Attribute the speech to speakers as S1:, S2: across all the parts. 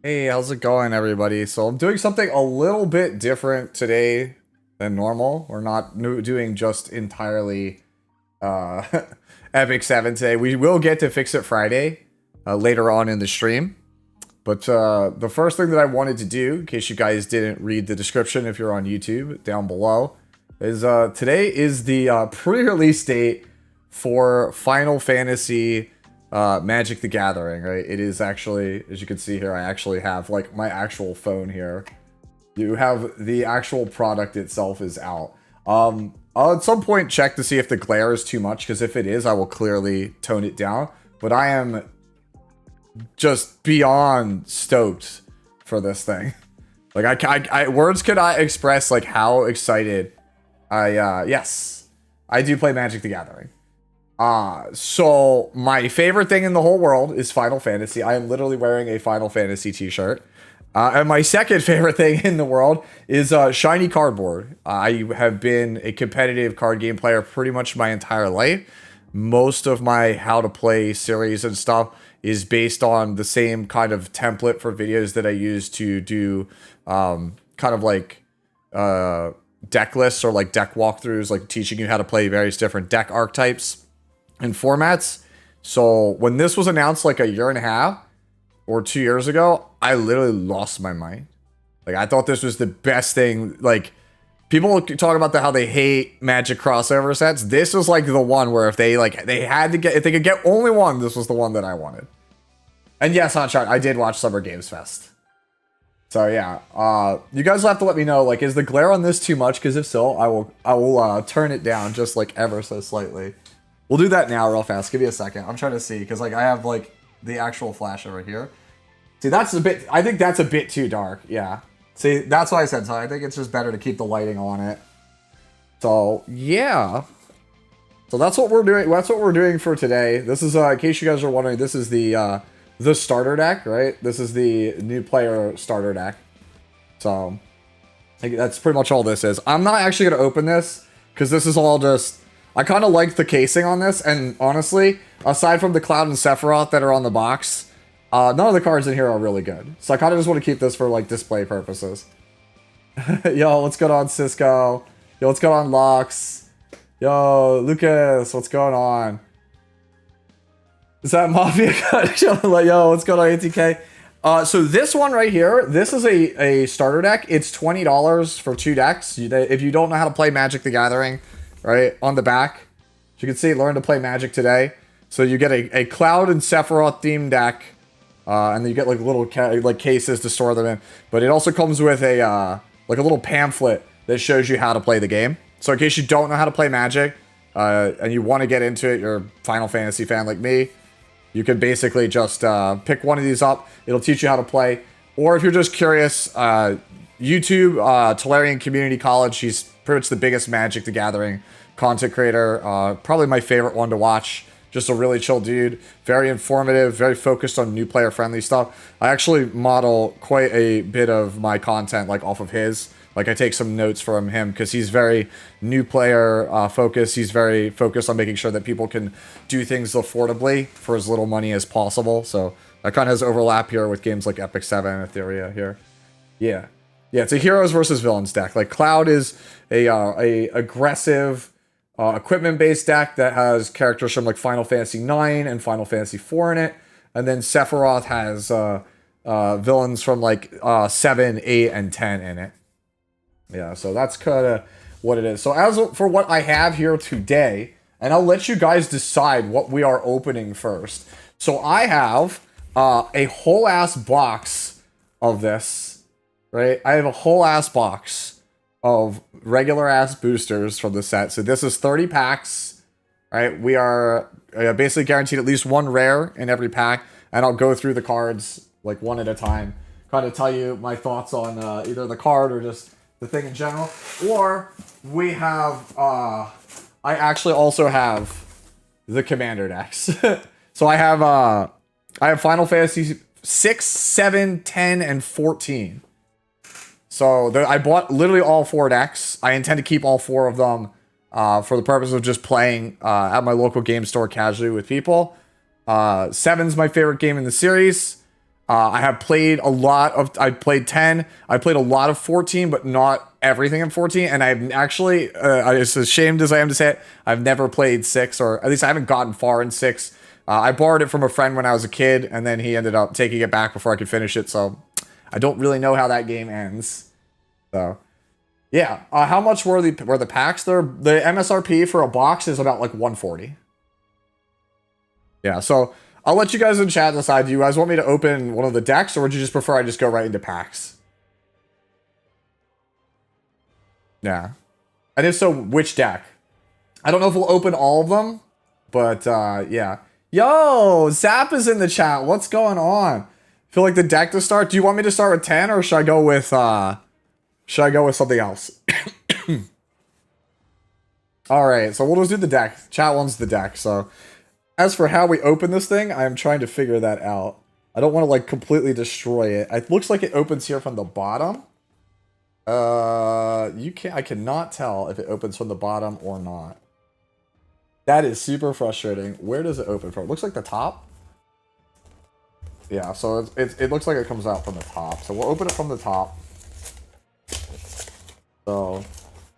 S1: Hey, how's it going, everybody? So I'm doing something a little bit different today than normal. We're not doing just entirely uh, Epic 7 today. We will get to Fix It Friday later on in the stream. But the first thing that I wanted to do, in case you guys didn't read the description if you're on YouTube down below, is today is the pre-release date for Final Fantasy Magic the Gathering, right? It is actually, as you can see here, I actually have like my actual phone here. You have the actual product itself is out. I'll at some point check to see if the glare is too much, because if it is, I will clearly tone it down. But I am just beyond stoked for this thing. Like I words could not express like how excited yes, I do play Magic the Gathering. So my favorite thing in the whole world is Final Fantasy. I am literally wearing a Final Fantasy t-shirt. And my second favorite thing in the world is shiny cardboard. I have been a competitive card game player pretty much my entire life. Most of my how to play series and stuff is based on the same kind of template for videos that I use to do kind of like deck lists or like deck walkthroughs, like teaching you how to play various different deck archetypes and formats. So when this was announced like a year and a half or 2 years ago, I literally lost my mind. Like I thought this was the best thing. Like people talk about how they hate Magic crossover sets. This was like the one where if they had to get, if they could get only one, this was the one that I wanted. And yes, Hotshot, I did watch Summer Games Fest. So yeah, you guys will have to let me know, like, is the glare on this too much? Because if so, I will turn it down just like ever so slightly. We'll do that now real fast. Give me a second. I'm trying to see, because like I have like the actual flash over here. See, that's a bit, I think that's a bit too dark. Yeah. See, that's why I said so. I think it's just better to keep the lighting on it. So yeah. So that's what we're doing. That's what we're doing for today. This is, in case you guys are wondering, this is the starter deck, right? This is the new player starter deck. So that's pretty much all this is. I'm not actually going to open this because this is all just, I kind of like the casing on this, and honestly, aside from the Cloud and Sephiroth that are on the box, none of the cards in here are really good. So I kind of just want to keep this for like display purposes. Yo, what's going on, Cisco? Yo, what's going on, Lux? Yo, Lucas, what's going on? Is that Mafia cut? Yo, what's going on, ATK? So this one right here, this is a starter deck. It's $20 for 2 decks. If you don't know how to play Magic the Gathering, right, on the back, as you can see, learn to play Magic today. So you get a Cloud and Sephiroth themed deck, and then you get like little cases to store them in. But it also comes with a like a little pamphlet that shows you how to play the game. So in case you don't know how to play Magic, and you want to get into it, you're a Final Fantasy fan like me, you can basically just pick one of these up. It'll teach you how to play. Or if you're just curious, YouTube, Tolarian Community College, he's pretty much the biggest Magic the Gathering content creator. Probably my favorite one to watch. Just a really chill dude. Very informative, very focused on new player friendly stuff. I actually model quite a bit of my content like off of his. Like I take some notes from him because he's very new player focused. He's very focused on making sure that people can do things affordably for as little money as possible. So that kind of has overlap here with games like Epic 7 and Etheria here. Yeah. Yeah, it's a heroes versus villains deck. Like Cloud is a aggressive equipment-based deck that has characters from like Final Fantasy 9 and Final Fantasy 4 in it. And then Sephiroth has villains from like 7, 8, and 10 in it. Yeah, so that's kind of what it is. So as for what I have here today, and I'll let you guys decide what we are opening first. So I have a whole ass box of this, right? I have a whole ass box of regular ass boosters from the set. So this is 30 packs, right? We are basically guaranteed at least one rare in every pack, and I'll go through the cards like one at a time, kind of tell you my thoughts on either the card or just the thing in general. Or we have, I actually also have the commander decks. So I have Final Fantasy 6, 7, 10, and 14. So I bought literally all 4 decks. I intend to keep all 4 of them for the purpose of just playing at my local game store casually with people. 7's my favorite game in the series. I have played a lot of, I played 10, I played a lot of 14, but not everything in 14, and I've actually, as ashamed as I am to say it, I've never played 6, or at least I haven't gotten far in 6. I borrowed it from a friend when I was a kid, and then he ended up taking it back before I could finish it, so I don't really know how that game ends. So, yeah. How much were the packs there? The MSRP for a box is about like 140. Yeah, so I'll let you guys in chat decide. Do you guys want me to open one of the decks, or would you just prefer I just go right into packs? Yeah. And if so, which deck? I don't know if we'll open all of them, but yeah. Yo, Zap is in the chat. What's going on? Feel like the deck to start? Do you want me to start with 10, or should I go with something else? All right, so we'll just do the deck. Chat wants the deck, so as for how we open this thing, I am trying to figure that out. I don't want to like completely destroy it. It looks like it opens here from the bottom. I cannot tell if it opens from the bottom or not. That is super frustrating. Where does it open from? It looks like the top. Yeah, so it looks like it comes out from the top. So we'll open it from the top. So, and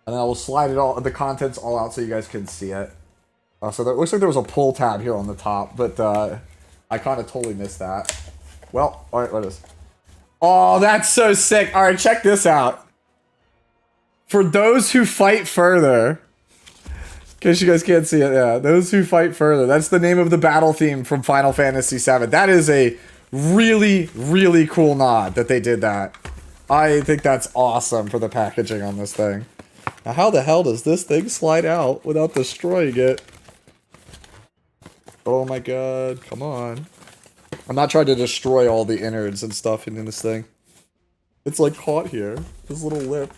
S1: then I will slide it all, the contents all out so you guys can see it. So it looks like there was a pull tab here on the top, but I kind of totally missed that. Well, all right, what is? Oh, that's so sick. All right, check this out. For those who fight further, in case you guys can't see it, yeah, those who fight further. That's the name of the battle theme from Final Fantasy VII. That is a really, really cool nod that they did that. I think that's awesome for the packaging on this thing. Now, how the hell does this thing slide out without destroying it? Oh my god, come on. I'm not trying to destroy all the innards and stuff in this thing. It's like caught here. This little lip.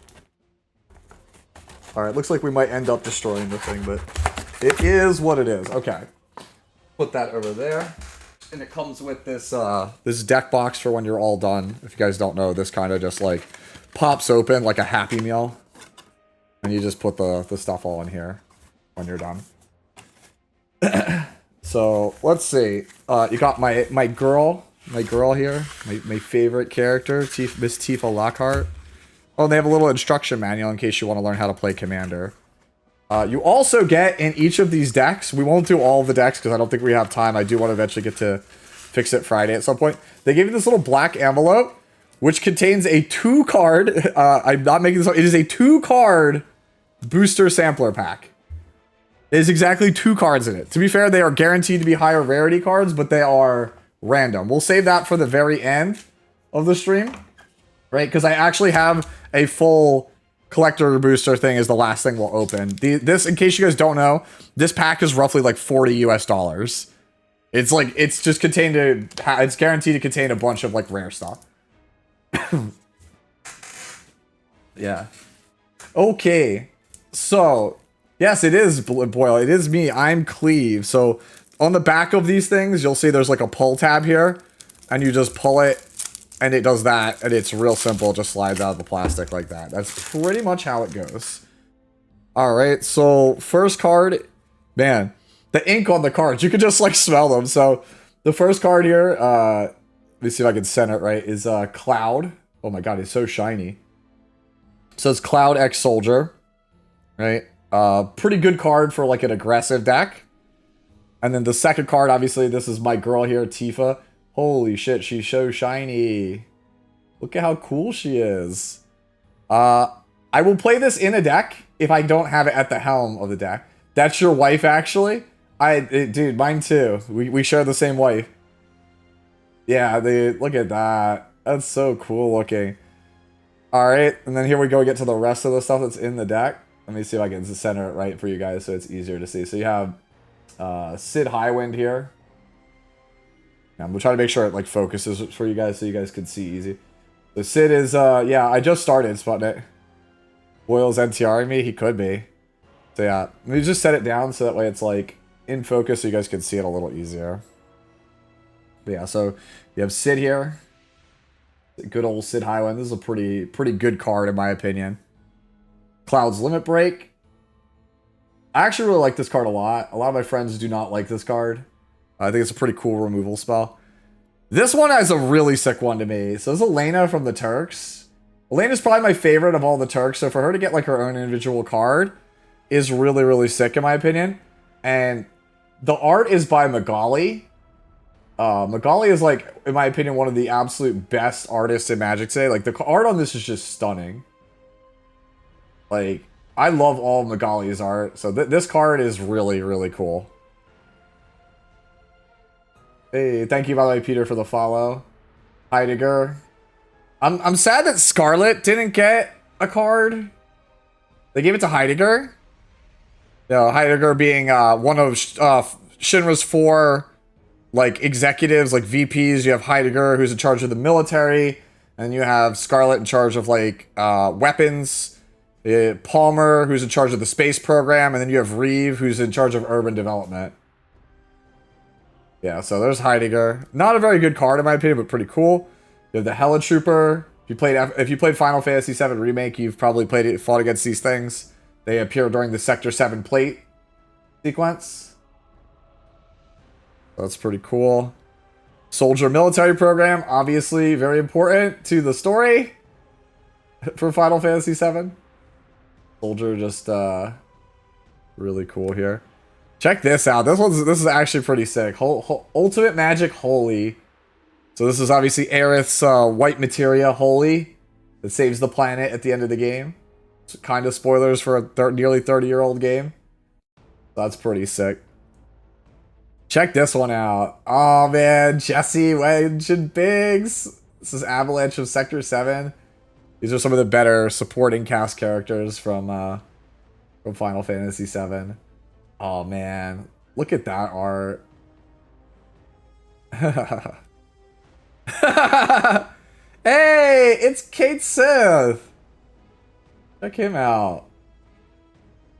S1: Alright, looks like we might end up destroying the thing, but it is what it is. Okay. Put that over there. And it comes with this this deck box for when you're all done. If you guys don't know, this kind of just like pops open like a Happy Meal. And you just put the stuff all in here when you're done. So, let's see. You got my girl here. My favorite character, Miss Tifa Lockhart. Oh, and they have a little instruction manual in case you want to learn how to play Commander. You also get in each of these decks, we won't do all of the decks because I don't think we have time. I do want to eventually get to Fix It Friday at some point. They give you this little black envelope, which contains a 2-card, I'm not making this up, it is a 2-card booster sampler pack. There's exactly 2 cards in it. To be fair, they are guaranteed to be higher rarity cards, but they are random. We'll save that for the very end of the stream, right? Because I actually have a full collector booster thing is the last thing we'll open. This, in case you guys don't know, this pack is roughly like $40 US. It's like, it's just it's guaranteed to contain a bunch of like rare stuff. Yeah. Okay. So, yes, it is Boyle. It is me. I'm Cleve. So, on the back of these things, you'll see there's like a pull tab here. And you just pull it, and it does that. And it's real simple. It just slides out of the plastic like that. That's pretty much how it goes. Alright, so first card. Man, the ink on the cards. You can just like smell them. So, the first card here, let me see if I can center it right, is Cloud. Oh my god, it's so shiny. So, it's Cloud X Soldier. Right? Pretty good card for like an aggressive deck. And then the second card, obviously, this is my girl here, Tifa. Holy shit, she's so shiny. Look at how cool she is. I will play this in a deck if I don't have it at the helm of the deck. That's your wife, actually? Dude, mine too. We share the same wife. Yeah, dude, look at that. That's so cool looking. Alright, and then here we go get to the rest of the stuff that's in the deck. Let me see if I can center it right for you guys so it's easier to see. So you have Sid Highwind here. I'm gonna try to make sure it like focuses for you guys so you guys can see easy. So Sid is, yeah, I just started Sputnik. Boyle's NTRing me? He could be. So yeah, let me just set it down so that way it's like in focus so you guys can see it a little easier. But yeah, so you have Sid here. Good old Sid Highwind. This is a pretty good card in my opinion. Cloud's Limit Break. I actually really like this card a lot. A lot of my friends do not like this card. I think it's a pretty cool removal spell. This one has a really sick one to me. So this is Elena from the Turks. Elena's probably my favorite of all the Turks. So for her to get like her own individual card is really, really sick in my opinion. And the art is by Magali. Magali is like, in my opinion, one of the absolute best artists in Magic today. Like the art on this is just stunning. Like, I love all of Magali's art. So this card is really, really cool. Hey, thank you by the way, Peter, for the follow. Heidegger. I'm sad that Scarlet didn't get a card. They gave it to Heidegger. You know, Heidegger being one of Shinra's 4 like executives, like VPs. You have Heidegger, who's in charge of the military, and you have Scarlet in charge of like weapons. Palmer, who's in charge of the space program, and then you have Reeve, who's in charge of urban development. Yeah, so there's Heidegger. Not a very good card in my opinion, but pretty cool. You have the Helitrooper. If you played Final Fantasy VII Remake, you've probably fought against these things. They appear during the Sector 7 plate sequence. That's pretty cool. Soldier military program, obviously very important to the story for Final Fantasy VII. Soldier just really cool here. Check this out. This is actually pretty sick. Ultimate Magic Holy. So this is obviously Aerith's white materia Holy that saves the planet at the end of the game. So kind of spoilers for a nearly 30-year-old game. That's pretty sick. Check this one out. Oh man, Jesse, Wedge, and Biggs. This is Avalanche of Sector 7. These are some of the better supporting cast characters from Final Fantasy VII. Oh man, look at that art. Hey, it's Kate Sith. Check him out.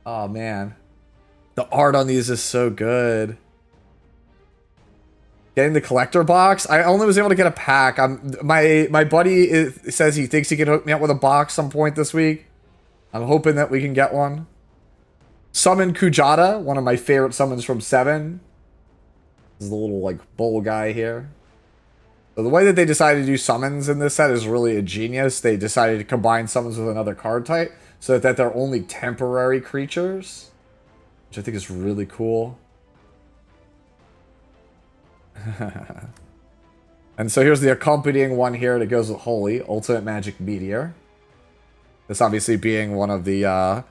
S1: Oh man, the art on these is so good. Getting the collector box. I only was able to get a pack. My buddy says he thinks he can hook me up with a box some point this week. I'm hoping that we can get one. Summon Kujata, one of my favorite summons from 7. This is the little like bull guy here. So the way that they decided to do summons in this set is really ingenious. They decided to combine summons with another card type so that they're only temporary creatures, which I think is really cool. And so here's the accompanying one here that goes with Holy, Ultimate Magic Meteor. This obviously being one of the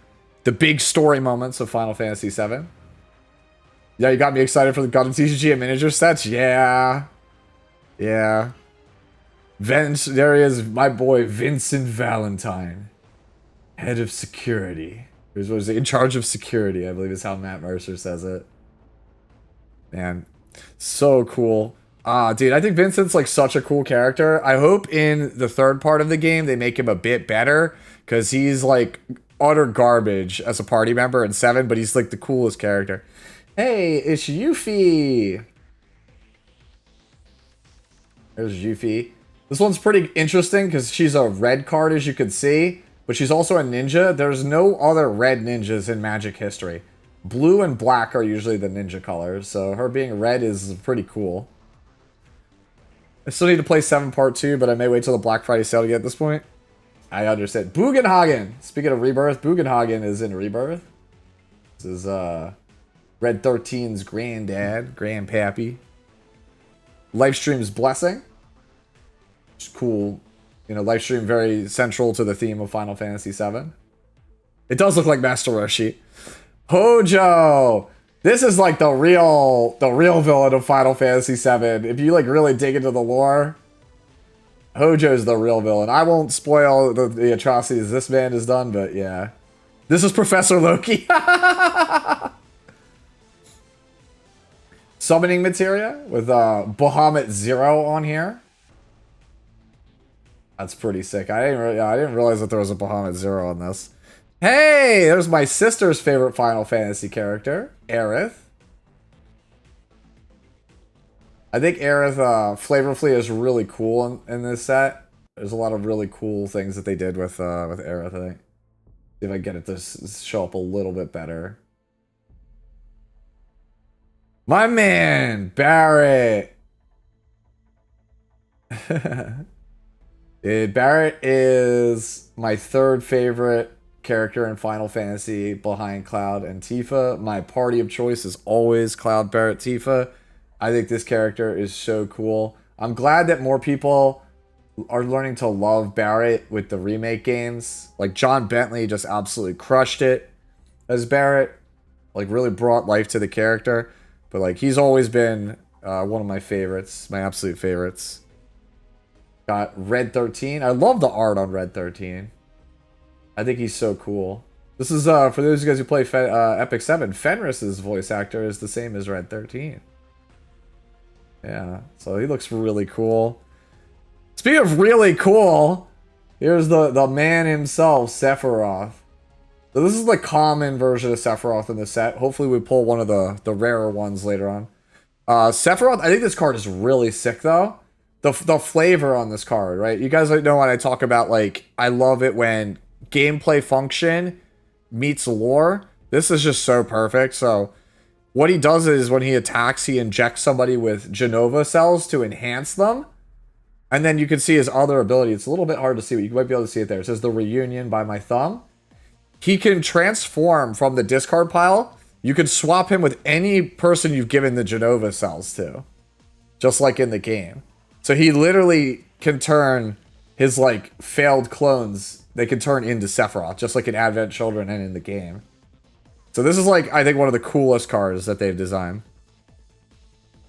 S1: big story moments of Final Fantasy VII. Yeah, you got me excited for the God of TCG and miniature sets? Yeah. Yeah. There he is, my boy Vincent Valentine. Head of security. Here's what is it? In charge of security, I believe is how Matt Mercer says it. Man. So cool. Dude, I think Vincent's like such a cool character. I hope in the third part of the game they make him a bit better, because he's like utter garbage as a party member in 7, but he's like the coolest character. Hey, it's Yuffie. There's Yuffie. This one's pretty interesting because she's a red card, as you can see, but she's also a ninja. There's no other red ninjas in Magic history. Blue and black are usually the ninja colors, so her being red is pretty cool. I still need to play 7 Part 2, but I may wait till the Black Friday sale to get at this point. I understand. Bugenhagen! Speaking of Rebirth, Bugenhagen is in Rebirth. This is Red 13's granddad, grandpappy. Lifestream's Blessing. Which is cool. You know, Lifestream very central to the theme of Final Fantasy VII. It does look like Master Roshi. Hojo! This is like the real villain of Final Fantasy VII. If you like really dig into the lore, Hojo's the real villain. I won't spoil the atrocities this man has done, but yeah. This is Professor Loki. Summoning materia with Bahamut Zero on here. That's pretty sick. I didn't realize that there was a Bahamut Zero on this. Hey, there's my sister's favorite Final Fantasy character, Aerith. I think Aerith flavorfully is really cool in this set. There's a lot of really cool things that they did with Aerith, I think. See if I can get it to show up a little bit better. My man, Barrett. Barrett is my third favorite character in Final Fantasy behind Cloud and Tifa. My party of choice is always Cloud, Barrett, Tifa. I think this character is so cool. I'm glad that more people are learning to love Barrett with the remake games. Like John Bentley just absolutely crushed it as Barrett. Like really brought life to the character. But like he's always been one of my favorites, my absolute favorites. Got Red 13. I love the art on Red 13. I think he's so cool. This is for those of you guys who play Epic 7. Fenris's voice actor is the same as Red 13. Yeah, so he looks really cool. Speaking of really cool, here's the man himself, Sephiroth. So this is the common version of Sephiroth in the set. Hopefully we pull one of the rarer ones later on. Sephiroth, I think this card is really sick though. The flavor on this card, right? You guys know when I talk about, like, I love it when gameplay function meets lore. This is just so perfect. So what he does is when he attacks, he injects somebody with Genova cells to enhance them. And then you can see his other ability. It's a little bit hard to see, but you might be able to see it there. It says the reunion by my thumb. He can transform from the discard pile. You can swap him with any person you've given the Genova cells to. Just like in the game. So he literally can turn his, like, failed clones, they can turn into Sephiroth, just like in Advent Children and in the game. So this is, like, I think one of the coolest cards that they've designed.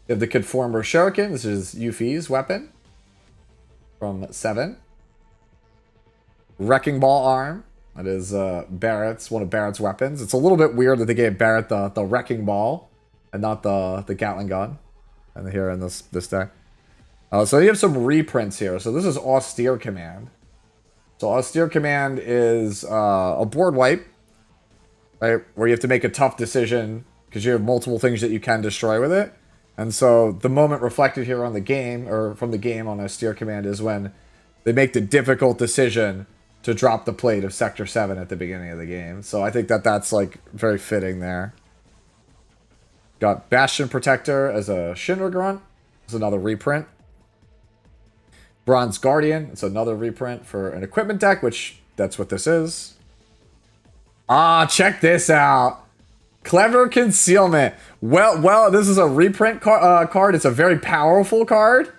S1: They have the Conformer Shuriken. This is Yuffie's weapon from 7. Wrecking Ball Arm. That is Barrett's, one of Barrett's weapons. It's a little bit weird that they gave Barrett the Wrecking Ball and not the Gatling gun. And here in this deck. So you have some reprints here. So this is Austere Command. So Austere Command is a board wipe, right? Where you have to make a tough decision because you have multiple things that you can destroy with it. And so the moment reflected here on the game, or from the game on Austere Command, is when they make the difficult decision to drop the plate of Sector 7 at the beginning of the game. So I think that that's, like, very fitting there. Got Bastion Protector as a Shinra Grunt. It's another reprint. Bronze Guardian. It's another reprint for an equipment deck, which that's what this is. Ah, check this out. Clever Concealment. Well, this is a reprint card. It's a very powerful card.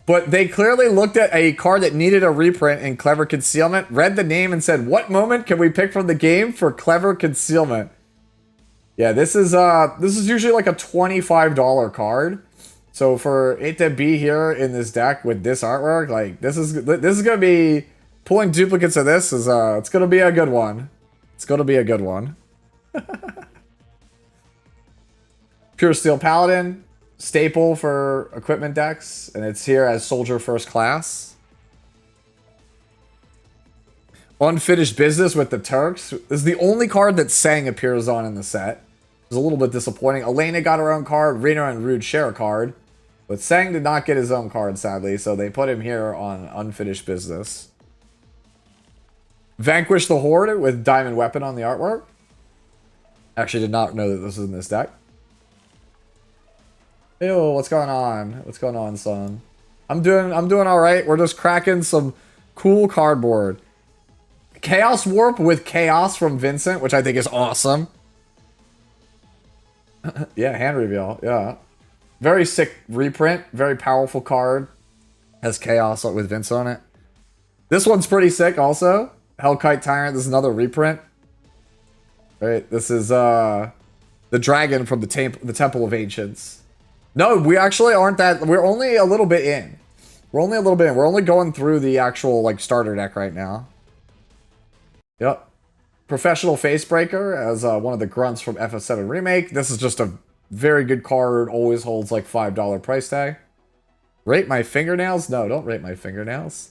S1: But they clearly looked at a card that needed a reprint in Clever Concealment, read the name, and said, what moment can we pick from the game for Clever Concealment? Yeah, this is usually like a $25 card. So for it to be here in this deck with this artwork, like this is gonna be pulling duplicates of this is it's gonna be a good one. It's gonna be a good one. Pure Steel Paladin, staple for equipment decks, and it's here as Soldier First Class. Unfinished Business with the Turks. This is the only card that Sang appears on in the set. It's a little bit disappointing. Elena got her own card. Rena and Rude share a card. But Sang did not get his own card, sadly, so they put him here on Unfinished Business. Vanquish the Horde with Diamond Weapon on the artwork. Actually did not know that this was in this deck. Ew, what's going on? What's going on, son? I'm doing alright. We're just cracking some cool cardboard. Chaos Warp with Chaos from Vincent, which I think is awesome. Yeah, hand reveal. Yeah. Very sick reprint. Very powerful card. Has Chaos with Vince on it. This one's pretty sick also. Hellkite Tyrant. This is another reprint. Right. This is the dragon from the Temple of Ancients. No, we actually aren't that. We're only a little bit in. We're only a little bit in. We're only going through the actual, like, starter deck right now. Yep. Professional Facebreaker as one of the grunts from FF7 Remake. This is just a very good card. Always holds like $5 price tag. Rate my fingernails? No, don't rate my fingernails.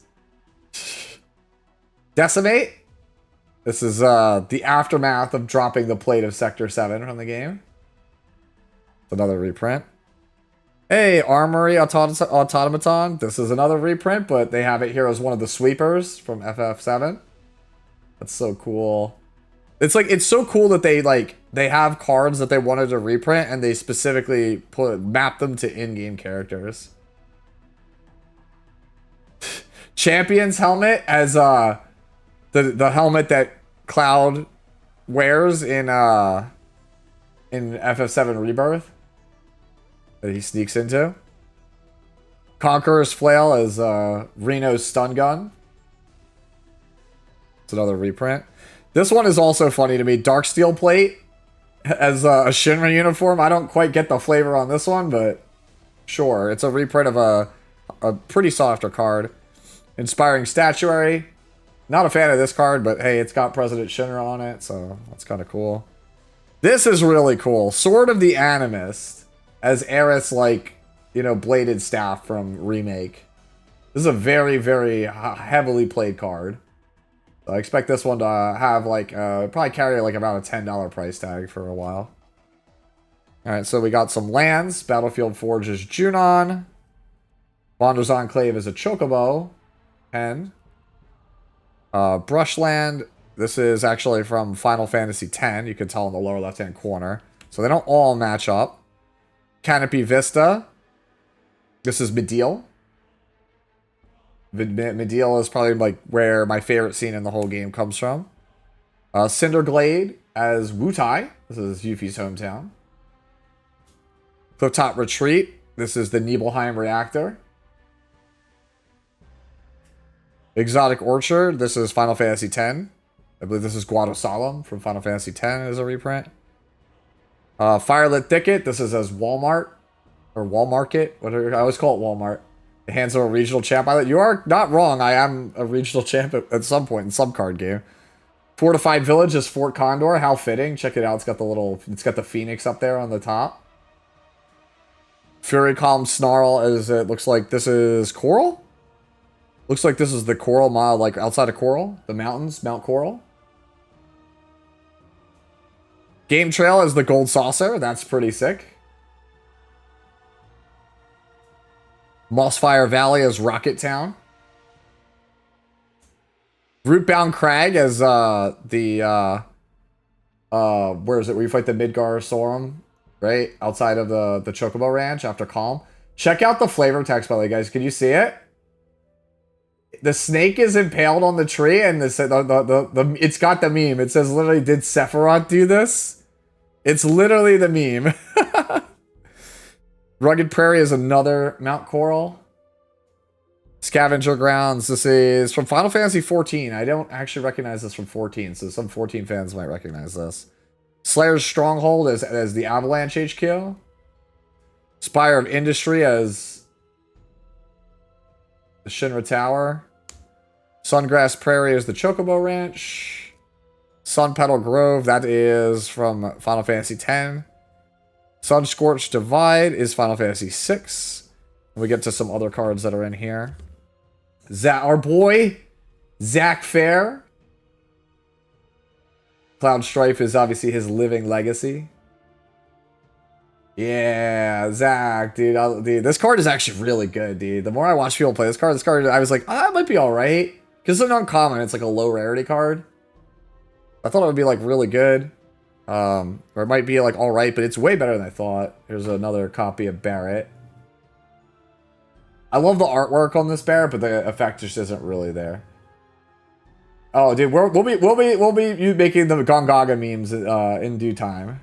S1: Decimate. This is the aftermath of dropping the plate of Sector 7 from the game. It's another reprint. Hey, Armory Automaton. This is another reprint, but they have it here as one of the sweepers from FF7. That's so cool. It's like, it's so cool that they have cards that they wanted to reprint and they specifically map them to in-game characters. Champion's helmet as the helmet that Cloud wears in FF7 Rebirth that he sneaks into. Conqueror's Flail as Reno's stun gun. It's another reprint. This one is also funny to me. Darksteel plate as a Shinra uniform. I don't quite get the flavor on this one, but sure. It's a reprint of a pretty softer card. Inspiring Statuary. Not a fan of this card, but hey, it's got President Shinra on it, so that's kind of cool. This is really cool. Sword of the Animist as Aerith's, like, you know, bladed staff from Remake. This is a very, very heavily played card. So I expect this one to have, like, probably carry, like, about a $10 price tag for a while. Alright, so we got some lands. Battlefield Forge is Junon. Bonder's Enclave is a Chocobo. Pen. Brushland. This is actually from Final Fantasy X. You can tell in the lower left-hand corner. So they don't all match up. Canopy Vista. This is Mediel. Mediel is probably like where my favorite scene in the whole game comes from. Cinderglade as Wutai. This is Yuffie's hometown. Clifftop Retreat. This is the Nibelheim Reactor. Exotic Orchard. This is Final Fantasy X. I believe this is Guado Solemn from Final Fantasy X as a reprint. Firelit Thicket. This is as Walmart. Or Walmarket. Whatever. I always call it Walmart. The hands of a regional champ. You are not wrong. I am a regional champ at some point in some card game. Fortified Village is Fort Condor. How fitting. Check it out. It's got the phoenix up there on the top. Fury Calm Snarl as it looks like this is Coral? Looks like this is the Coral Mile, like outside of Coral. The mountains, Mount Coral. Game Trail is the Gold Saucer. That's pretty sick. Mossfire Valley is Rocket Town. Rootbound Crag as where is it? Where you fight the Midgar Sorum, right? Outside of the Chocobo Ranch after Calm. Check out the flavor text, by the way, guys. Can you see it? The snake is impaled on the tree, and it's got the meme. It says literally, did Sephiroth do this? It's literally the meme. Rugged Prairie is another Mount Coral. Scavenger Grounds. This is from Final Fantasy 14. I don't actually recognize this from 14, so some 14 fans might recognize this. Slayer's Stronghold as the Avalanche HQ. Spire of Industry as the Shinra Tower. Sungrass Prairie is the Chocobo Ranch. Sun Petal Grove, that is from Final Fantasy X. Sunscorched Divide is Final Fantasy VI. We get to some other cards that are in here. Our boy, Zack Fair. Cloud Strife is obviously his living legacy. Yeah, Zack, dude. This card is actually really good, dude. The more I watch people play this card, I was like, it might be alright. Because it's an uncommon, it's like a low rarity card. I thought it would be like really good. Or it might be like alright, but it's way better than I thought. Here's another copy of Barret. I love the artwork on this Barret, but the effect just isn't really there. Oh, dude, we'll be making the Gongaga memes in due time.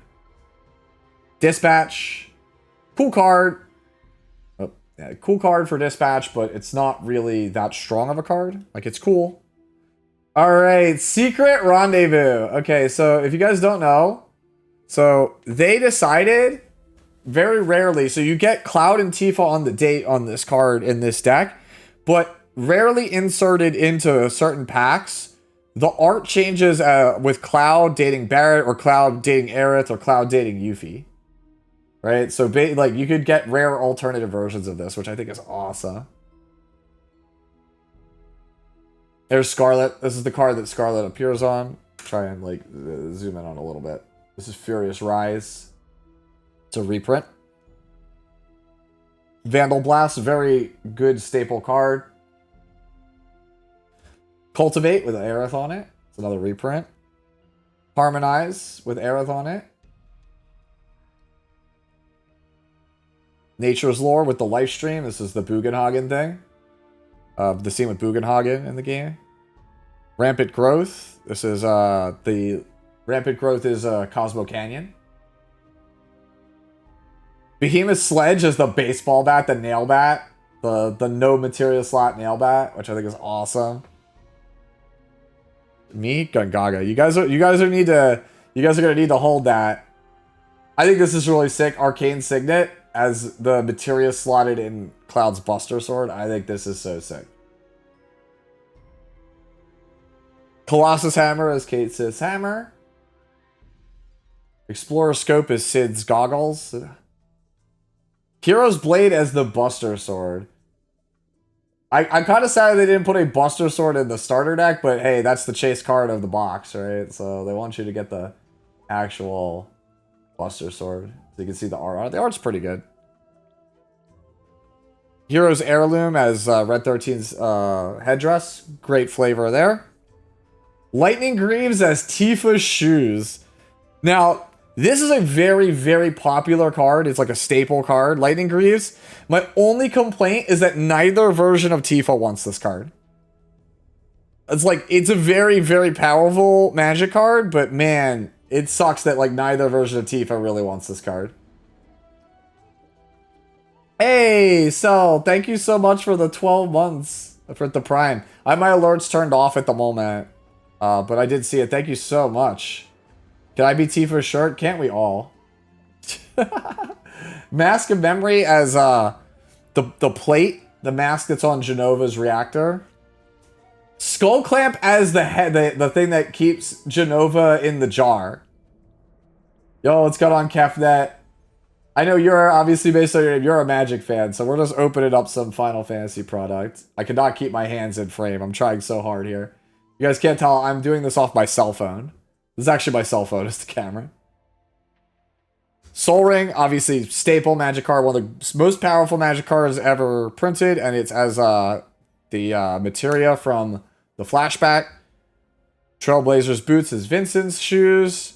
S1: Dispatch, cool card. Oh, yeah, cool card for Dispatch, but it's not really that strong of a card. Like, it's cool. All right, Secret Rendezvous. Okay, so if you guys don't know, so they decided very rarely. So you get Cloud and Tifa on the date on this card in this deck, but rarely inserted into certain packs. The art changes with Cloud dating Barret, or Cloud dating Aerith, or Cloud dating Yuffie. Right? So like you could get rare alternative versions of this, which I think is awesome. There's Scarlet. This is the card that Scarlet appears on. Try and like zoom in on a little bit. This is Furious Rise. It's a reprint. Vandal Blast, very good staple card. Cultivate with Aerith on it. It's another reprint. Harmonize with Aerith on it. Nature's Lore with the life stream. This is the Bugenhagen thing. the scene with Bugenhagen in the game. Rampant Growth. This is the Rampant Growth is Cosmo Canyon. Behemoth Sledge is the baseball bat, the nail bat, the no material slot nail bat, which I think is awesome. Me, Gungaga. You guys are gonna need to hold that. I think this is really sick. Arcane Signet as the materia slotted in Cloud's Buster Sword. I think this is so sick. Colossus Hammer as Kate Sid's hammer. Explorer Scope is Sid's goggles. Hero's Blade as the Buster Sword. I'm kind of sad they didn't put a Buster Sword in the starter deck, but hey, that's the chase card of the box, right? So they want you to get the actual Buster Sword. So you can see the art. The art's pretty good. Hero's Heirloom as Red 13's headdress. Great flavor there. Lightning Greaves as Tifa's shoes. Now, this is a very, very popular card. It's like a staple card, Lightning Greaves. My only complaint is that neither version of Tifa wants this card. It's like, it's a very, very powerful Magic card, but man, it sucks that like neither version of Tifa really wants this card. Hey, so thank you so much for the 12 months for the Prime. I have my alerts turned off at the moment, but I did see it. Thank you so much. Can I be Tifa's shirt? Can't we all? Mask of Memory as the plate, the mask that's on Genova's reactor. Skull Clamp as the head, the thing that keeps Genova in the jar. Yo, what's going on, Kefnet? I know you're obviously based on your name, you're a Magic fan, so we're just opening up some Final Fantasy product. I cannot keep my hands in frame. I'm trying so hard here. You guys can't tell, I'm doing this off my cell phone. This is actually my cell phone, it's the camera. Soul Ring, obviously staple Magic card, one of the most powerful Magic cards ever printed, and it's as the materia from the flashback. Trailblazer's Boots is Vincent's shoes.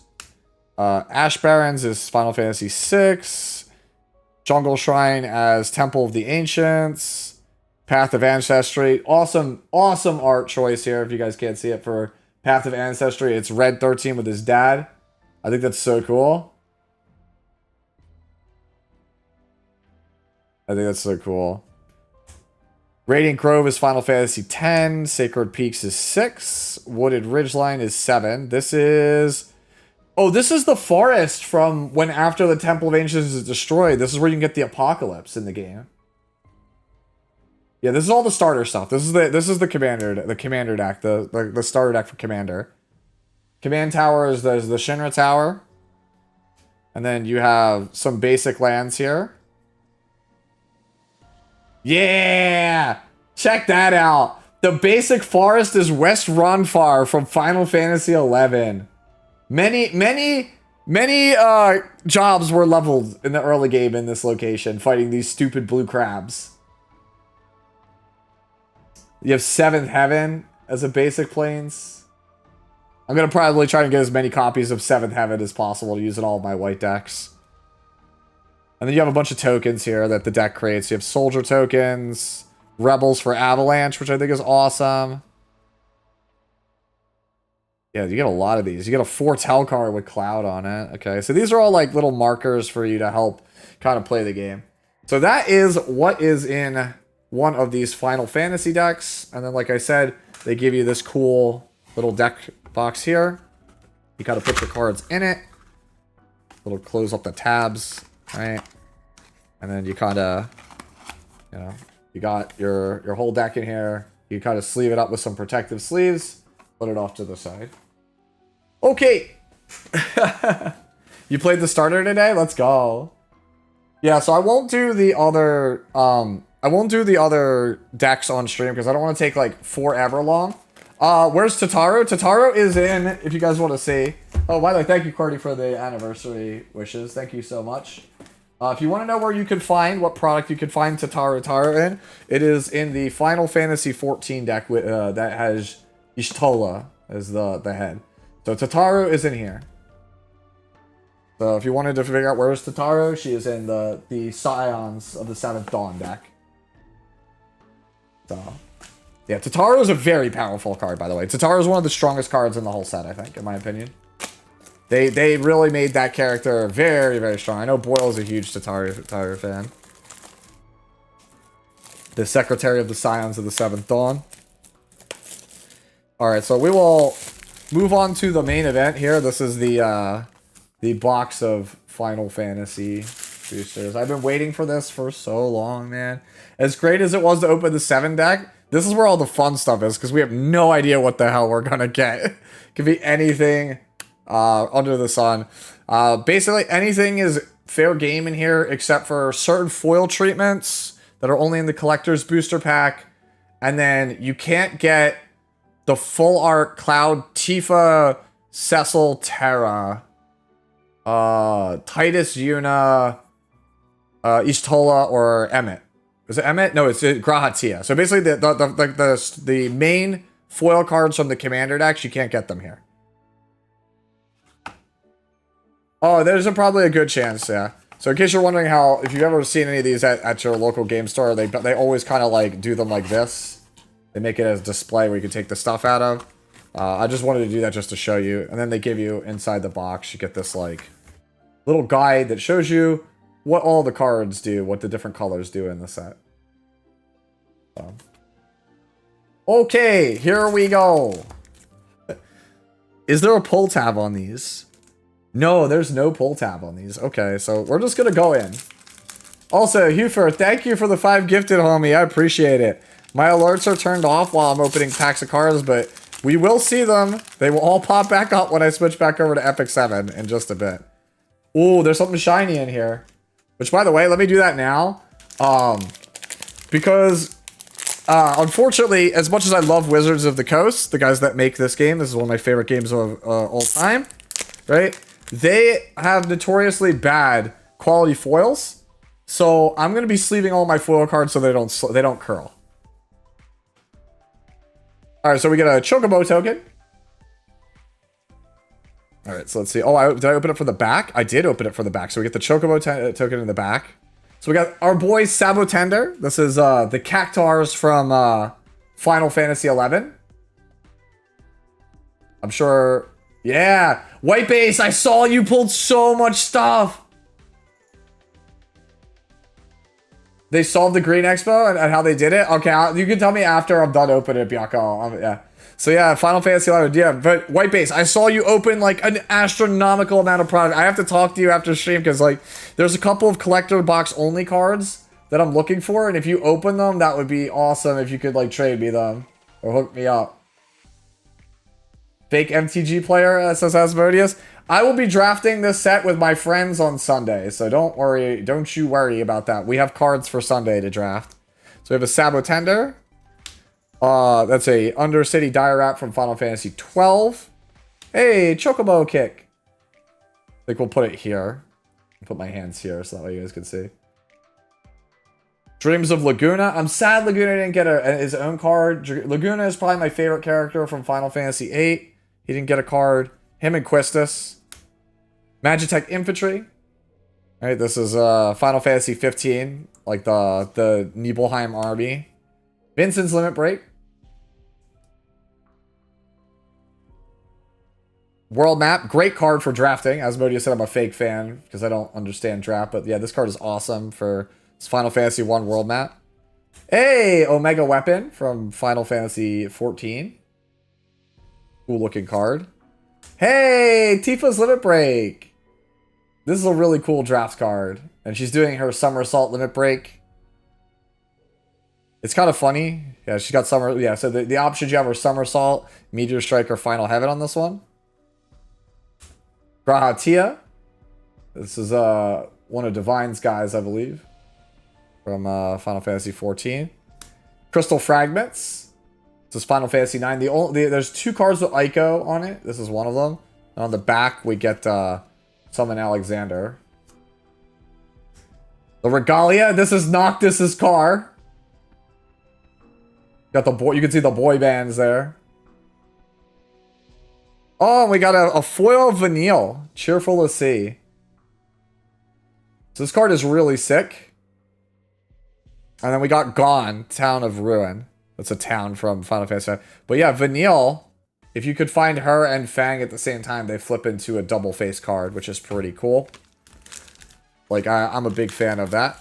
S1: Ash Barons is Final Fantasy VI. Jungle Shrine as Temple of the Ancients. Path of Ancestry. Awesome, awesome art choice here, if you guys can't see it, for Path of Ancestry. It's Red 13 with his dad. I think that's so cool. I think that's so cool. Radiant Grove is Final Fantasy X. Sacred Peaks is 6. Wooded Ridgeline is 7. This is... Oh, this is the forest from when after the Temple of Ancients is destroyed. This is where you can get the Apocalypse in the game. Yeah, this is all the starter stuff. This is the commander deck, the starter deck for Commander. Command Tower is the Shinra Tower. And then you have some basic lands here. Yeah! Check that out. The basic forest is West Ronfar from Final Fantasy XI. Many jobs were leveled in the early game in this location, fighting these stupid blue crabs. You have 7th Heaven as a basic plains. I'm going to probably try to get as many copies of 7th Heaven as possible to use in all of my white decks. And then you have a bunch of tokens here that the deck creates. You have Soldier tokens, Rebels for Avalanche, which I think is awesome. Yeah, you get a lot of these. You get a Foretell card with Cloud on it. Okay, so these are all like little markers for you to help kind of play the game. So that is what is in one of these Final Fantasy decks. And then, like I said, they give you this cool little deck box here. You got to put your cards in it. Little close up the tabs, right? And then you kind of, you know, you got your whole deck in here. You kind of sleeve it up with some protective sleeves. Put it off to the side. Okay. You played the starter today? Let's go. Yeah, so I won't do the other decks on stream because I don't want to take like forever long. Where's Tataru? Tataru is in, if you guys want to see. Oh, by the way, thank you, Cordy, for the anniversary wishes. Thank you so much. If you want to know where you could find, what product you could find Tataru in, it is in the Final Fantasy XIV deck with, that has Y'shtola as the head. So Tataru is in here. So if you wanted to figure out where is Tataru, she is in the Scions of the 7th Dawn deck. So Yeah, Tataru is a very powerful card, by the way. Tataru is one of the strongest cards in the whole set, I think, in my opinion. They really made that character very, very strong. I know Boyle is a huge Tataru fan. The Secretary of the Scions of the Seventh Dawn. Alright, so we will move on to the main event here. This is the box of Final Fantasy boosters. I've been waiting for this for so long, man. As great as it was to open the 7 deck, this is where all the fun stuff is, because we have no idea what the hell we're gonna get. It could be anything under the sun. Basically, anything is fair game in here, except for certain foil treatments that are only in the collector's booster pack. And then you can't get the full art Cloud Tifa Cecil Terra. Titus Yuna, Istola, or Emmett. Is it Emmett? No, it's Grahatia. So basically, the main foil cards from the commander decks, you can't get them here. Oh, there's probably a good chance, yeah. So in case you're wondering how, if you've ever seen any of these at your local game store, they always kind of like do them like this. They make it as a display where you can take the stuff out of. I just wanted to do that just to show you. And then they give you, inside the box, you get this like little guide that shows you what all the cards do, what the different colors do in the set. So. Okay, here we go. Is there a pull tab on these? No, there's no pull tab on these. Okay, so we're just gonna go in. Also, Hufer, thank you for the 5 gifted, homie. I appreciate it. My alerts are turned off while I'm opening packs of cards, but we will see them. They will all pop back up when I switch back over to Epic 7 in just a bit. Ooh, there's something shiny in here. Which, by the way, let me do that now. Because, unfortunately, as much as I love Wizards of the Coast, the guys that make this game, this is one of my favorite games of all time, right? They have notoriously bad quality foils. So I'm going to be sleeving all my foil cards so they don't curl. Alright, so we get a Chocobo token. Alright, so let's see. Oh, did I open it for the back? I did open it for the back. So we get the Chocobo token in the back. So we got our boy Sabotender. This is the Cactars from Final Fantasy 11. I'm sure... Yeah! White Base, I saw you pulled so much stuff! They solved the Green Expo and how they did it? Okay, you can tell me after I'm done opening it, Bianco. Yeah. So yeah, Final Fantasy 11. Yeah, but White Base, I saw you open like an astronomical amount of product. I have to talk to you after stream because like there's a couple of collector box only cards that I'm looking for, and if you open them, that would be awesome if you could like trade me them or hook me up. Fake MTG player, says Asmodeus. I will be drafting this set with my friends on Sunday, so don't worry. Don't you worry about that. We have cards for Sunday to draft. So we have a Sabotender. That's a Undercity Dire Rat from Final Fantasy 12. Hey, Chocobo Kick. I think we'll put it here. I'll put my hands here so that way you guys can see. Dreams of Laguna. I'm sad Laguna didn't get his own card. Laguna is probably my favorite character from Final Fantasy 8. He didn't get a card. Him and Quistis. Magitech Infantry. Alright, this is Final Fantasy 15. Like the Nibelheim army. Vincent's Limit Break. World Map. Great card for drafting. As Asmodeus said, I'm a fake fan because I don't understand draft. But yeah, this card is awesome for Final Fantasy 1 World Map. Hey, Omega Weapon from Final Fantasy 14. Cool looking card. Hey, Tifa's Limit Break. This is a really cool draft card. And she's doing her Somersault Limit Break. It's kind of funny. Yeah, she's got Summer. Yeah, so the options you have are Somersault, Meteor Strike, or Final Heaven on this one. Grahatia. This is one of Divine's guys, I believe. From Final Fantasy 14. Crystal Fragments. This is Final Fantasy 9. There's 2 cards with Ico on it. This is one of them. And on the back, we get Summon Alexander. The Regalia. This is Noctis's car. Got the boy. You can see the boy bands there. Oh, and we got a foil Vanille. Cheerful to see. So this card is really sick. And then we got Gone, Town of Ruin. That's a town from Final Fantasy V. But yeah, Vanille, if you could find her and Fang at the same time, they flip into a double face card, which is pretty cool. Like, I'm a big fan of that.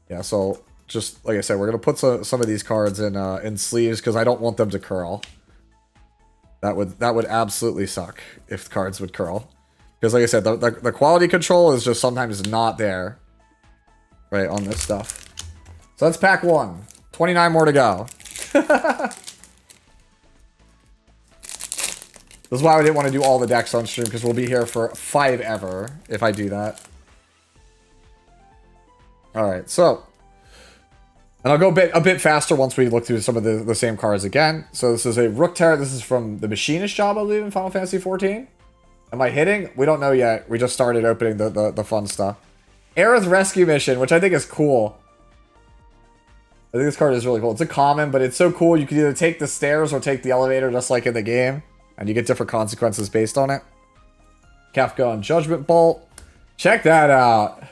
S1: Yeah, so just like I said, we're gonna put some of these cards in sleeves because I don't want them to curl. That would absolutely suck if cards would curl. Because like I said, the quality control is just sometimes not there. Right, on this stuff. So that's pack 1. 29 more to go. This is why I didn't want to do all the decks on stream, because we'll be here for 5 ever if I do that. Alright, so. And I'll go a bit faster once we look through some of the same cards again. So this is a Rook Terror. This is from the Machinist job, I believe, in Final Fantasy XIV. Am I hitting? We don't know yet. We just started opening the fun stuff. Aerith Rescue Mission, which I think is cool. I think this card is really cool. It's a common, but it's so cool. You can either take the stairs or take the elevator, just like in the game. And you get different consequences based on it. Kafka and Judgment Bolt. Check that out.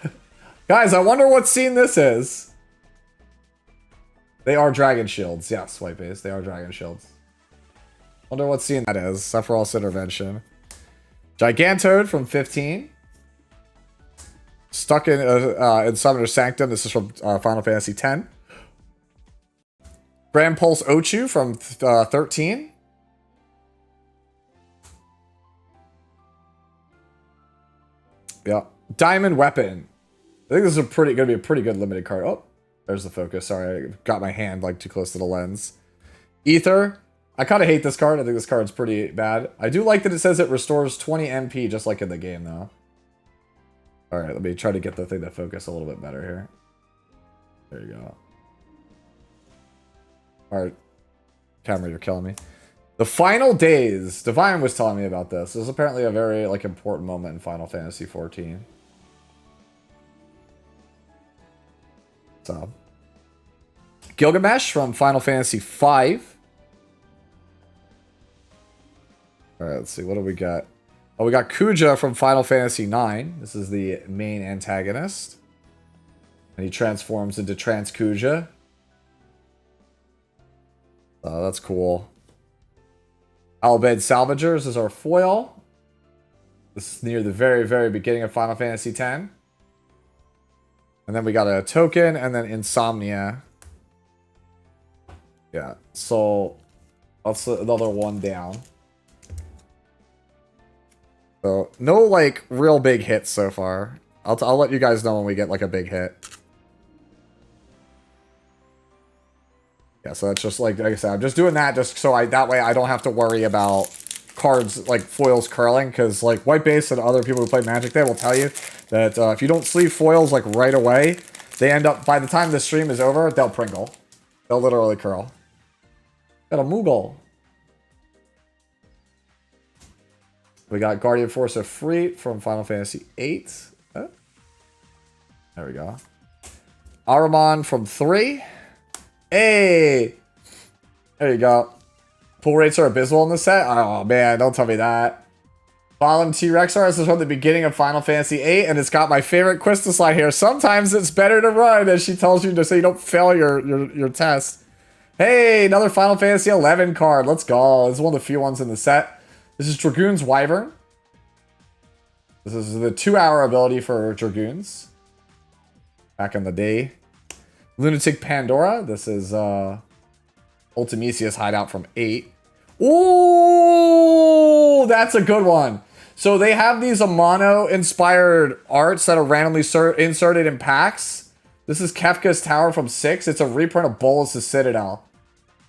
S1: Guys, I wonder what scene this is. They are Dragon Shields. Yes, White Base. They are Dragon Shields. Wonder what scene that is. Sephiroth's Intervention. Gigantode from 15. Stuck in Summoner's Sanctum. This is from Final Fantasy X. Grand Pulse Ochu from 13. Yeah. Diamond Weapon. I think this is gonna be a pretty good limited card. Oh, there's the focus. Sorry, I got my hand like too close to the lens. Ether. I kind of hate this card. I think this card's pretty bad. I do like that it says it restores 20 MP just like in the game though. Alright, let me try to get the thing to focus a little bit better here. There you go. Alright. Camera, you're killing me. The Final Days. Divine was telling me about this. This is apparently a very like important moment in Final Fantasy XIV. So. Gilgamesh from Final Fantasy V. Alright, let's see. What do we got? Oh, we got Kuja from Final Fantasy IX. This is the main antagonist. And he transforms into Trans Kuja. Oh, that's cool. Albed Salvagers is our foil. This is near the very, very beginning of Final Fantasy X. And then we got a token, and then Insomnia. Yeah, so that's another one down. So, no, like, real big hits so far. I'll let you guys know when we get, like, a big hit. Yeah, so that's just, like I said, I'm just doing that just so that way I don't have to worry about cards, like, foils curling. Because, like, White Base and other people who play Magic, they will tell you that if you don't sleeve foils, like, right away, they end up, by the time the stream is over, they'll Pringle. They'll literally curl. Got a Moogle. We got Guardian Force of Freet from Final Fantasy VIII. Oh. There we go. Aramon from 3. Hey! There you go. Pull rates are abysmal in the set? Oh man, don't tell me that. Bottom T-Rexar, this is from the beginning of Final Fantasy VIII, and it's got my favorite Quista slide here. Sometimes it's better to run, as she tells you to so you don't fail your test. Hey, another Final Fantasy XI card. Let's go. This is one of the few ones in the set. This is Dragoon's Wyvern. This is the 2-hour ability for Dragoons. Back in the day. Lunatic Pandora. This is Ultimisia's hideout from 8. Ooh, that's a good one. So they have these Amano-inspired arts that are randomly inserted in packs. This is Kefka's Tower from 6. It's a reprint of Bolas' Citadel.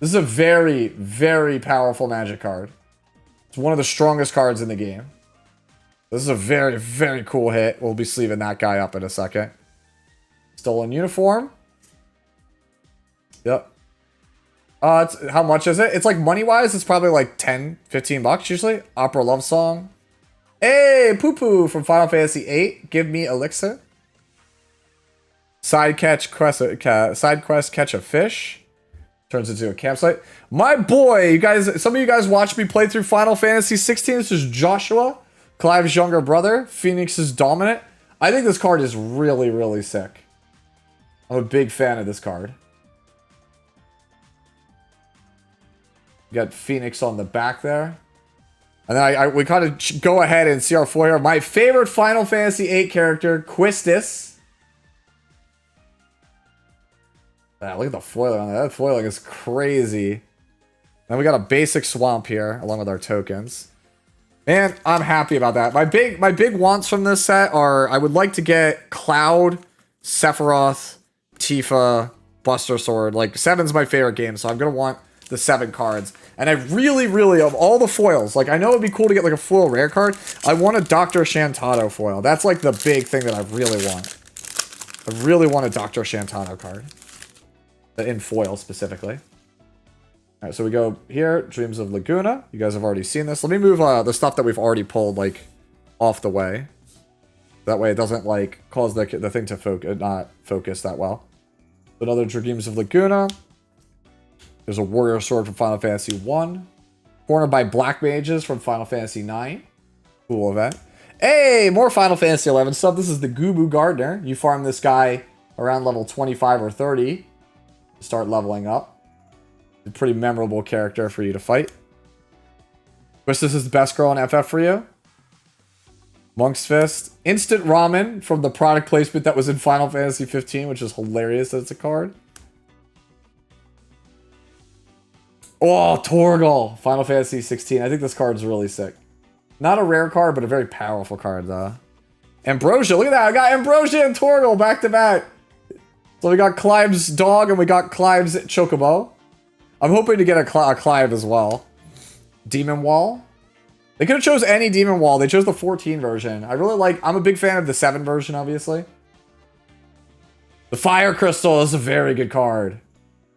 S1: This is a very, very powerful Magic card. It's one of the strongest cards in the game. This is a very, very cool hit. We'll be sleeving that guy up in a second. Stolen Uniform. Yep. How much is it? It's like money-wise, it's probably like 10, 15 bucks usually. Opera Love Song. Hey, Poo Poo from Final Fantasy VIII. Give me Elixir. Side quest, catch a fish. Turns into a campsite. My boy, you guys, some of you guys watched me play through Final Fantasy 16. This is Joshua, Clive's younger brother. Phoenix's dominant. I think this card is really, really sick. I'm a big fan of this card. We got Phoenix on the back there. And then we kind of go ahead and see our foil. My favorite Final Fantasy VIII character, Quistis. Look at the foiling on that. That foiling is crazy. Then we got a basic swamp here, along with our tokens. Man, I'm happy about that. My big wants from this set are, I would like to get Cloud, Sephiroth, Tifa, Buster Sword. Like, 7's my favorite game, so I'm going to want the 7 cards. And I really, really, of all the foils, like, I know it'd be cool to get, like, a foil rare card. I want a Dr. Shantado foil. That's, like, the big thing that I really want. I really want a Dr. Shantado card. In foil, specifically. Alright, so we go here. Dreams of Laguna. You guys have already seen this. Let me move the stuff that we've already pulled, like, off the way. That way it doesn't, like, cause the thing to not focus that well. Another Dreams of Laguna. There's a Warrior Sword from Final Fantasy 1. Cornered by Black Mages from Final Fantasy 9. Cool event. Hey, more Final Fantasy 11 stuff. This is the Gubu Gardener. You farm this guy around level 25 or 30. Start leveling up. A pretty memorable character for you to fight. Wish this is the best girl in FF for you. Monk's Fist. Instant Ramen from the product placement that was in Final Fantasy 15, which is hilarious that it's a card. Oh, Torgal. Final Fantasy 16. I think this card is really sick. Not a rare card, but a very powerful card, though. Ambrosia. Look at that. I got Ambrosia and Torgal back to back. So we got Clive's dog and we got Clive's chocobo. I'm hoping to get a Clive as well. Demon Wall. They could have chose any Demon Wall. They chose the 14 version. I'm a big fan of the 7 version, obviously. The Fire Crystal is a very good card.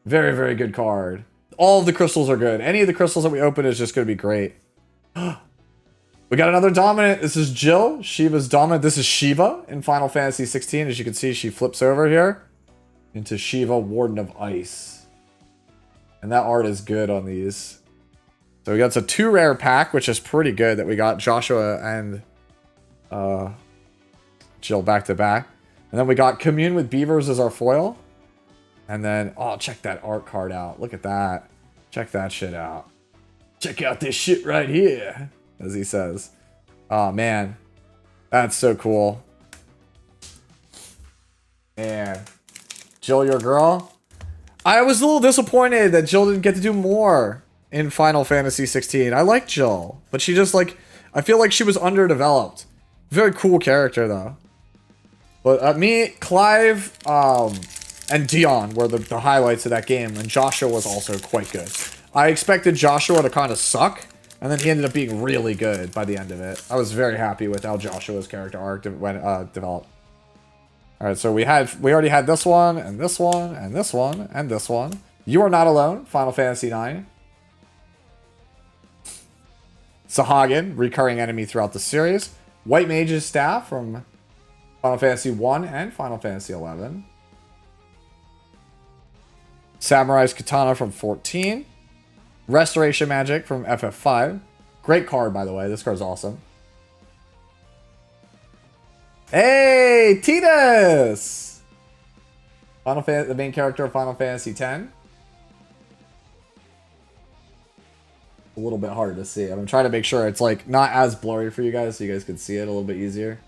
S1: Very, very good card. All of the crystals are good. Any of the crystals that we open is just going to be great. We got another Dominant. This is Jill. Shiva's Dominant. This is Shiva in Final Fantasy 16. As you can see, she flips over here into Shiva, Warden of Ice. And that art is good on these. So we got a 2 rare pack, which is pretty good that we got Joshua and Jill back to back. And then we got Commune with Beavers as our foil. And then, oh, check that art card out. Look at that. Check that shit out. Check out this shit right here, as he says. Oh, man. That's so cool. Man. Jill, your girl. I was a little disappointed that Jill didn't get to do more in Final Fantasy 16. I like Jill, but she just, like, I feel like she was underdeveloped. Very cool character, though. But me, Clive, and Dion were the highlights of that game, and Joshua was also quite good. I expected Joshua to kind of suck, and then he ended up being really good by the end of it. I was very happy with how Joshua's character arc developed. Alright, so we already had this one, and this one, and this one, and this one. You Are Not Alone, Final Fantasy IX. Sahagin, recurring enemy throughout the series. White Mage's Staff from Final Fantasy 1 and Final Fantasy 11. Samurai's Katana from 14. Restoration Magic from FF5. Great card, by the way. This card's awesome. Hey, Tidus! The main character of Final Fantasy X. A little bit harder to see. I'm trying to make sure it's like not as blurry for you guys, so you guys can see it a little bit easier.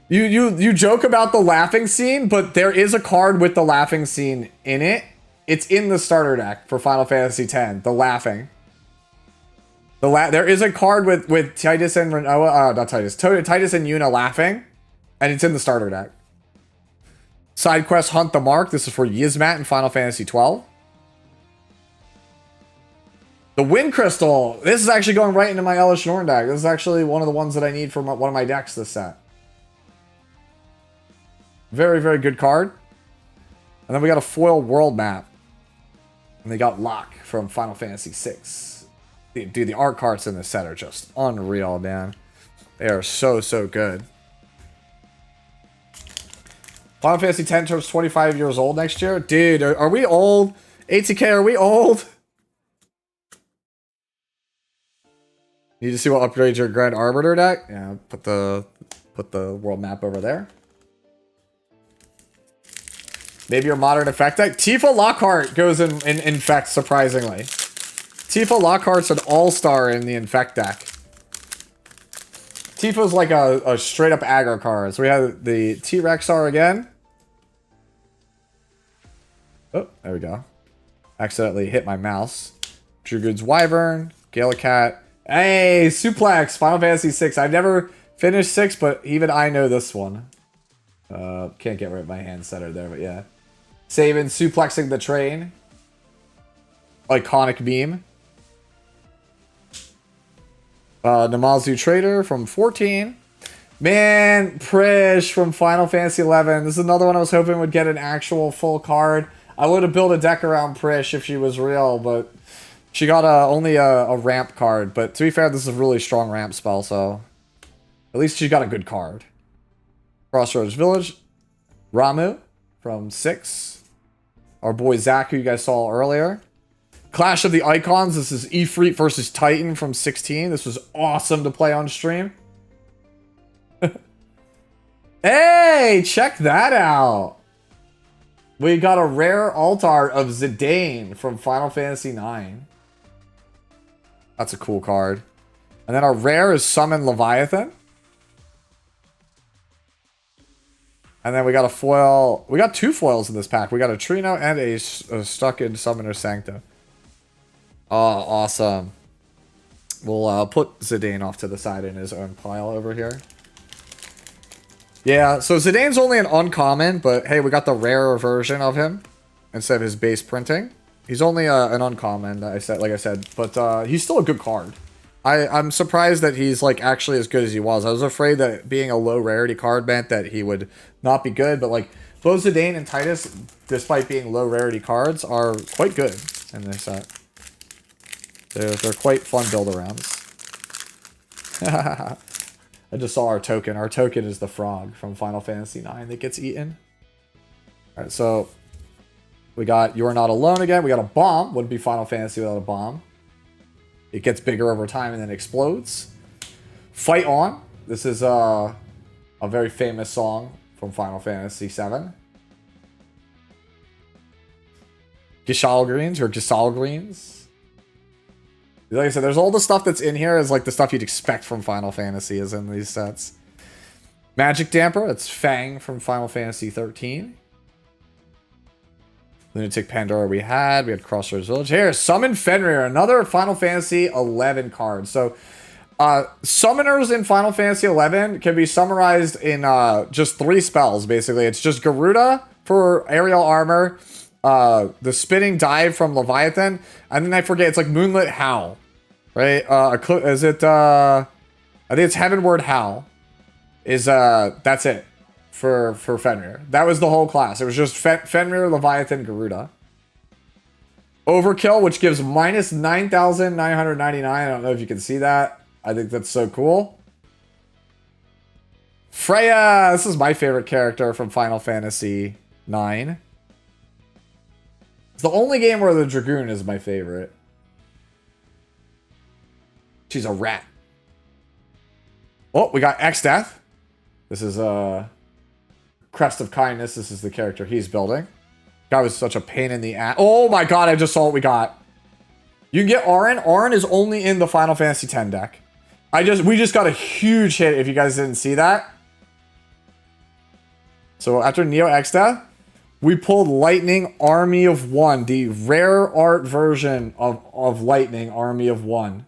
S1: You joke about the laughing scene, but there is a card with the laughing scene in it. It's in the starter deck for Final Fantasy X. The laughing. There is a card with Titus and not Titus. Titus and Yuna laughing, and it's in the starter deck. Side quest Hunt the Mark. This is for Yizmat in Final Fantasy 12. The Wind Crystal. This is actually going right into my Elish Norn deck. This is actually one of the ones that I need for one of my decks this set. Very, very good card. And then we got a foil world map. And they got Locke from Final Fantasy 6. Dude, the art cards in this set are just unreal, man. They are so, so good. Final Fantasy X turns 25 years old next year. Dude, are we old? ATK, are we old? Need to see what upgrades your Grand Arbiter deck? Yeah, put the world map over there. Maybe your modern effect deck. Tifa Lockhart goes in infect, surprisingly. Tifa Lockhart's an all-star in the infect deck. Tifa's like a straight-up aggro card. So we have the T-Rexar again. Oh, there we go. Accidentally hit my mouse. Drugood's Wyvern, Galacat. Hey, Suplex, Final Fantasy 6. I've never finished 6, but even I know this one. Can't get rid of my hand center there, but yeah. Saving, suplexing the train. Iconic beam. Namazu Trader from 14. Man, Prish from Final Fantasy 11. This is another one I was hoping would get an actual full card. I would have built a deck around Prish if she was real, but she got only a ramp card. But to be fair, this is a really strong ramp spell, so at least she got a good card. Crossroads Village. Ramu from 6. Our boy Zach, who you guys saw earlier. Clash of the Icons. This is Ifrit versus Titan from 16. This was awesome to play on stream. Hey, check that out. We got a rare alt art of Zidane from Final Fantasy 9. That's a cool card. And then our rare is Summon Leviathan. And then we got a foil. We got 2 foils in this pack. We got a Trino and a stuck-in Summoner Sancto. Oh, awesome. We'll put Zidane off to the side in his own pile over here. Yeah, so Zidane's only an uncommon, but hey, we got the rarer version of him instead of his base printing. He's only an uncommon, like I said, but he's still a good card. I'm surprised that he's like actually as good as he was. I was afraid that being a low rarity card meant that he would not be good, but like both Zidane and Titus, despite being low rarity cards, are quite good in this set. They're quite fun build-arounds. I just saw our token. Our token is the frog from Final Fantasy 9 that gets eaten. Alright, so we got You're Not Alone again. We got a bomb. Wouldn't be Final Fantasy without a bomb. It gets bigger over time and then explodes. Fight On. This is a very famous song from Final Fantasy 7. Gishal Greens or Gisal Greens. Like I said, there's all the stuff that's in here is like the stuff you'd expect from Final Fantasy is in these sets. Magic Damper, that's Fang from Final Fantasy 13. Lunatic Pandora we had Crossroads Village. Here, Summon Fenrir, another Final Fantasy 11 card. So, summoners in Final Fantasy 11 can be summarized in just 3 spells, basically. It's just Garuda for aerial armor, the spinning dive from Leviathan, and then I forget, it's like Moonlit Howl, right? Is it, I think it's Heavenward Howl, that's it for Fenrir. That was the whole class. It was just Fenrir, Leviathan, Garuda. Overkill, which gives minus 9,999. I don't know if you can see that. I think that's so cool. Freya, this is my favorite character from Final Fantasy 9. It's the only game where the Dragoon is my favorite. She's a rat. Oh, we got X-Death. This is Crest of Kindness. This is the character he's building. Guy was such a pain in the ass. Oh my god, I just saw what we got. You can get Auron. Auron is only in the Final Fantasy X deck. We just got a huge hit if you guys didn't see that. So after Neo X-Death, we pulled Lightning Army of One, the rare art version of Lightning Army of One.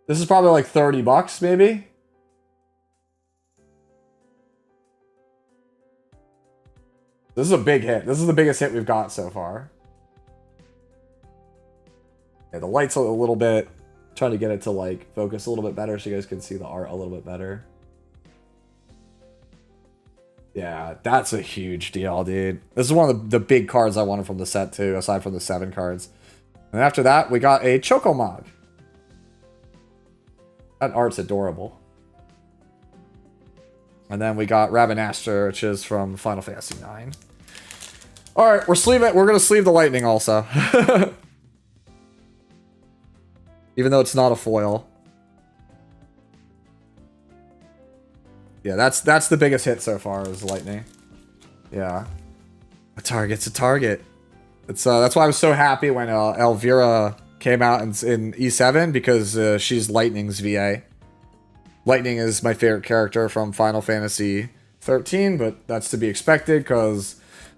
S1: This is probably like 30 bucks, maybe. This is a big hit. This is the biggest hit we've got so far. Yeah, the light's a little bit... Trying to get it to like focus a little bit better so you guys can see the art a little bit better. Yeah, that's a huge deal, dude. This is one of the big cards I wanted from the set too, aside from the 7 cards. And after that, we got a Chocomog. That art's adorable. And then we got Rabanastre, which is from Final Fantasy 9. Alright, we're gonna sleeve the Lightning also. Even though it's not a foil. Yeah, that's the biggest hit so far is Lightning. Yeah. A target's a target. It's that's why I was so happy when Elvira came out in E7 because she's Lightning's VA. Lightning is my favorite character from Final Fantasy 13, but that's to be expected because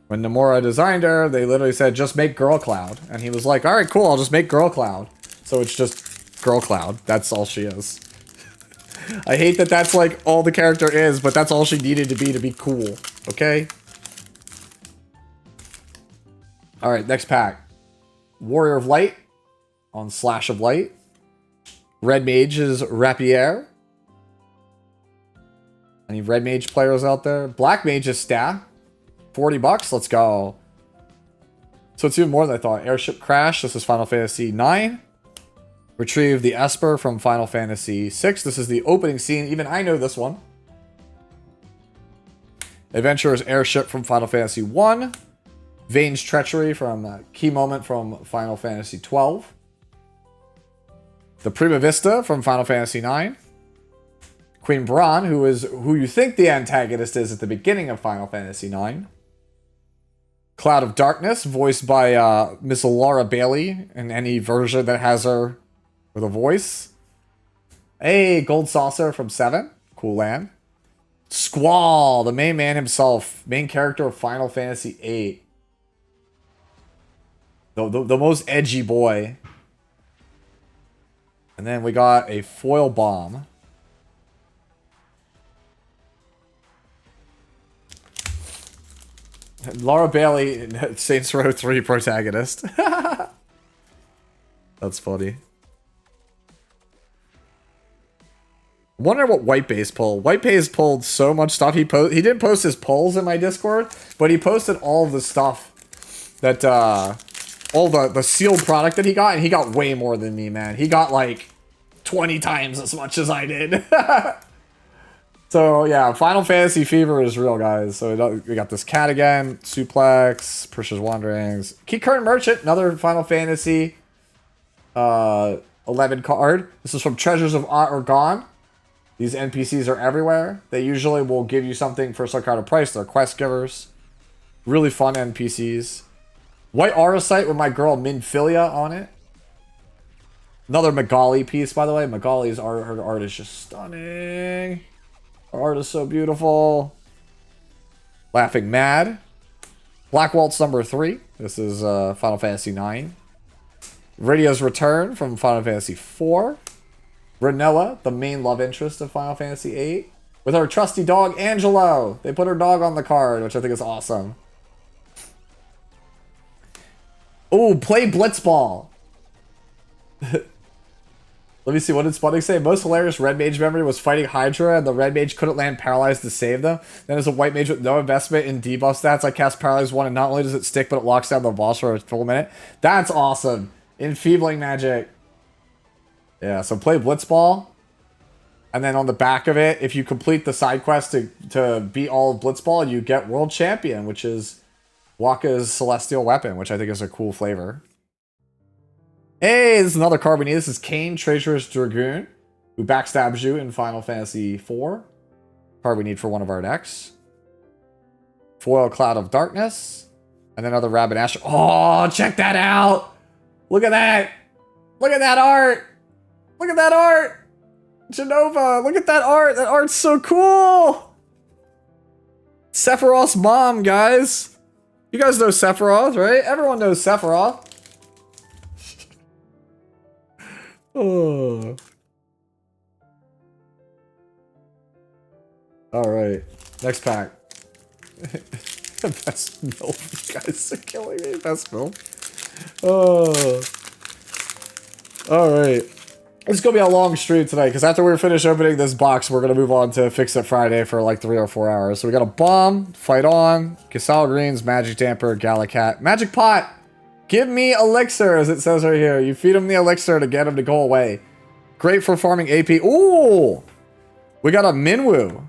S1: when Nomura designed her, they literally said, just make Girl Cloud. And he was like, all right, cool, I'll just make Girl Cloud. So it's just Girl Cloud. That's all she is. I hate that that's like all the character is, but that's all she needed to be cool. Okay? All right, next pack. Warrior of Light on Slash of Light. Red Mage is Rapier. Any Red Mage players out there? Black Mage is Staff. 40 bucks. Let's go. So it's even more than I thought. Airship Crash. This is Final Fantasy 9. Retrieve the Esper from Final Fantasy 6. This is the opening scene. Even I know this one. Adventurer's Airship from Final Fantasy 1. Vane's Treachery from Key Moment from Final Fantasy 12. The Prima Vista from Final Fantasy 9. Queen Braun, who you think the antagonist is at the beginning of Final Fantasy 9. Cloud of Darkness, voiced by Miss Laura Bailey in any version that has her with a voice. Hey, Gold Saucer from 7. Cool land. Squall, the main man himself. Main character of Final Fantasy 8. The most edgy boy. And then we got a foil bomb. Laura Bailey, Saints Row 3 protagonist. That's funny. Wonder what Whitebase pulled. Whitebase pulled so much stuff. He didn't post his polls in my Discord, but he posted all of the stuff that all the sealed product that he got, and he got way more than me, man. He got like 20 times as much as I did. So yeah, Final Fantasy fever is real, guys. So we got this cat again, Suplex, Priscia's Wanderings, Key Curtain Merchant, another Final Fantasy 11 card. This is from Treasures of Gone. These NPCs are everywhere. They usually will give you something for some kind of price. They're quest givers. Really fun NPCs. White Aura Site with my girl Minfilia on it. Another Magali piece, by the way. Magali's art, her art is just stunning. Her art is so beautiful. Laughing Mad. Black Waltz number 3. This is Final Fantasy 9. Radio's Return from Final Fantasy 4. Ranella, the main love interest of Final Fantasy 8. With her trusty dog, Angelo. They put her dog on the card, which I think is awesome. Oh, play Blitzball. Let me see, what did Sputnik say? Most hilarious Red Mage memory was fighting Hydra and the Red Mage couldn't land Paralyzed to save them. Then as a White Mage with no investment in debuff stats, I cast Paralyzed 1 and not only does it stick, but it locks down the boss for a full minute. That's awesome. Enfeebling Magic. Yeah, so play Blitzball. And then on the back of it, if you complete the side quest to beat all of Blitzball, you get World Champion, which is Waka's Celestial Weapon, which I think is a cool flavor. Hey, this is another card we need. This is Kane, Treacherous Dragoon, who backstabs you in Final Fantasy IV. Card we need for one of our decks. Foil Cloud of Darkness. And then another Rabbit Ash. Oh, check that out! Look at that! Look at that art! Look at that art! Genova, look at that art! That art's so cool! Sephiroth's mom, guys! You guys know Sephiroth, right? Everyone knows Sephiroth. Oh. Alright. Next pack. Best milk. You guys are killing me. Best milk. Oh. Alright. It's gonna be a long stream tonight, because after we finish opening this box, we're gonna move on to Fix It Friday for like 3 or 4 hours. So we got a Bomb, Fight On, Casal Greens, Magic Damper, Galacat, Magic Pot! Give me Elixir, as it says right here. You feed him the Elixir to get him to go away. Great for farming AP. Ooh! We got a Minwu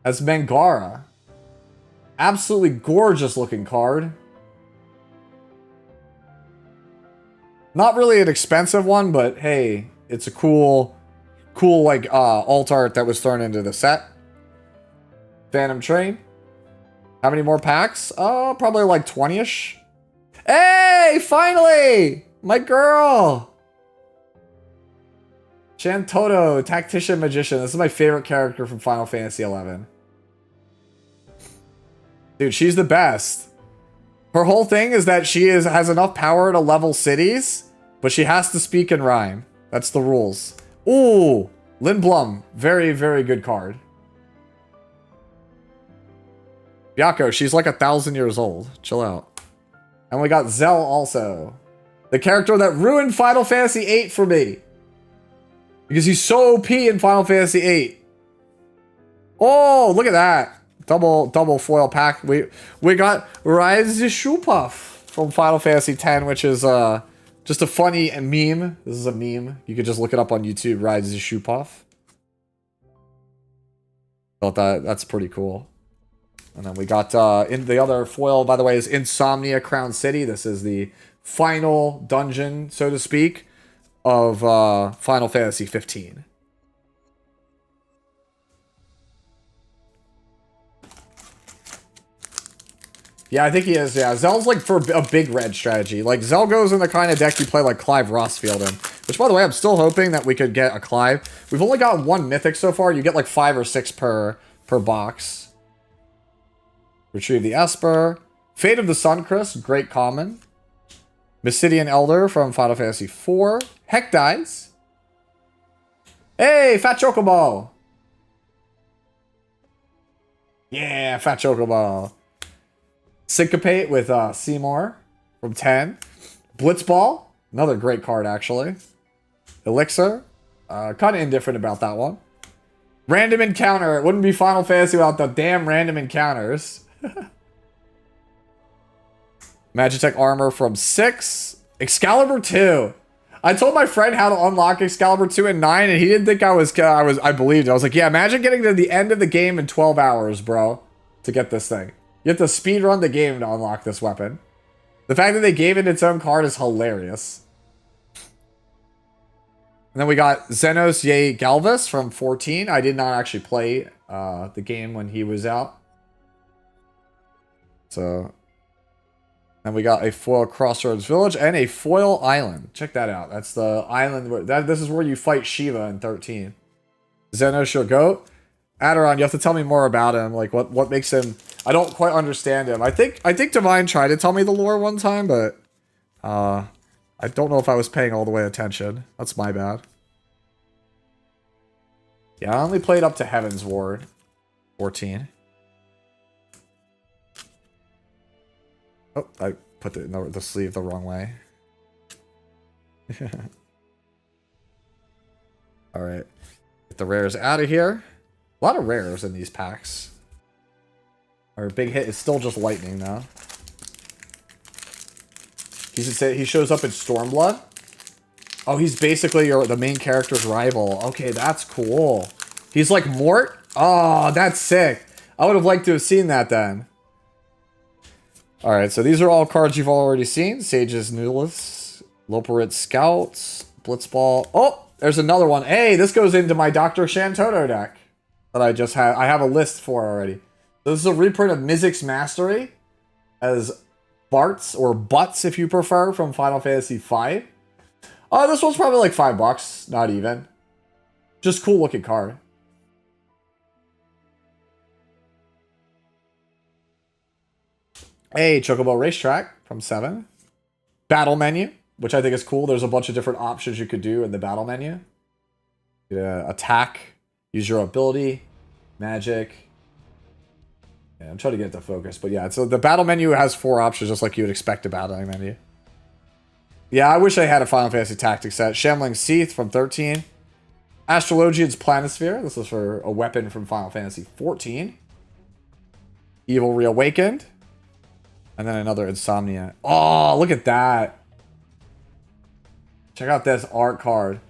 S1: as Mangara. Absolutely gorgeous looking card. Not really an expensive one, but hey, it's a cool like alt art that was thrown into the set. Phantom Train. How many more packs? Probably like 20-ish. Hey, finally! My girl! Shantoto, Tactician Magician. This is my favorite character from Final Fantasy XI. Dude, she's the best. Her whole thing is that she has enough power to level cities, but she has to speak in rhyme. That's the rules. Ooh, Lin Blum. Very, very good card. Byakko, she's like 1,000 years old. Chill out. And we got Zell also. The character that ruined Final Fantasy VIII for me. Because he's so OP in Final Fantasy VIII. Oh, look at that. Double foil pack. We got Rise the Shoepuff from Final Fantasy X, which is just a funny meme. This is a meme. You could just look it up on YouTube, Rise the Shoepuff. Thought that's pretty cool. And then we got in the other foil, by the way, is Insomnia Crown City. This is the final dungeon, so to speak, of Final Fantasy 15. Yeah, I think he is. Yeah, Zell's like for a big red strategy. Like, Zell goes in the kind of deck you play like Clive Rossfield in. Which, by the way, I'm still hoping that we could get a Clive. We've only got one mythic so far. You get like 5 or 6 per box. Retrieve the Esper. Fate of the Suncrist, great common. Mysidian Elder from Final Fantasy IV. Heck dies. Hey, Fat Chocobo. Yeah, Fat Chocobo. Syncopate with Seymour from 10. Blitzball, another great card actually. Elixir, kind of indifferent about that one. Random Encounter, it wouldn't be Final Fantasy without the damn random encounters. Magitech Armor from 6. Excalibur 2. I told my friend how to unlock Excalibur 2 and 9, and he didn't think I believed it. I was like, yeah, imagine getting to the end of the game in 12 hours, bro, to get this thing. You have to speedrun the game to unlock this weapon. The fact that they gave it its own card is hilarious. And then we got Xenos Ye Galvus from 14. I did not actually play the game when he was out. So, then we got a foil Crossroads Village and a foil Island. Check that out. That's the island where this is where you fight Shiva in 13. Xenos your goat. Aderon, you have to tell me more about him. Like what makes him. I don't quite understand him. I think Divine tried to tell me the lore one time, but I don't know if I was paying all the way attention. That's my bad. Yeah, I only played up to Heaven's Ward 14. Oh, I put the sleeve the wrong way. Alright. Get the rares out of here. A lot of rares in these packs. Our big hit is still just lightning, though. He shows up in Stormblood. Oh, he's basically the main character's rival. Okay, that's cool. He's like Mort? Oh, that's sick. I would have liked to have seen that then. Alright, so these are all cards you've already seen. Sage's Nulith, Loporit Scouts, Blitzball. Oh, there's another one. Hey, this goes into my Dr. Shantoto deck that I just have. I have a list for already. So this is a reprint of Mizzix's Mastery as Bartz, or Butts if you prefer, from Final Fantasy V. This one's probably like $5, not even. Just cool looking card. Hey, Chocobo Racetrack from 7. Battle menu, which I think is cool. There's a bunch of different options you could do in the battle menu. Attack, use your ability, magic. Yeah, I'm trying to get it to focus, but yeah, so the battle menu has 4 options, just like you would expect a battling menu. Yeah, I wish I had a Final Fantasy Tactics set. Shambling Seath from 13. Astrologian's Planisphere. This is for a weapon from Final Fantasy 14. Evil Reawakened. And then another Insomnia. Oh, look at that. Check out this art card.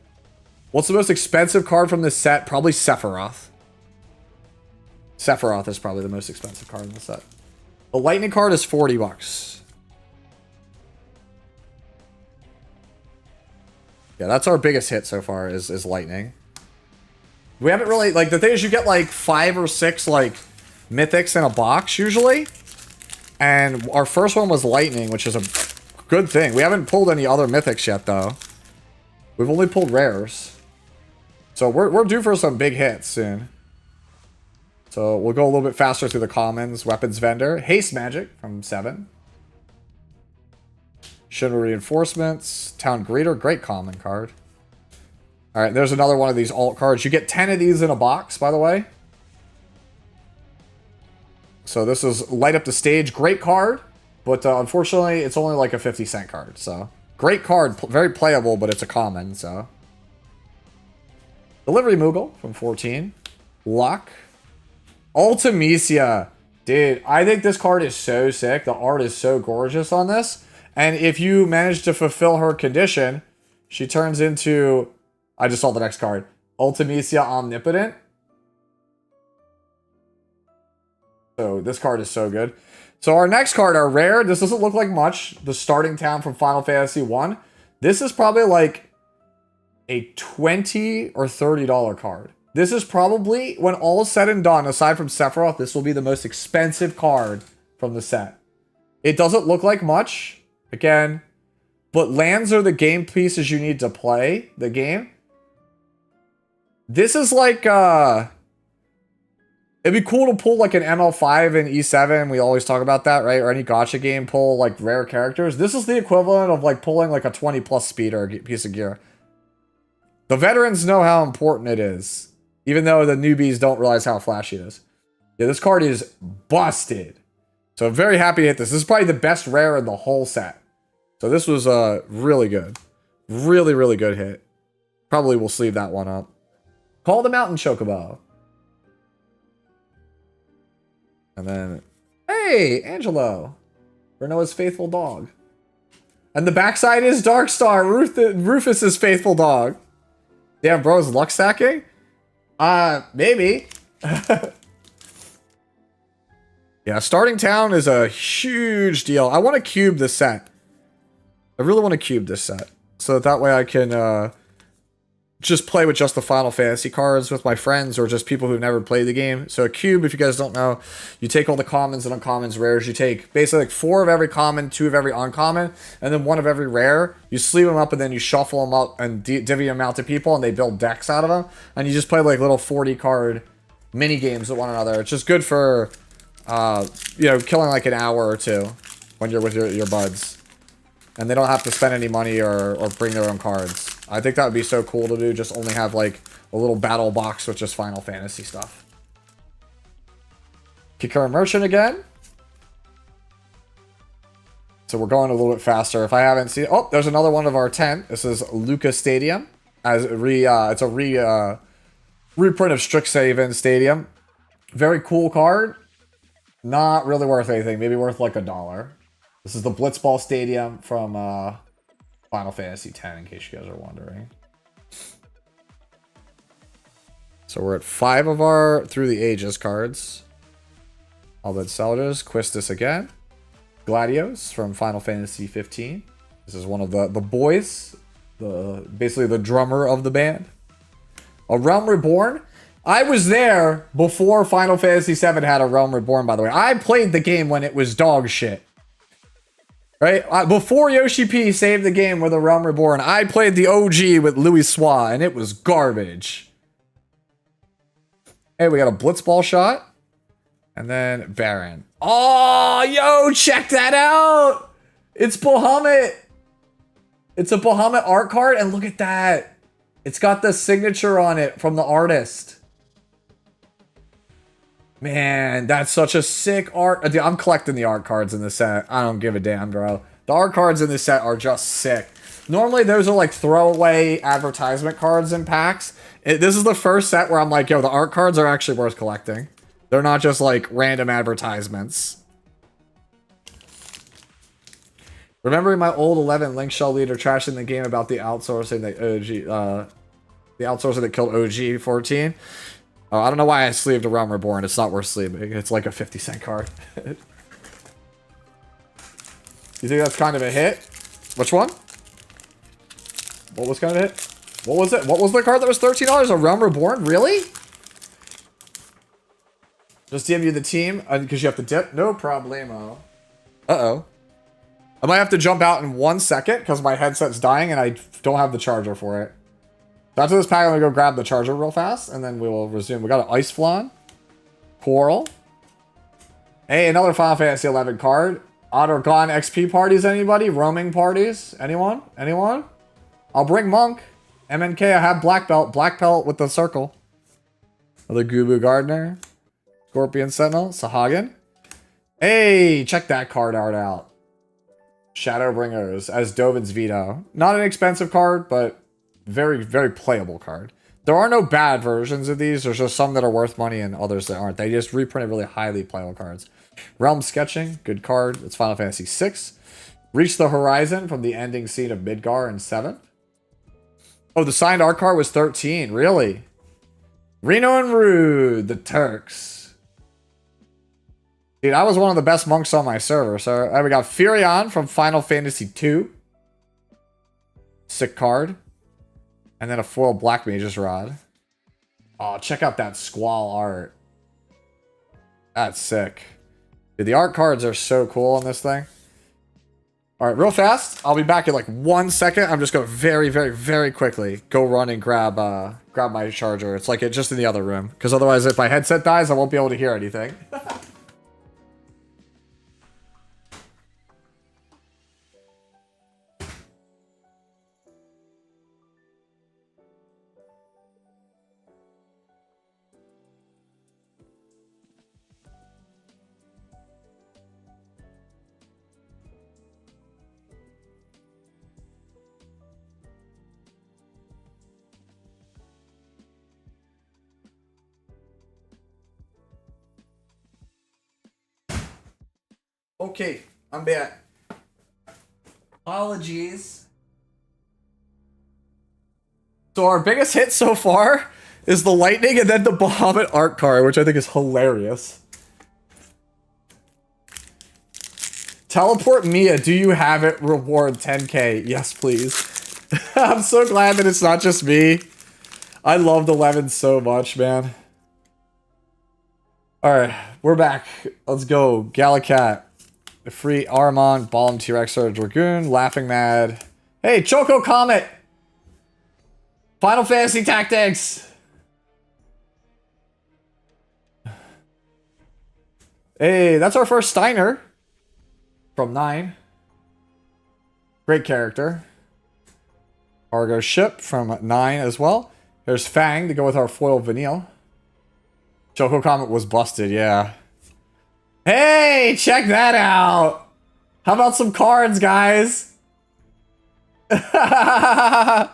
S1: What's the most expensive card from this set? Probably Sephiroth. Sephiroth is probably the most expensive card in the set. The Lightning card is $40. Yeah, that's our biggest hit so far is Lightning. We haven't really, like, the thing is you get like 5 or 6 like mythics in a box usually. And our first one was lightning, which is a good thing. We haven't pulled any other mythics yet, though. We've only pulled rares. So we're due for some big hits soon. So we'll go a little bit faster through the commons. Weapons vendor. Haste magic from 7. Chivalry reinforcements. Town greeter. Great common card. Alright, there's another one of these alt cards. You get 10 of these in a box, by the way. So this is light up the stage. Great card. But unfortunately, it's only like a 50-cent card. So great card. Very playable, but it's a common. So Delivery Moogle from 14. Luck. Ultimecia. Dude, I think this card is so sick. The art is so gorgeous on this. And if you manage to fulfill her condition, she turns into... I just saw the next card. Ultimecia Omnipotent. So this card is so good. So our next card, our rare. This doesn't look like much. The Starting Town from Final Fantasy 1. This is probably like a $20 or $30 card. This is probably, when all is said and done, aside from Sephiroth, this will be the most expensive card from the set. It doesn't look like much, again, but lands are the game pieces you need to play the game. This is like, it'd be cool to pull like an ML5 and E7. We always talk about that, right? Or any gacha game, pull like rare characters. This is the equivalent of like pulling like a 20+ speeder piece of gear. The veterans know how important it is. Even though the newbies don't realize how flashy it is. Yeah, this card is busted. So I'm very happy to hit this. This is probably the best rare in the whole set. So this was really good. Really, really good hit. Probably will sleeve that one up. Call the Mountain Chocobo. And then, hey, Angelo. Renoa's faithful dog. And the backside is Darkstar, Rufus's faithful dog. Damn, bro, is luck stacking? Maybe. Yeah, Starting Town is a huge deal. I want to cube this set. I really want to cube this set. So that way I can just play with just the Final Fantasy cards with my friends or just people who've never played the game. So a cube, if you guys don't know, you take all the commons and uncommons, rares. You take basically like 4 of every common, 2 of every uncommon, and then 1 of every rare. You sleeve them up and then you shuffle them up and divvy them out to people and they build decks out of them. And you just play like little 40 card mini games with one another. It's just good for, you know, killing like an hour or 2 when you're with your buds. And they don't have to spend any money or bring their own cards. I think that would be so cool to do. Just only have like a little battle box with just Final Fantasy stuff. Kikura Merchant again. So we're going a little bit faster. If I haven't seen... Oh, there's another one of our 10. This is Luca Stadium. It's a reprint of Strixhaven Stadium. Very cool card. Not really worth anything. Maybe worth like $1. This is the Blitzball Stadium from Final Fantasy X, in case you guys are wondering. So we're at 5 of our Through the Ages cards. Albed Seljas, Quistis again. Gladios from Final Fantasy 15. This is one of the boys. Basically the drummer of the band. A Realm Reborn. I was there before Final Fantasy 7 had a Realm Reborn, by the way. I played the game when it was dog shit. Right? Before Yoshi P saved the game with a Realm Reborn, I played the OG with Louis Swa, and it was garbage. Hey, we got a Blitzball shot. And then Baron. Oh, yo, check that out! It's Bahamut! It's a Bahamut art card, and look at that. It's got the signature on it from the artist. Man, that's such a sick art. Dude, I'm collecting the art cards in this set. I don't give a damn, bro. The art cards in this set are just sick. Normally, those are like throwaway advertisement cards in packs. This is the first set where I'm like, yo, the art cards are actually worth collecting. They're not just like random advertisements. Remembering my old 11 Link Shell leader trashing the game about the outsourcing that the outsourcer that killed OG 14. Oh, I don't know why I sleeved a Realm Reborn. It's not worth sleeving. It's like a 50-cent card. You think that's kind of a hit? Which one? What was kind of a hit? What was it? What was the card that was $13? A Realm Reborn? Really? Just DM you the team because you have to dip? No problemo. Uh-oh. I might have to jump out in 1 second because my headset's dying and I don't have the charger for it. So after this pack, I'm going to go grab the charger real fast and then we will resume. We got an Ice Flan. Coral. Hey, another Final Fantasy 11 card. Autogon XP parties, anybody? Roaming parties? Anyone? Anyone? I'll bring Monk. MNK, I have Black Belt. Black Belt with the circle. Another Gubu Gardener. Scorpion Sentinel. Sahagin. Hey, check that card art out. Shadowbringers as Dovin's Veto. Not an expensive card, but very, very playable card. There are no bad versions of these. There's just some that are worth money and others that aren't. They just reprinted really highly playable cards. Realm Sketching, good card. It's Final Fantasy VI. Reach the Horizon from the ending scene of Midgar in 7th. Oh, the signed art card was 13. Really? Reno and Rude, the Turks. Dude, I was one of the best monks on my server. So we got Furion from Final Fantasy II. Sick card. And then a foil Black Mage's Rod. Oh, check out that Squall art. That's sick. Dude, the art cards are so cool on this thing. All right, real fast. I'll be back in like 1 second. I'm just going to very, very, very quickly go run and grab my charger. It's like just in the other room. Because otherwise, if my headset dies, I won't be able to hear anything. Okay, I'm back. Apologies. So our biggest hit so far is the Lightning and then the Bahamut art card, which I think is hilarious. Teleport Mia, do you have it? Reward 10k. Yes, please. I'm so glad that it's not just me. I loved 11 so much, man. Alright, we're back. Let's go. Galacat. Free Armon, Ballum T-Rex or Dragoon, Laughing Mad. Hey, Choco Comet! Final Fantasy Tactics! Hey, that's our first Steiner. From 9. Great character. Argo Ship from 9 as well. There's Fang to go with our foil Vanille. Choco Comet was busted, yeah. Hey, check that out. How about some cards, guys? So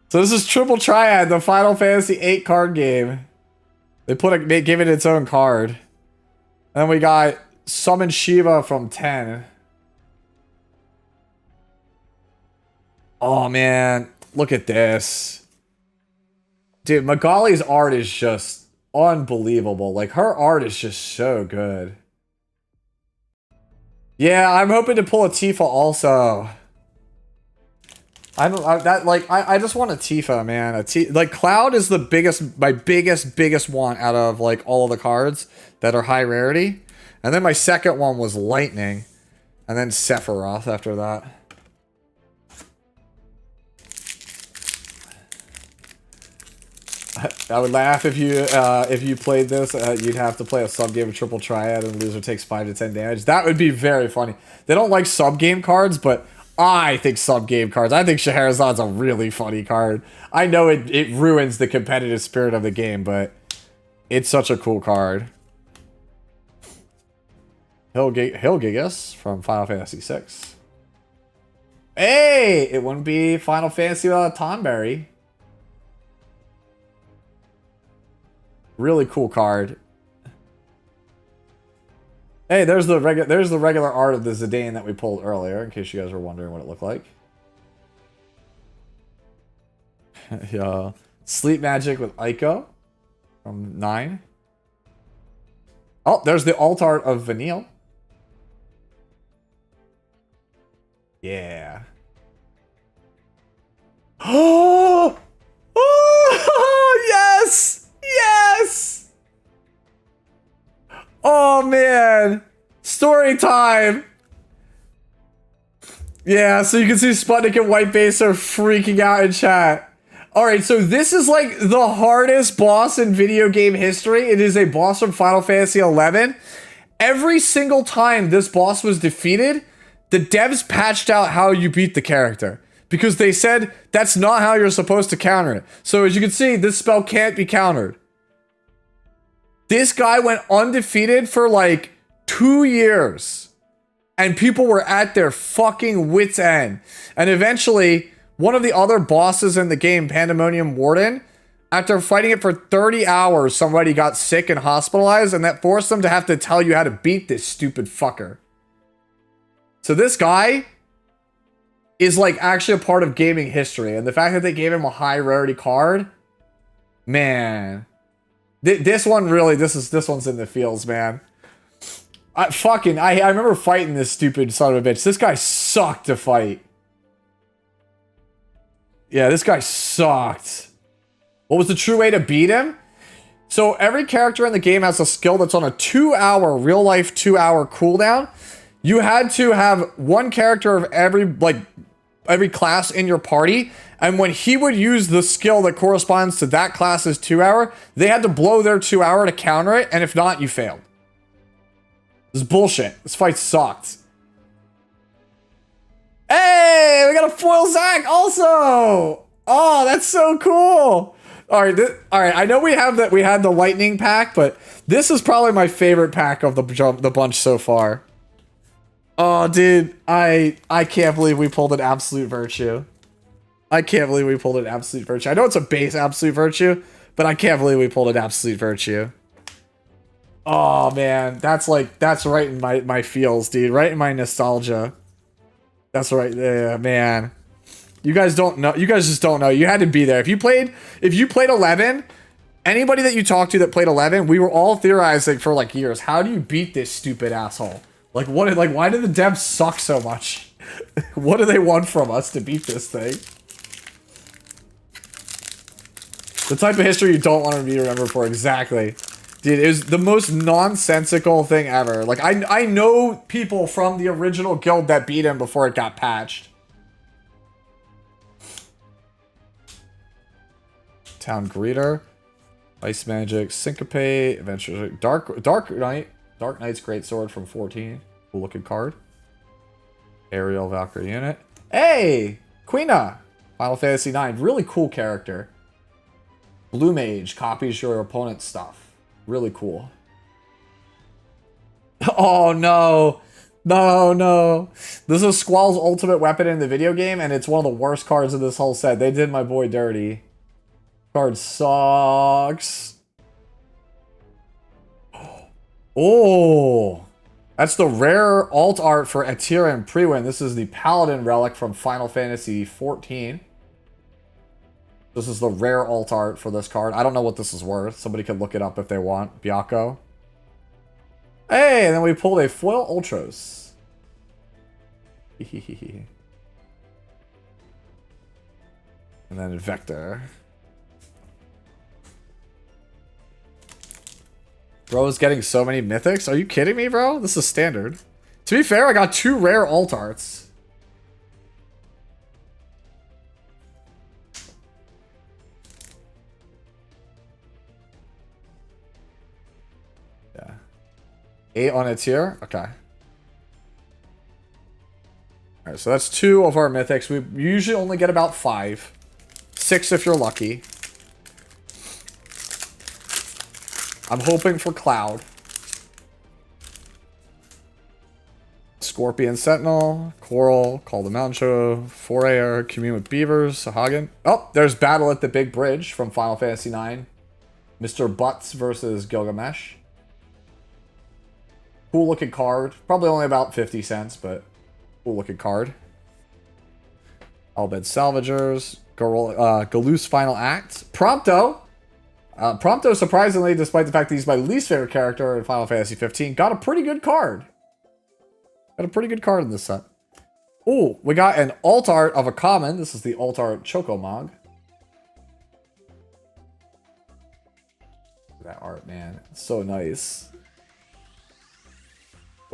S1: this is Triple Triad, the Final Fantasy VIII card game. They gave it its own card. And then we got Summon Shiva from 10. Oh man, look at this. Dude, Magali's art is just unbelievable. Like, her art is just so good. Yeah, I'm hoping to pull a Tifa also. I just want a Tifa, man. Like, Cloud is the biggest, my biggest want out of like all of the cards that are high rarity. And then my second one was Lightning. And then Sephiroth after that. I would laugh if you played this. You'd have to play a sub game of Triple Triad and the loser takes 5 to 10 damage. That would be very funny. They don't like sub game cards, but I think sub game cards. I think Shahrazad's a really funny card. I know it ruins the competitive spirit of the game, but it's such a cool card. Hilgigas from Final Fantasy VI. Hey, it wouldn't be Final Fantasy without Tonberry. Really cool card. Hey, there's the regular art of the Zidane that we pulled earlier, in case you guys were wondering what it looked like. Yeah. Sleep Magic with Aiko from 9. Oh, there's the alt art of Vanille. Yeah. Oh! Oh, yes! Yes! Oh, man. Story time. Yeah, so you can see Sputnik and Whitebase are freaking out in chat. Alright, so this is like the hardest boss in video game history. It is a boss from Final Fantasy XI. Every single time this boss was defeated, the devs patched out how you beat the character. Because they said that's not how you're supposed to counter it. So as you can see, this spell can't be countered. This guy went undefeated for like 2 years. And people were at their fucking wits' end. And eventually, one of the other bosses in the game, Pandemonium Warden, after fighting it for 30 hours, somebody got sick and hospitalized, and that forced them to have to tell you how to beat this stupid fucker. So this guy is like actually a part of gaming history. And the fact that they gave him a high rarity card, man. This one really, this one's in the feels, man. I remember fighting this stupid son of a bitch. This guy sucked to fight. Yeah, this guy sucked. What was the true way to beat him? So every character in the game has a skill that's on a 2-hour, real life 2-hour cooldown. You had to have one character of every class in your party, and when he would use the skill that corresponds to that class's 2-hour, they had to blow their 2-hour to counter it, and if not, you failed. This is bullshit. This fight sucked. Hey, we got a foil Zac also. Oh, that's so cool. All right, I know we had the lightning pack, but this is probably my favorite pack of the bunch so far. Oh, dude, I can't believe we pulled an Absolute Virtue. I can't believe we pulled an Absolute Virtue. I know it's a base Absolute Virtue, but I can't believe we pulled an Absolute Virtue. Oh man, that's right in my feels, dude. Right in my nostalgia. That's right there, man. You guys don't know. You guys just don't know. You had to be there. If you played 11, anybody that you talked to that played 11, we were all theorizing for like years. How do you beat this stupid asshole? Like what? Like why do the devs suck so much? What do they want from us to beat this thing? The type of history you don't want to be remembered for. Exactly. Dude, it was the most nonsensical thing ever. Like, I know people from the original guild that beat him before it got patched. Town Greeter. Ice Magic. Syncopate. Adventure. Dark Knight. Dark Knight's Greatsword from 14. Cool looking card. Aerial Valkyrie unit. Hey! Quina! Final Fantasy 9. Really cool character. Blue Mage. Copies your opponent's stuff. Really cool. Oh no. No. This is Squall's ultimate weapon in the video game, and it's one of the worst cards of this whole set. They did my boy dirty. Card sucks. Oh. That's the rare alt art for Atira and Prewin. This is the Paladin relic from Final Fantasy 14. This is the rare alt art for this card. I don't know what this is worth. Somebody could look it up if they want. Byakko. Hey, and then we pulled a foil Ultros. And then Vector. Bro is getting so many mythics. Are you kidding me, bro? This is standard. To be fair, I got 2 rare alt arts. Yeah. 8 on a tier? Okay. Alright, so that's 2 of our mythics. We usually only get about 5. 6 if you're lucky. I'm hoping for Cloud. Scorpion Sentinel, Coral, Call the Mountain Forayer, Commune with Beavers, Sahagin. Oh, there's Battle at the Big Bridge from Final Fantasy IX. Mr. Butts versus Gilgamesh. Cool looking card. Probably only about 50 cents, but cool looking card. Albed Salvagers, Galoose Final Act. Prompto. Prompto, surprisingly, despite the fact that he's my least favorite character in Final Fantasy 15, got a pretty good card. Got a pretty good card in this set. Oh, we got an alt art of a common. This is the alt art Chocomog. That art, man. It's so nice.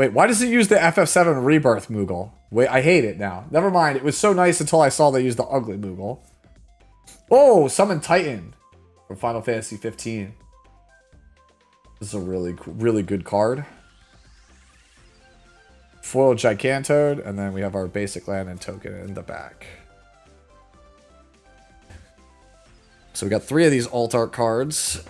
S1: Wait, why does it use the FF7 Rebirth Moogle? Wait, I hate it now. Never mind. It was so nice until I saw they use the ugly Moogle. Oh, Summon Titan from Final Fantasy 15. This is a really good card. Foil Gigantoad, and then we have our basic land and token in the back. So we got 3 of these alt art cards.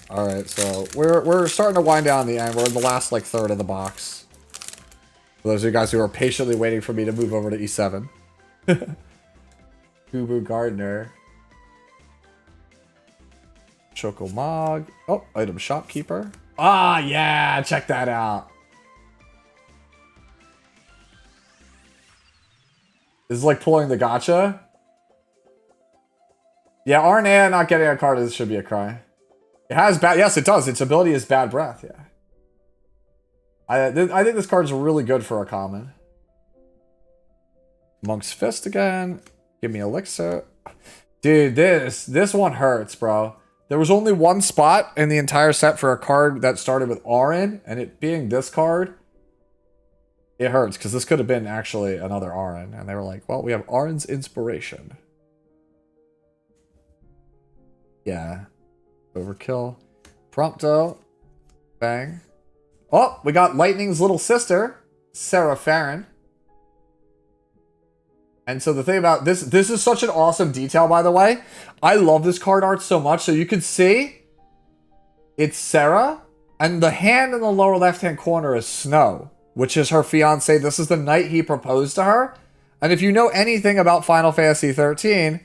S1: All right, so we're starting to wind down the end. We're in the last like third of the box. For those of you guys who are patiently waiting for me to move over to E7. Boo Gardener. Chocomog. Oh, item shopkeeper. Ah, yeah, check that out. This is like pulling the gacha. Yeah, Arnea not getting a card, this should be a cry. It has bad, yes it does. Its ability is bad breath, yeah. I think this card's really good for a common. Monk's Fist again. Give me Elixir. Dude, this one hurts, bro. There was only one spot in the entire set for a card that started with Auron, and it being this card, it hurts, because this could have been actually another Auron. And they were like, well, we have Auron's Inspiration. Yeah. Overkill. Prompto. Bang. Oh, we got Lightning's little sister, Sarah Farron. And so the thing about this is such an awesome detail, by the way. I love this card art so much. So you can see it's Sarah, and the hand in the lower left-hand corner is Snow, which is her fiance. This is the night he proposed to her. And if you know anything about Final Fantasy 13,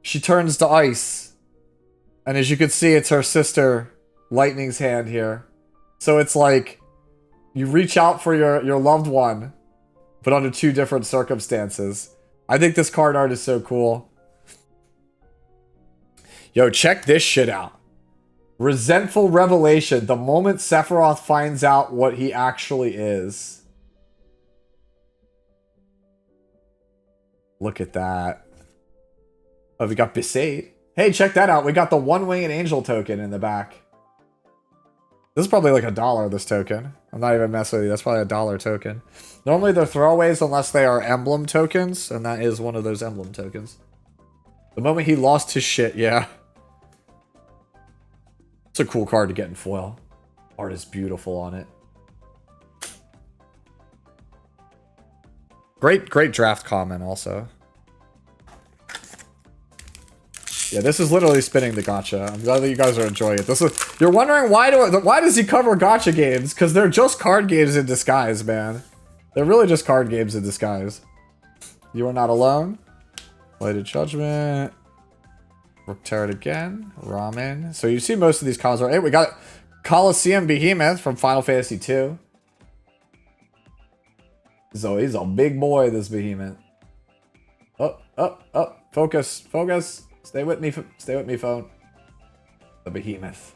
S1: she turns to ice. And as you can see, it's her sister, Lightning's hand here. So it's like you reach out for your loved one, but under 2 different circumstances. I think this card art is so cool. Yo, check this shit out. Resentful Revelation. The moment Sephiroth finds out what he actually is. Look at that. Oh, we got Besaid. Hey, check that out. We got the One-Winged Angel token in the back. This is probably like $1, this token. I'm not even messing with you. That's probably $1 token. Normally they're throwaways unless they are emblem tokens, and that is one of those emblem tokens. The moment he lost his shit, yeah. It's a cool card to get in foil. Art is beautiful on it. Great draft comment also. Yeah, this is literally spinning the gacha. I'm glad that you guys are enjoying it. You're wondering why does he cover gacha games? Because they're just card games in disguise, man. They're really just card games in disguise. You Are Not Alone. Lighted Judgment. Rook Turret again. Ramen. So you see most of these cards are. Hey, we got Colosseum Behemoth from Final Fantasy 2. So he's a big boy, this Behemoth. Oh. Focus. Stay with me, phone. The Behemoth.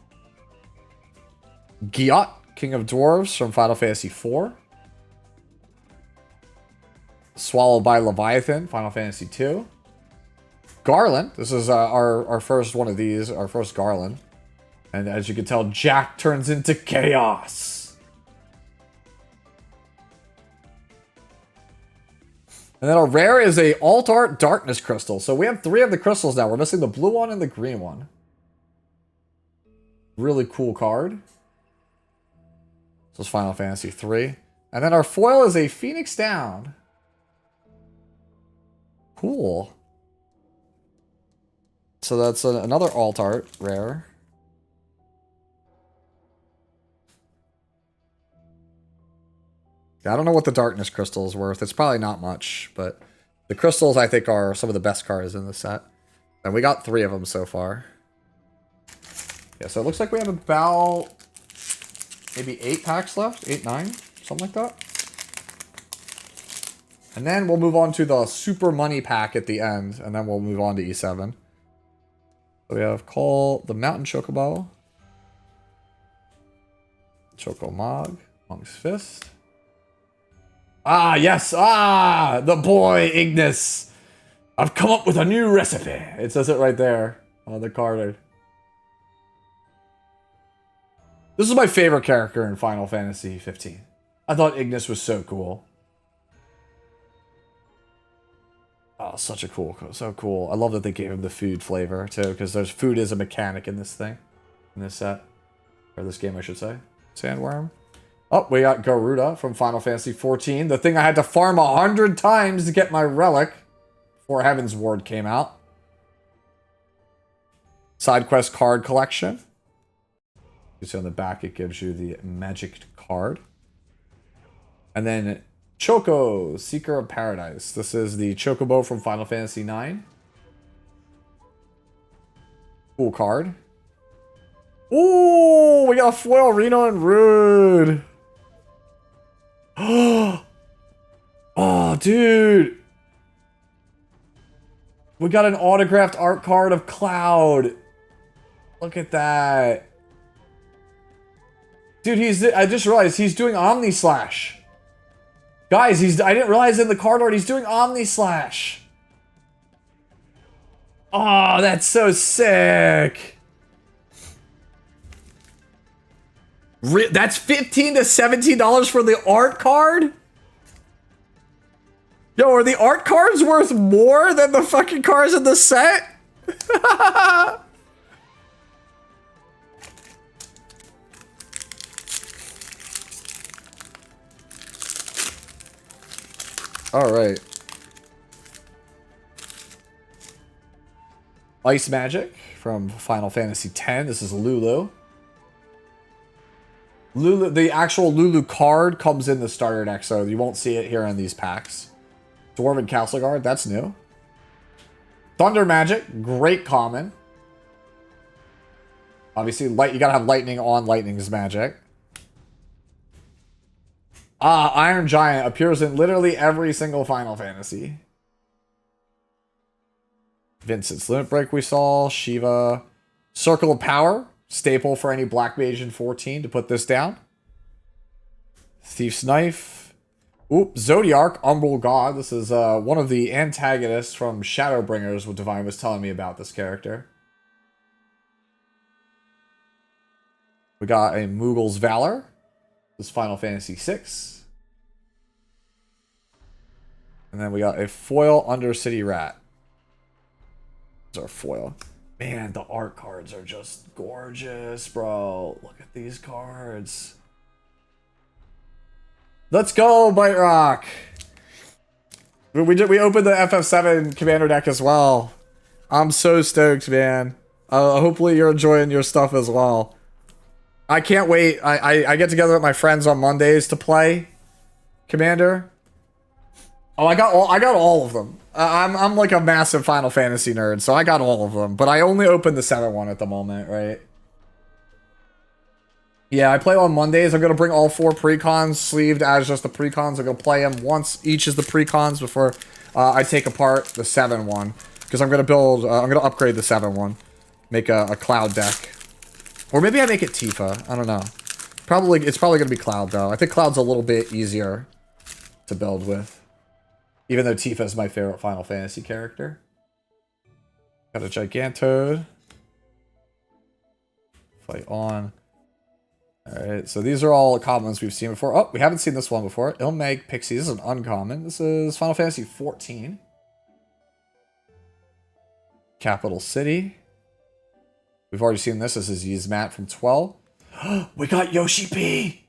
S1: Giot, King of Dwarves from Final Fantasy 4. Swallowed by Leviathan, Final Fantasy 2. Garland, this is our first one of these, our first Garland. And as you can tell, Jack turns into chaos. And then our rare is a Alt Art Darkness Crystal. So we have 3 of the crystals now. We're missing the blue one and the green one. Really cool card. This is Final Fantasy 3. And then our foil is a Phoenix Down. Cool. So that's another Alt Art rare. I don't know what the Darkness Crystal is worth. It's probably not much, but the crystals, I think, are some of the best cards in the set. And we got 3 of them so far. Yeah, so it looks like we have about maybe 8 packs left. 8, 9, something like that. And then we'll move on to the Super Money pack at the end, and then we'll move on to E7. So we have Call the Mountain Chocobo. Chocomog. Monk's Fist. Ah, yes. Ah, the boy Ignis. I've come up with a new recipe. It says it right there on the card. This is my favorite character in Final Fantasy 15. I thought Ignis was so cool. Oh, such a cool, so cool. I love that they gave him the food flavor too, because there's food is a mechanic in this thing, in this set, or this game, I should say. Sandworm. Oh, we got Garuda from Final Fantasy 14, the thing I had to farm 100 times to get my relic before Heaven's Ward came out. Side quest card collection. You see on the back, it gives you the magic card, and then Choco, Seeker of Paradise. This is the Chocobo from Final Fantasy IX. Cool card. Ooh, we got a foil Reno and Rude. Oh, dude. We got an autographed art card of Cloud. Look at that. Dude, I just realized he's doing Omni Slash. Guys, I didn't realize in the card art he's doing Omni Slash. Oh, that's so sick. That's $15 to $17 for the art card? Yo, are the art cards worth more than the fucking cards in the set? All right. Ice Magic from Final Fantasy X. This is Lulu. The actual Lulu card comes in the starter deck, so you won't see it here in these packs. Dwarven Castle Guard, that's new. Thunder Magic, great common. Obviously, you gotta have lightning on Lightning's magic. Ah, Iron Giant appears in literally every single Final Fantasy. Vincent's Limit Break we saw. Shiva. Circle of Power. Staple for any Black Mage in 14 to put this down. Thief's Knife. Oop, Zodiark, Umbral God. This is one of the antagonists from Shadowbringers, what Divine was telling me about this character. We got a Moogle's Valor. This is Final Fantasy VI. And then we got a foil Undercity Rat. These are foil. Man, the art cards are just gorgeous, bro. Look at these cards. Let's go, Bite Rock. We opened the FF7 Commander deck as well. I'm so stoked, man. Hopefully you're enjoying your stuff as well. I can't wait. I get together with my friends on Mondays to play Commander. Oh, I got all of them. I'm like a massive Final Fantasy nerd, so I got all of them. But I only opened the 7 one at the moment, right? Yeah, I play on Mondays. I'm gonna bring all 4 precons sleeved as just the precons. I'm gonna play them once each as the precons before I take apart the 7 one, because I'm gonna build. I'm gonna upgrade the 7 one, make a Cloud deck, or maybe I make it Tifa. I don't know. It's probably gonna be Cloud though. I think Cloud's a little bit easier to build with. Even though Tifa is my favorite Final Fantasy character. Got a Gigantode. Fight on. Alright, so these are all commons we've seen before. Oh, we haven't seen this one before. Ilmag Pixie. This is an uncommon. This is Final Fantasy 14. Capital City. We've already seen this. This is Yzmat from 12. We got Yoshi P!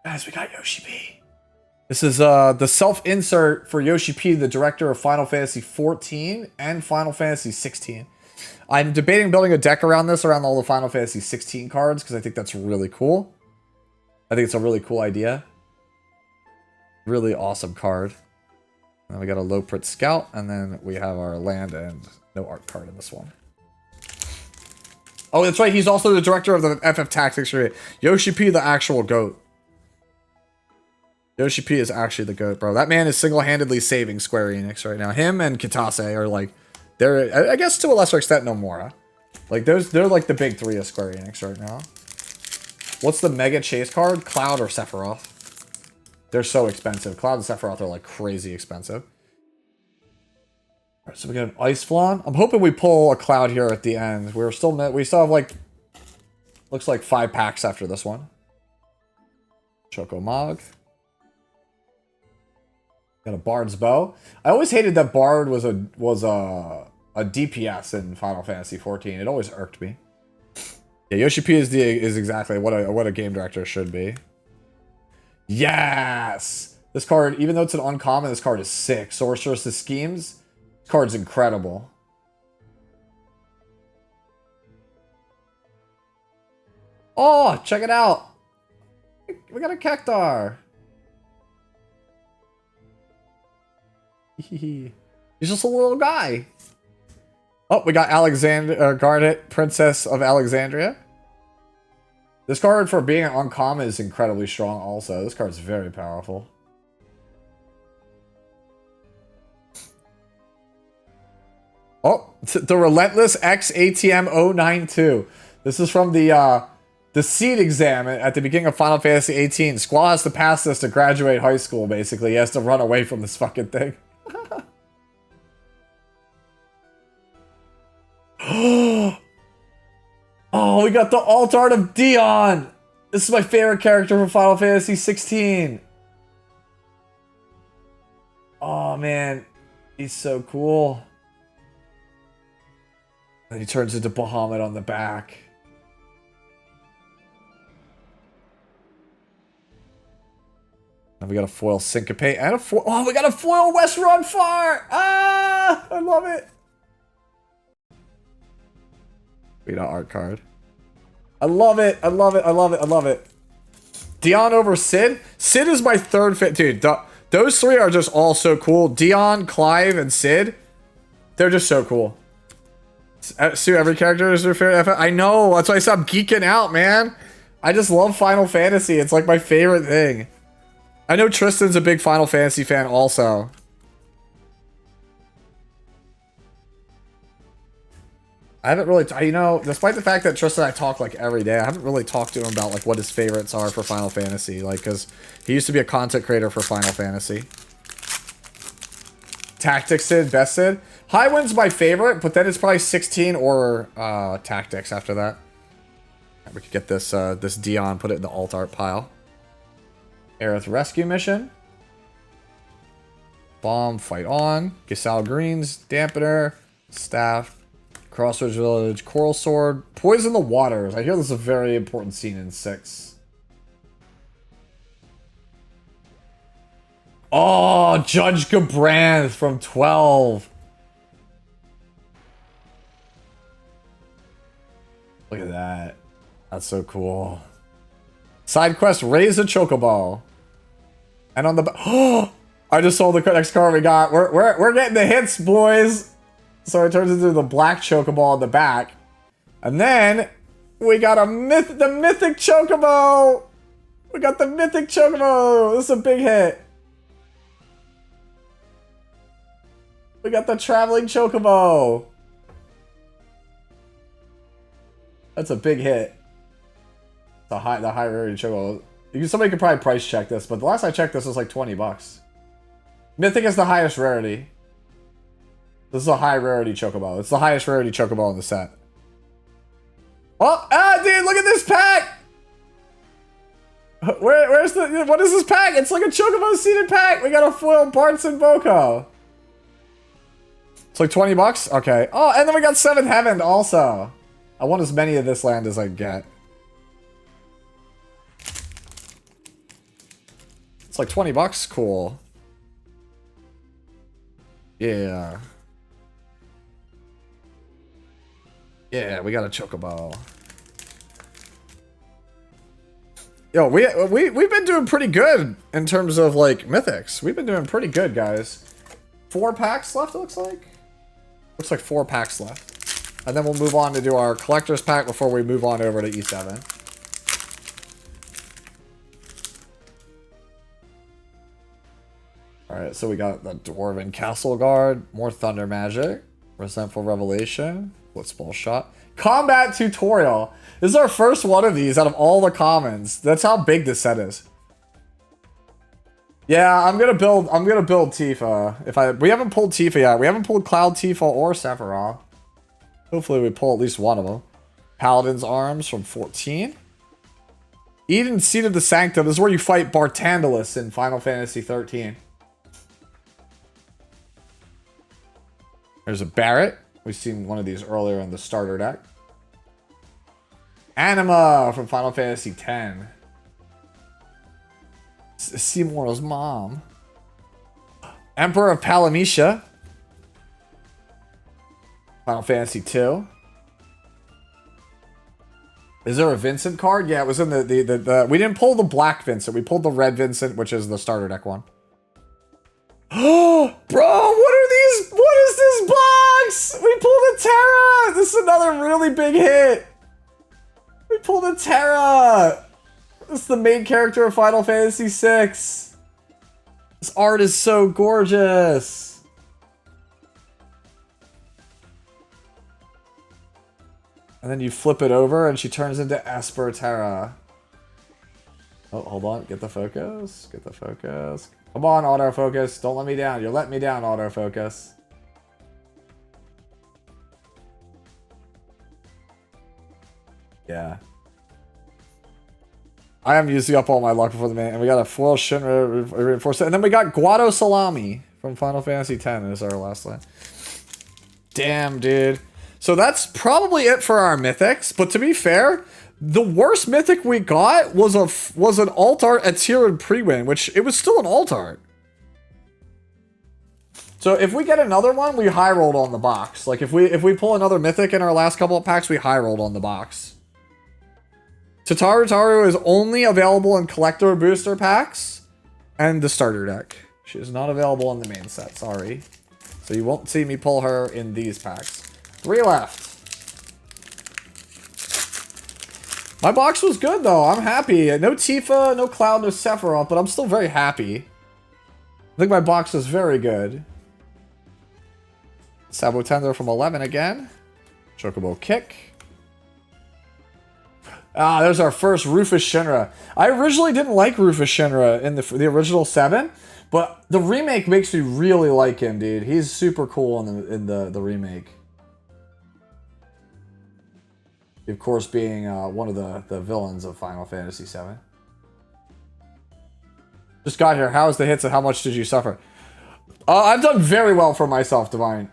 S1: Guys, we got Yoshi P! This is the self-insert for Yoshi P, the director of Final Fantasy 14 and Final Fantasy 16. I'm debating building a deck around this, around all the Final Fantasy 16 cards, because I think that's really cool. I think it's a really cool idea. Really awesome card. And then we got a Loprit Scout, and then we have our land and no art card in this one. Oh, that's right, he's also the director of the FF Tactics. Yoshi P, the actual GOAT. Yoshi P is actually the GOAT, bro. That man is single-handedly saving Square Enix right now. Him and Kitase are like, they're, I guess to a lesser extent, Nomura. Like, they're like the big 3 of Square Enix right now. What's the mega chase card? Cloud or Sephiroth? They're so expensive. Cloud and Sephiroth are like crazy expensive. All right, so we got an Ice Flan. I'm hoping we pull a Cloud here at the end. We still have like, looks like 5 packs after this one. Choco Mog. Got a Bard's Bow. I always hated that Bard was a DPS in Final Fantasy 14. It always irked me. Yeah, Yoshi P is exactly what a game director should be. Yes! This card, even though it's an uncommon, this card is sick. Sorceress's Schemes. This card's incredible. Oh, check it out. We got a Cactar. He's just a little guy. Oh, we got Garnet, Princess of Alexandria. This card, for being an uncommon, is incredibly strong also. This card's very powerful. Oh, the Relentless X ATM 092. This is from the seed exam at the beginning of Final Fantasy 18. Squall has to pass this to graduate high school, basically. He has to run away from this fucking thing. Oh, we got the Alt Art of Dion. This is my favorite character from Final Fantasy 16. Oh, man. He's so cool. And he turns into Bahamut on the back. And we got a foil Syncopate and a foil... Oh, we got a foil Westruun Far! Ah! I love it. We got an art card. I love it. I love it. I love it. I love it. Dion over Sid. Sid is my third fit. Dude, those three are just all so cool. Dion, Clive, and Sid. They're just so cool. Sue, every character is their favorite. I know. That's why I stopped geeking out, man. I just love Final Fantasy. It's like my favorite thing. I know Tristan's a big Final Fantasy fan also. I haven't really, you know, despite the fact that Tristan and I talk like every day, I haven't really talked to him about like what his favorites are for Final Fantasy. Like, because he used to be a content creator for Final Fantasy. Tactics Sid, best Sid. Highwind's my favorite, but then it's probably 16 or Tactics after that. We could get this this Dion, put it in the alt art pile. Aerith Rescue Mission. Bomb, Fight On. Giselle Greens, Dampener, Staff. Crossroads Village, Coral Sword, Poison the Waters. I hear this is a very important scene in 6. Oh, Judge Gabranth from 12. Look at that. That's so cool. Side quest, Raise a Chocobo. And on the oh, I just sold the next card we got. We're getting the hits, boys. So it turns into the black Chocobo on the back. And then we got the mythic Chocobo. We got the mythic Chocobo. This is a big hit. We got the traveling Chocobo. That's a big hit. The high rarity Chocobo. Somebody could probably price check this, but the last I checked this was like 20 bucks. Mythic is the highest rarity. This is a high rarity Chocobo. It's the highest rarity Chocobo in the set. Oh, dude, look at this pack! Where's the, what is this pack? It's like a Chocobo seeded pack! We got a foil Bartz and Boko. It's like 20 bucks? Okay. Oh, and then we got 7th Heaven also. I want as many of this land as I get. It's like 20 bucks? Cool. Yeah. Yeah, we got a Chocobo. Yo, we've been doing pretty good in terms of like mythics. We've been doing pretty good, guys. 4 packs left, it looks like. Looks like 4 packs left. And then we'll move on to do our collector's pack before we move on over to E7. Alright, so we got the Dwarven Castle Guard, more Thunder Magic, Resentful Revelation, Blitzball shot. Combat tutorial. This is our first one of these out of all the commons. That's how big this set is. Yeah, I'm gonna build Tifa. We haven't pulled Tifa yet. We haven't pulled Cloud Tifa or Sephiroth. Hopefully we pull at least one of them. Paladin's Arms from 14. Eden Seat of the Sanctum. This is where you fight Bartandalus in Final Fantasy 13. There's a Barret. We've seen one of these earlier in the starter deck. Anima from Final Fantasy X. Seymour's mom. Emperor of Palamecia. Final Fantasy II. Is there a Vincent card? Yeah, it was in the we didn't pull the black Vincent. We pulled the red Vincent, which is the starter deck one. Oh, bro, what are these? What is this box? We pulled a Terra. This is another really big hit. We pulled a Terra. This is the main character of Final Fantasy VI. This art is so gorgeous. And then you flip it over and she turns into Esper Terra. Oh, hold on. Get the focus. Get the focus. Come on, autofocus. Don't let me down. You're letting me down, autofocus. Yeah. I am using up all my luck before the main. And we got a foil Shinra reinforced. And then we got Guado Salami from Final Fantasy X as our last line. Damn, dude. So that's probably it for our mythics. But to be fair, the worst mythic we got was an alt art at Tiered pre-win, which it was still an alt art. So if we get another one, we high rolled on the box. Like if we pull another mythic in our last couple of packs, we high rolled on the box. Tataru is only available in collector booster packs and the starter deck. She is not available in the main set, sorry. So you won't see me pull her in these packs. 3 left. My box was good though, I'm happy. No Tifa, no Cloud, no Sephiroth, but I'm still very happy. I think my box is very good. Sabo Tender from 11 again. Chocobo Kick. Ah, there's our first Rufus Shinra. I originally didn't like Rufus Shinra in the original 7, but the remake makes me really like him, dude. He's super cool in the remake. Of course, being one of the villains of Final Fantasy 7. Just got here. How's the hits and how much did you suffer? I've done very well for myself, Divine.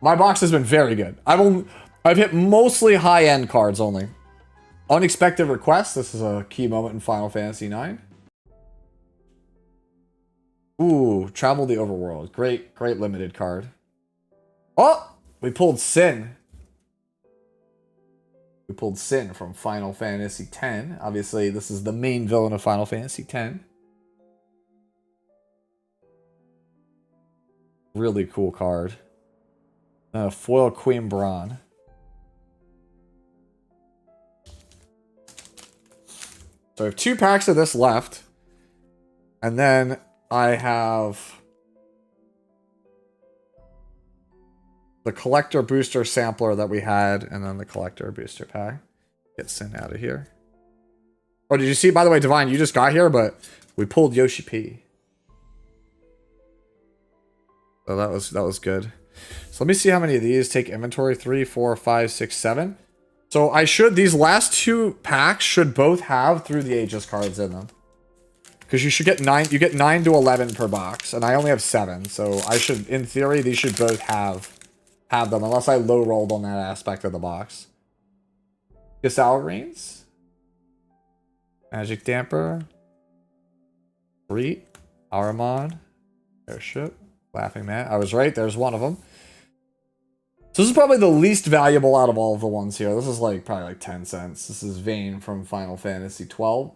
S1: My box has been very good. I've hit mostly high-end cards only. Unexpected Request. This is a key moment in Final Fantasy IX. Ooh, Travel the Overworld. Great limited card. Oh, we pulled Sin. We pulled Sin from Final Fantasy X. Obviously, this is the main villain of Final Fantasy X. Really cool card. Foil Queen Braun. So I have 2 packs of this left. And then I have the collector booster sampler that we had, and then the collector booster pack. Get sent out of here. Oh, did you see, by the way, Divine, you just got here, but we pulled Yoshi P. So that was good. So let me see how many of these take inventory. 3, 4, 5, 6, 7. So these last 2 packs should both have Through the Ages cards in them. Because you should get 9, you get 9 to 11 per box, and I only have 7. So I should, in theory, these should both have them, unless I low rolled on that aspect of the box. Gasalrines. Magic Damper. Reet. Aramon. Airship. Laughing Man. I was right, there's one of them. So this is probably the least valuable out of all of the ones here. This is like probably like 10 cents. This is Vayne from Final Fantasy 12.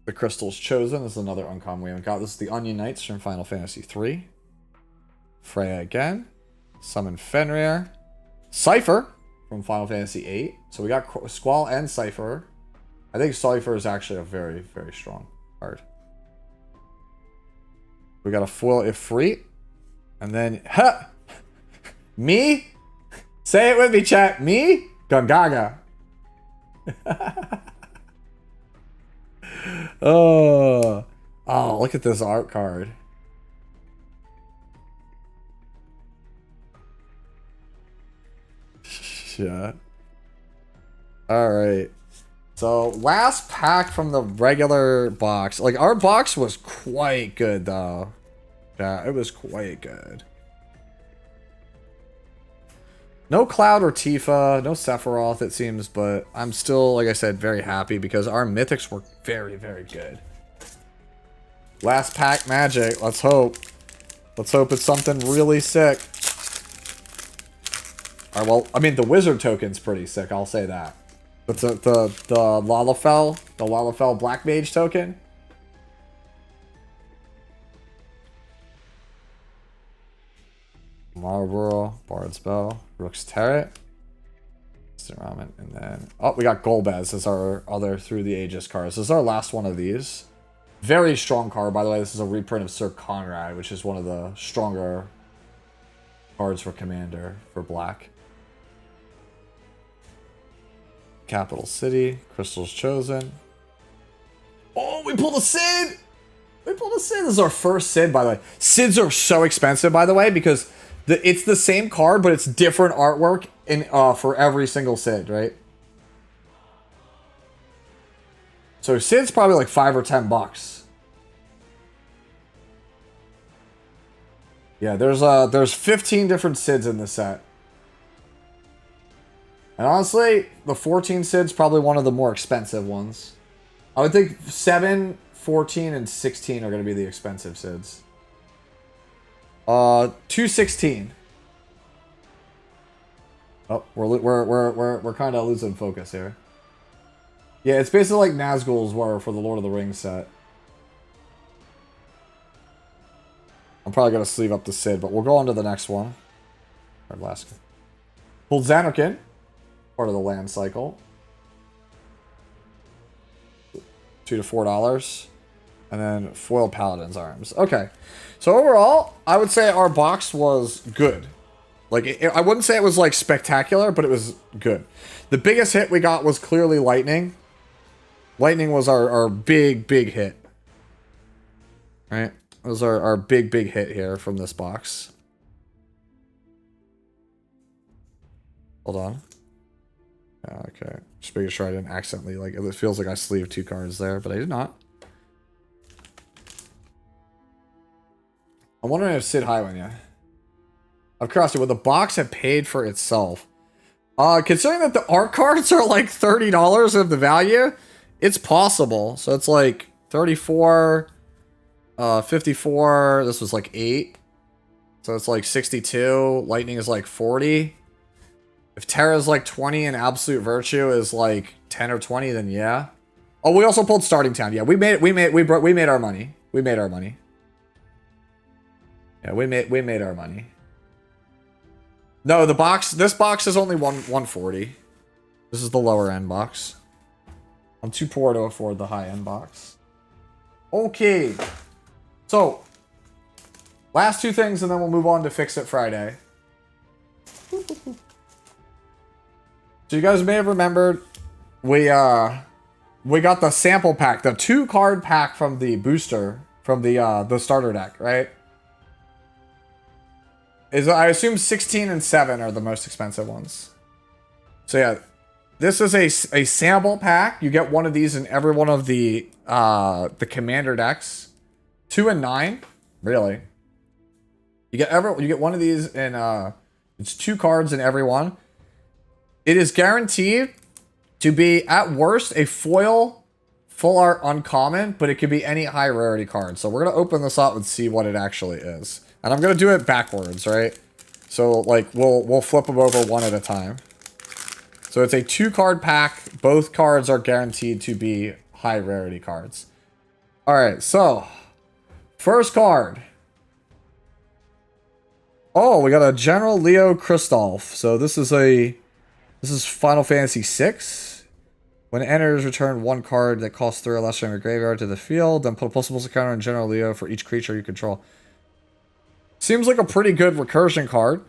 S1: The Crystal's Chosen is another uncommon we haven't got. This is the Onion Knights from Final Fantasy 3. Freya again. Summon Fenrir. Cypher from Final Fantasy 8. So we got Squall and Cypher. I think Cypher is actually a very, very strong card. We got a foil Ifrit. And then, huh! Me? Say it with me, chat. Me? Gungaga. Oh, look at this art card. Shit. Alright. So, last pack from the regular box. Like, our box was quite good, though. Yeah, it was quite good. No Cloud or Tifa, no Sephiroth, it seems, but I'm still, like I said, very happy because our mythics were very, very good. Last pack magic, let's hope. Let's hope it's something really sick. Alright, well, I mean, the wizard token's pretty sick, I'll say that. But the Lalafell Black Mage token. Marlborough, Bard's Bell, Rook's Turret, Ramen, and then... Oh, we got Golbez as our other Through the Ages cards. This is our last one of these. Very strong card, by the way. This is a reprint of Sir Conrad, which is one of the stronger cards for Commander for Black. Capital City, Crystal's Chosen. Oh, we pulled a Sid! We pulled a Sid. This is our first Sid, by the way. Sids are so expensive, by the way, because... it's the same card, but it's different artwork in for every single Sid, right? So Sid's probably like $5 or $10. Yeah, there's 15 different Sids in this set. And honestly, the 14 Sid's probably one of the more expensive ones. I would think 7, 14, and 16 are going to be the expensive Sids. 216. Oh, we're kind of losing focus here. Yeah, it's basically like Nazgul's were for the Lord of the Rings set. I'm probably gonna sleeve up the Sid, but we'll go on to the next one. Or last. Pulled Xanarkin, part of the land cycle. $2 to $4. And then foil Paladin's Arms. Okay. So overall, I would say our box was good. Like, I wouldn't say it was, like, spectacular, but it was good. The biggest hit we got was clearly Lightning. Lightning was our big hit. Right? It was our big hit here from this box. Hold on. Okay. Just making sure I didn't accidentally, like, it feels like I sleeved 2 cards there, but I did not. I'm wondering if Sid Highland, yeah. Of course, would the box have paid for itself? Considering that the art cards are like $30 of the value, it's possible. So it's like 34, 54. This was like 8. So it's like 62. Lightning is like 40. If Terra's like 20 and Absolute Virtue is like 10 or 20, then yeah. Oh, we also pulled Starting Town. Yeah, we made our money. We made our money. Yeah, we made our money. No, this box is only 140. This is the lower end box. I'm too poor to afford the high end box. Okay. So, last 2 things and then we'll move on to Fix It Friday. So you guys may have remembered we got the sample pack, the 2 card pack from the booster from the starter deck, right? I assume 16 and 7 are the most expensive ones. So yeah, this is a sample pack. You get one of these in every one of the commander decks. 2 and 9, really. You get one of these in it's 2 cards in every one. It is guaranteed to be at worst a foil full art uncommon, but it could be any high rarity card. So we're gonna open this up and see what it actually is. And I'm gonna do it backwards, right? So like we'll flip them over one at a time. So it's a 2 card pack. Both cards are guaranteed to be high rarity cards. All right, so first card. Oh, we got a General Leo Christoph. So this is Final Fantasy VI. When it enters, return one card that costs 3 or less from your graveyard to the field, then put a plus counter on General Leo for each creature you control. Seems like a pretty good recursion card.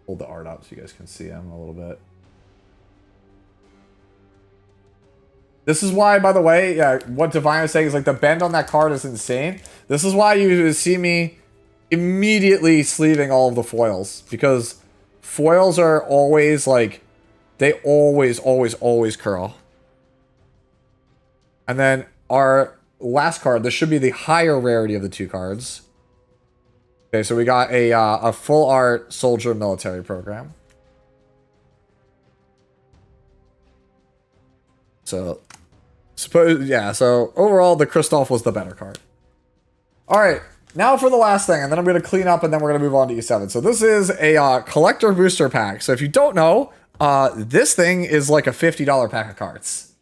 S1: Hold the art up so you guys can see him a little bit. This is why, by the way, yeah, what Divine is saying is like the bend on that card is insane. This is why you see me immediately sleeving all of the foils. Because foils are always like, they always curl. And then our last card, this should be the higher rarity of the two cards. Okay, so we got a full art soldier military program. So, so overall, the Kristoff was the better card. All right, now for the last thing, and then I'm going to clean up, and then we're going to move on to E7. So this is a collector booster pack. So if you don't know, this thing is like a $50 pack of cards.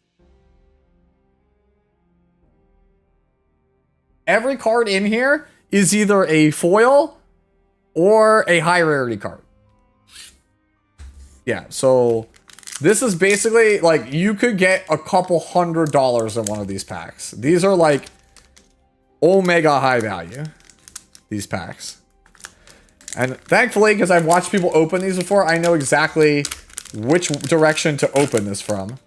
S1: Every card in here is either a foil or a high rarity card. Yeah, so this is basically like you could get a couple $100 in one of these packs. These are like omega high value, these packs. And thankfully, because I've watched people open these before, I know exactly which direction to open this from.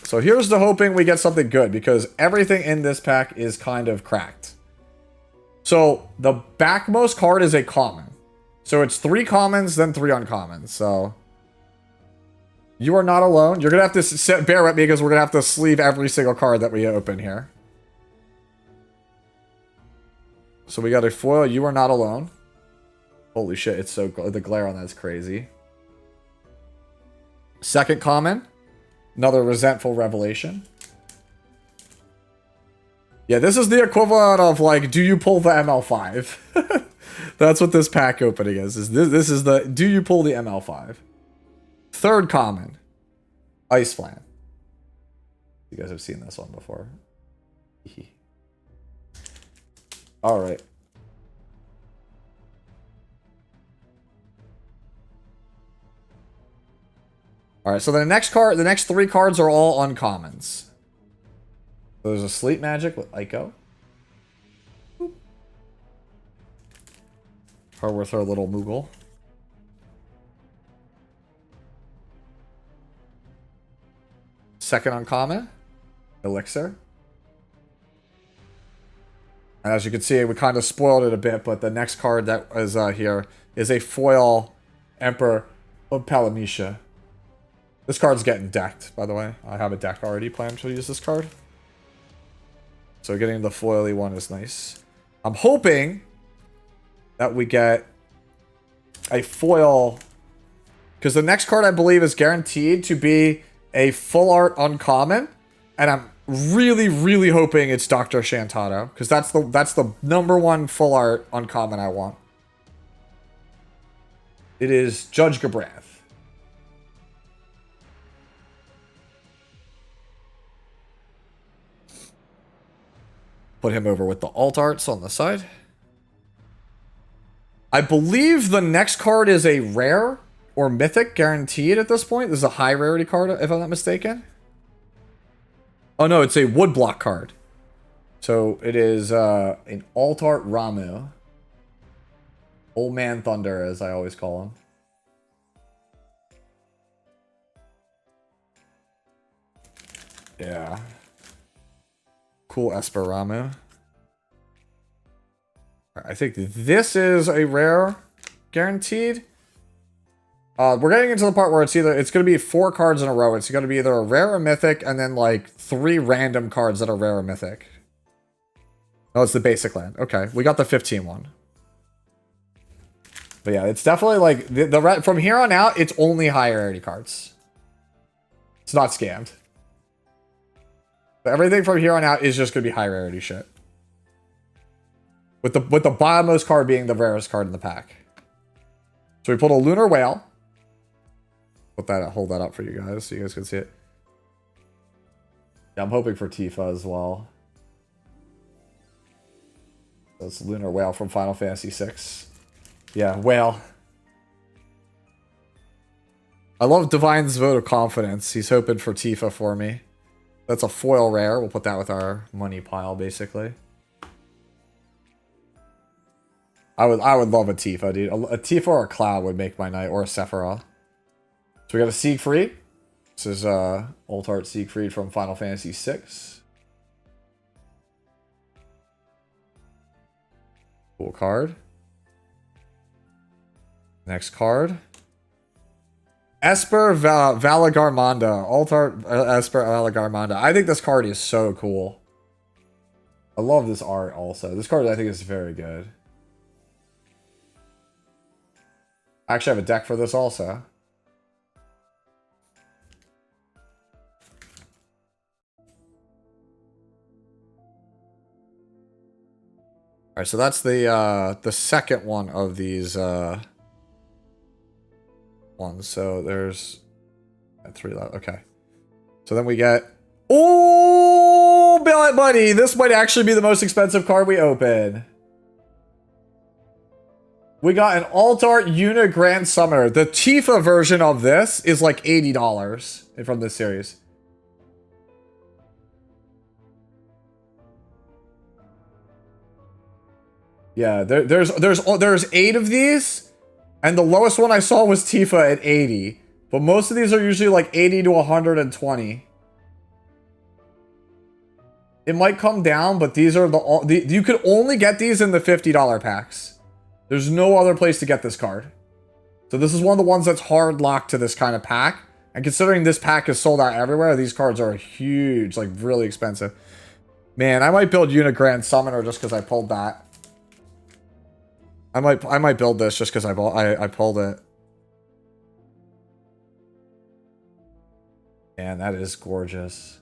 S1: So here's the hoping we get something good, because everything in this pack is kind of cracked. So the backmost card is a common. So it's 3 commons, then 3 uncommons. So you are not alone. You're going to have to bear with me because we're going to have to sleeve every single card that we open here. So we got a foil. You are not alone. Holy shit, it's so... The glare on that is crazy. Second common. Another resentful revelation. Yeah, this is the equivalent of, like, do you pull the ML5? That's what this pack opening is. This is the, do you pull the ML5? Third common. Ice Flan. You guys have seen this one before. Alright. Alright, so the next 3 cards are all uncommons. So there's a Sleep Magic with Ico. Her with her little Moogle. Second uncommon, Elixir. And as you can see, we kind of spoiled it a bit, but the next card that is here is a foil Emperor of Palamecia. This card's getting decked, by the way. I have a deck already planned to use this card. So getting the foily one is nice. I'm hoping that we get a foil, because the next card I believe is guaranteed to be a full art uncommon, and I'm really hoping it's Dr. Shantado, because that's the #1 full art uncommon I want. It is Judge Gabrath. Put him over with the alt arts on the side. I believe the next card is a rare or mythic guaranteed at this point. This is a high rarity card, if I'm not mistaken. Oh no, it's a woodblock card. So it is an alt art Ramu. Old Man Thunder, as I always call him. Yeah. Cool Esper Ramu. I think this is a rare guaranteed. We're getting into the part where it's going to be 4 cards in a row. It's going to be either a rare or mythic, and then like 3 random cards that are rare or mythic. Oh, it's the basic land. Okay, we got the 15 one. But yeah, it's definitely like from here on out, it's only high rarity cards. It's not scammed. But everything from here on out is just gonna be high rarity shit. With the bottommost card being the rarest card in the pack. So we pulled a Lunar Whale. Hold that up for you guys so you guys can see it. Yeah, I'm hoping for Tifa as well. That's Lunar Whale from Final Fantasy VI. Yeah, whale. I love Divine's vote of confidence. He's hoping for Tifa for me. That's a foil rare. We'll put that with our money pile, basically. I would love a Tifa, dude. A Tifa or a Cloud would make my night, or a Sephiroth. So we got a Siegfried. This is Alt Art Siegfried from Final Fantasy VI. Cool card. Next card. Esper Valagarmanda. Alt Art Esper Valagarmanda. I think this card is so cool. I love this art also. This card I think is very good. I actually have a deck for this also. Alright, so that's the second one of these ones. So there's 3 left. Okay. So then we get... Oh, buddy! This might actually be the most expensive card we open. We got an Alt Art Una Grand Summoner. The Tifa version of this is like $80 from this series. Yeah, there's 8 of these, and the lowest one I saw was Tifa at 80. But most of these are usually like 80 to 120. It might come down, but these are you could only get these in the $50 packs. There's no other place to get this card. So this is one of the ones that's hard locked to this kind of pack. And considering this pack is sold out everywhere, these cards are huge, like really expensive. Man, I might build Una Grand Summoner just because I pulled that. I might build this just because I pulled it. Man, that is gorgeous.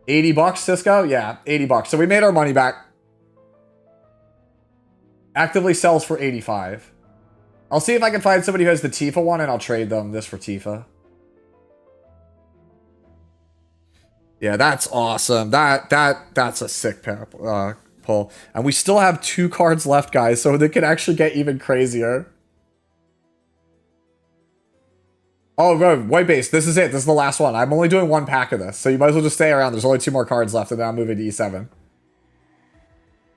S1: 80 bucks, Cisco? Yeah, 80 bucks. So we made our money back. Actively sells for 85. I'll see if I can find somebody who has the Tifa one and I'll trade them this for Tifa. Yeah, that's awesome. That's a sick pull. And we still have 2 cards left, guys, so they could actually get even crazier. Oh, bro, white base. This is it. This is the last one. I'm only doing 1 pack of this, so you might as well just stay around. There's only 2 more cards left, and then I'm moving to E7.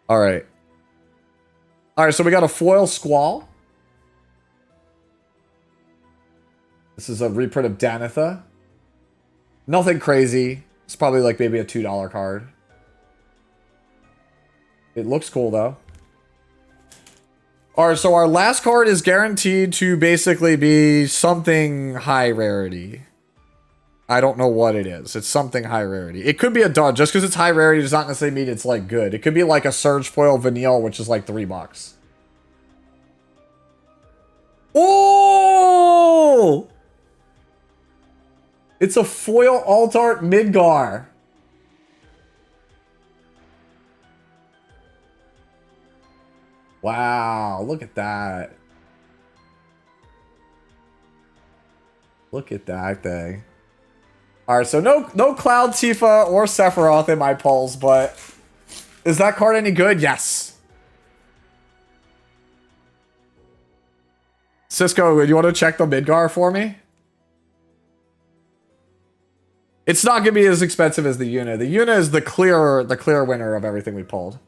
S1: All right. All right, so we got a foil Squall. This is a reprint of Danitha. Nothing crazy. It's probably like maybe a $2 card. It looks cool, though. Alright, so our last card is guaranteed to basically be something high rarity. I don't know what it is. It's something high rarity. It could be a dud. Just because it's high rarity does not necessarily mean it's, like, good. It could be, like, a Surge Foil Vanille, which is, like, $3. Oh! It's a foil Alt Art Midgar. Wow, look at that. Look at that thing. Alright, so no Cloud Tifa or Sephiroth in my pulls, but is that card any good? Yes. Cisco, do you want to check the Midgar for me? It's not gonna be as expensive as the Una. The Una is the clear winner of everything we pulled.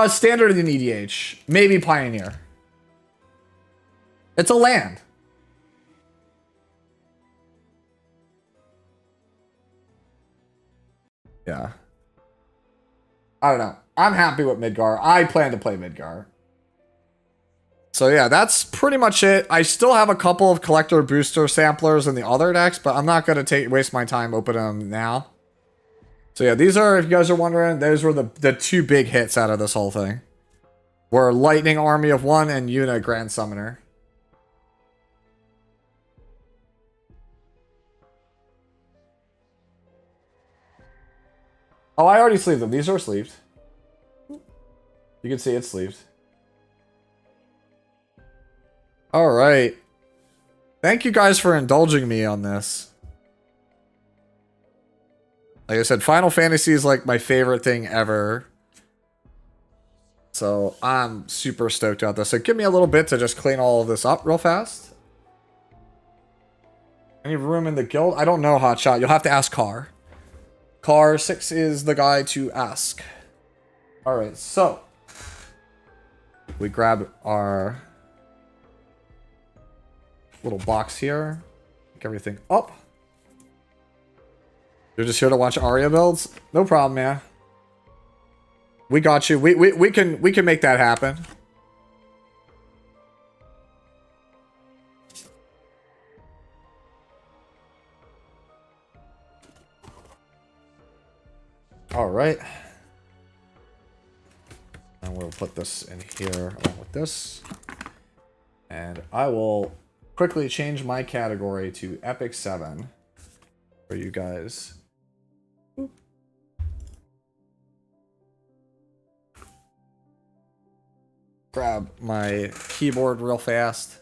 S1: Standard in EDH. Maybe Pioneer. It's a land. Yeah. I don't know. I'm happy with Midgar. I plan to play Midgar. So yeah, that's pretty much it. I still have a couple of collector booster samplers in the other decks, but I'm not going to waste my time opening them now. So yeah, these are, if you guys are wondering, those were the 2 big hits out of this whole thing. Were Lightning Army of 1 and Una Grand Summoner. Oh, I already sleeved them. These are sleeved. You can see it's sleeved. Alright. Thank you guys for indulging me on this. Like I said, Final Fantasy is like my favorite thing ever. So I'm super stoked about this. So give me a little bit to just clean all of this up real fast. Any room in the guild? I don't know, Hotshot. You'll have to ask Car. Car 6 is the guy to ask. Alright, so we grab our little box here. Pick everything up. You're just here to watch Arya builds? No problem, man. We got you. We can make that happen. All right. And we'll put this in here along with this. And I will quickly change my category to Epic 7 for you guys. Grab my keyboard real fast.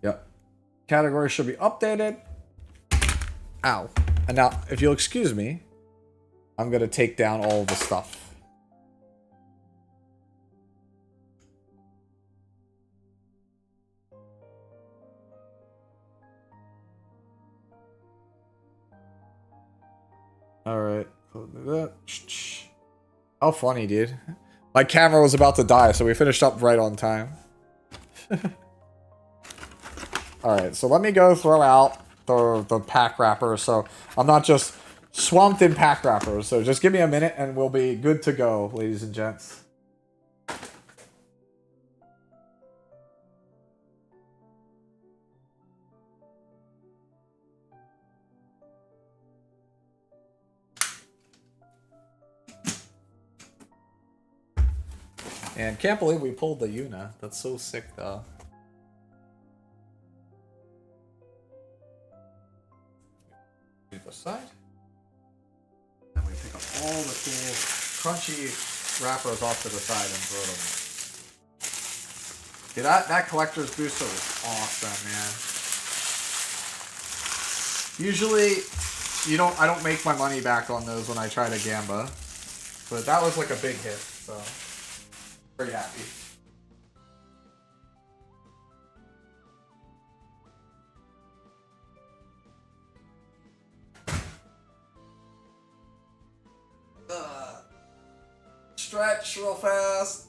S1: Yep. Category should be updated. Ow. And now, if you'll excuse me, I'm going to take down all of the stuff. Alright. How funny, dude. My camera was about to die, so we finished up right on time. Alright, so let me go throw out the pack wrapper, so I'm not just swamped in pack wrappers. So just give me a minute and we'll be good to go, ladies and gents. And can't believe we pulled the Yuna. That's so sick, though. The side. And we pick up all the cool, crunchy wrappers off to the side and throw them. Dude, that collector's booster was awesome, man. Usually, I don't make my money back on those when I try to gamba, but that was like a big hit, so pretty happy. Stretch real fast.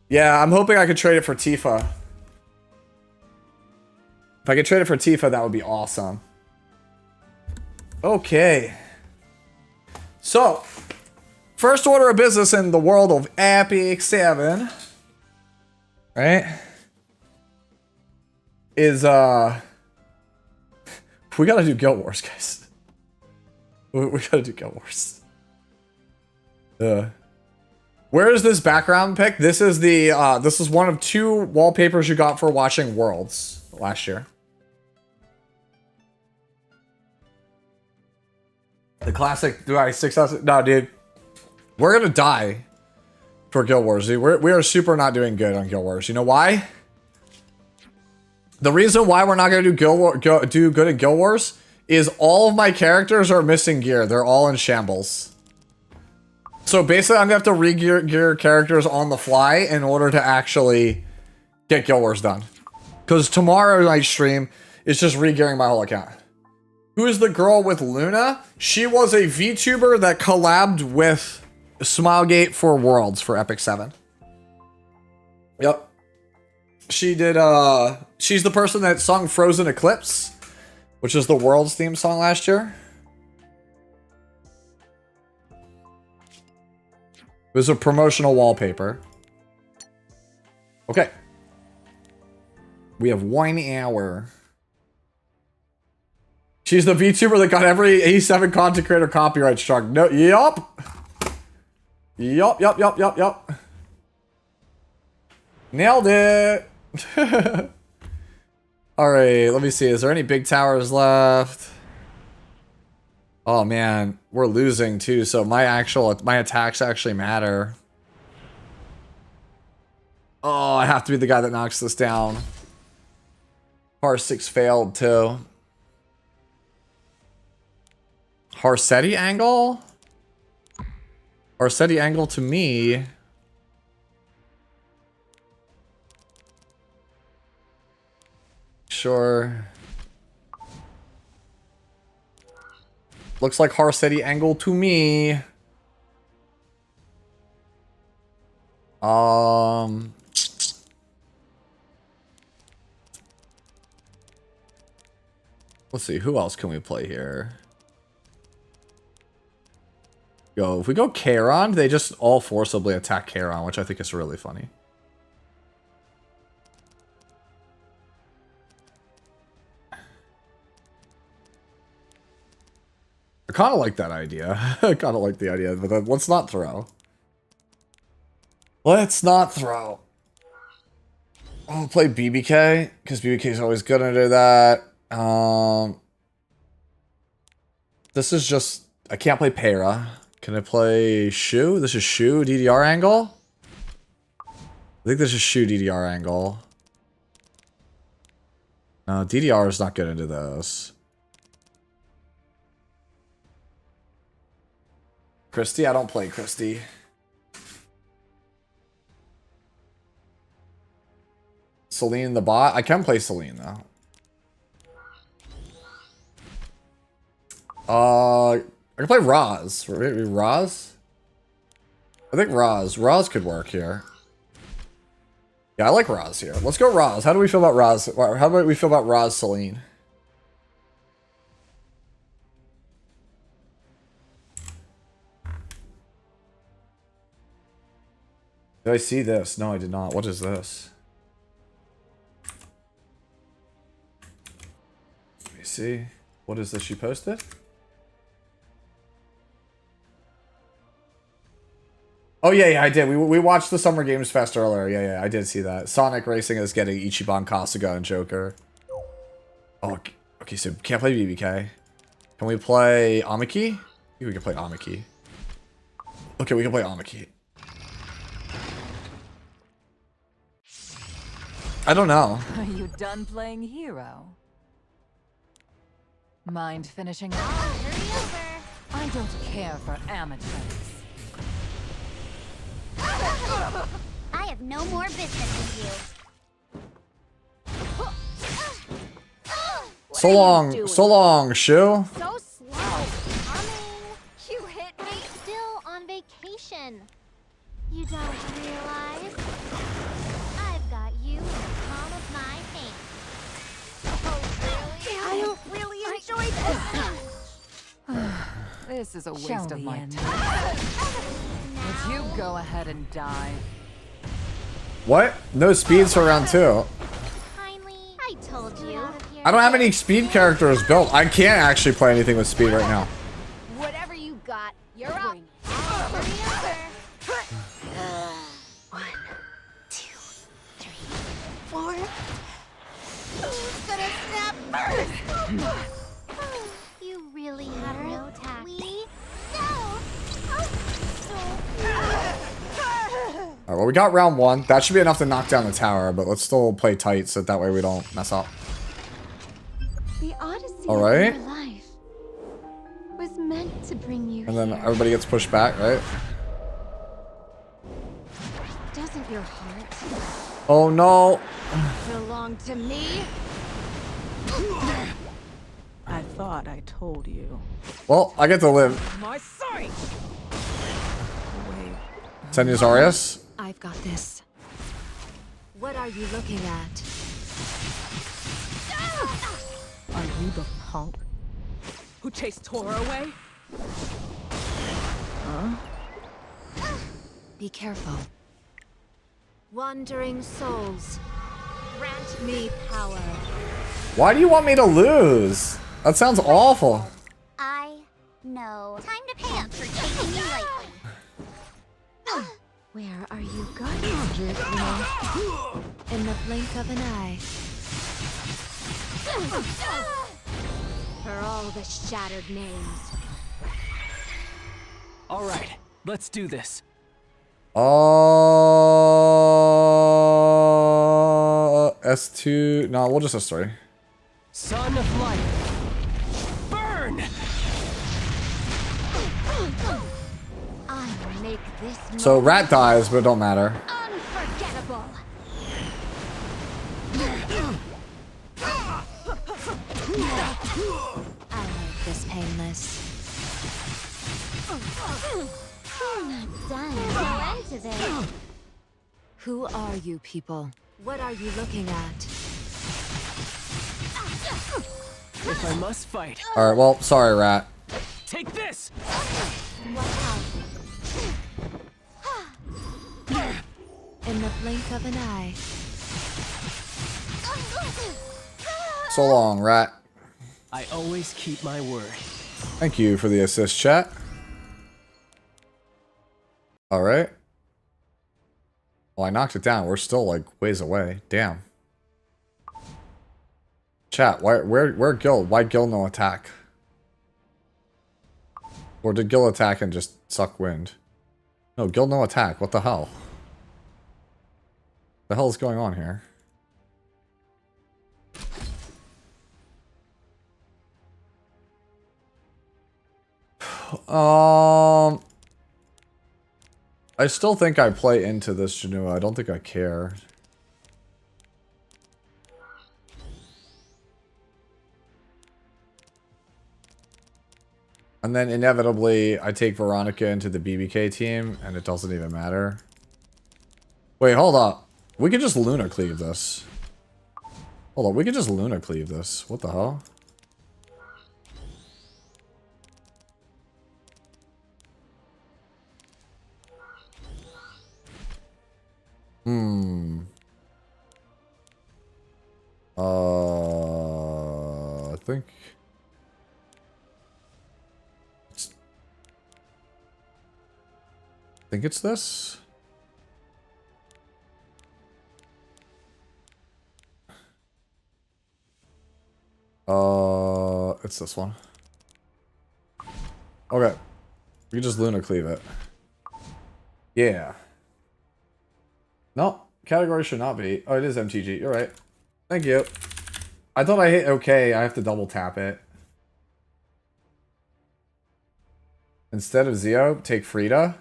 S1: Yeah, I'm hoping I could trade it for Tifa. If I could trade it for Tifa, that would be awesome. Okay. So, first order of business in the world of Epic 7. Right? Is, we gotta do Guild Wars, guys. We gotta do Guild Wars. Where is this background pick? This is the, this is one of 2 wallpapers you got for watching Worlds last year. The classic, do I 6,000? No, dude. We're gonna die for Guild Wars, dude. We are super not doing good on Guild Wars. You know why? The reason why we're not gonna do do good at Guild Wars is all of my characters are missing gear. They're all in shambles. So basically, I'm gonna have to re-gear characters on the fly in order to actually get Guild Wars done. Because tomorrow night's stream is just re-gearing my whole account. Who is the girl with Luna? She was a VTuber that collabed with Smilegate for Worlds for Epic 7. Yep. She did, she's the person that sung Frozen Eclipse, which is the Worlds theme song last year. It was a promotional wallpaper. Okay. We have 1 hour. She's the VTuber that got every A7 content creator copyright struck. No, yup. Yup. Nailed it. All right, let me see. Is there any big towers left? Oh man, we're losing too. So my attacks actually matter. Oh, I have to be the guy that knocks this down. R6 failed too. Harsetti angle? Harsetti angle to me. Sure. Looks like Harsetti angle to me. Let's see, who else can we play here? If we go Charon, they just all forcibly attack Charon, which I think is really funny. I kind of like that idea. I kind of like the idea, but then let's not throw. Let's not throw. I'll play BBK, because BBK is always good to do that. This is just... I can't play Para. Can I play Shu? This is Shu, DDR angle? I think this is Shu, DDR angle. No, DDR is not good into this. Christy? I don't play Christy. Celine the bot? I can play Celine though. I can play Roz. Maybe Roz? I think Roz. Roz could work here. Yeah, I like Roz here. Let's go Roz. How do we feel about Roz? How about we feel about Roz Celine? Did I see this? No, I did not. What is this? Let me see. What is this she posted? Oh, yeah, I did. We watched the Summer Games Fest earlier. Yeah, I did see that. Sonic Racing is getting Ichiban, Kasuga, and Joker. Oh, okay, so can't play BBK. Can we play Amiki? I think we can play Amiki. Okay, we can play Amiki. I don't know.
S2: Are you done playing hero? Mind finishing up? Hurry over. I don't care for amateurs.
S3: I have no more business with you.
S1: So long, Shu.
S3: So slow. Coming. You hit me. Still on vacation. You don't realize I've got you in the palm of my hand. Oh, really? I don't really enjoy this.
S2: This is a waste of my time. Would you go ahead and die?
S1: What? No speeds for round 2.
S3: Kindly, I told you.
S1: I don't have any speed characters built. I can't actually play anything with speed right now.
S3: Whatever you got, you're up. Hurry over. 1, 2, 3, 4. Who's gonna snap first? You really have no tact.
S1: Alright, well, we got round 1. That should be enough to knock down the tower, but let's still play tight so that way we don't mess up.
S3: The odyssey
S1: All right.
S3: of your life was meant to bring you
S1: And then
S3: here.
S1: everybody gets pushed back, right?
S3: Doesn't your heart
S1: Oh no.
S3: belong to me?
S4: I thought I told you.
S1: Well, I get to live.
S4: My sight! Wait.
S1: Senya's Arias.
S3: I've got this. What are you looking at?
S4: Are you the punk who chased Tora away? Huh?
S3: Be careful. Wandering souls, grant me power.
S1: Why do you want me to lose? That sounds awful.
S3: I know. Time to pay up for taking me lightly.
S5: Where are you going, Drizzly? In the blink of an eye. For all the shattered names.
S6: All right, let's do this.
S1: S2. No, we'll just S3.
S6: Son of light. Burn!
S5: I make this
S1: So Rat dies, but it don't matter.
S5: unforgettable. I'll make this painless.
S3: Done. No end to this.
S5: Who are you people? What are you looking at?
S6: If I must fight,
S1: Alright, well, sorry, Rat.
S6: take this!
S5: In the blink of an eye.
S1: So long, Rat.
S6: I always keep my word.
S1: Thank you for the assist, chat. Alright. Well, I knocked it down. We're still, like, ways away. Damn. Chat, where Gil? Why Gil no attack? Or did Gil attack and just suck wind? No, Gil no attack. What the hell? The hell is going on here? I still think I play into this Janua. I don't think I care. And then inevitably, I take Veronica into the BBK team, and it doesn't even matter. Wait, hold up. We could just Luna Cleave this. Hold on, we could just Luna Cleave this. What the hell? I think... I think it's this. It's this one. Okay. We can just Luna Cleave it. Yeah. No, category should not be. Oh, it is MTG. You're right. Thank you. I thought I hit OK. I have to double tap it. Instead of Zio, take Frida.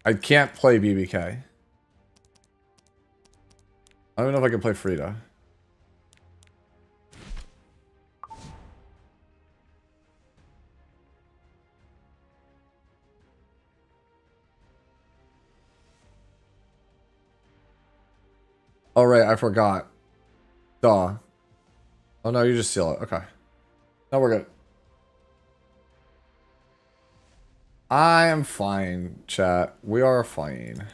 S1: I can't play BBK. I don't know if I can play Frida. Oh, right, I forgot. Duh. Oh, no, you just seal it. Okay. No, we're good. I am fine, chat. We are fine.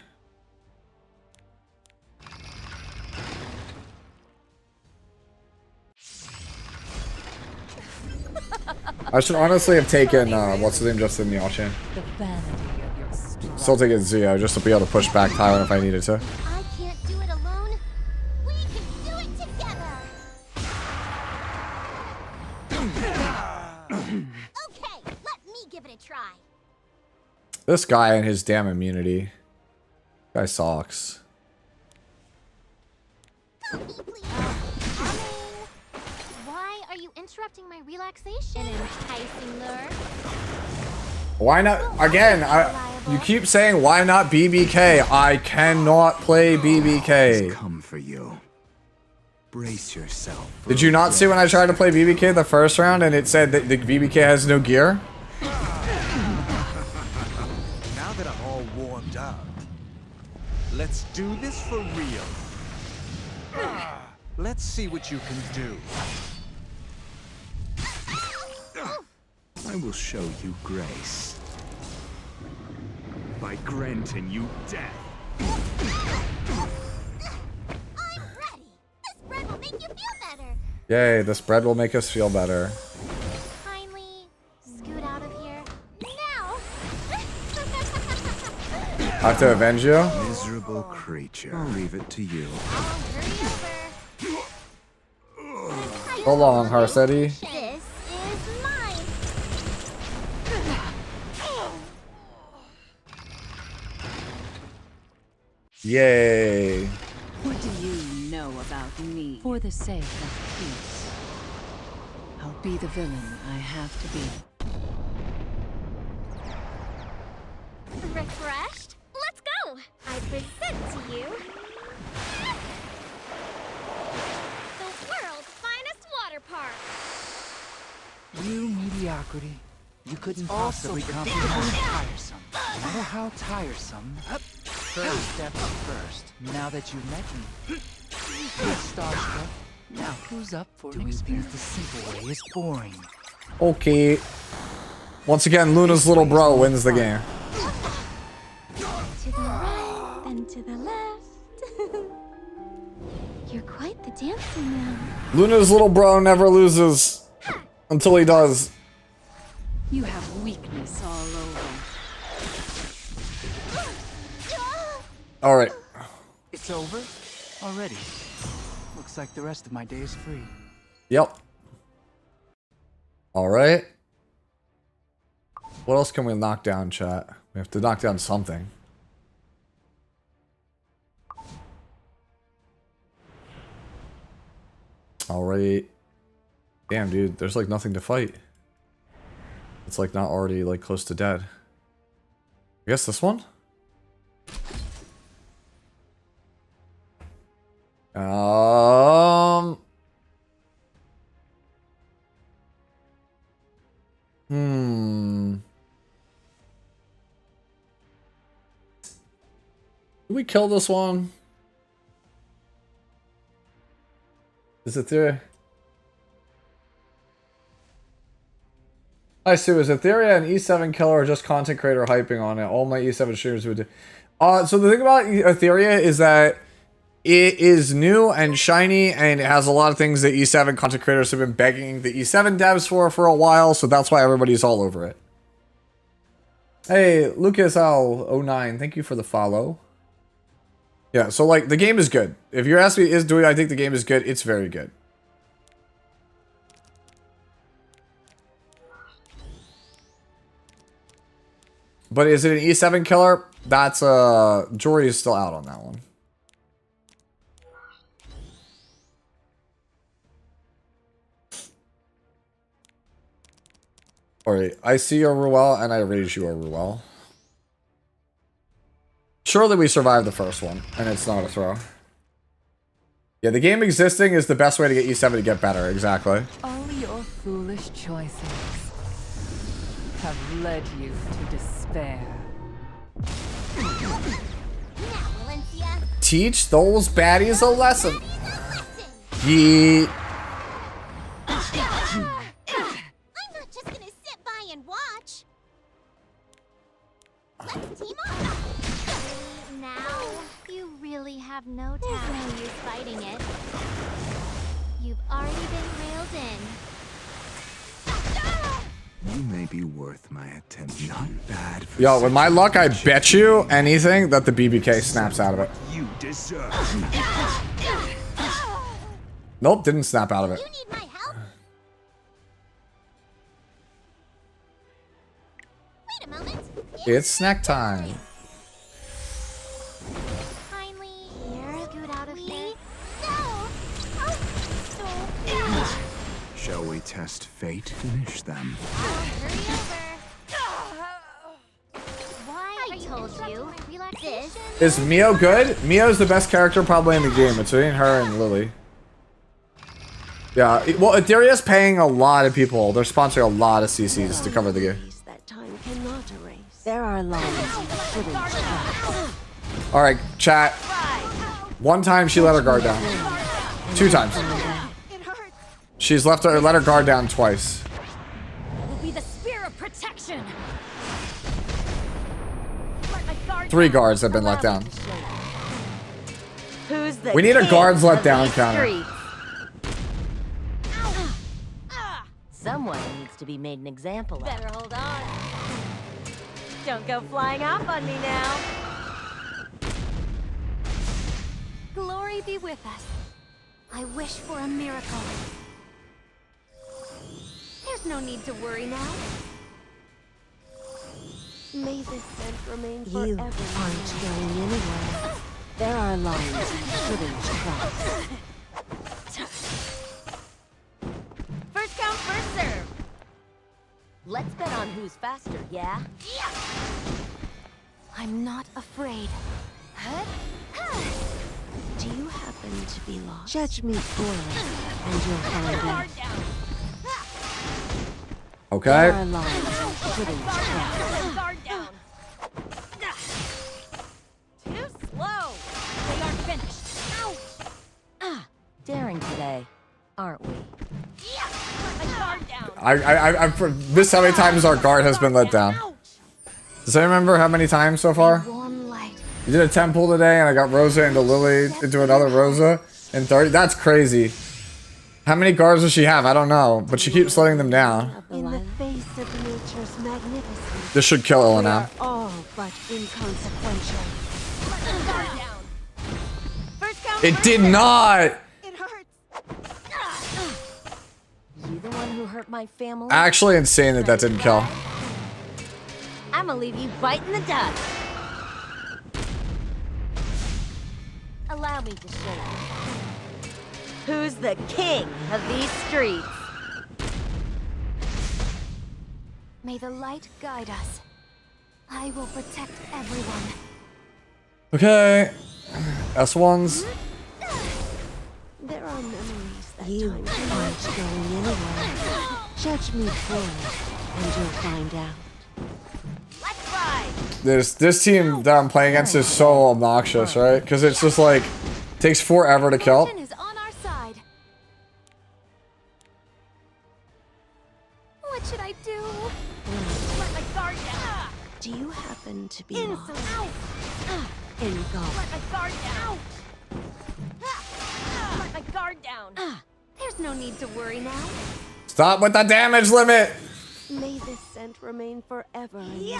S1: I should honestly have taken, what's his name, just in the auction.
S2: The vanity of your strength.
S1: Still taking Zio, just to be able to push back Tywin if I needed to.
S3: I can't do it alone. We can do it together. Okay, let me give it a try.
S1: This guy and his damn immunity. Guy sucks.
S3: Help me, please. Why are you interrupting my relaxation? An enticing lure.
S1: Why not? Again, you keep saying why not BBK. I cannot play BBK.
S7: Come for you. Brace yourself.
S1: Did you not see when I tried to play BBK the first round and it said that the BBK has no gear?
S7: Now that I'm all warmed up, let's do this for real. Let's see what you can do. I will show you grace by granting you death.
S1: Yay, this bread will make us feel better.
S3: Kindly scoot out of here now.
S1: I have to avenge you?
S7: Miserable creature. I'll leave it to you.
S3: I'll hurry over.
S1: So long, Harsetti.
S3: This is mine.
S1: Yay.
S5: What do you know about me? For the sake of peace, I'll be the villain I have to be.
S3: Refreshed? Let's go! I present to you the world's finest water park.
S8: You mediocrity. You couldn't possibly comprehend tiresome. No matter how tiresome. First steps first. Now that you've met me. You're starstruck. Now who's up for doing things the simple way is boring.
S1: Okay. Once again, Luna's little bro wins the game.
S3: To the right, then to the left. You're quite the dancer now.
S1: Luna's little bro never loses. Until he does.
S5: You have weakness all over.
S1: Alright.
S8: It's over? Already. Looks like the rest of my day is free.
S1: Yep. Alright. What else can we knock down, chat? We have to knock down something. Alright. Damn, dude. There's like nothing to fight. It's like not already like close to dead. I guess this one? Did we kill this one? Is it there? Hi Sue, is Etheria an E7 killer or just content creator hyping on it? All my E7 streamers would do. So the thing about Etheria is that it is new and shiny and it has a lot of things that E7 content creators have been begging the E7 devs for a while, so that's why everybody's all over it. Hey, Lucas L09, thank you for the follow. Yeah, so like the game is good. If you're asking me, do I think the game is good? It's very good. But is it an E7 killer? That's jury is still out on that one. Alright, I see you Ruel and I raise you Ruel. Surely we survived the first one, and it's not a throw. Yeah, the game existing is the best way to get E7 to get better, exactly.
S2: All your foolish choices have led you to despair.
S3: Now, Valencia.
S1: Teach those baddies a lesson. Yeet.
S3: I'm not just gonna sit by and watch. Let's team up. Now, you really have no talent. There's no use fighting it. You've already been railed in.
S7: You may be worth my attempt. Not bad for
S1: Yo, with my luck, I bet you anything that the BBK snaps out of it.
S7: you deserve.
S1: Nope, didn't snap out of it.
S3: You need my help? Wait a moment.
S1: It's snack time.
S3: Kindly scoot out of here. No!
S7: Shall we test fate? Finish them.
S3: Hurry over. Why? I told you. Relaxation.
S1: Is Mio good? Mio's the best character probably in the game between her and Lily. Yeah, well, Etherea's paying a lot of people. They're sponsoring a lot of CCs to cover the game.
S5: That time cannot erase. There are lines you shouldn't cross.
S1: Alright, chat. One time she let her guard down. 2 times. She's let her guard down twice.
S4: Will be the spear of protection.
S1: 3 guards have been let down.
S5: Who's the
S1: We need a
S5: king
S1: guards let
S5: of
S1: down
S5: these
S1: counter.
S5: streets?
S9: Someone needs to be made an example of.
S3: Better hold on. Don't go flying off on me now. Glory be with us. I wish for a miracle. There's no need to worry now. May this scent remain forever.
S9: You aren't going anywhere. There are lines you shouldn't cross.
S3: First come, first serve.
S9: Let's bet on who's faster, yeah?
S3: I'm not afraid.
S9: Do you happen to be lost? Judge me poorly, and you'll find out.
S1: Okay.
S9: There are lines you shouldn't cross.
S3: Guard down. Too slow. They aren't finished. Ouch.
S9: Daring today, aren't we?
S3: Let my guard down.
S1: I've missed how many times our guard has been let down. Does anyone remember how many times so far?
S3: Warm light.
S1: You did a temple today, and I got Rosa into Lily into another Rosa and 30. That's crazy. How many guards does she have? I don't know, but she keeps letting them down.
S9: In the face of nature's magnificence,
S1: This should kill Ella now.
S9: all but inconsequential.
S3: Let my guard down. First come,
S1: It
S3: first
S1: did
S3: serve.
S1: not.
S3: It hurts.
S9: You the one who hurt my family?
S1: Actually insane that that didn't kill.
S9: I'ma leave you biting the dust. Allow me to show you. Who's the king of these streets?
S3: May the light guide us. I will protect everyone.
S1: Okay. S1s.
S9: There are memories that you aren't going anywhere. Judge me poorly, and you'll find out.
S3: Let's ride.
S1: This team that I'm playing against is so obnoxious, right? Because it's just like takes forever to kill.
S3: Fortune is on our side. What should I do? Let my guard down.
S9: Do you happen to be
S3: Insult.
S9: lost? Engulfed.
S3: Let my guard down. Let my guard down. There's no need to worry now.
S1: Stop with the damage limit.
S9: May this scent remain forever in you.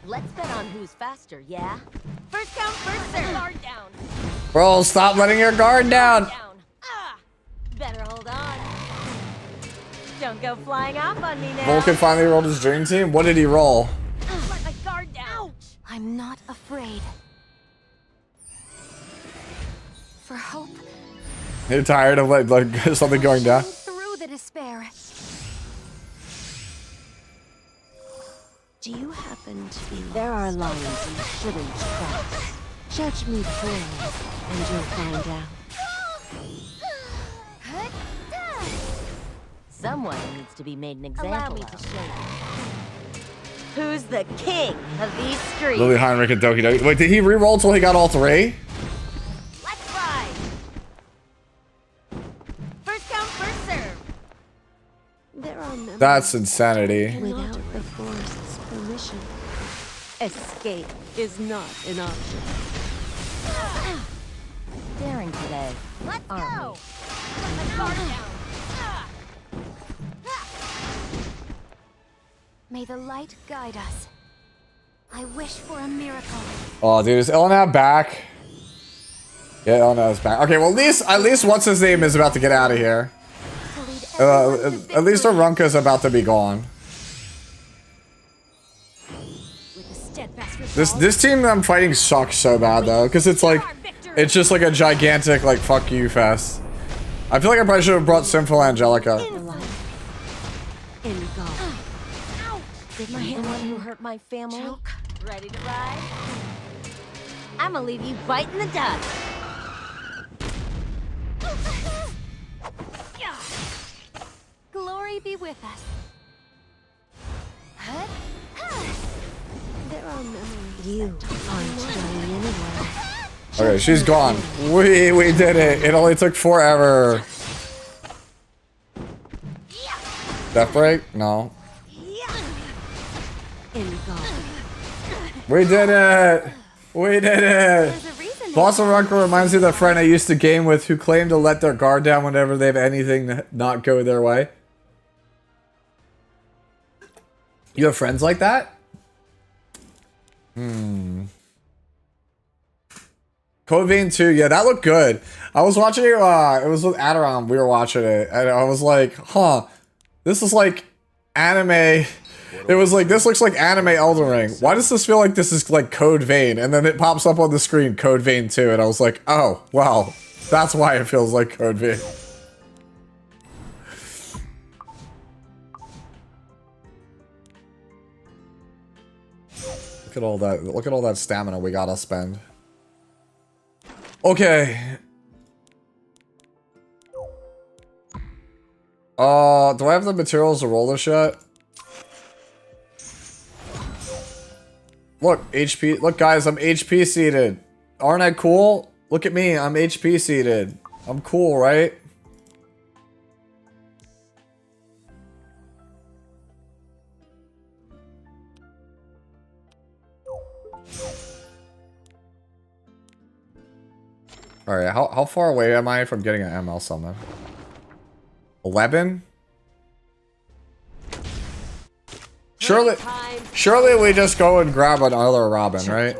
S9: Let's bet on who's faster, yeah?
S3: First come, first serve. Guard down.
S1: Bro, stop letting your guard down.
S3: Better hold on. Don't go flying off on me now.
S1: Vulcan finally rolled his dream team. What did he roll?
S3: Let my guard down. I'm not afraid. For hope.
S1: You're tired of like something going down?
S3: Through the despair.
S9: Do you happen to be lost? There are lines you shouldn't cross. Judge me poorly, and you'll find out. Someone needs to be made an example
S3: Allow me
S9: of.
S3: to show you.
S9: Who's the king of these streets?
S1: Lily, Heinrich, and Doki Doki. Wait, did he re-roll till he got all three?
S3: Let's ride. First come, first serve.
S9: There are memories
S1: That's insanity.
S9: without the forest's permission. Escape is not an option. Daring today,
S3: Let's
S9: aren't
S3: go.
S9: we?
S3: Let my guard down. May the light guide us. I wish for a miracle.
S1: Oh, dude, is Elena back? Yeah, Elena's back. Okay, well, at least what's his name is about to get out of here.
S3: To lead everyone to
S1: At least
S3: victory.
S1: Arunca's about to be gone.
S3: With a steadfast resolve,
S1: This team that I'm fighting sucks so bad though, because it's like it's just like a gigantic like fuck you fest. I feel like I probably should have brought Sinful Angelica.
S9: The light engulfed. Did my hand one who hurt my family?
S3: Choke. Ready to ride?
S9: I'ma leave you biting the dust.
S3: Glory be with us.
S9: There are memories. You aren't going anywhere.
S1: Okay, she's gone. We did it. It only took forever. Death break? No.
S9: Engulfed.
S1: We did it. We did it.
S3: There's a reason
S1: Blossom Runker reminds me of the friend I used to game with who claimed to let their guard down whenever they have anything not go their way. You have friends like that? Code Vein 2, yeah, that looked good. I was watching it, it was with Aderon, we were watching it, and I was like, huh, this is like anime. It was like, this looks like anime Elden Ring. Why does this feel like this is like Code Vein? And then it pops up on the screen, Code Vein 2, and I was like, oh, wow, that's why it feels like Code Vein. Look at all that stamina we gotta spend. Okay. Do I have the materials to roll this shit? Look, HP. Look, guys, I'm HP seated. Aren't I cool? Look at me, I'm HP seated. I'm cool, right? Alright, how far away am I from getting an ML summon? 11? Surely we just go and grab another Robin, right?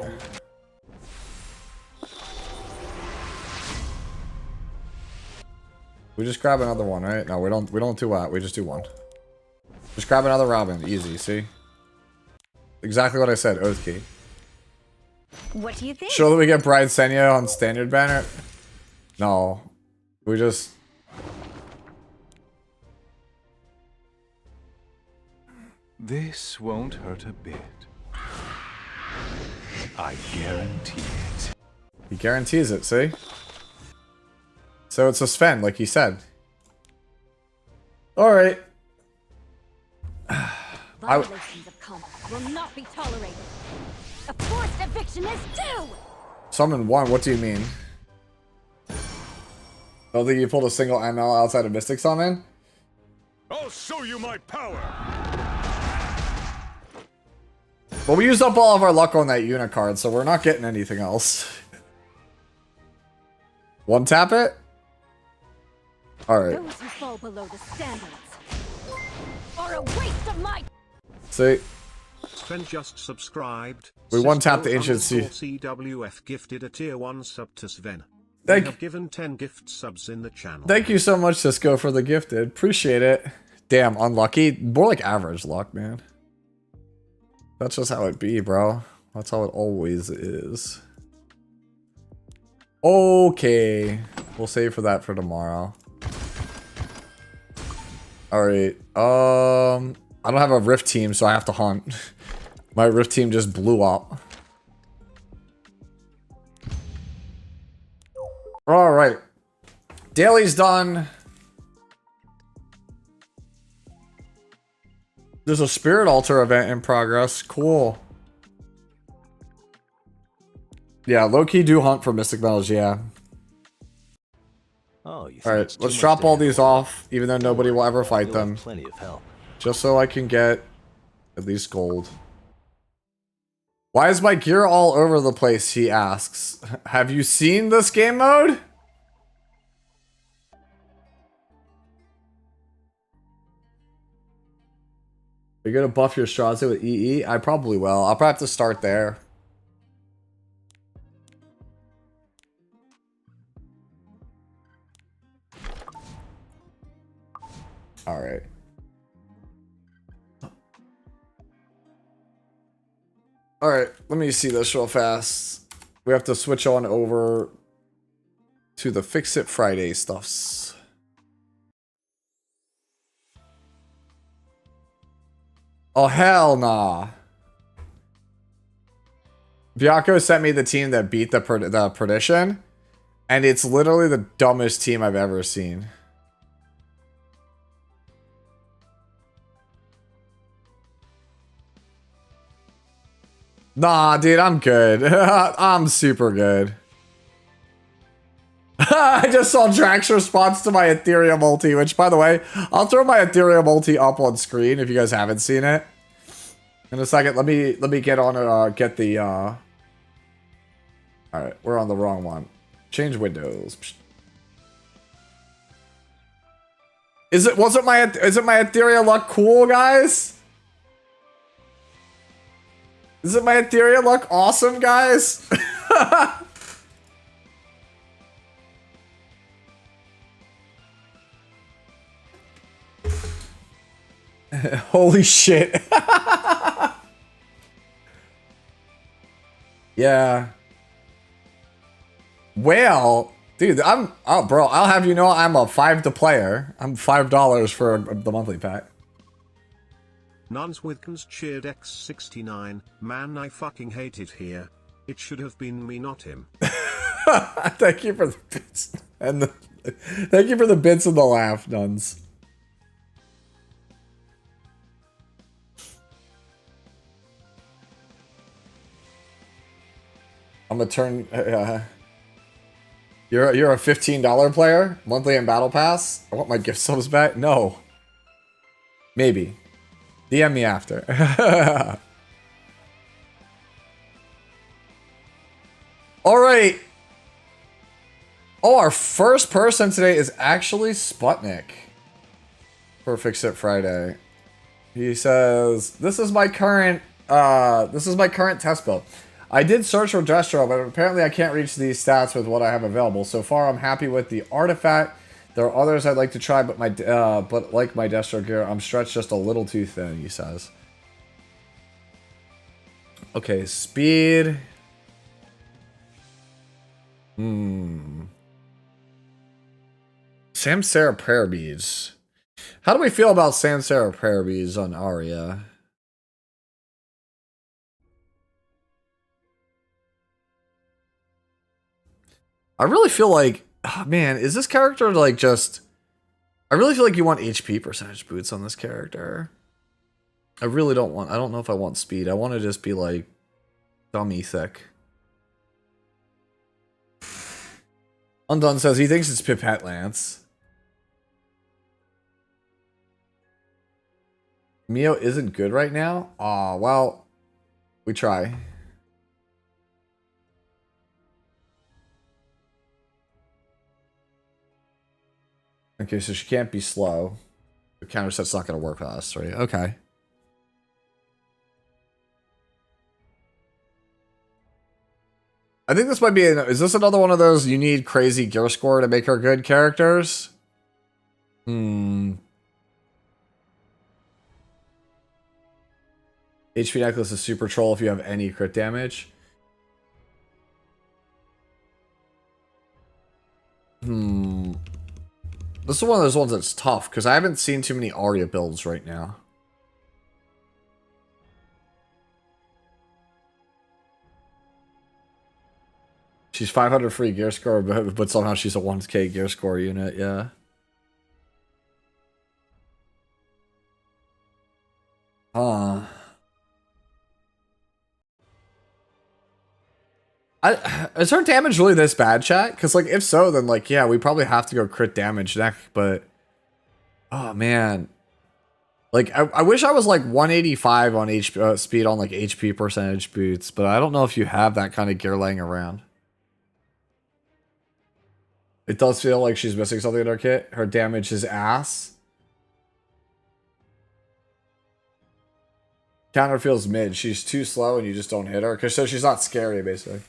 S1: We just grab another one, right? No, we don't do that. We just do one. Just grab another Robin. Easy, see? Exactly what I said, Oath Key.
S3: What do you think?
S1: Surely we get Bride Senya on standard banner? No. We just...
S7: This won't hurt a bit. I guarantee it.
S1: He guarantees it, see? So it's a Sven, like he said. Alright.
S3: Violations of combat will not be tolerated. A forced eviction is due!
S1: Summon 1, what do you mean? Don't think you pulled a single ML outside of Mystic Summon?
S7: I'll show you my power!
S1: But we used up all of our luck on that Unicard, so we're not getting anything else. One tap it? Alright.
S3: Those who fall below the standards are a waste of my...
S1: See?
S10: Sven just subscribed.
S1: We one tap the ancient sea.
S10: CWF gifted a tier 1 sub to Sven.
S1: Thank
S10: you. Have given 10 gift subs in the channel.
S1: Thank you so much, Cisco, for the gifted. Appreciate it. Damn, unlucky. More like average luck, man. That's just how it be, bro. That's how it always is. Okay. We'll save for that for tomorrow. Alright. I don't have a Rift team, so I have to hunt. My Rift team just blew up. Alright. Daily's done. There's a Spirit Altar event in progress. Cool. Yeah, low-key do hunt for Mystic Metals, yeah.
S11: Oh,
S1: alright, let's drop all these off, even though nobody will ever fight them.
S11: Plenty of help.
S1: Just so I can get at least gold. Why is my gear all over the place, he asks. Have you seen this game mode? You're gonna buff your Straze with EE? I probably will. I'll probably have to start there. Alright. Alright, let me see this real fast. We have to switch on over to the Fix It Friday stuffs. Oh, hell nah. Bianco sent me the team that beat the Perdition, and it's literally the dumbest team I've ever seen. Nah, dude, I'm good. I'm super good. I just saw Drax's response to my Ethereum ulti, which, by the way, I'll throw my Ethereum ulti up on screen if you guys haven't seen it. In a second, let me get on get the Alright, we're on the wrong one. Change windows. Is it my Ethereal luck cool, guys? Is it my Ethereal luck awesome, guys? Holy shit. Yeah. Well, dude, oh bro, I'll have you know I'm a $5 player. I'm $5 for the monthly pack.
S10: Nuns Withkins cheered X69. Man, I fucking hate it here. It should have been me, not him.
S1: Thank you for the bits and thank you for the bits and the laugh, Nuns. I'm gonna turn. You're a $15 player, monthly and battle pass. I want my gift subs back. No, maybe. DM me after. All right. Oh, our first person today is actually Sputnik for Fix It Friday. He says, "This is my current test build. I did search for Destro, but apparently I can't reach these stats with what I have available. So far, I'm happy with the artifact. There are others I'd like to try, but like my Destro gear, I'm stretched just a little too thin," he says. Okay, speed. Samsara prayer beads. How do we feel about Samsara prayer beads on Arya? I really feel like, oh man, is this character like just... I really feel like you want HP percentage boots on this character. I really don't want... I don't know if I want speed. I want to just be like dummy thick. Undone says he thinks it's Pipette Lance. Mio isn't good right now? Aw, well, we try. Okay, so she can't be slow. The counter set's not going to work with us, right? Okay. I think this might be... is this another one of those you need crazy gear score to make her good characters? HP necklace is super troll if you have any crit damage. This is one of those ones that's tough, because I haven't seen too many Arya builds right now. She's 500 free gear score, but somehow she's a 1k gear score unit, yeah. Is her damage really this bad, chat? Because, like, if so, then, like, yeah, we probably have to go crit damage neck, but... oh, man. Like, I wish I was, like, 185 on speed on, like, HP percentage boots, but I don't know if you have that kind of gear laying around. It does feel like she's missing something in her kit. Her damage is ass. Counter feels mid. She's too slow and you just don't hit her. Cause so she's not scary, basically.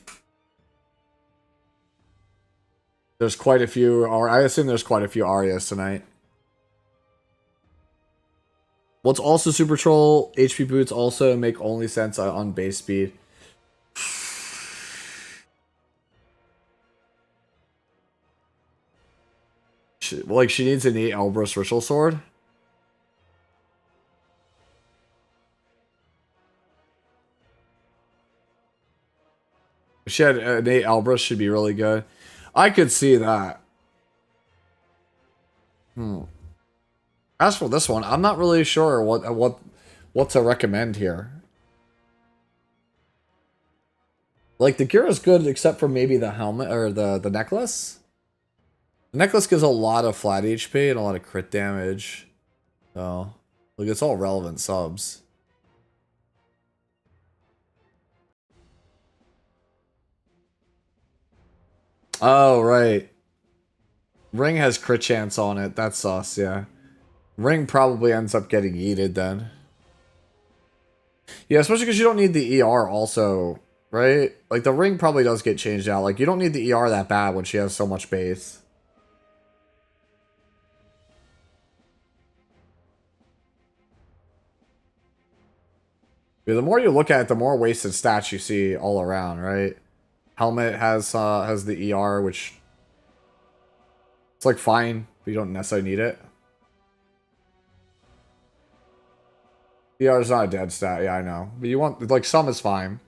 S1: There's quite a few, or I assume there's quite a few Aryas tonight. What's also super troll, HP boots also make only sense on base speed. She needs an 8 Elbrus Ritual Sword. If she had an 8 Elbrus, should be really good. I could see that. As for this one, I'm not really sure what to recommend here. Like, the gear is good except for maybe the helmet or the necklace. The necklace gives a lot of flat HP and a lot of crit damage. So, like, it's all relevant subs. Oh, right. Ring has crit chance on it. That's sus, yeah. Ring probably ends up getting yeeted then. Yeah, especially because you don't need the ER also, right? Like, the ring probably does get changed out. Like, you don't need the ER that bad when she has so much base. Yeah, the more you look at it, the more wasted stats you see all around, right? Helmet has the ER, which it's like fine, but you don't necessarily need it. ER is not a dead stat, yeah, I know. But you want, like, some is fine.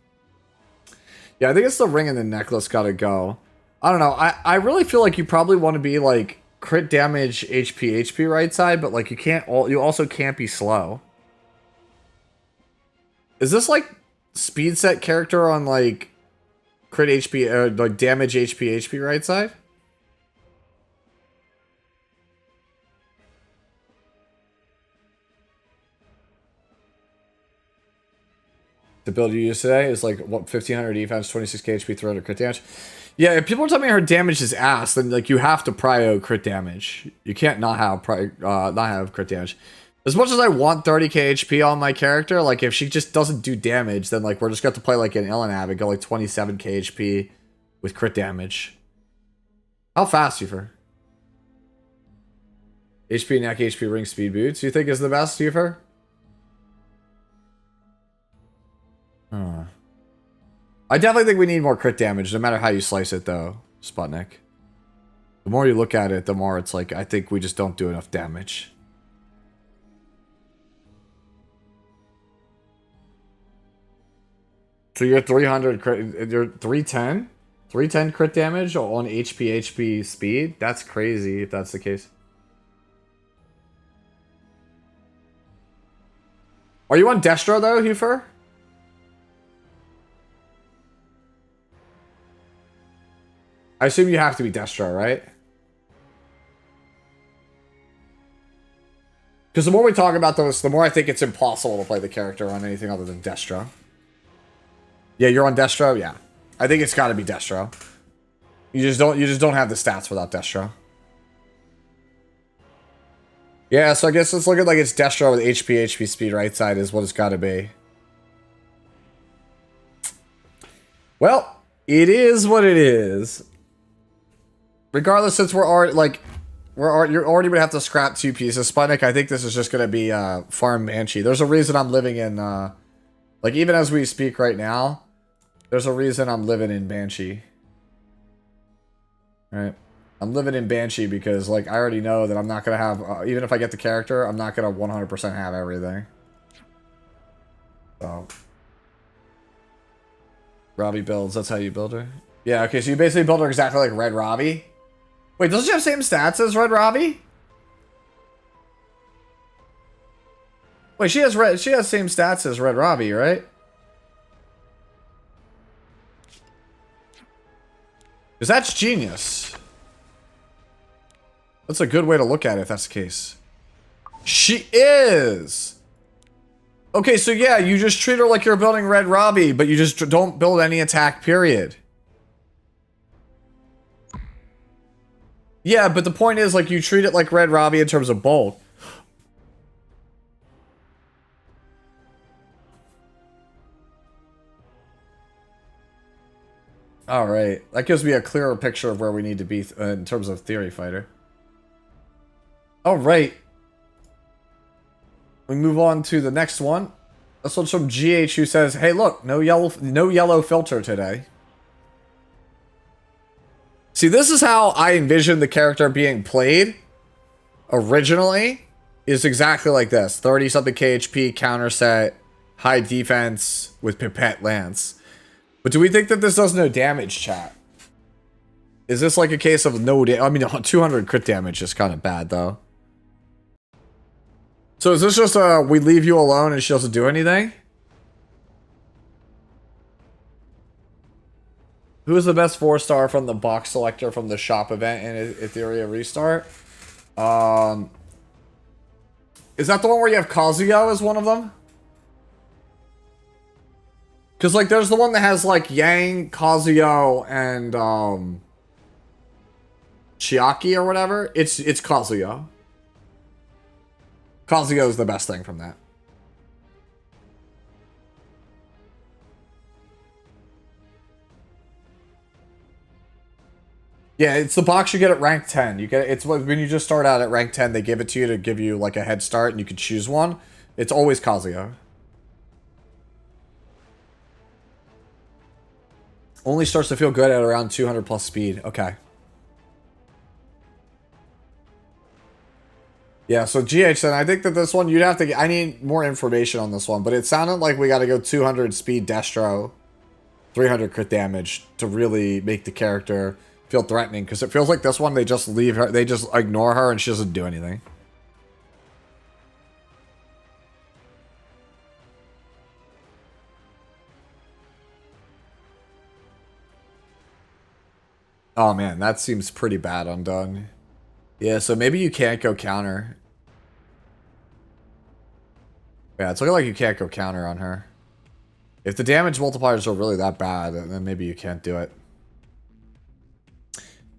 S1: Yeah, I think it's the ring and the necklace gotta go. I don't know, I really feel like you probably want to be, like, crit damage HP right side, but, like, you also can't be slow. Is this, like, speed set character on, like, crit HP, like, damage HP right side? The build you use today is like, what, 1500 defense, 26k HP, 300 crit damage. Yeah, if people are telling me her damage is ass, then like you have to prio crit damage. You can't not have crit damage. As much as I want 30k HP on my character, like if she just doesn't do damage, then like we're just going to play like an Illinab and go like 27k HP with crit damage. How fast, Yufer? HP neck, HP ring, speed boots. You think is the best, Yufer? I definitely think we need more crit damage, no matter how you slice it, though, Sputnik. The more you look at it, the more it's like, I think we just don't do enough damage. So you're 300 crit, you're 310? 310 crit damage on HP speed? That's crazy if that's the case. Are you on Destro, though, Hufer? I assume you have to be Destro, right? Because the more we talk about those, the more I think it's impossible to play the character on anything other than Destro. Yeah, you're on Destro? Yeah. I think it's got to be Destro. You just don't have the stats without Destro. Yeah, so I guess let's look at like it's Destro with HP speed right side is what it's got to be. Well, it is what it is. Regardless, since you're already gonna have to scrap 2 pieces. Sputnik, I think this is just gonna be farm Banshee. There's a reason I'm living in like even as we speak right now, there's a reason I'm living in Banshee. Right? I'm living in Banshee because like I already know that I'm not gonna have even if I get the character, I'm not gonna 100% have everything. So Robbie builds, that's how you build her? Yeah, okay, so you basically build her exactly like Red Robbie. Wait, doesn't she have same stats as Red Robbie? Wait, she has same stats as Red Robbie, right? Because that's genius. That's a good way to look at it if that's the case. She is! Okay, so yeah, you just treat her like you're building Red Robbie, but you just don't build any attack, period. Yeah, but the point is, like, you treat it like Red Robbie in terms of bulk. Alright, that gives me a clearer picture of where we need to be in terms of Theory Fighter. Alright. We move on to the next one. This one's from GH who says, hey look, no yellow filter today. See, this is how I envisioned the character being played originally. Is exactly like this. 30-something KHP, counter set, high defense with Pipette Lance. But do we think that this does no damage, chat? Is this like a case of no damage? I mean, 200 crit damage is kind of bad, though. So is this just we leave you alone and she doesn't do anything? Who is the best 4-star from the box selector from the shop event in Etheria Restart? Is that the one where you have Kazuyo as one of them? Because, like, there's the one that has, like, Yang, Kazuyo, and, Chiaki or whatever, it's Kazuya. Kazuya is the best thing from that. Yeah, it's the box you get at rank 10. You get it's when you just start out at rank 10, they give it to you to give you like a head start and you can choose one. It's always Kazuya. Only starts to feel good at around 200 plus speed. Okay. Yeah, so GH, I think that this one, you'd have to I need more information on this one, but it sounded like we got to go 200 speed Destro, 300 crit damage to really make the character feel threatening, because it feels like this one, they just leave her, they just ignore her and she doesn't do anything. Oh man, that seems pretty bad undone. Yeah, so maybe you can't go counter. Yeah, it's looking like you can't go counter on her. If the damage multipliers are really that bad, then maybe you can't do it.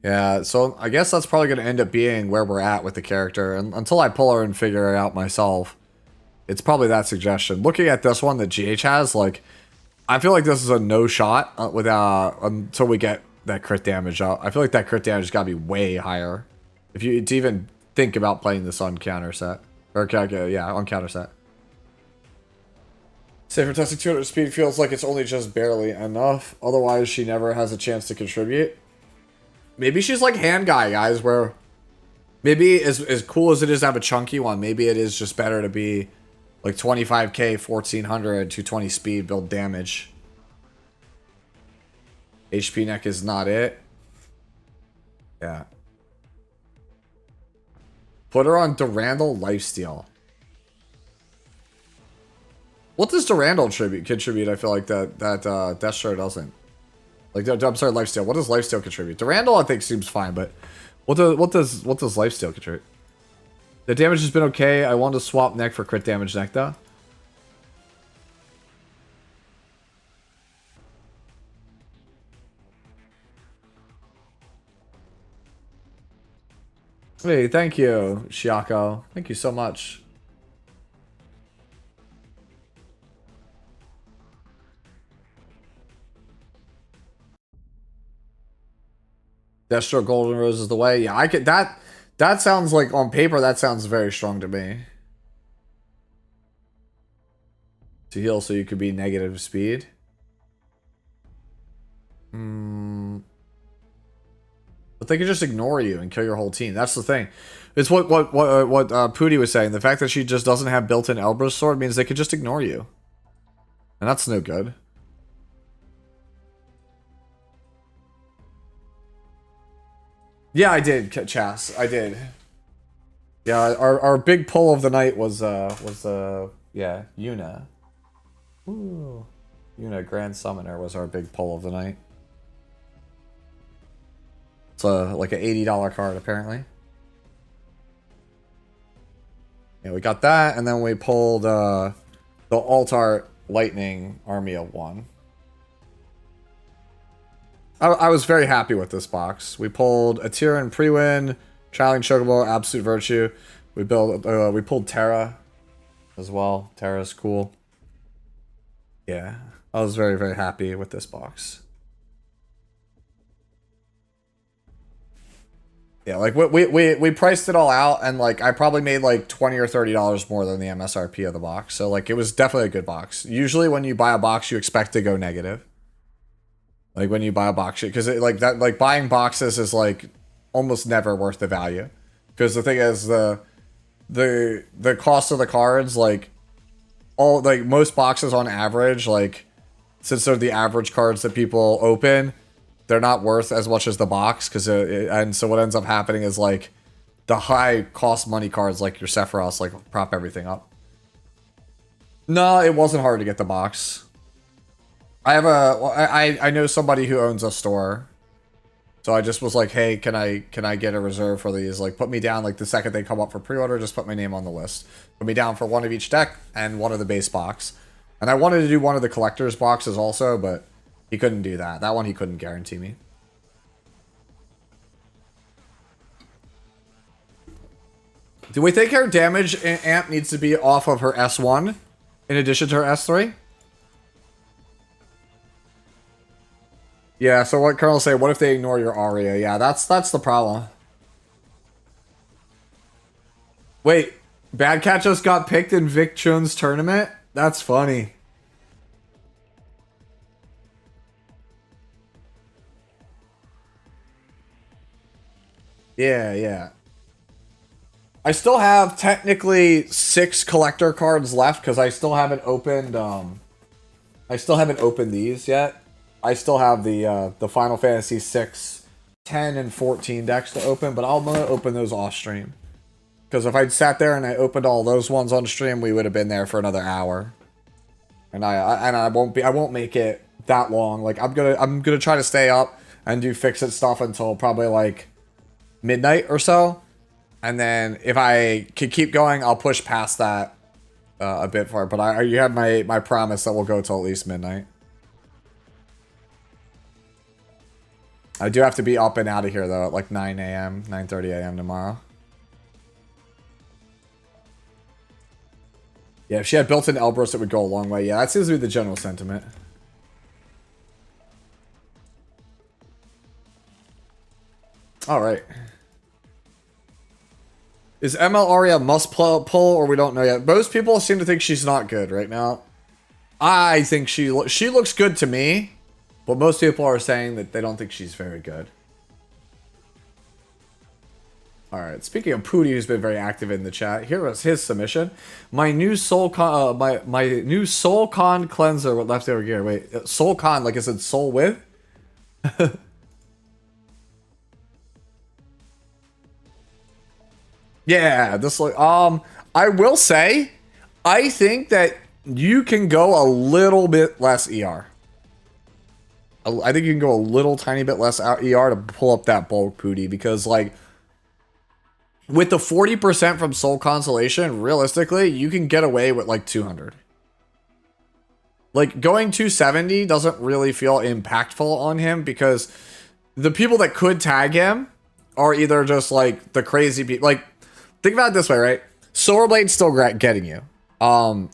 S1: Yeah, so I guess that's probably going to end up being where we're at with the character. And until I pull her and figure it out myself, it's probably that suggestion. Looking at this one that GH has, like, I feel like this is a no shot until we get that crit damage out. I feel like that crit damage has got to be way higher. If you to even think about playing this on counter set. Or, yeah, on counter set. Say for testing 200 speed feels like it's only just barely enough. Otherwise, she never has a chance to contribute. Maybe she's like hand guy, guys, where maybe as cool as it is to have a chunky one, maybe it is just better to be like 25k, 1400, 220 speed, build damage. HP neck is not it. Yeah. Put her on Durandal Lifesteal. What does Durandal contribute? I feel like that Destro doesn't. Like, I'm sorry, Lifesteal. What does Lifesteal contribute? Durandal, I think, seems fine, but what does Lifesteal contribute? The damage has been okay. I want to swap neck for crit damage neck, though. Hey, thank you, Shiako. Thank you so much. Destro Golden Rose is the way. Yeah, I could that sounds like on paper that sounds very strong to me. To heal so you could be negative speed. But they could just ignore you and kill your whole team. That's the thing. It's what Pooty was saying. The fact that she just doesn't have built-in Elbrus sword means they could just ignore you. And that's no good. Yeah, I did, Chas. I did. Yeah, our big pull of the night was yeah, Yuna. Ooh. Yuna Grand Summoner was our big pull of the night. It's like an $80 card apparently. Yeah, we got that, and then we pulled the Altar Lightning Army of One. I was very happy with this box. We pulled a Tyrion Pre-Win, Traveling Chocobo, Absolute Virtue. We pulled Terra as well. Terra's cool. Yeah, I was very, very happy with this box. Yeah, like we priced it all out, and like I probably made like $20 or $30 more than the MSRP of the box. So like it was definitely a good box. Usually when you buy a box, you expect to go negative. Like when you buy a box, because like that, like buying boxes is like almost never worth the value. Because the thing is, the cost of the cards, like most boxes on average, like since they're the average cards that people open, they're not worth as much as the box. And so what ends up happening is like the high cost money cards, like your Sephiroth, like prop everything up. No, it wasn't hard to get the box. I know somebody who owns a store, so I just was like, hey, can I get a reserve for these? Like, put me down. Like the second they come up for pre-order, just put my name on the list. Put me down for one of each deck and one of the base box. And I wanted to do one of the collector's boxes also, but he couldn't do that. That one he couldn't guarantee me. Do we think her damage amp needs to be off of her S1 in addition to her S3? Yeah, so what Colonel say, what if they ignore your Aria? Yeah, that's the problem. Wait, Bad Cat just got picked in Vic Chun's tournament? That's funny. Yeah, yeah. I still have technically 6 collector cards left because I still haven't opened these yet. I still have the Final Fantasy 6, 10, and 14 decks to open, but I'm gonna open those off stream. Because if I'd sat there and I opened all those ones on stream, we would have been there for another hour. And I won't make it that long. Like I'm gonna try to stay up and do fix-it stuff until probably like midnight or so. And then if I could keep going, I'll push past that a bit far. But you have my promise that we'll go till at least midnight. I do have to be up and out of here though at like 9 a.m., 9:30 a.m. tomorrow. Yeah, if she had built-in Elbrus, it would go a long way. Yeah, that seems to be the general sentiment. All right. Is ML Aria must pull, or we don't know yet? Most people seem to think she's not good right now. I think she looks good to me, but most people are saying that they don't think she's very good. All right. Speaking of Pooty, who's been very active in the chat, here was his submission. My new Soul Con, my new Soul Con cleanser with leftover gear. Wait, Soul Con, like I said, Soul with. Yeah, this like I will say, I think that you can go a little bit less ER. I think you can go a little tiny bit less ER to pull up that bulk Pooty because like with the 40% from Soul Consolation, realistically, you can get away with like 200. Like going 270 doesn't really feel impactful on him because the people that could tag him are either just like the crazy people. Like think about it this way, right? Silverblade's still getting you.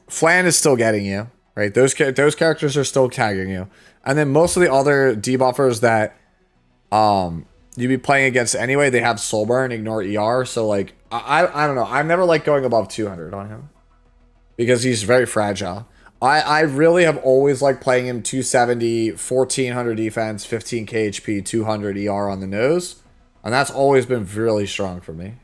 S1: Flan is still getting you, right? Those characters are still tagging you. And then most of the other debuffers that you'd be playing against anyway, they have Soulburn, ignore ER. So like I don't know. I've never liked going above 200 on him because he's very fragile. I really have always liked playing him 270, 1400 defense, 15k HP, 200 ER on the nose. And that's always been really strong for me.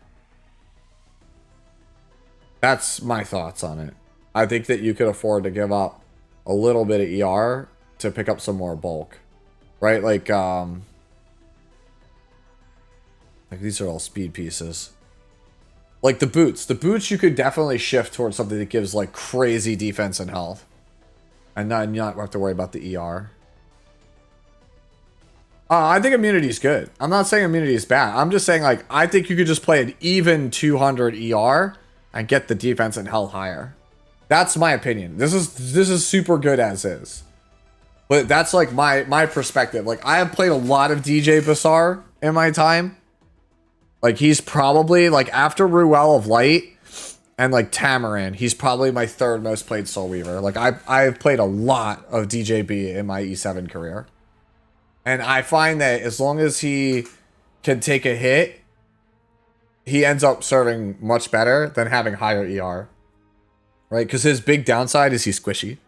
S1: That's my thoughts on it. I think that you could afford to give up a little bit of ER to pick up some more bulk. Right? Like these are all speed pieces. Like the boots. The boots you could definitely shift towards something that gives like crazy defense and health. And not have to worry about the ER. I think immunity is good. I'm not saying immunity is bad. I'm just saying like I think you could just play an even 200 ER and get the defense and health higher. That's my opinion. This is super good as is. But that's like my perspective. Like I have played a lot of DJ Bassar in my time. Like he's probably like after Ruel of Light and like Tamarin, he's probably my third most played Soul Weaver. Like I've played a lot of DJB in my E7 career. And I find that as long as he can take a hit, he ends up serving much better than having higher ER. Right? Because his big downside is he's squishy.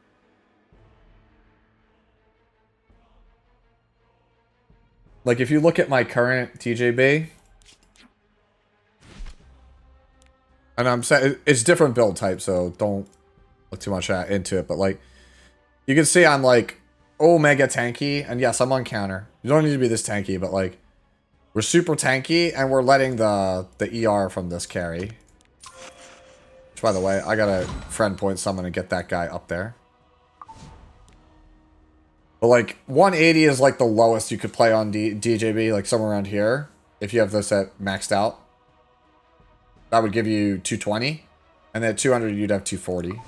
S1: Like if you look at my current TJB, and I'm saying it's different build type, so don't look too much into it. But like, you can see I'm like Omega tanky, and yes, I'm on counter. You don't need to be this tanky, but like, we're super tanky, and we're letting the ER from this carry. Which, by the way, I gotta friend point someone to get that guy up there. But like, 180 is like the lowest you could play on DJB, like somewhere around here. If you have this at maxed out. That would give you 220. And then at 200, you'd have 240.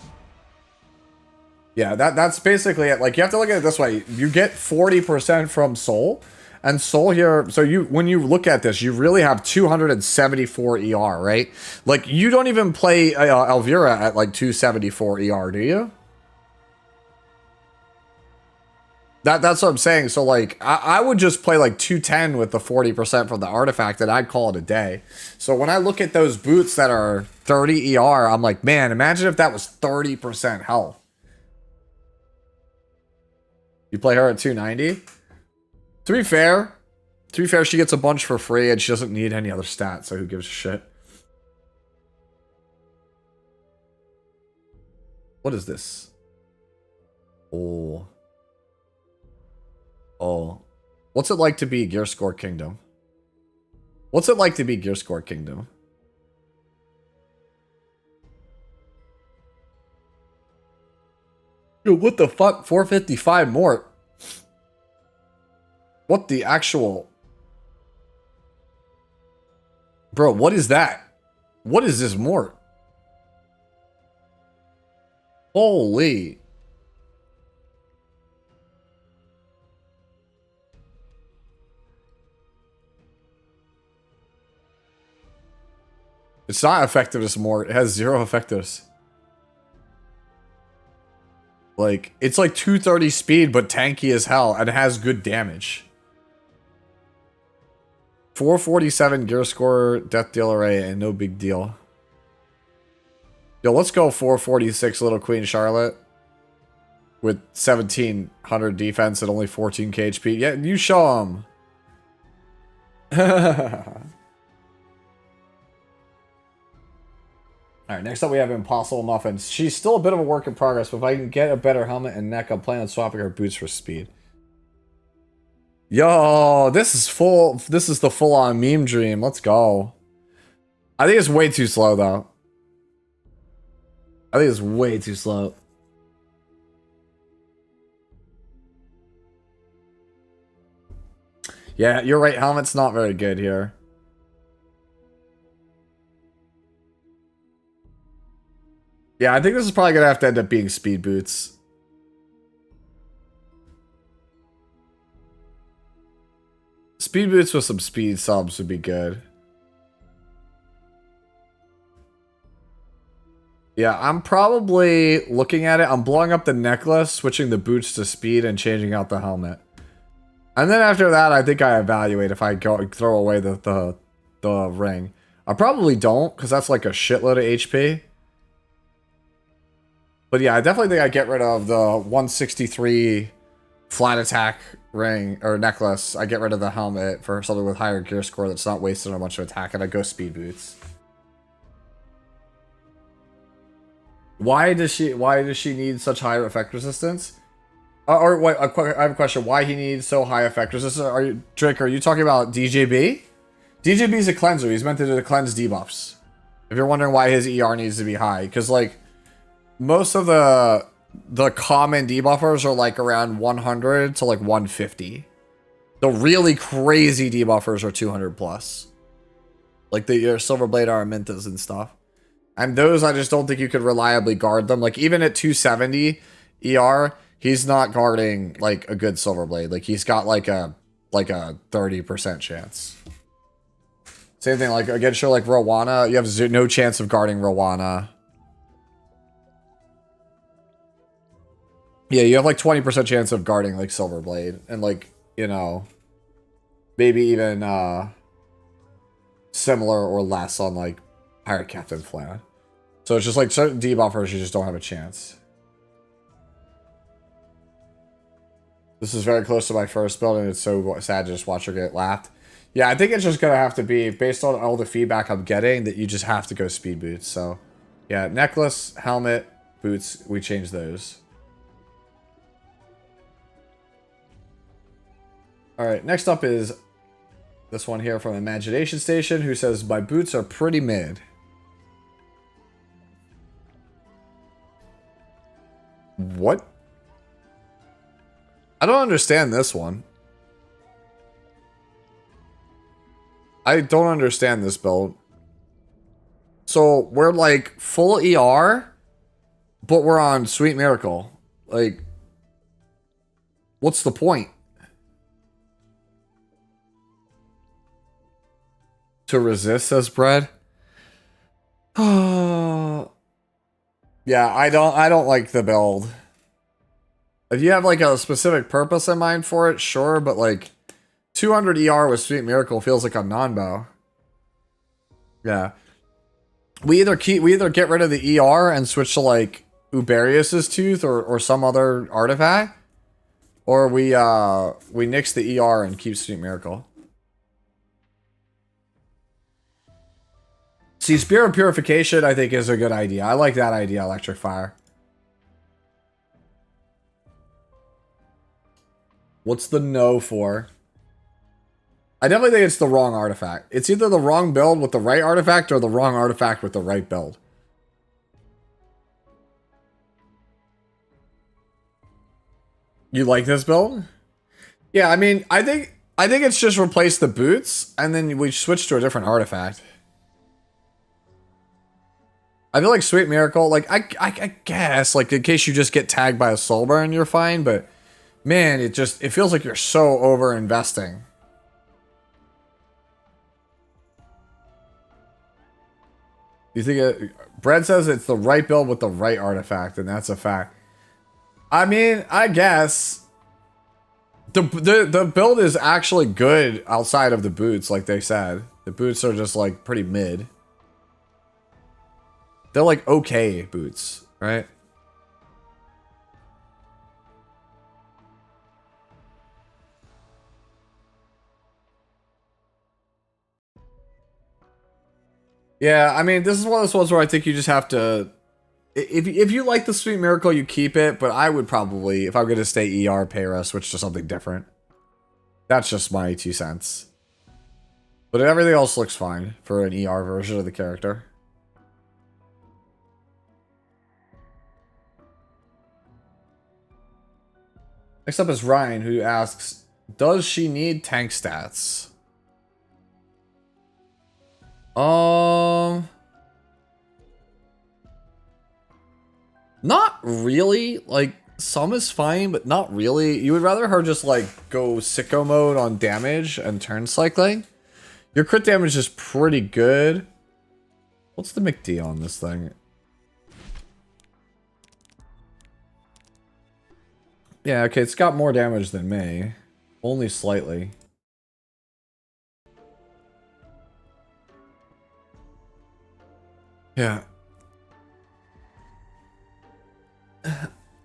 S1: Yeah, that's basically it. Like, you have to look at it this way. You get 40% from Soul. And Soul here, so when you look at this, you really have 274 ER, right? Like, you don't even play Elvira at like 274 ER, do you? That's what I'm saying. So like, I would just play like 210 with the 40% from the artifact and I'd call it a day. So when I look at those boots that are 30 ER, I'm like, man, imagine if that was 30% health. You play her at 290? To be fair, she gets a bunch for free and she doesn't need any other stats, so who gives a shit? What is this? Oh. Oh. What's it like to be Gear Score Kingdom? What's it like to be Gear Score Kingdom? Yo, what the fuck? 455 more. What the actual... Bro, what is that? What is this mort? Holy... It's not effectiveness more. It has 0 effectiveness. Like, it's like 230 speed, but tanky as hell, and it has good damage. 447 gear score, death deal array, and no big deal. Yo, let's go 446 Little Queen Charlotte. With 1700 defense and only 14k HP. Yeah, you show him. Alright, next up we have Impossible Muffins. She's still a bit of a work in progress, but if I can get a better helmet and neck, I'm planning on swapping her boots for speed. Yo, this is the full-on meme dream. Let's go. I think it's way too slow, though. I think it's way too slow. Yeah, you're right. Helmet's not very good here. Yeah, I think this is probably going to have to end up being speed boots. Speed boots with some speed subs would be good. Yeah, I'm probably looking at it. I'm blowing up the necklace, switching the boots to speed, and changing out the helmet. And then after that, I think I evaluate if I go throw away the ring. I probably don't, because that's like a shitload of HP. But yeah, I definitely think I get rid of the 163 flat attack ring or necklace. I get rid of the helmet for something with higher gear score that's not wasting a bunch of attack, and I go speed boots. Why does she need such high effect resistance? Or wait, I have a question. Why he needs so high effect resistance? Drake, are you talking about DJB? DJB is a cleanser. He's meant to cleanse debuffs. If you're wondering why his ER needs to be high, because like most of the common debuffers are like around 100 to like 150. The really crazy debuffers are 200 plus, like the Silverblade Aramintas and stuff. And those, I just don't think you could reliably guard them. Like even at 270 ER, he's not guarding like a good Silverblade. Like he's got like a 30% chance. Same thing like against her like Rowana, you have no chance of guarding Rowana. Yeah, you have like 20% chance of guarding like Silverblade, and like, you know, maybe even similar or less on like Pirate Captain Flan. So it's just like certain debuffers you just don't have a chance. This is very close to my first build, and it's so sad to just watch her get lapped. Yeah, I think it's just gonna have to be, based on all the feedback I'm getting, that you just have to go speed boots. So yeah, necklace, helmet, boots, we change those. Alright, next up is this one here from Imagination Station, who says, my boots are pretty mid. What? I don't understand this one. I don't understand this build. So, we're like full ER, but we're on Sweet Miracle. Like, what's the point? To resist, says Bread. Yeah, I don't like the build. If you have like a specific purpose in mind for it, sure, but like 200 ER with Sweet Miracle feels like a non-bow. Yeah. We either get rid of the ER and switch to like Uberius's Tooth or some other artifact, or we nix the ER and keep Sweet Miracle. See, Spirit of Purification, I think, is a good idea. I like that idea, Electric Fire. What's the no for? I definitely think it's the wrong artifact. It's either the wrong build with the right artifact or the wrong artifact with the right build. You like this build? Yeah, I mean, I think it's just replace the boots and then we switch to a different artifact. I feel like Sweet Miracle, like, I guess, like, in case you just get tagged by a soul burn, you're fine, but man, it feels like you're so over investing. You think Brad says it's the right build with the right artifact, and that's a fact. I mean, I guess the build is actually good outside of the boots, like they said. The boots are just like pretty mid. They're like okay boots, right? Yeah, I mean, this is one of those ones where I think you just have to... If you like the Sweet Miracle, you keep it, but I would probably, if I'm going to stay ER, Para, switch to something different. That's just my 2 cents. But everything else looks fine for an ER version of the character. Next up is Ryan, who asks, does she need tank stats? Not really. Like, some is fine, but not really. You would rather her just, like, go sicko mode on damage and turn cycling. Your crit damage is pretty good. What's the McD on this thing? Yeah, okay, it's got more damage than me. Only slightly. Yeah.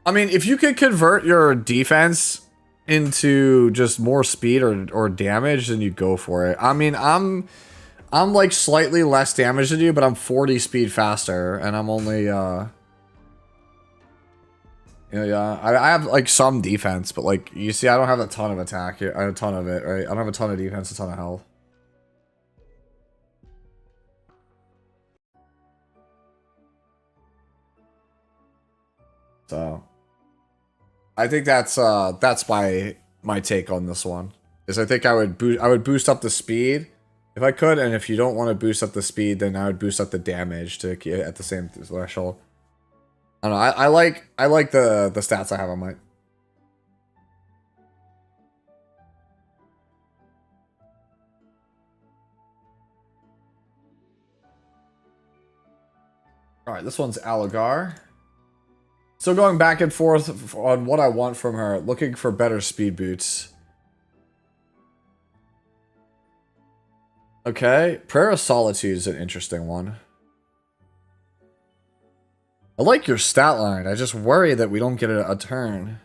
S1: I mean, if you could convert your defense into just more speed or damage, then you go for it. I mean, I'm like slightly less damage than you, but I'm 40 speed faster, and I'm only yeah, I have like some defense, but like you see, I don't have a ton of attack. I have a ton of it, right? I don't have a ton of defense, a ton of health. So I think that's my take on this one. Is I think I would boost up the speed if I could, and if you don't want to boost up the speed, then I would boost up the damage to get at the same threshold. I don't know. I like the stats I have on my. All right, this one's Aligar. Still going back and forth on what I want from her. Looking for better speed boots. Okay, Prayer of Solitude is an interesting one. I like your stat line. I just worry that we don't get a turn.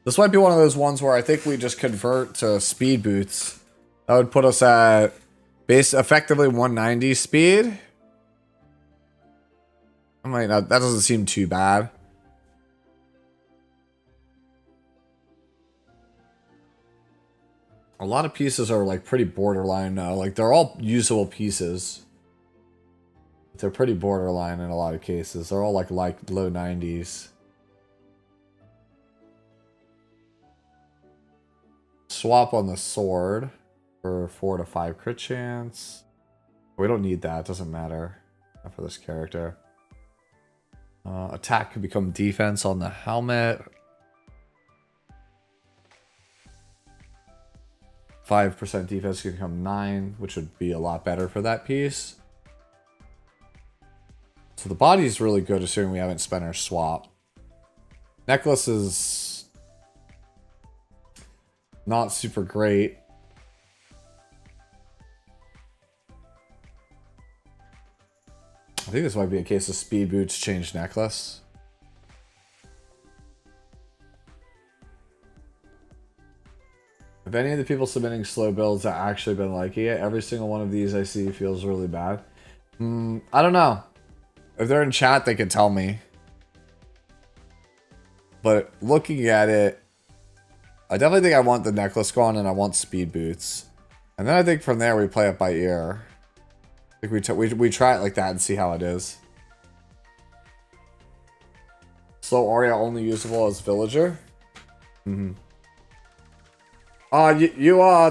S1: This might be one of those ones where I think we just convert to speed boots. That would put us at effectively 190 speed. I might not, that doesn't seem too bad. A lot of pieces are like pretty borderline now. Like they're all usable pieces. They're pretty borderline in a lot of cases. They're all like low 90s. Swap on the sword for 4 to 5 crit chance. We don't need that. It doesn't matter. Not for this character. Attack can become defense on the helmet. 5% defense can become 9, which would be a lot better for that piece. So the body's really good, assuming we haven't spent our swap. Necklace is not super great. I think this might be a case of speed boots change necklace. If any of the people submitting slow builds have actually been liking it, every single one of these I see feels really bad. I don't know. If they're in chat, they can tell me. But looking at it, I definitely think I want the necklace gone and I want speed boots. And then I think from there we play it by ear. I think we try it like that and see how it is. Slow Aria only usable as villager. The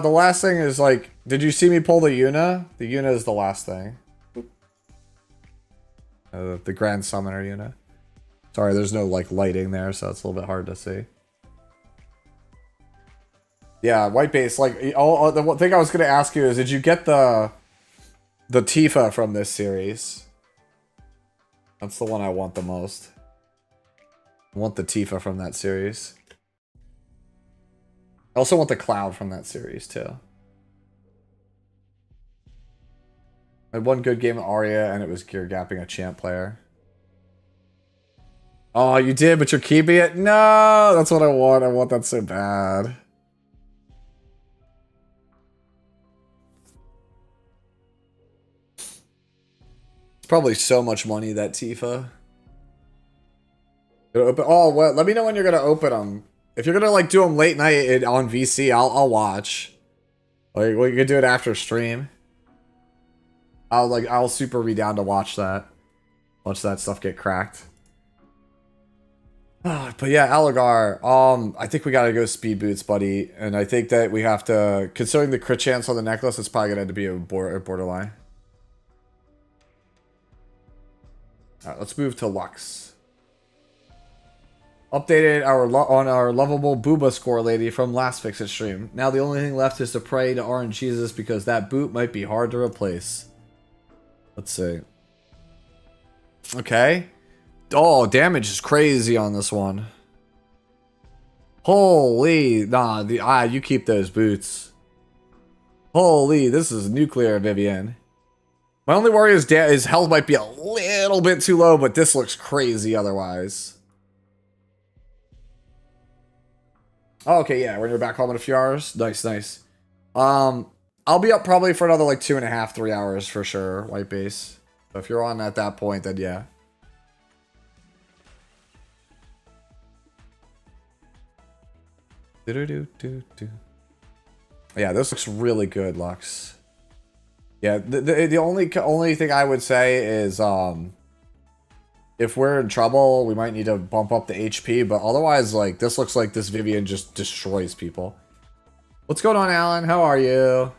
S1: last thing is like, did you see me pull the Yuna? The Yuna is the last thing. The Grand Summoner Yuna. Sorry, there's no like lighting there, so it's a little bit hard to see. Yeah, white base. Like, the one thing I was gonna ask you is, did you get the Tifa from this series? That's the one I want the most. I want the Tifa from that series. I also want the Cloud from that series too. I had one good game of Arya, and it was gear gapping a champ player. Oh, you did, but you're keeping it? No, that's what I want. I want that so bad. It's probably so much money, that Tifa. Oh, well, let me know when you're gonna open them. If you're gonna like do them late night on VC, I'll watch. Like, well, you can do it after stream. I'll super be down to watch that. Watch that stuff get cracked. But yeah, Aligar. I think we gotta go speed boots, buddy. And I think that we have to, considering the crit chance on the necklace, it's probably gonna have to be a borderline. Alright, let's move to Lux. Updated on our lovable Booba score lady from last Fixit stream. Now the only thing left is to pray to RNGesus because that boot might be hard to replace. Let's see. Okay. Oh, damage is crazy on this one. Holy, nah, you keep those boots. Holy, this is nuclear, Vivian. My only worry is his health might be a little bit too low, but this looks crazy otherwise. Oh, okay, yeah, when you're back home in a few hours. Nice, nice. I'll be up probably for another like 2.5, 3 hours for sure, white base. So if you're on at that point, then yeah. Yeah, this looks really good, Lux. Yeah, the only thing I would say is if we're in trouble, we might need to bump up the HP, but otherwise, like, this looks like this Vivian just destroys people. What's going on, Alan? How are you?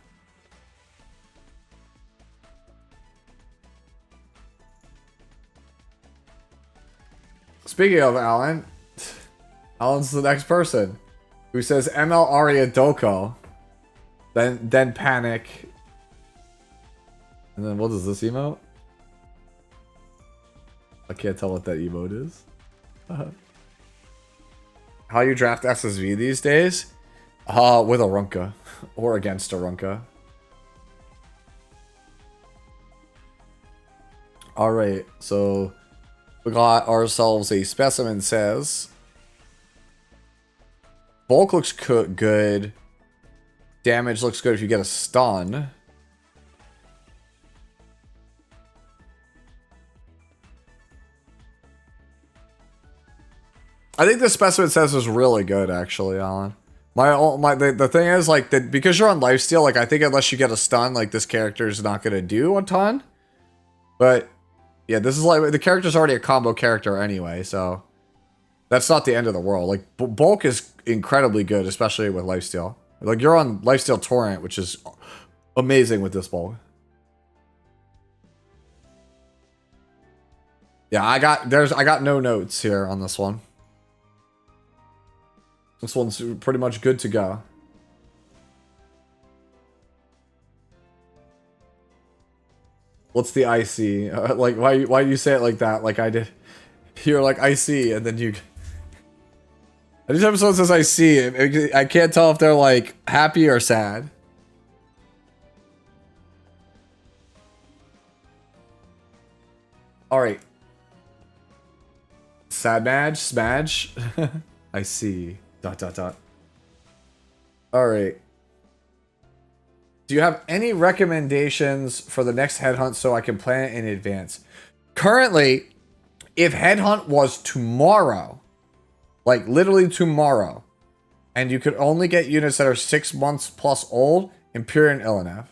S1: Speaking of Alan, Alan's the next person who says ML Aria Doko, then panic, and then what is this emote? I can't tell what that emote is. How you draft SSV these days? With a Runka or against a Runka. All right, so we got ourselves a specimen says. Bulk looks good. Damage looks good if you get a stun. I think the specimen says is really good, actually, Alan. The thing is, like, because you're on lifesteal, like, I think unless you get a stun, like, this character is not gonna do a ton. But yeah, this is like, the character's already a combo character anyway, so that's not the end of the world. Like, bulk is incredibly good, especially with lifesteal. Like, you're on lifesteal torrent, which is amazing with this bulk. Yeah, I got no notes here on this one. This one's pretty much good to go. What's the IC? Like, why do you say it like that? Like I did. You're like, I see, and then you... Anytime someone says I see, I can't tell if they're like happy or sad. Alright. Sad Madge? Smadge? I see. ... Alright. Do you have any recommendations for the next headhunt so I can plan it in advance? Currently, if headhunt was tomorrow, like literally tomorrow, and you could only get units that are 6 months plus old, Empyrean Illinev.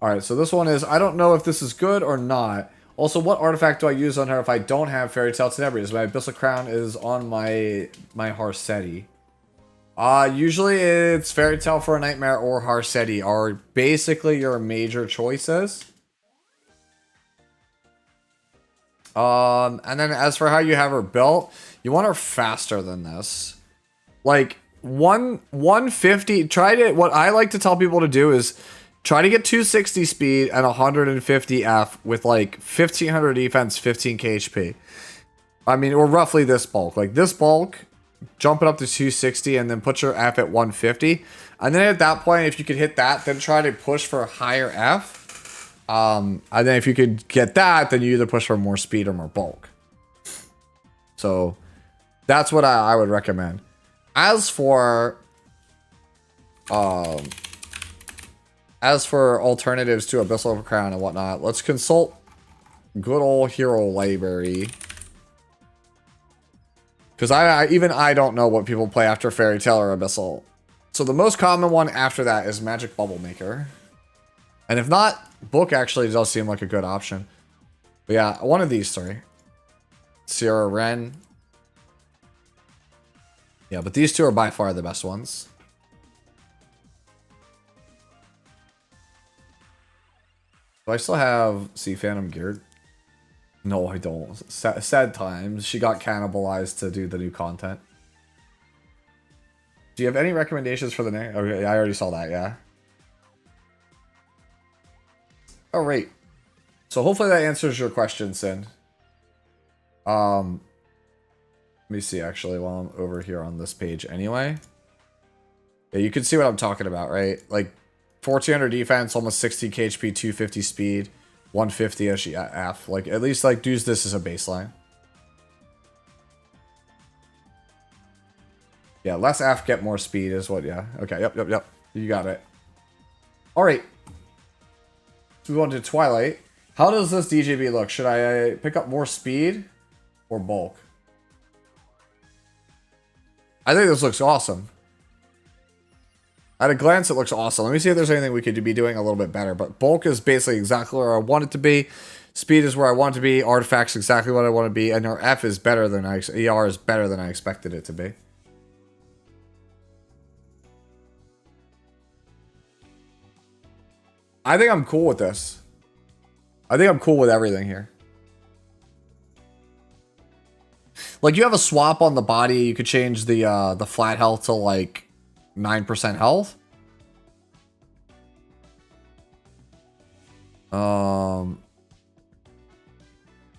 S1: Alright, so this one is, I don't know if this is good or not. Also, what artifact do I use on her if I don't have Fairy Tale Tenebrious? My Abyssal Crown is on my Harsetti. Usually it's Fairy Tale for a Nightmare or Harsetti are basically your major choices. And then as for how you have her built, you want her faster than this. Like 150, what I like to tell people to do is try to get 260 speed and 150 F with like 1500 defense, 15k HP. I mean, or roughly this bulk. Like this bulk, jump it up to 260 and then put your F at 150. And then at that point, if you could hit that, then try to push for a higher F. And then if you could get that, then you either push for more speed or more bulk. So that's what I would recommend. As for alternatives to Abyssal Crown and whatnot, let's consult good old Hero Library. Because I don't know what people play after Fairy Tale or Abyssal. So the most common one after that is Magic Bubble Maker. And if not, Book actually does seem like a good option. But yeah, one of these three. Sierra Wren. Yeah, but these two are by far the best ones. Do I still have Sea Phantom geared? No, I don't. Sad times. She got cannibalized to do the new content. Do you have any recommendations for the next? Okay, I already saw that, yeah. Alright. So hopefully that answers your question, Sin. Let me see, actually, while I'm over here on this page anyway. Yeah, you can see what I'm talking about, right? Like, 1400 defense, almost 60k HP, 250 speed, 150 F. Like, at least, like, use this as a baseline. Yeah, less F, get more speed is what, yeah. Okay, yep. You got it. Alright. So we want to Twilight. How does this DJB look? Should I pick up more speed or bulk? I think this looks awesome. At a glance, it looks awesome. Let me see if there's anything we could be doing a little bit better. But bulk is basically exactly where I want it to be. Speed is where I want it to be. Artifacts exactly what I want to be. And our F is better than ER is better than I expected it to be. I think I'm cool with this. I think I'm cool with everything here. Like, you have a swap on the body. You could change the flat health to, like, 9% health.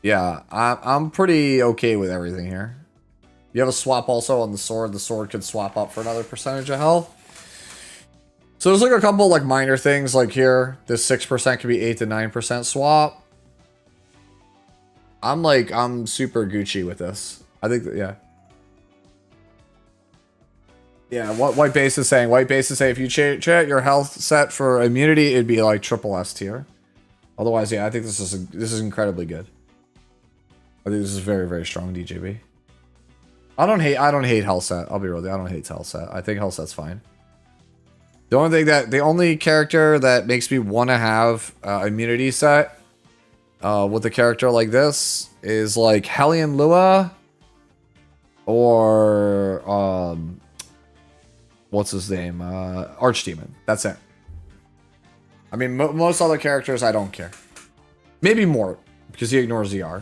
S1: Yeah, I'm pretty okay with everything here. You have a swap also on the sword. The sword could swap up for another percentage of health. So there's like a couple like minor things like here. This 6% could be 8 to 9% swap. I'm super Gucci with this. I think that, yeah. Yeah, what White Base is saying. White Base is saying if you change your health set for immunity, it'd be like triple S tier. Otherwise, yeah, I think this is incredibly good. I think this is very, very strong DJB. I don't hate health set. I'll be real. I don't hate health set. I think health set's fine. The only character that makes me want to have immunity set with a character like this is like Hellion Lua or what's his name? Archdemon. That's it. I mean, most other characters I don't care. Maybe Mort because he ignores ZR.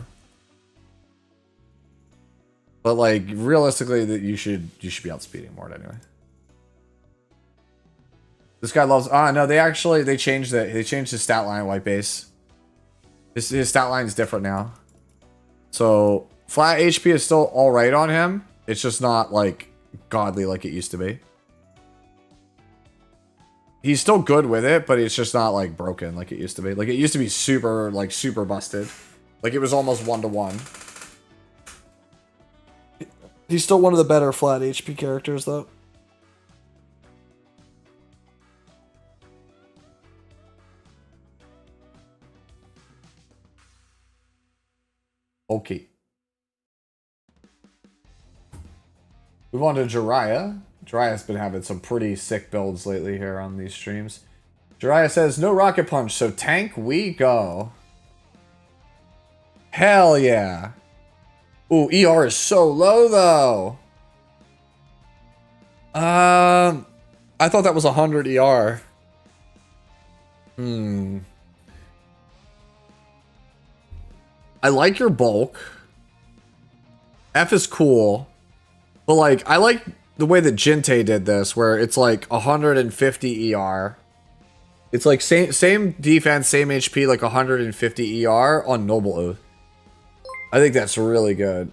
S1: But like realistically, that you should be outspeeding Mort anyway. This guy loves... Ah, no, they changed it. They changed his stat line at white base. His stat line is different now. So, flat HP is still alright on him. It's just not, like, godly like it used to be. He's still good with it, but it's just not, like, broken like it used to be. Like, it used to be super, like, super busted. Like, it was almost 1-to-1.
S11: He's still one of the better flat HP characters, though.
S1: Okay. Move on to Jiraiya. Jiraiya's been having some pretty sick builds lately here on these streams. Jiraiya says, no rocket punch, so tank we go. Hell yeah. Ooh, ER is so low though. I thought that was 100 ER. I like your bulk. F is cool. But like, I like the way that Jinte did this, where it's like 150 ER. It's like same defense, same HP, like 150 ER on Noble Oath. I think that's really good.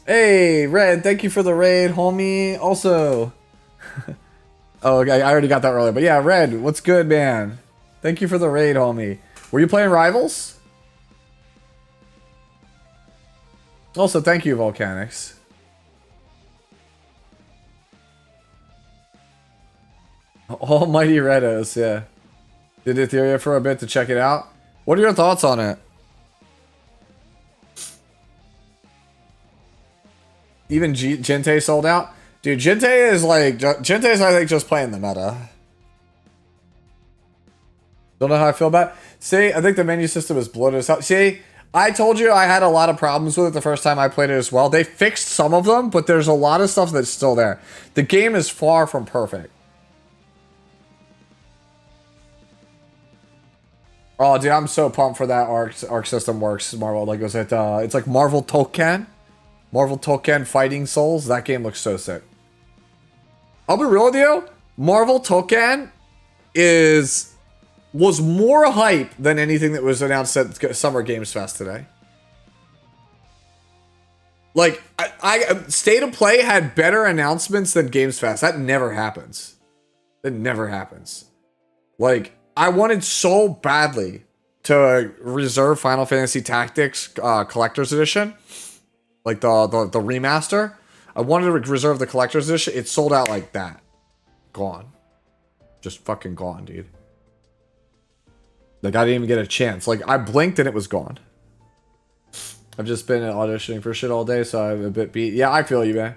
S1: Hey, Red, thank you for the raid, homie. Also, oh, okay, I already got that earlier. But yeah, Red, what's good, man? Thank you for the raid, homie. Were you playing Rivals? Also, thank you, Volcanics. Almighty Redos, yeah. Did Etheria for a bit to check it out. What are your thoughts on it? Even Jinte sold out? Dude, Jinte is I think just playing the meta. Don't know how I feel about it. See, I think the menu system is bloated as hell. See, I told you I had a lot of problems with it the first time I played it as well. They fixed some of them, but there's a lot of stuff that's still there. The game is far from perfect. Oh, dude, I'm so pumped for that Arc system works. Marvel, like, was it? It's like Marvel Token, Marvel Token Fighting Souls. That game looks so sick. I'll be real with you. Marvel Token was more hype than anything that was announced at Summer Games Fest today. Like, State of Play had better announcements than Games Fest. That never happens. That never happens. Like, I wanted so badly to reserve Final Fantasy Tactics Collector's Edition. Like, the remaster. I wanted to reserve the Collector's Edition. It sold out like that. Gone. Just fucking gone, dude. Like, I didn't even get a chance. Like, I blinked and it was gone. I've just been auditioning for shit all day, so I'm a bit beat. Yeah, I feel you, man.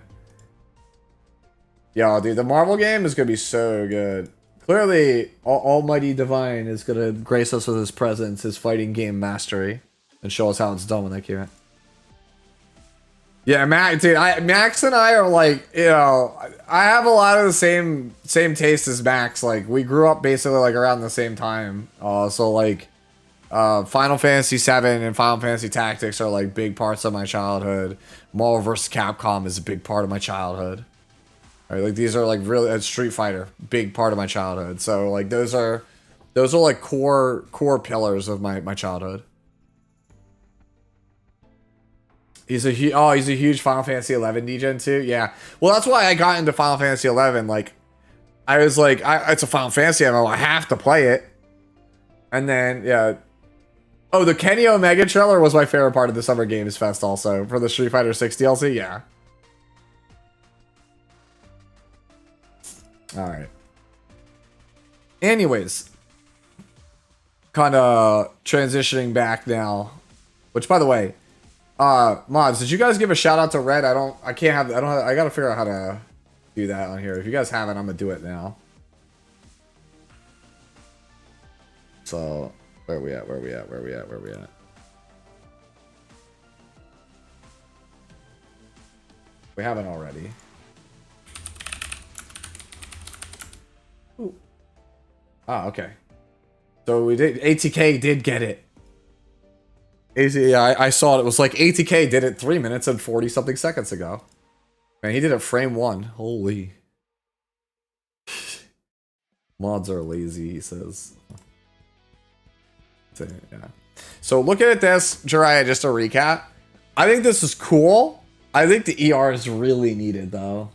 S1: Yo, dude, the Marvel game is gonna be so good. Clearly, Almighty Divine is gonna grace us with his presence, his fighting game mastery, and show us how it's done when they came out. Yeah, Max, dude, Max and I are like, you know, I have a lot of the same taste as Max. Like, we grew up basically like around the same time. So like, Final Fantasy VII and Final Fantasy Tactics are like big parts of my childhood. Marvel vs. Capcom is a big part of my childhood. Right, like these are like really Street Fighter, big part of my childhood. So like those are like core pillars of my childhood. He's a huge Final Fantasy 11 degen too. Yeah. Well, that's why I got into Final Fantasy 11. Like, I was like, it's a Final Fantasy MMO. I have to play it. And then, yeah. Oh, the Kenny Omega trailer was my favorite part of the Summer Games Fest also. For the Street Fighter 6 DLC, yeah. Alright. Anyways. Kind of transitioning back now. Which, by the way, mods, did you guys give a shout out to Red? I gotta figure out how to do that on here. If you guys haven't, I'm gonna do it now. So, where are we at? We haven't already. Ooh. Ah, okay. So we did, ATK did get it. Yeah, I saw it. It was like ATK did it 3 minutes and 40 something seconds ago. Man, he did it frame 1. Holy. Mods are lazy, he says. So, yeah. So looking at this, Jiraiya, just a recap. I think this is cool. I think the ER is really needed, though.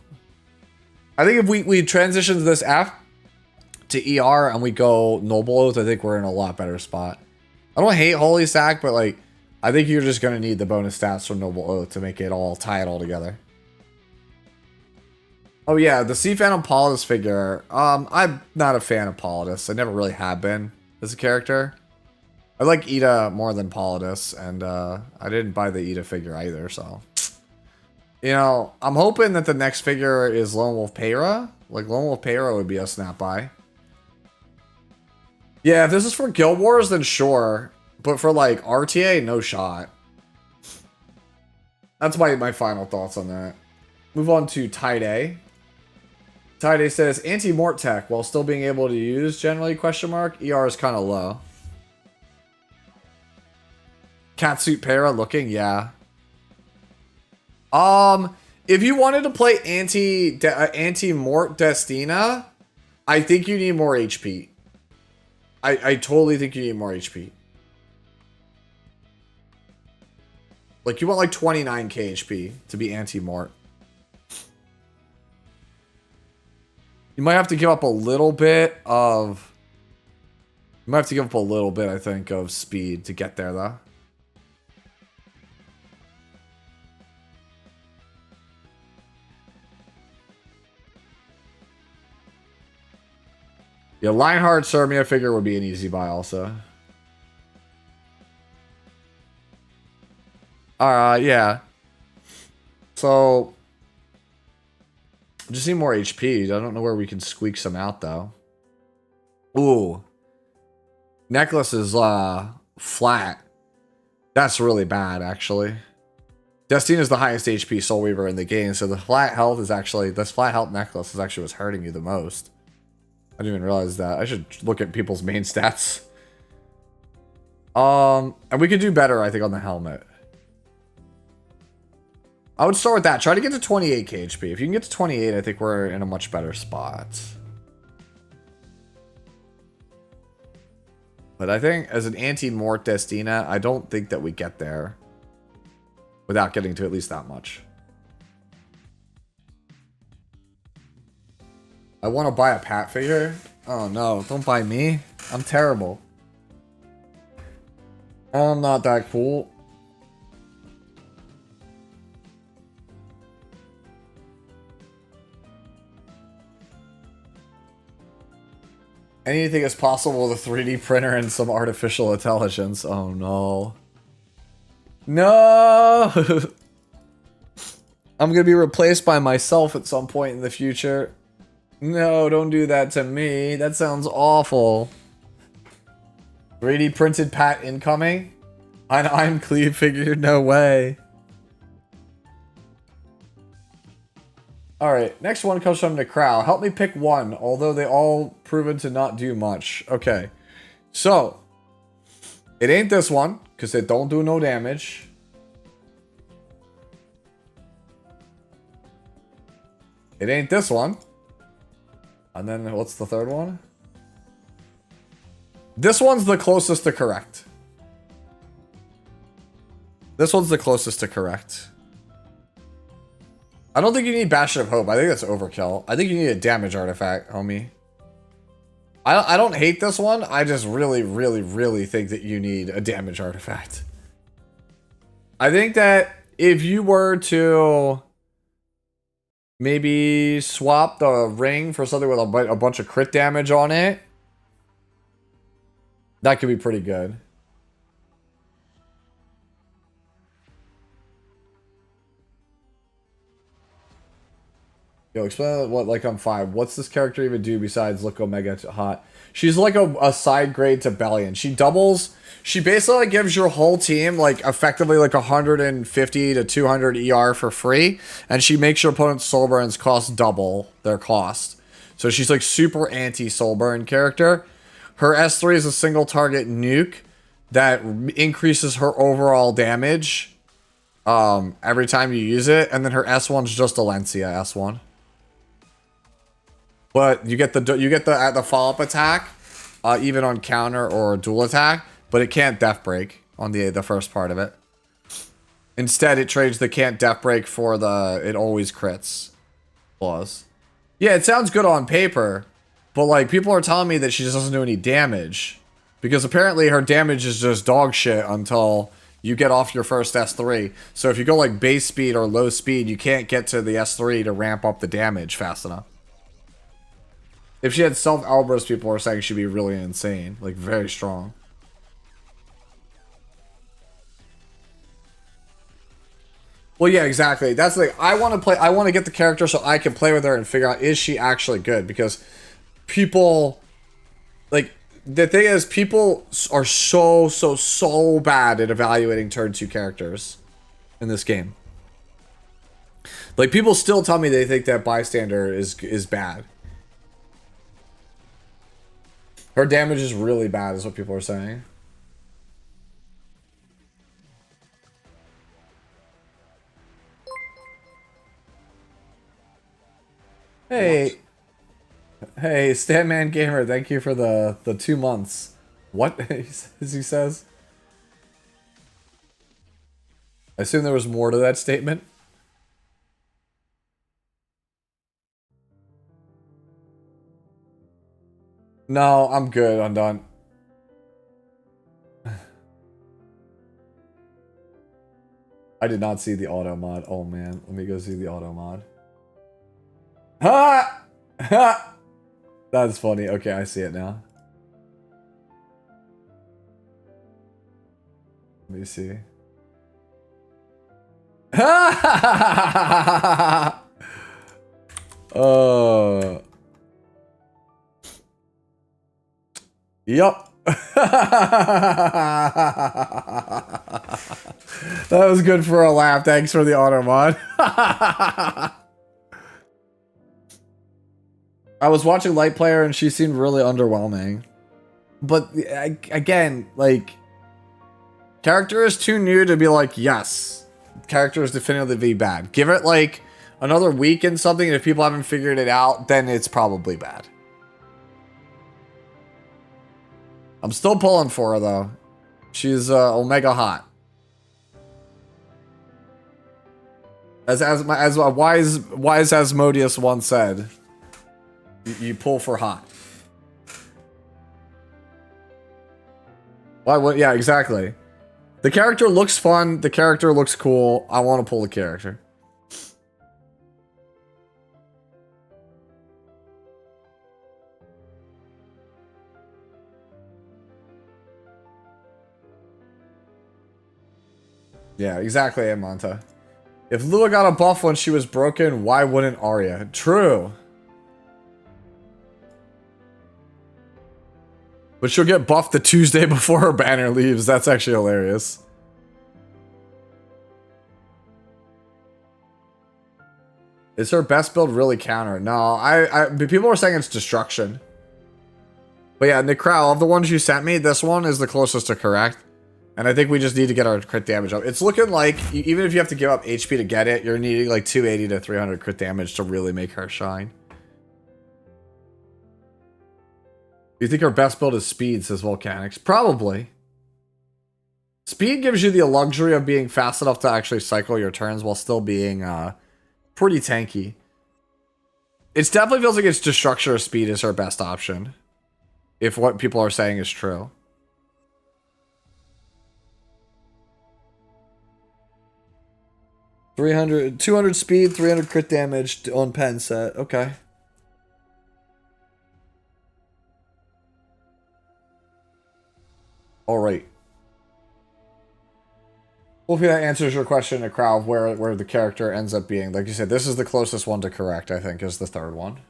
S1: I think if we transition this F to ER and we go Noble Oath, I think we're in a lot better spot. I don't hate Holy Stack, but like, I think you're just going to need the bonus stats from Noble Oath to make it all, tie it all together. Oh yeah, the Sea Phantom Politis figure. I'm not a fan of Politis. I never really have been as a character. I like Ida more than Politis, and I didn't buy the Ida figure either, so. You know, I'm hoping that the next figure is Lone Wolf Payra. Like, Lone Wolf Payra would be a snap buy. Yeah, if this is for Guild Wars, then sure. But for, like, RTA, no shot. That's my final thoughts on that. Move on to Tide. Tide says, anti-mort tech, while still being able to use, generally, question mark. ER is kind of low. Catsuit Para looking, yeah. If you wanted to play anti-mort Destina, I think you need more HP. I totally think you need more HP. Like, you want like 29k HP to be anti-mort. You might have to give up a little bit of... You might have to give up a little bit, I think, of speed to get there, though. Yeah, Lionheart Cermia figure would be an easy buy also. Yeah. So, just need more HP. I don't know where we can squeak some out, though. Ooh. Necklace is, flat. That's really bad, actually. Destina is the highest HP Soul Weaver in the game, so the flat health is actually... This flat health necklace is actually what's hurting you the most. I didn't even realize that. I should look at people's main stats. And we could do better, I think, on the helmet. I would start with that. Try to get to 28k HP. If you can get to 28, I think we're in a much better spot. But I think as an anti-mort Destina, I don't think that we get there without getting to at least that much. I want to buy a Pat figure. Oh no, don't buy me. I'm terrible. I'm not that cool. Anything is possible with a 3D printer and some artificial intelligence. Oh no. No! I'm gonna be replaced by myself at some point in the future. No, don't do that to me. That sounds awful. 3D printed Pat incoming? I'm Cleve figure, no way. Alright, next one comes from the crowd. Help me pick one, although they all proven to not do much. Okay, so it ain't this one, because it don't do no damage. It ain't this one. And then what's the third one? This one's the closest to correct. This one's the closest to correct. I don't think you need Bastion of Hope. I think that's overkill. I think you need a damage artifact, homie. I don't hate this one. I just really, really, really think that you need a damage artifact. I think that if you were to... maybe swap the ring for something with a bunch of crit damage on it. That could be pretty good. Yo, explain what, like, I'm 5. What's this character even do besides look Omega hot? She's like a side grade to Bellion. She doubles... She basically gives your whole team, like, effectively, like, 150 to 200 ER for free. And she makes your opponent's soul burns cost double their cost. So she's, like, super anti-soul burn character. Her S3 is a single target nuke that increases her overall damage every time you use it. And then her S1's just Alencia S1. but you get the follow-up attack, even on counter or dual attack, but it can't death break on the first part of it. Instead, it trades the can't death break for the it always crits clause. Yeah, it sounds good on paper, but like people are telling me that she just doesn't do any damage because apparently her damage is just dog shit until you get off your first S3. So if you go like base speed or low speed, you can't get to the S3 to ramp up the damage fast enough. If she had self-elbows, people are saying she'd be really insane. Like, very strong. Well, yeah, exactly. That's like, I want to get the character so I can play with her and figure out, is she actually good? Because people, like, the thing is, people are so bad at evaluating turn 2 characters in this game. Like, people still tell me they think that Bystander is bad. Her damage is really bad, is what people are saying. Hey. What? Hey, Stanman Gamer, thank you for the 2 months. What? As he says. I assume there was more to that statement. No, I'm good. I'm done. I did not see the auto mod. Oh man, let me go see the auto mod. Ha! Ha! That's funny. Okay, I see it now. Let me see. Ha! Yup. That was good for a laugh. Thanks for the auto mod. I was watching Light Player and she seemed really underwhelming. But again, like, character is too new to be like, yes, character is definitively bad. Give it like another week and something, and if people haven't figured it out, then it's probably bad. I'm still pulling for her though. She's Omega hot. As wise Asmodeus once said, you pull for hot. Why? What? Yeah, exactly. The character looks fun. The character looks cool. I want to pull the character. Yeah, exactly, Amanta. If Lua got a buff when she was broken, why wouldn't Arya? True. But she'll get buffed the Tuesday before her banner leaves. That's actually hilarious. Is her best build really counter? No, people are saying it's destruction. But yeah, Necrao, of the ones you sent me, this one is the closest to correct. And I think we just need to get our crit damage up. It's looking like, even if you have to give up HP to get it, you're needing like 280 to 300 crit damage to really make her shine. You think her best build is speed, says Volcanics? Probably. Speed gives you the luxury of being fast enough to actually cycle your turns while still being pretty tanky. It definitely feels like it's Destruction or Speed is her best option. If what people are saying is true. 200 speed, 300 crit damage on pen set. Okay. All right. Hopefully that answers your question, Necrao, of where the character ends up being. Like you said, this is the closest one to correct, I think, is the third one.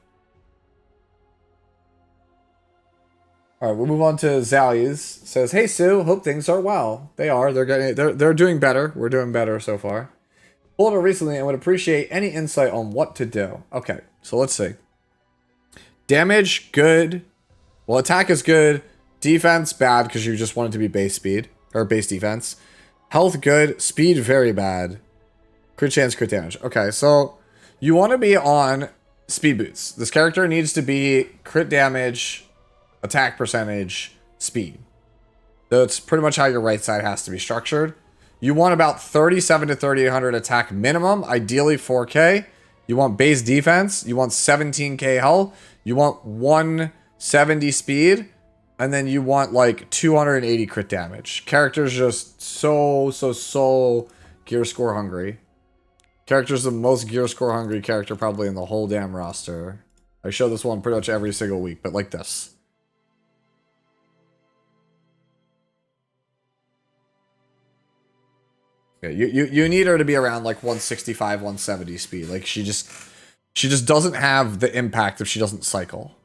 S1: All right, we'll move on to Zalias. Says, "Hey Sue, hope things are well." They are. They're doing better. We're doing better so far. Pulled her recently and would appreciate any insight on what to do. Okay, so let's see. Damage, good. Well, attack is good. Defense, bad, because you just want it to be base speed. Or base defense. Health, good. Speed, very bad. Crit chance, crit damage. Okay, so you want to be on speed boots. This character needs to be crit damage, attack percentage, speed. That's pretty much how your right side has to be structured. You want about 37 to 3800 attack minimum, ideally 4k. You want base defense. You want 17k health. You want 170 speed. And then you want like 280 crit damage. Character's just so gear score hungry. Character's the most gear score hungry character probably in the whole damn roster. I show this one pretty much every single week, but like this. Yeah, you need her to be around like 165, 170 speed. Like she just doesn't have the impact if she doesn't cycle.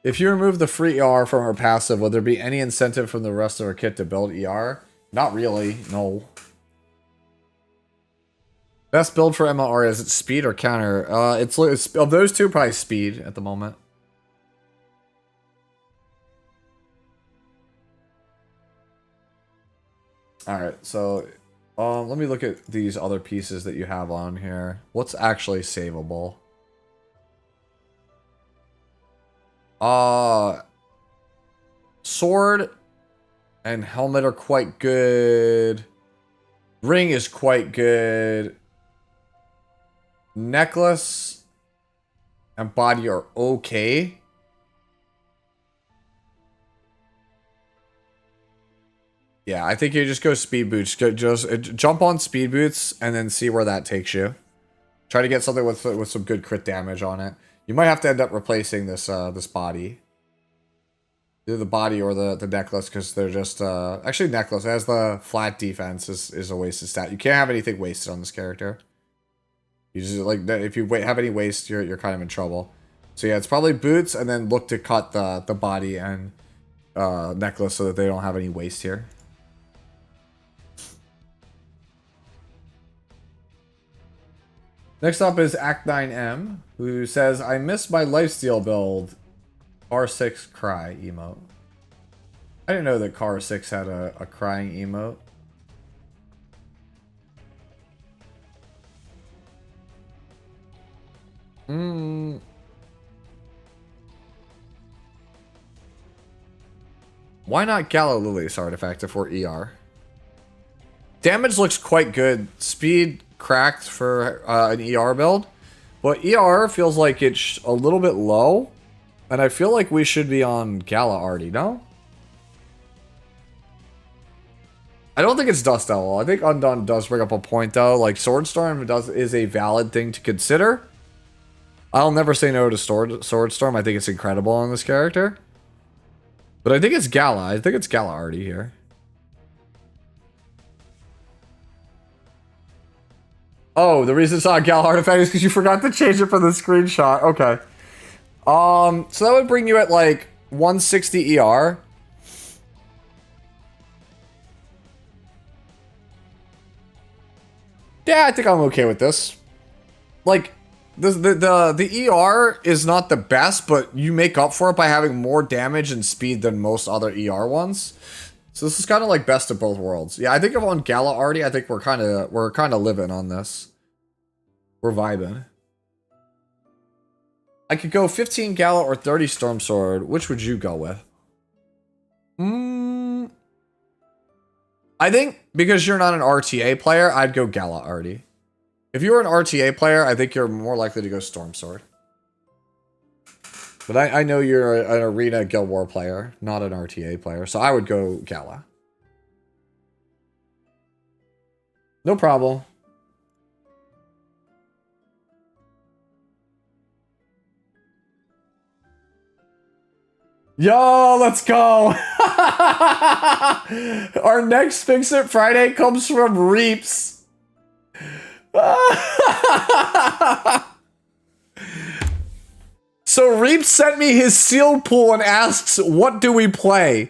S1: If you remove the free ER from her passive, would there be any incentive from the rest of her kit to build ER? Not really, no. Best build for MLR, is it speed or counter? It's of those two, probably speed at the moment. Alright, so let me look at these other pieces that you have on here. What's actually savable? Sword and helmet are quite good. Ring is quite good. Necklace and body are okay. Yeah, I think you just go speed boots. Just jump on speed boots and then see where that takes you. Try to get something with some good crit damage on it. You might have to end up replacing this this body. Either the body or the necklace, because they're just actually necklace as the flat defense is a wasted stat. You can't have anything wasted on this character. You just like if you have any waste, you're kind of in trouble. So yeah, it's probably boots and then look to cut the body and necklace so that they don't have any waste here. Next up is Act9M, who says, I missed my lifesteal build. R6 cry emote. I didn't know that Car 6 had a crying emote. Why not Gala Lily's artifact if we're ER? Damage looks quite good. Speed cracked for an ER build. But ER feels like it's a little bit low. And I feel like we should be on Gala already, no? I don't think it's Dust Devil. I think Undone does bring up a point, though. Like, Swordstorm is a valid thing to consider. I'll never say no to Swordstorm. I think it's incredible on this character. But I think it's Gala. I think it's Gala already here. Oh, the reason it's not Gala artifact is because you forgot to change it for the screenshot. Okay. So that would bring you at like 160 ER. Yeah, I think I'm okay with this. Like, the ER is not the best, but you make up for it by having more damage and speed than most other ER ones. So this is kind of like best of both worlds. Yeah, I think if I'm on Gala already, I think we're kind of living on this. We're vibing. I could go 15 Gala or 30 Storm Sword. Which would you go with? I think because you're not an RTA player, I'd go Gala already. If you were an RTA player, I think you're more likely to go Storm Sword. But I know you're an Arena Guild War player, not an RTA player, so I would go Gala. No problem. Yo, let's go! Our next Fix It Friday comes from Reaps. So Reaps sent me his seal pool and asks, what do we play?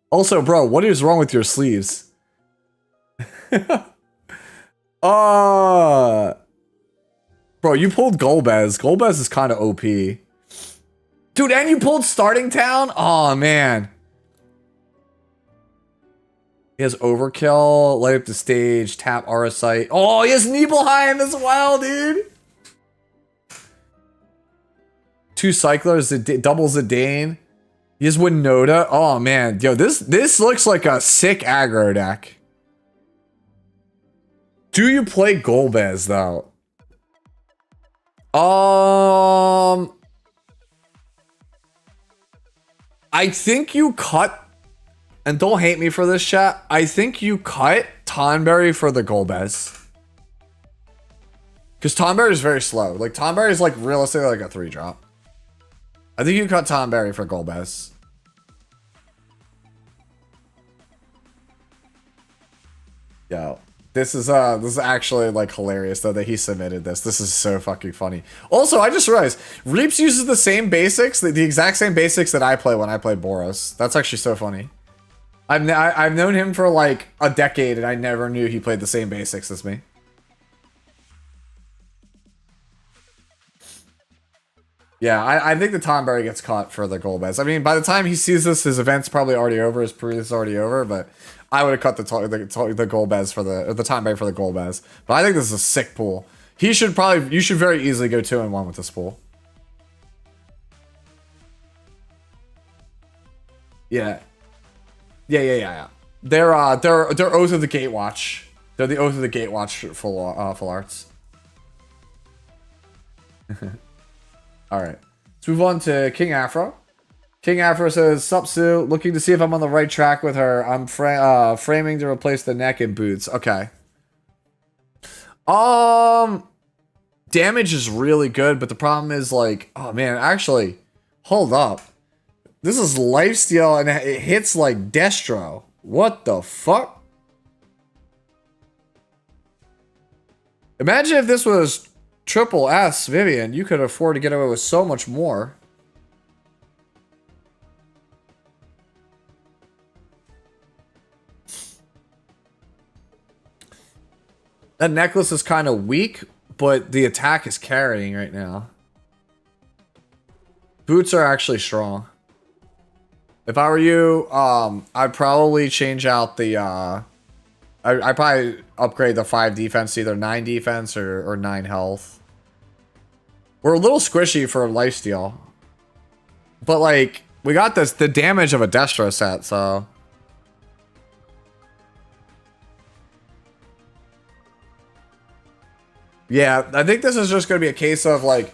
S1: Also, bro, what is wrong with your sleeves? Bro, you pulled Golbez. Golbez is kind of OP. Dude, and you pulled Starting Town? Oh, man. He has Overkill, Light Up the Stage, Tap Arasite. Oh, he has Nibelheim as well, dude! 2 Cyclers, doubles Zidane. He has Winota. Oh, man. Yo, this looks like a sick aggro deck. Do you play Golbez, though? I think you cut, and don't hate me for this, chat. I think you cut Tonberry for the Golbez. Because Tonberry is very slow. Like, Tonberry is, like, realistically like a 3-drop. I think you cut Tonberry for Golbez. Yo. This is actually like hilarious though that he submitted this. This is so fucking funny. Also, I just realized Reaps uses the same basics, the exact same basics that I play when I play Boros. That's actually so funny. I've known him for like a decade and I never knew he played the same basics as me. Yeah, I think the Tonberry gets caught for the Golbez. I mean, by the time he sees this, his event's probably already over, his period is already over, but I would have cut the Golbez for the Tonberry for the Golbez. But I think this is a sick pool. You should very easily go 2-1 with this pool. Yeah. Yeah. They're Oath of the Gatewatch. They're the Oath of the Gatewatch full arts. Alright. Let's move on to King Afro. King Afro says, "Sup, Sue. Looking to see if I'm on the right track with her. I'm framing to replace the neck and boots." Okay. Damage is really good, but the problem is like, oh man, actually, hold up. This is lifesteal and it hits like Destro. What the fuck? Imagine if this was Triple S Vivian. You could afford to get away with so much more. That necklace is kind of weak, but the attack is carrying right now. Boots are actually strong. If I were you, I'd probably change out the, I'd probably upgrade the 5 defense to either 9 defense or 9 health. We're a little squishy for lifesteal. But, like, we got the damage of a Destro set, so... Yeah, I think this is just going to be a case of, like,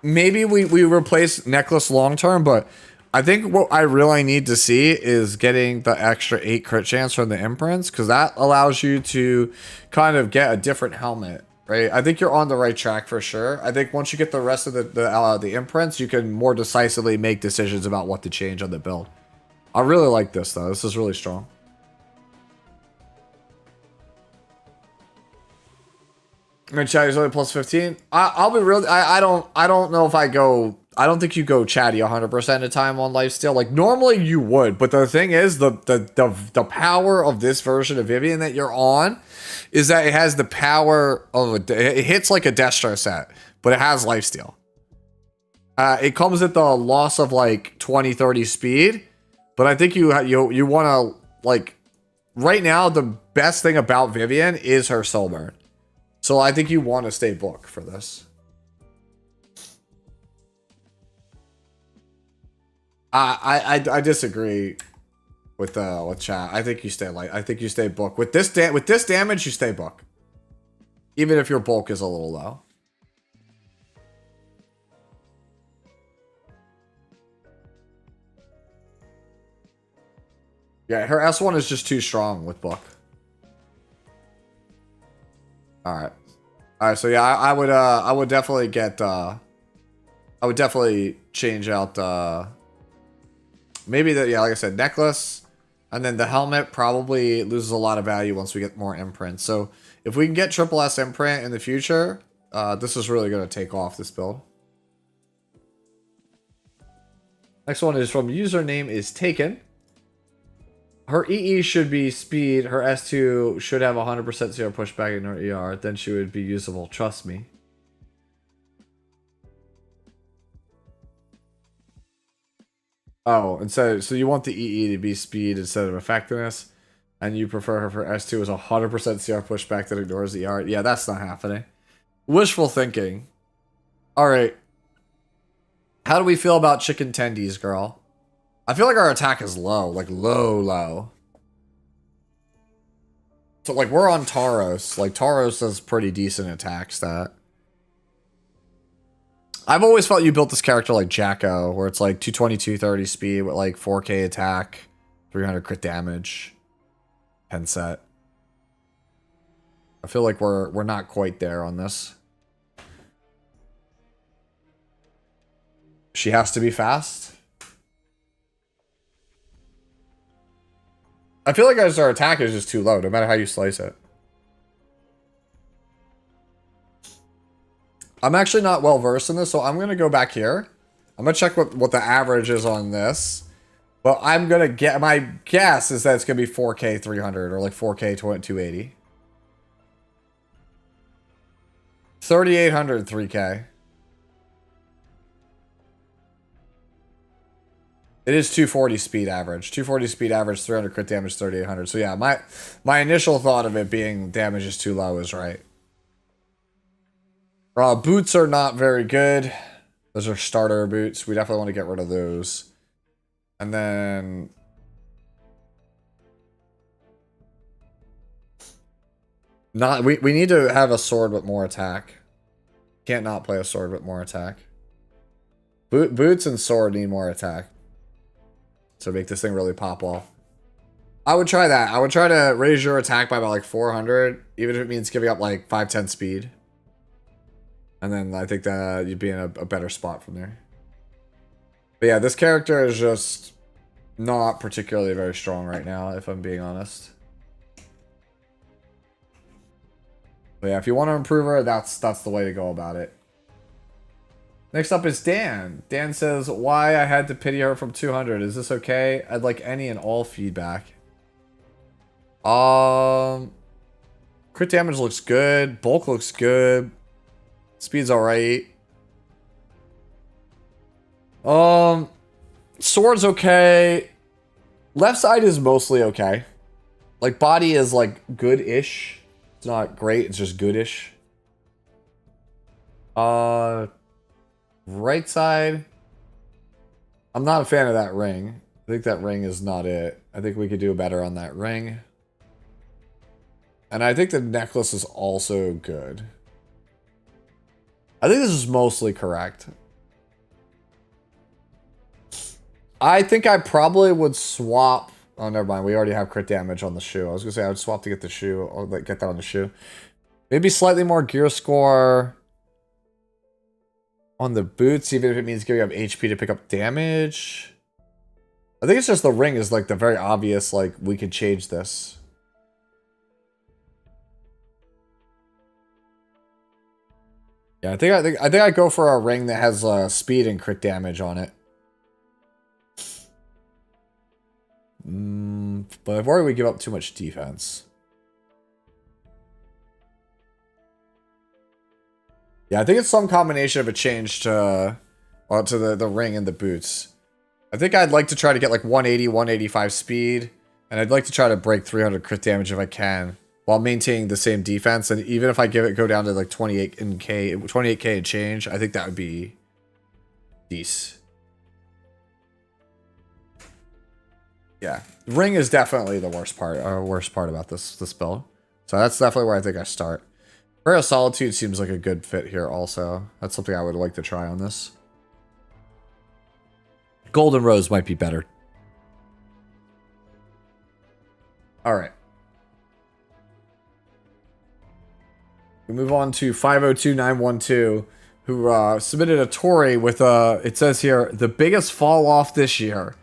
S1: maybe we replace Necklace long-term, but I think what I really need to see is getting the extra 8 crit chance from the imprints, because that allows you to kind of get a different helmet, right? I think you're on the right track for sure. I think once you get the rest of the imprints, you can more decisively make decisions about what to change on the build. I really like this, though. This is really strong. My chat is only plus 15. I'll be real. I don't know if I go. I don't think you go chatty 100% of the time on lifesteal. Like normally you would, but the thing is the power of this version of Vivian that you're on is that it has the power of it hits like a Destro set, but it has lifesteal. It comes at the loss of like 20-30 speed, but I think you want to like right now the best thing about Vivian is her soul burn. So I think you want to stay book for this. I disagree with chat. I think you stay light. I think you stay book. With this damage, you stay book. Even if your bulk is a little low. Yeah, her S1 is just too strong with book. Alright. Alright, so yeah, I would definitely get I would definitely change out maybe yeah, like I said, necklace, and then the helmet probably loses a lot of value once we get more imprints. So if we can get triple S imprint in the future, this is really gonna take off this build. Next one is from username is taken. Her EE should be speed. Her S2 should have 100% zero pushback in her ER. Then she would be usable. Trust me. Oh, and so you want the EE to be speed instead of effectiveness? And you prefer her for S2 as 100% CR pushback that ignores the art. Yeah, that's not happening. Wishful thinking. Alright. How do we feel about chicken tendies, girl? I feel like our attack is low. Like, low. So, like, we're on Tauros. Like, Tauros has pretty decent attack stat. I've always felt you built this character like Jacko, where it's like 220, 230 speed with like 4k attack, 300 crit damage, 10 set. I feel like we're not quite there on this. She has to be fast. I feel like our attack is just too low, no matter how you slice it. I'm actually not well versed in this, so I'm going to go back here. I'm going to check what the average is on this. But I'm going to get, my guess is that it's going to be 4K 300 or like 4K 280. 3,800 3K. It is 240 speed average. 240 speed average, 300 crit damage, 3,800. So yeah, my initial thought of it being damage is too low is right. Boots are not very good. Those are starter boots. We definitely want to get rid of those. And then... we need to have a sword with more attack. Can't not play a sword with more attack. Boots and sword need more attack. So make this thing really pop off. I would try that. I would try to raise your attack by about like 400. Even if it means giving up like 510 speed. And then I think that you'd be in a better spot from there. But yeah, this character is just not particularly very strong right now, if I'm being honest. But yeah, if you want to improve her, that's the way to go about it. Next up is Dan. Dan says, why I had to pity her from 200. Is this okay? I'd like any and all feedback. Crit damage looks good. Bulk looks good. Speed's alright. Sword's okay. Left side is mostly okay. Like, body is, like, good-ish. It's not great, it's just good-ish. Right side. I'm not a fan of that ring. I think that ring is not it. I think we could do better on that ring. And I think the necklace is also good. I think this is mostly correct. I think I probably would swap. Oh, never mind. We already have crit damage on the shoe. I was going to say I would swap to get the shoe. Or like get that on the shoe. Maybe slightly more gear score on the boots, even if it means giving up HP to pick up damage. I think it's just the ring is like the very obvious, like, we could change this. Yeah, I think I'd go for a ring that has speed and crit damage on it. But I've worried we give up too much defense. Yeah, I think it's some combination of a change to the ring and the boots. I think I'd like to try to get like 180, 185 speed, and I'd like to try to break 300 crit damage if I can, while maintaining the same defense. And even if I go down to like 28k and change, I think that would be decent. Yeah, ring is definitely the worst part about this build. So that's definitely where I think I start. Prayer of Solitude seems like a good fit here also. That's something I would like to try on this. Golden Rose might be better. Alright. We move on to 502912, who submitted a Tory with, it says here, the biggest fall off this year.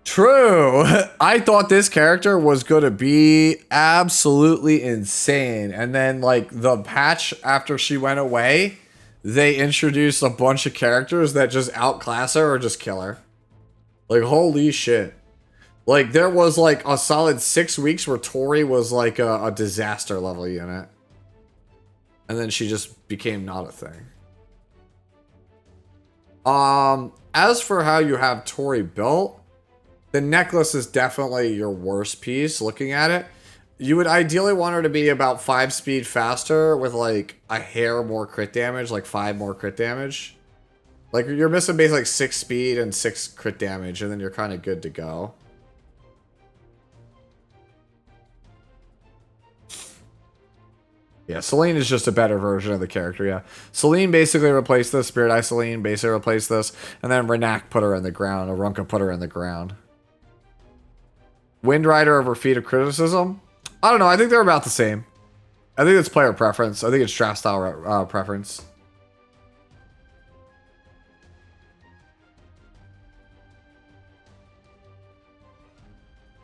S1: True. I thought this character was going to be absolutely insane. And then, like, the patch after she went away, they introduced a bunch of characters that just outclass her or just kill her. Like, holy shit. Like, there was, like, a solid 6 weeks where Tori was, like, a disaster level unit. And then she just became not a thing. As for how you have Tori built, I the necklace is definitely your worst piece looking at it. You would ideally want her to be about 5 speed faster with like a hair more crit damage, like 5 more crit damage. Like you're missing basically like 6 speed and 6 crit damage, and then you're kind of good to go. Yeah, Celine is just a better version of the character, yeah. Celine basically replaced this, Spirit Eye Celine basically replaced this, and then Renak put her in the ground, Arunca put her in the ground. Wind Rider over Feet of Criticism? I don't know, I think they're about the same. I think it's player preference. I think it's draft style preference.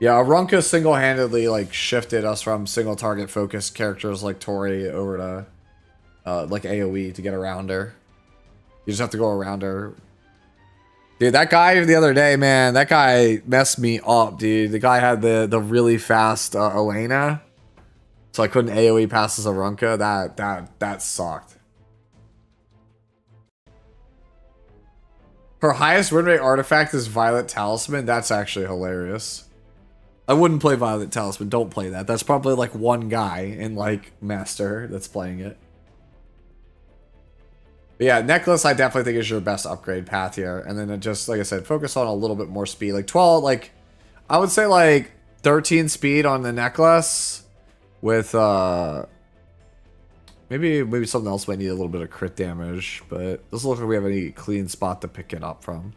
S1: Yeah, Arunca single-handedly like shifted us from single target focused characters like Tori over to like AoE to get around her. You just have to go around her. Dude, that guy the other day, man, that guy messed me up, dude. The guy had the really fast Elena, so I couldn't AoE past his Arunca. That sucked. Her highest win rate artifact is Violet Talisman. That's actually hilarious. I wouldn't play Violet Talisman. Don't play that. That's probably like one guy in like Master that's playing it. But yeah, Necklace I definitely think is your best upgrade path here. And then it just, like I said, focus on a little bit more speed. Like 12, like I would say like 13 speed on the Necklace with maybe something else might need a little bit of crit damage, but it doesn't look like we have any clean spot to pick it up from.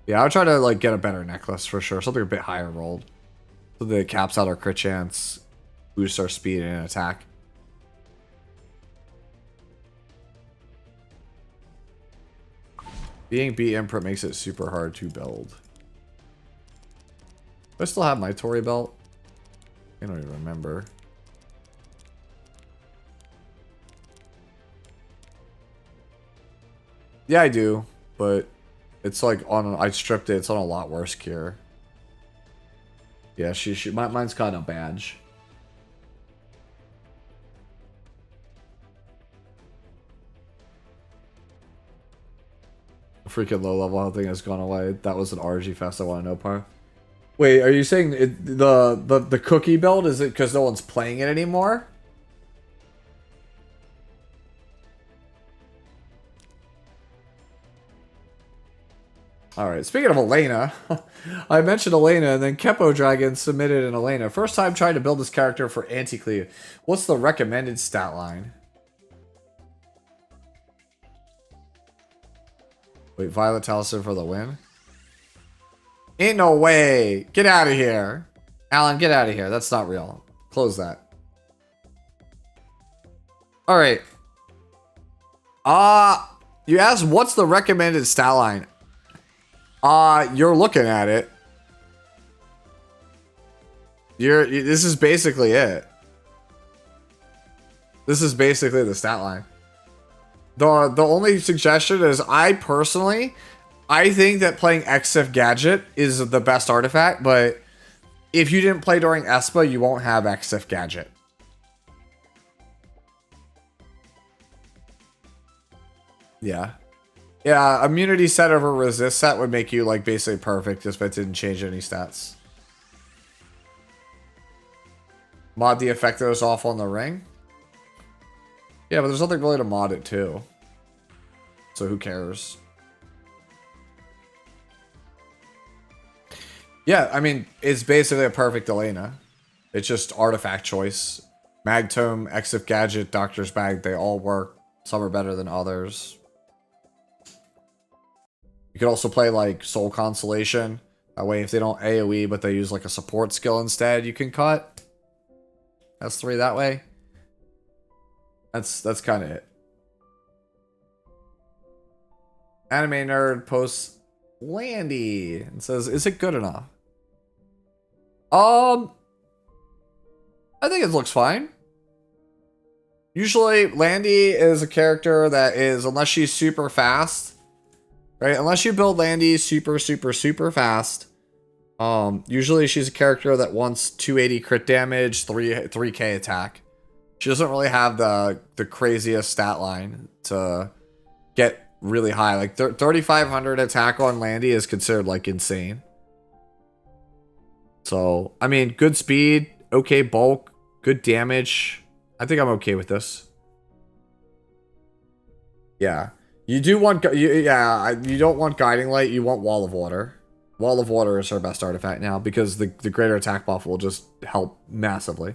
S1: Yeah, I would try to like get a better Necklace for sure. Something a bit higher rolled. Something that caps out our crit chance, boosts our speed and attack. Being beat imprint makes it super hard to build. Do I still have my Tori belt? I don't even remember. Yeah, I do, but it's like on. I stripped it. It's on a lot worse gear. Yeah, mine's kind of badge. Freaking low level health thing has gone away. That was an RG fest. I want to know, Par. Wait, are you saying the cookie build is it because no one's playing it anymore? All right. Speaking of Elena, I mentioned Elena, and then Kepo Dragon submitted an Elena. First time trying to build this character for Anti-Cleve. What's the recommended stat line? Wait, Violet Talisman for the win? Ain't no way. Get out of here. Alan, get out of here. That's not real. Close that. All right. You asked what's the recommended stat line? You're looking at it. This is basically it. This is basically the stat line. The only suggestion is I think that playing Exif Gadget is the best artifact, but if you didn't play during Espa, you won't have Exif Gadget. Yeah. Yeah, immunity set over resist set would make you like basically perfect if it didn't change any stats. Mod the effectos off on the ring. Yeah, but there's nothing really to mod it to. So who cares? Yeah, I mean, it's basically a perfect Elena. It's just artifact choice. Magtome, Exif Gadget, Doctor's Bag, they all work. Some are better than others. You could also play like Soul Consolation. That way if they don't AoE but they use like a support skill instead, you can cut. That's 3 that way. That's kind of it. Anime Nerd posts Landy and says, "Is it good enough?" I think it looks fine. Usually, Landy is a character that is, unless she's super fast, right? Unless you build Landy super fast, usually she's a character that wants 280 crit damage, 3k attack. She doesn't really have the craziest stat line to get really high. Like 3,500 attack on Landy is considered like insane. So, I mean, good speed, okay bulk, good damage. I think I'm okay with this. Yeah. You do want... you don't want Guiding Light, you want Wall of Water. Wall of Water is her best artifact now because the greater attack buff will just help massively.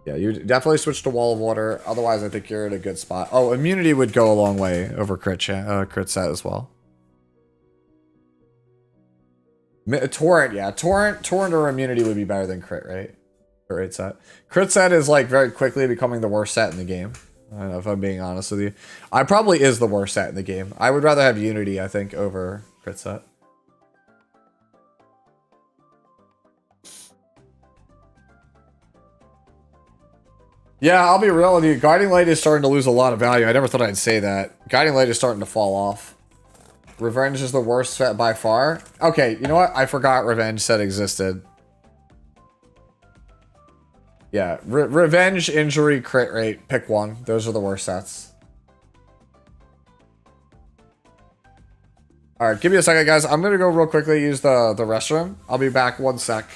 S1: Yeah, you definitely switch to Wall of Water. Otherwise, I think you're in a good spot. Oh, immunity would go a long way over crit set as well. Torrent, yeah. Torrent or immunity would be better than crit, right? Or raid set. Crit set is like very quickly becoming the worst set in the game. I don't know if I'm being honest with you. I probably is the worst set in the game. I would rather have Unity, I think, over crit set. Yeah, I'll be real with you. Guiding Light is starting to lose a lot of value. I never thought I'd say that. Guiding Light is starting to fall off. Revenge is the worst set by far. Okay, you know what? I forgot Revenge set existed. Yeah, Revenge, Injury, Crit Rate. Pick one. Those are the worst sets. Alright, give me a second, guys. I'm gonna go real quickly use the restroom. I'll be back 1 sec.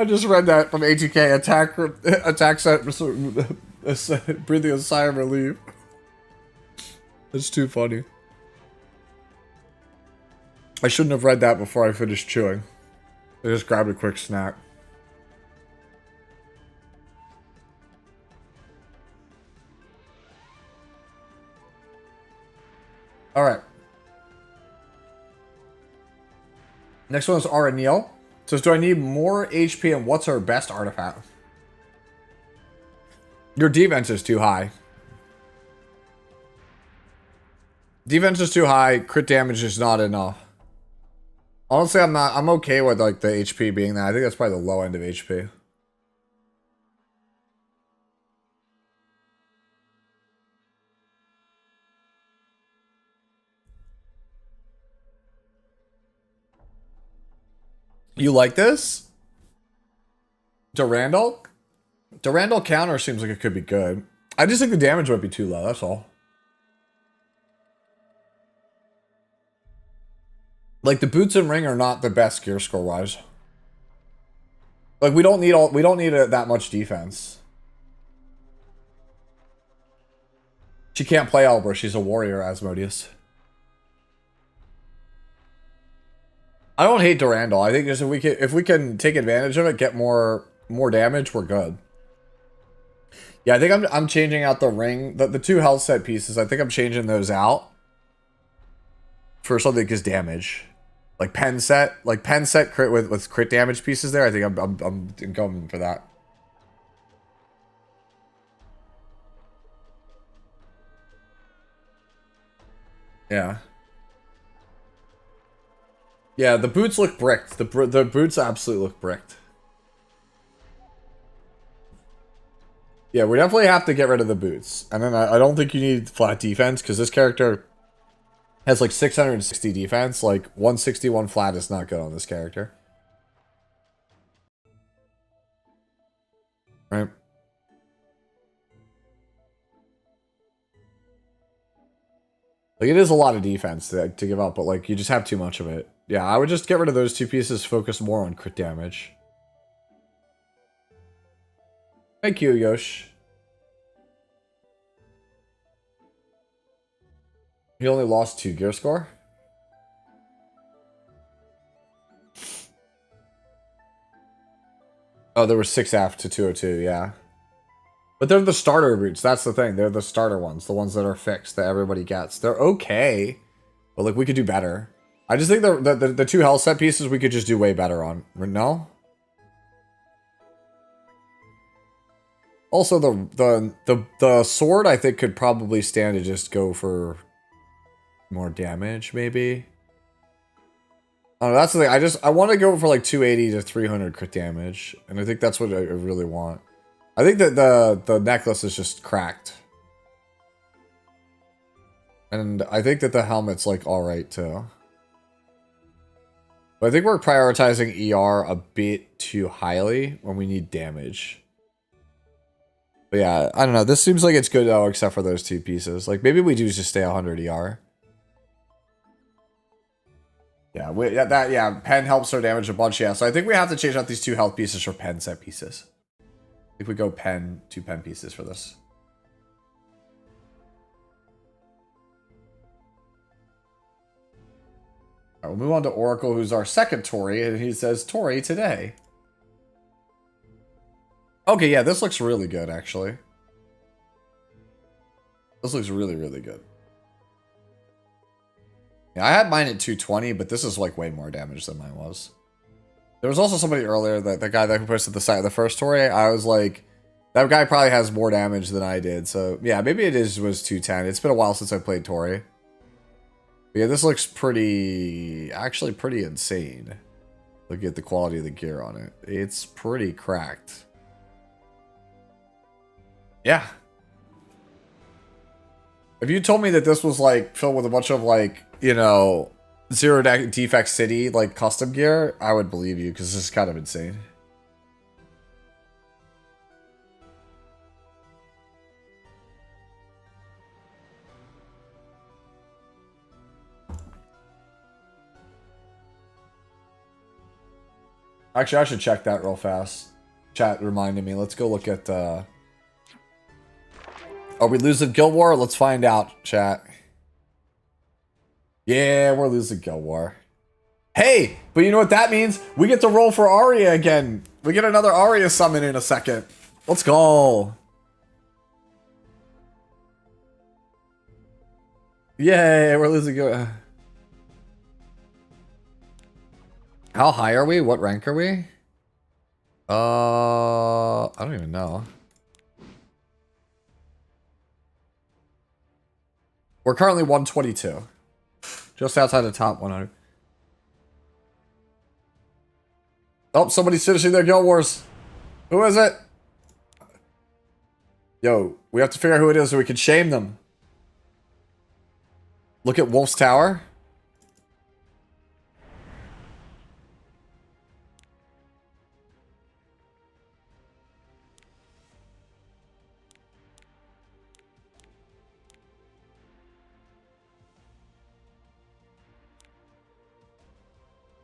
S1: I just read that from ATK. Attack set, breathing a sigh of relief. It's too funny. I shouldn't have read that before I finished chewing. I just grabbed a quick snack. Alright. Next one is Aranil. Says, do I need more HP and what's our best artifact? Your defense is too high. Defense is too high. Crit damage is not enough. Honestly, I'm okay with like the HP being that. I think that's probably the low end of HP. You like this? Durandal? Durandal counter seems like it could be good. I just think the damage might be too low, that's all. Like the boots and ring are not the best gear score wise. Like we don't need that much defense. She can't play Elbra, she's a warrior, Asmodeus. I don't hate Durandal. I think just if we can take advantage of it, get more damage, we're good. Yeah, I think I'm changing out the ring, the 2 health set pieces. I think I'm changing those out for something that gives damage, like pen set crit with crit damage pieces there. I think I'm going for that. Yeah. Yeah, the boots look bricked. The boots absolutely look bricked. Yeah, we definitely have to get rid of the boots. And then I don't think you need flat defense, because this character has like 660 defense. Like 161 flat is not good on this character. Right? Like, it is a lot of defense to give up, but like, you just have too much of it. Yeah, I would just get rid of those 2 pieces, focus more on crit damage. Thank you, Yosh. He only lost 2 gear score? Oh, there were 6 after 202, yeah. But they're the starter boots, that's the thing. They're the starter ones, the ones that are fixed, that everybody gets. They're okay, but like, we could do better. I just think the 2 health set pieces we could just do way better on. No? Also, the sword I think could probably stand to just go for more damage, maybe. Oh, that's the thing. I want to go for like 280 to 300 crit damage, and I think that's what I really want. I think that the necklace is just cracked, and I think that the helmet's like all right too. But I think we're prioritizing ER a bit too highly when we need damage. But yeah, I don't know. This seems like it's good though, except for those 2 pieces. Like maybe we do just stay 100 ER. Yeah, yeah, pen helps our damage a bunch. Yeah, so I think we have to change out these 2 health pieces for pen set pieces. If we go 2 pen pieces for this. All right, we'll move on to Oracle, who's our second Tori, and he says Tori today. Okay, yeah, this looks really good, actually. This looks really, really good. Yeah, I had mine at 220, but this is like way more damage than mine was. There was also somebody earlier, the guy that posted the site of the first Tori, I was like, that guy probably has more damage than I did. So yeah, maybe it was 210. It's been a while since I played Tori. But yeah, this looks actually pretty insane. Look at the quality of the gear on it. It's pretty cracked. Yeah. If you told me that this was like filled with a bunch of like, you know, zero defect city like custom gear, I would believe you, because this is kind of insane. Actually, I should check that real fast. Chat reminded me. Let's go look at are we losing Guild War? Let's find out, chat. Yeah, we're losing Guild War. Hey, but you know what that means? We get to roll for Arya again. We get another Arya summon in a second. Let's go. Yay, we're losing. How high are we? What rank are we? I don't even know. We're currently 122. Just outside the top 100. Oh, somebody's finishing their Guild Wars. Who is it? Yo, we have to figure out who it is so we can shame them. Look at Wolf's Tower.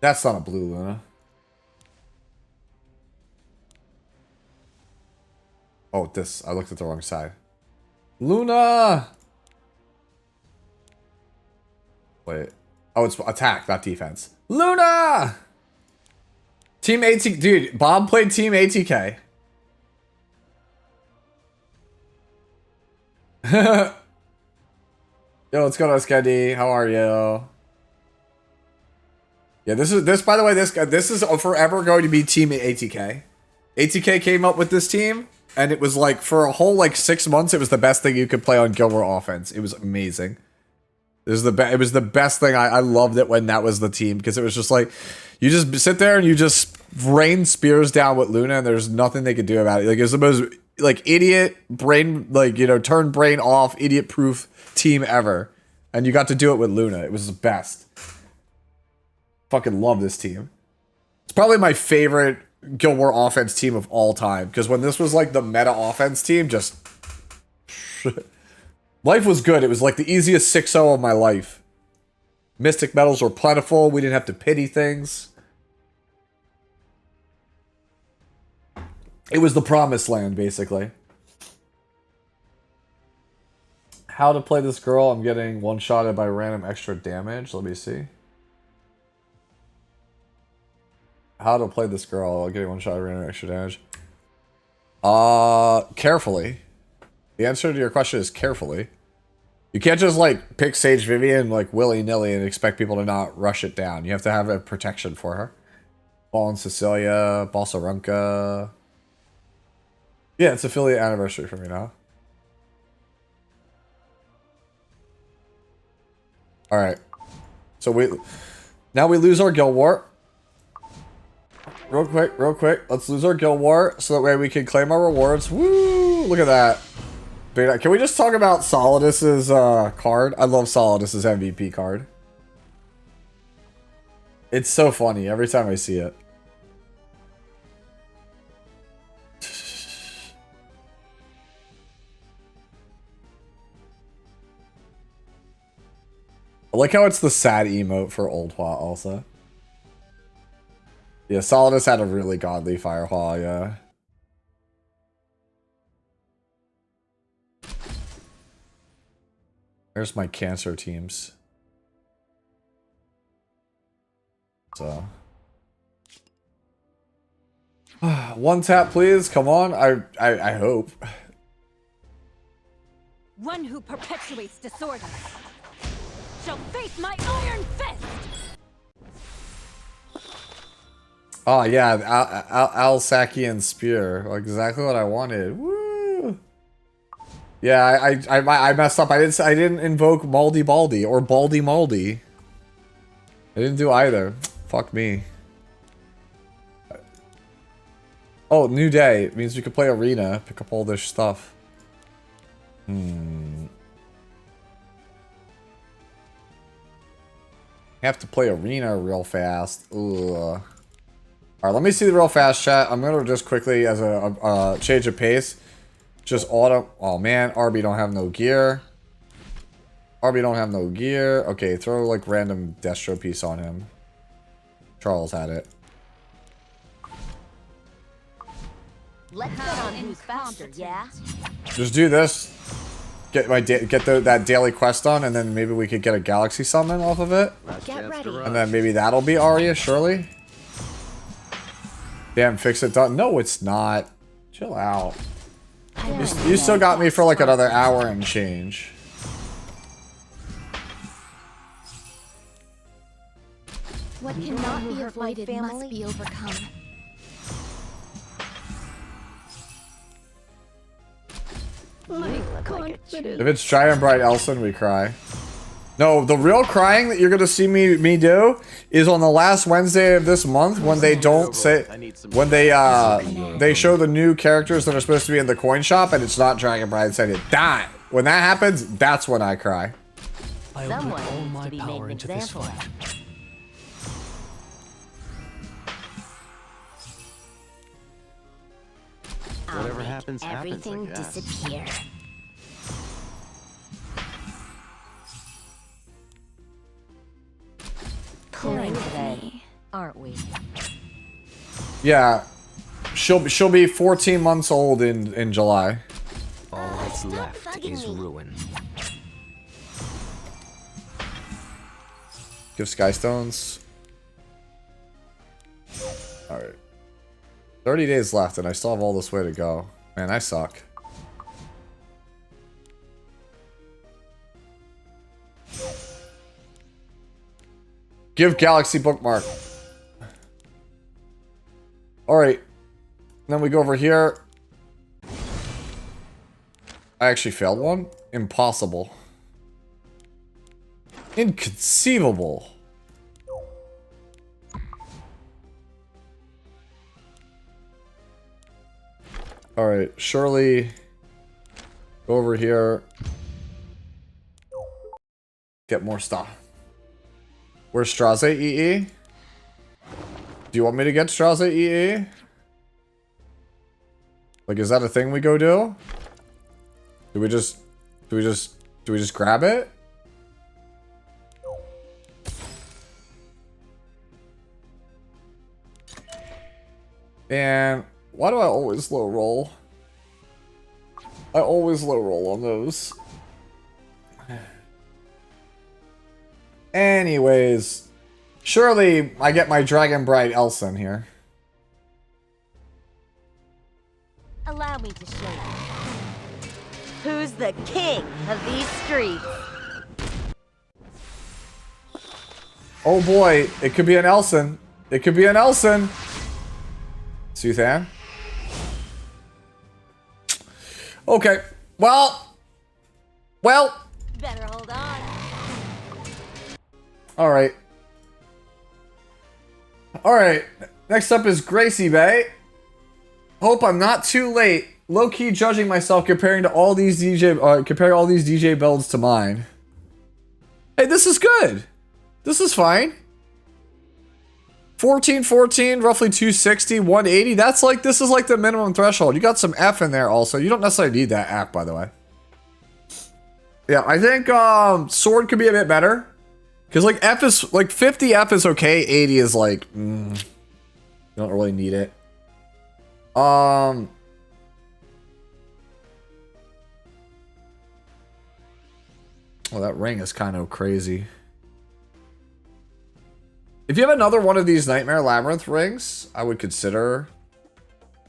S1: That's not a blue Luna. Oh, this. I looked at the wrong side. Luna! Wait. Oh, it's attack, not defense. Luna! Team ATK. Dude, Bob played Team ATK. Yo, let's go to Skadi. How are you? Yeah, this by the way, this is forever going to be Team ATK. ATK came up with this team, and it was like for a whole like 6 months, it was the best thing you could play on Guild War offense. It was amazing. It was the best thing. I loved it when that was the team because it was just like you just sit there and you just rain spears down with Luna, and there's nothing they could do about it. Like it was the most like idiot brain, like turn brain off, idiot proof team ever, and you got to do it with Luna. It was the best. Fucking love this team. It's probably my favorite Guild War offense team of all time because when this was like the meta offense team, just life was good. It was like the easiest 6-0 of my life. Mystic medals were plentiful. We didn't have to pity things. It was the promised land, basically. How to play this girl? I'm getting one-shotted by random extra damage. Let me see. How to play this girl? Getting one shot, random extra damage. Carefully. The answer to your question is carefully. You can't just like pick Sage Vivian like willy-nilly and expect people to not rush it down. You have to have a protection for her. Fallen Cecilia, Balsarunka. Yeah, it's affiliate anniversary for me now. Alright. So now we lose our Guild War. Real quick. Let's lose our Guild War so that way we can claim our rewards. Woo! Look at that. Can we just talk about Solidus's card? I love Solidus's MVP card. It's so funny every time I see it. I like how it's the sad emote for Old Hua also. Yeah, Solidus had a really godly Firehall, yeah. There's my cancer teams. So. One tap, please. Come on. I hope.
S4: One who perpetuates disorder shall face my iron fist!
S1: Oh yeah, Alsacian Spear, like exactly what I wanted. Woo! Yeah, I messed up. I didn't invoke Maldy Baldy or Baldy Maldy. I didn't do either. Fuck me. Oh, new day. It means we can play arena, pick up all this stuff. Have to play arena real fast. Ugh. Alright, let me see the real fast chat. I'm gonna just quickly, as a change of pace, just auto. Oh man, RB don't have no gear. RB don't have no gear. Okay, throw like random Destro piece on him. Charles had it.
S3: Let's bet on who's faster, yeah?
S1: Just do this. Get that daily quest done, and then maybe we could get a galaxy summon off of it.
S3: Get ready.
S1: And then maybe that'll be Arya, surely. Damn, fix it done. No, it's not. Chill out. You still got me for like another hour and change.
S3: What cannot be avoided must be overcome.
S1: If it's Giant Bright Elson, we cry. No, the real crying that you're gonna see me do is on the last Wednesday of this month when they don't say when they show the new characters that are supposed to be in the coin shop and it's not Dragon Bride said it. That when that happens, that's when I cry.
S6: I will put all my power into this fight.
S12: Whatever happens,
S3: Everything
S12: happens, I guess.
S3: disappear.
S9: Pulling today, aren't we?
S1: Yeah, she'll be 14 months old in July.
S6: All that's left is ruin.
S1: Give Skystones. Alright. 30 days left and I still have all this way to go. Man, I suck. Give Galaxy bookmark. Alright. Then we go over here. I actually failed one? Impossible. Inconceivable. Alright, Shirley. Go over here. Get more stuff. Where's Straze EE? Do you want me to get Straze EE? Like, is that a thing we go do? Do we just grab it? And why do I always low roll? I always low roll on those. Anyways, surely I get my Dragon Bright Elson here.
S9: Allow me to show you. Who's the king of these streets?
S1: Oh boy, it could be an Elson. It could be an Elson. Suthan. Okay. Well.
S9: Better hold on.
S1: Alright. Alright. Next up is Gracie Bay. Hope I'm not too late. Low-key judging myself comparing all these DJ builds to mine. Hey, this is good. This is fine. 1414, roughly 260, 180. That's like, this is like the minimum threshold. You got some F in there also. You don't necessarily need that F, by the way. Yeah, I think sword could be a bit better. Because like F is, like 50 F is okay. 80 is like, you don't really need it. Oh, that ring is kind of crazy. If you have another one of these Nightmare Labyrinth rings, I would consider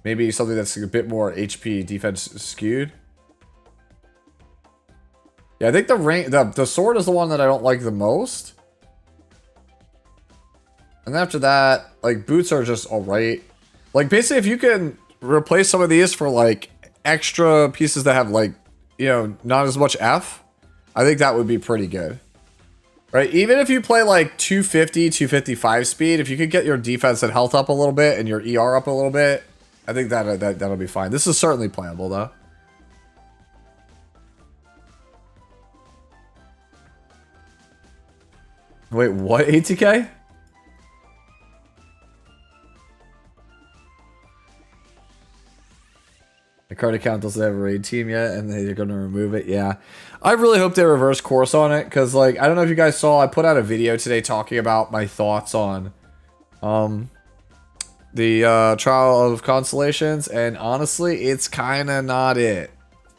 S1: maybe something that's a bit more HP defense skewed. Yeah, I think the ring, the sword is the one that I don't like the most. And after that, like boots are just alright. Like basically if you can replace some of these for like extra pieces that have like, you know, not as much F, I think that would be pretty good. Right, even if you play like 250, 255 speed, if you could get your defense and health up a little bit and your ER up a little bit, I think that'll be fine. This is certainly playable though. Wait, what? 80k? The card account doesn't have a raid team yet, and they're going to remove it. Yeah, I really hope they reverse course on it, because like I don't know if you guys saw, I put out a video today talking about my thoughts on the Trial of Constellations, and honestly, it's kind of not it.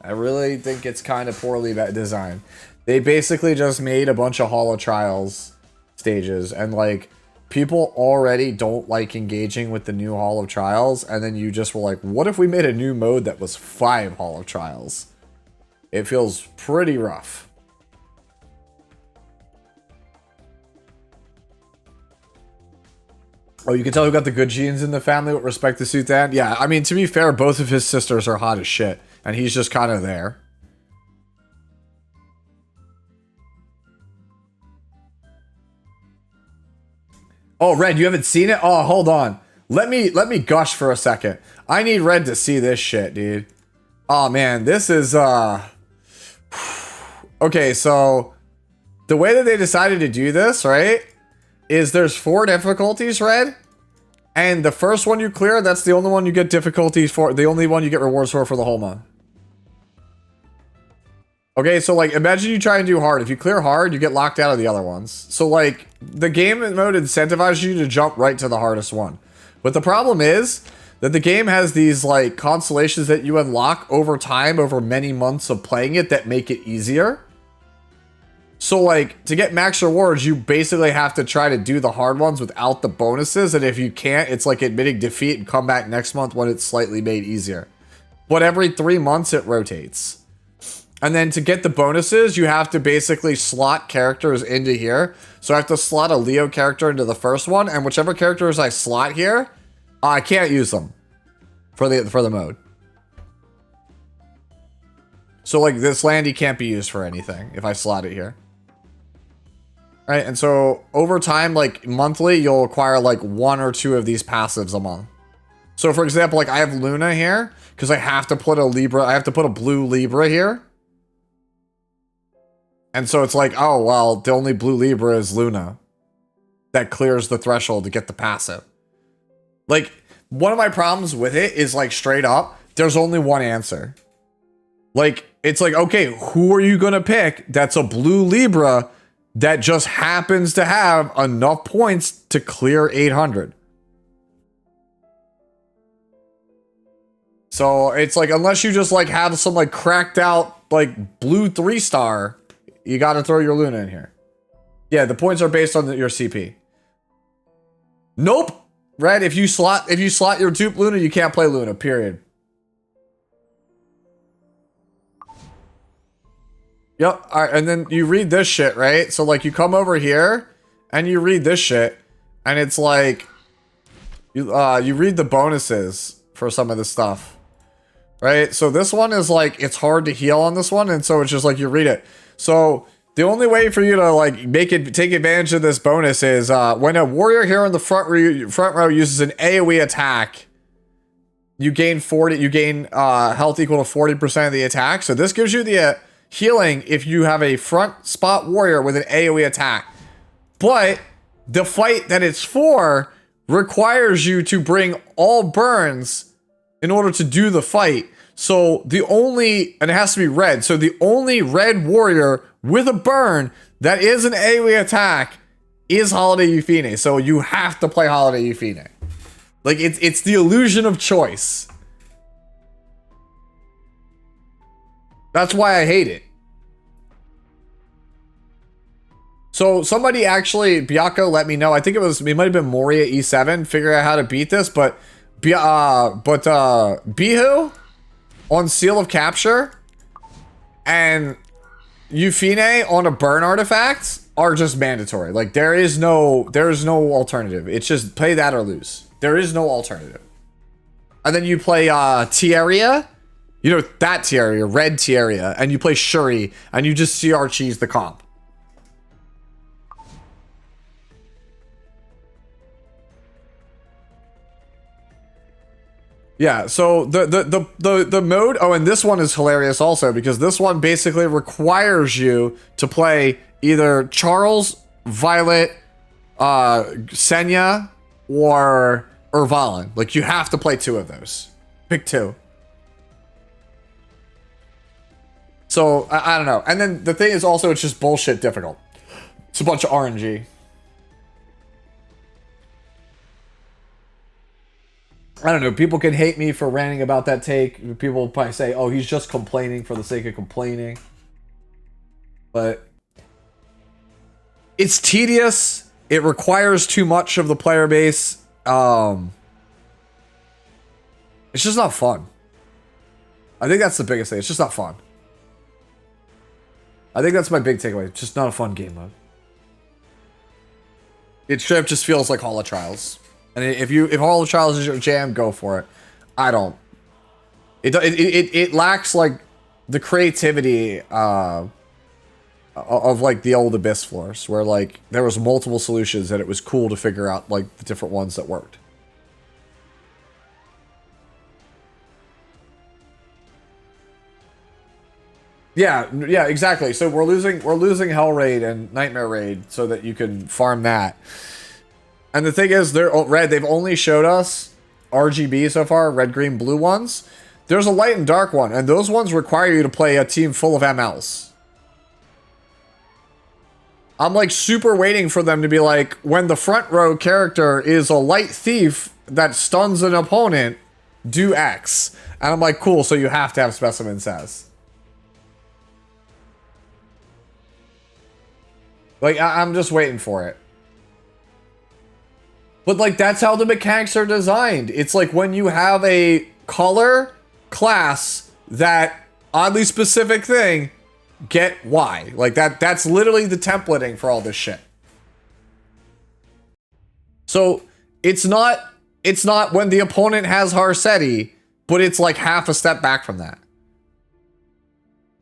S1: I really think it's kind of poorly designed. They basically just made a bunch of Holo Trials stages, and like people already don't like engaging with the new Hall of Trials, and then you just were like, what if we made a new mode that was 5 Hall of Trials? It feels pretty rough. Oh, you can tell who got the good genes in the family with respect to Sutan. Yeah, I mean, to be fair, both of his sisters are hot as shit. And he's just kind of there. Oh, Red, you haven't seen it? Oh, hold on. Let me gush for a second. I need Red to see this shit, dude. Oh, man, this is, okay, so the way that they decided to do this, right, is there's 4 difficulties, Red, and the first one you clear, that's the only one you get difficulties for, the only one you get rewards for the whole month. Okay, so like, imagine you try and do hard. If you clear hard, you get locked out of the other ones. So like, the game mode incentivizes you to jump right to the hardest one. But the problem is that the game has these like constellations that you unlock over time, over many months of playing it, that make it easier. So like, to get max rewards, you basically have to try to do the hard ones without the bonuses. And if you can't, it's like admitting defeat and come back next month when it's slightly made easier. But every 3 months it rotates. And then to get the bonuses, you have to basically slot characters into here. So I have to slot a Leo character into the first one, and whichever characters I slot here, I can't use them for the mode. So like this Landy can't be used for anything if I slot it here. Right, and so over time, like monthly, you'll acquire like 1 or 2 of these passives a month. So for example, like I have Luna here because I have to put a Libra, I have to put a blue Libra here. And so it's like, oh, well, the only blue Libra is Luna. That clears the threshold to get the passive. Like, one of my problems with it is like straight up, there's only one answer. Like, it's like, okay, who are you gonna pick that's a blue Libra that just happens to have enough points to clear 800? So it's like, unless you just like have some like cracked out like blue 3-star, you got to throw your Luna in here. Yeah, the points are based on your CP. Nope. Red, if you slot your dupe Luna, you can't play Luna, period. Yep. All right, and then you read this shit, right? So like you come over here and you read this shit, and it's like you read the bonuses for some of this stuff. Right? So this one is like, it's hard to heal on this one, and so it's just like you read it. So the only way for you to like take advantage of this bonus is when a warrior here in the front row uses an AoE attack, you gain health equal to 40% of the attack. So this gives you the healing if you have a front spot warrior with an AoE attack. But the fight that it's for requires you to bring all burns in order to do the fight. So and it has to be red. So the only red warrior with a burn that is an AoE attack is Holiday Euphine. So you have to play Holiday Euphine. Like it's the illusion of choice. That's why I hate it. So somebody actually, Byako let me know. I think it might have been Moria E7, figure out how to beat this, but Bihu on Seal of Capture and Euphine on a burn artifact are just mandatory. Like there is no alternative. It's just play that or lose. There is no alternative. And then you play Tieria, you know that Tieria, red Tieria, and you play Shuri, and you just CR cheese the comp. Yeah, so the mode, oh, and this one is hilarious also, because this one basically requires you to play either Charles, Violet, Senya, or Valen. Like, you have to play 2 of those. Pick 2. So, I don't know. And then the thing is also, it's just bullshit difficult. It's a bunch of RNG. I don't know. People can hate me for ranting about that take. People will probably say, oh, he's just complaining for the sake of complaining. But it's tedious. It requires too much of the player base. It's just not fun. I think that's the biggest thing. It's just not fun. I think that's my big takeaway. It's just not a fun game mode. It straight up just feels like Hall of Trials. And if Hall of Trials is your jam, go for it. I don't. It lacks like the creativity of like the old Abyss floors, where like there was multiple solutions and it was cool to figure out like the different ones that worked. Yeah, exactly. So we're losing Hell Raid and Nightmare Raid so that you can farm that. And the thing is, they've only showed us RGB so far, red, green, blue ones. There's a light and dark one, and those ones require you to play a team full of MLs. I'm like super waiting for them to be like, when the front row character is a light thief that stuns an opponent, do X. And I'm like, cool, so you have to have Specimen Says. Like, I'm just waiting for it. But like, that's how the mechanics are designed. It's like when you have a color class, that oddly specific thing, get Y. Like that's literally the templating for all this shit. So it's not when the opponent has Harsetti, but it's like half a step back from that.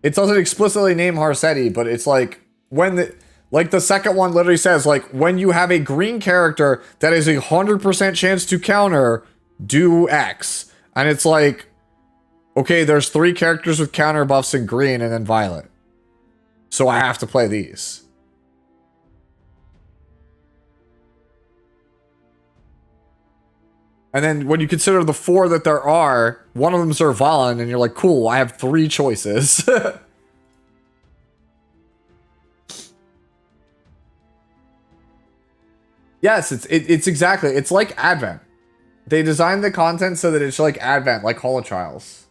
S1: It doesn't explicitly name Harsetti, but it's like when the second one literally says, like, when you have a green character that is 100% chance to counter, do X. And it's like, okay, there's 3 characters with counter buffs in green and then violet. So I have to play these. And then when you consider the 4 that there are, one of them's Zervalin, and you're like, cool, I have 3 choices. Yes, it's exactly. It's like Advent. They designed the content so that it's like Advent, like Hall of Trials.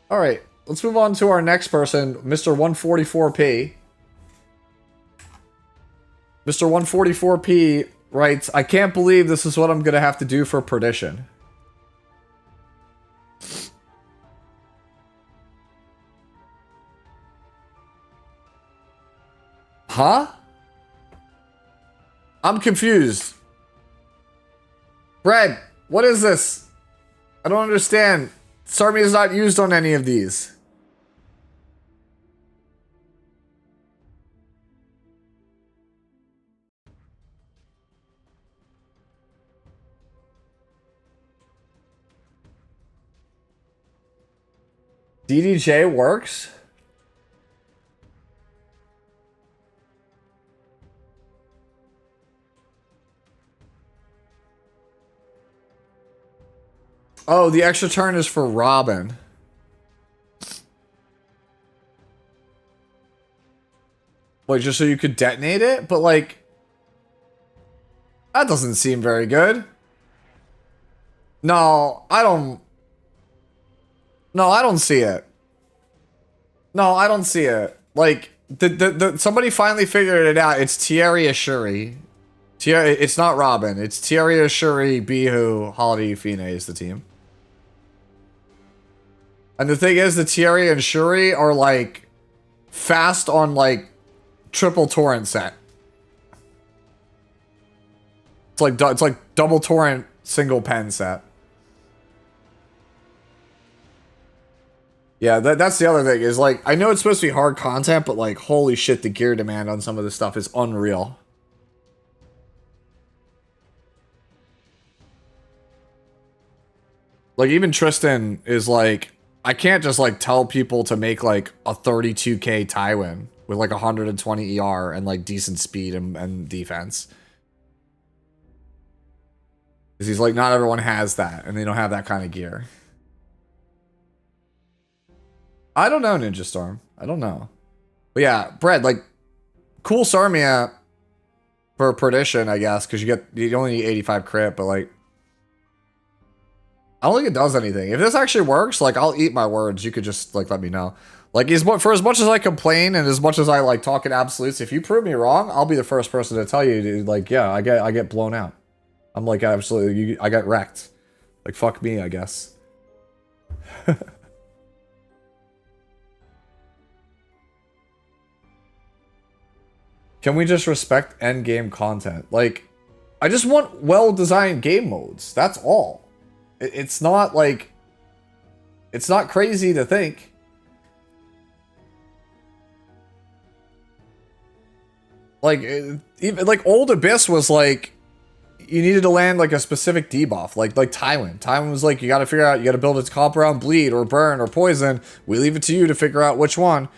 S1: All right, let's move on to our next person, Mr. 144p. Mr. 144p writes, I can't believe this is what I'm going to have to do for Perdition. Huh? I'm confused. Brad, what is this? I don't understand. Sarmi is not used on any of these. DDJ works? Oh, the extra turn is for Robin. Wait, just so you could detonate it? But like, that doesn't seem very good. No, I don't. No, I don't see it. No, I don't see it. Like, somebody finally figured it out. It's Thierry Ashuri. It's not Robin. It's Thierry Ashuri, Bihu, Holiday Fine is the team. And the thing is, the Thierry and Shuri are like fast on like triple torrent set. It's like double torrent single pen set. Yeah, that's the other thing is like, I know it's supposed to be hard content, but like, holy shit, the gear demand on some of this stuff is unreal. Like even Tristan is like, I can't just like tell people to make like a 32k Tywin with like 120 ER and like decent speed and defense. Because he's like, not everyone has that and they don't have that kind of gear. I don't know, Ninja Storm. I don't know. But yeah, Brad, like, cool Sarmia for Perdition, I guess, because you only need 85 crit, but like, I don't think it does anything. If this actually works, like, I'll eat my words. You could just, like, let me know. Like, for as much as I complain and as much as I, like, talk in absolutes, if you prove me wrong, I'll be the first person to tell you, dude, like, yeah, I get blown out. I'm like, absolutely, I got wrecked. Like, fuck me, I guess. Can we just respect end game content? Like, I just want well-designed game modes. That's all. It's not like... It's not crazy to think. Like, even like old Abyss was like, you needed to land like a specific debuff, like Tywin. Tywin was like, you got to figure out, you got to build its comp around bleed or burn or poison. We leave it to you to figure out which one.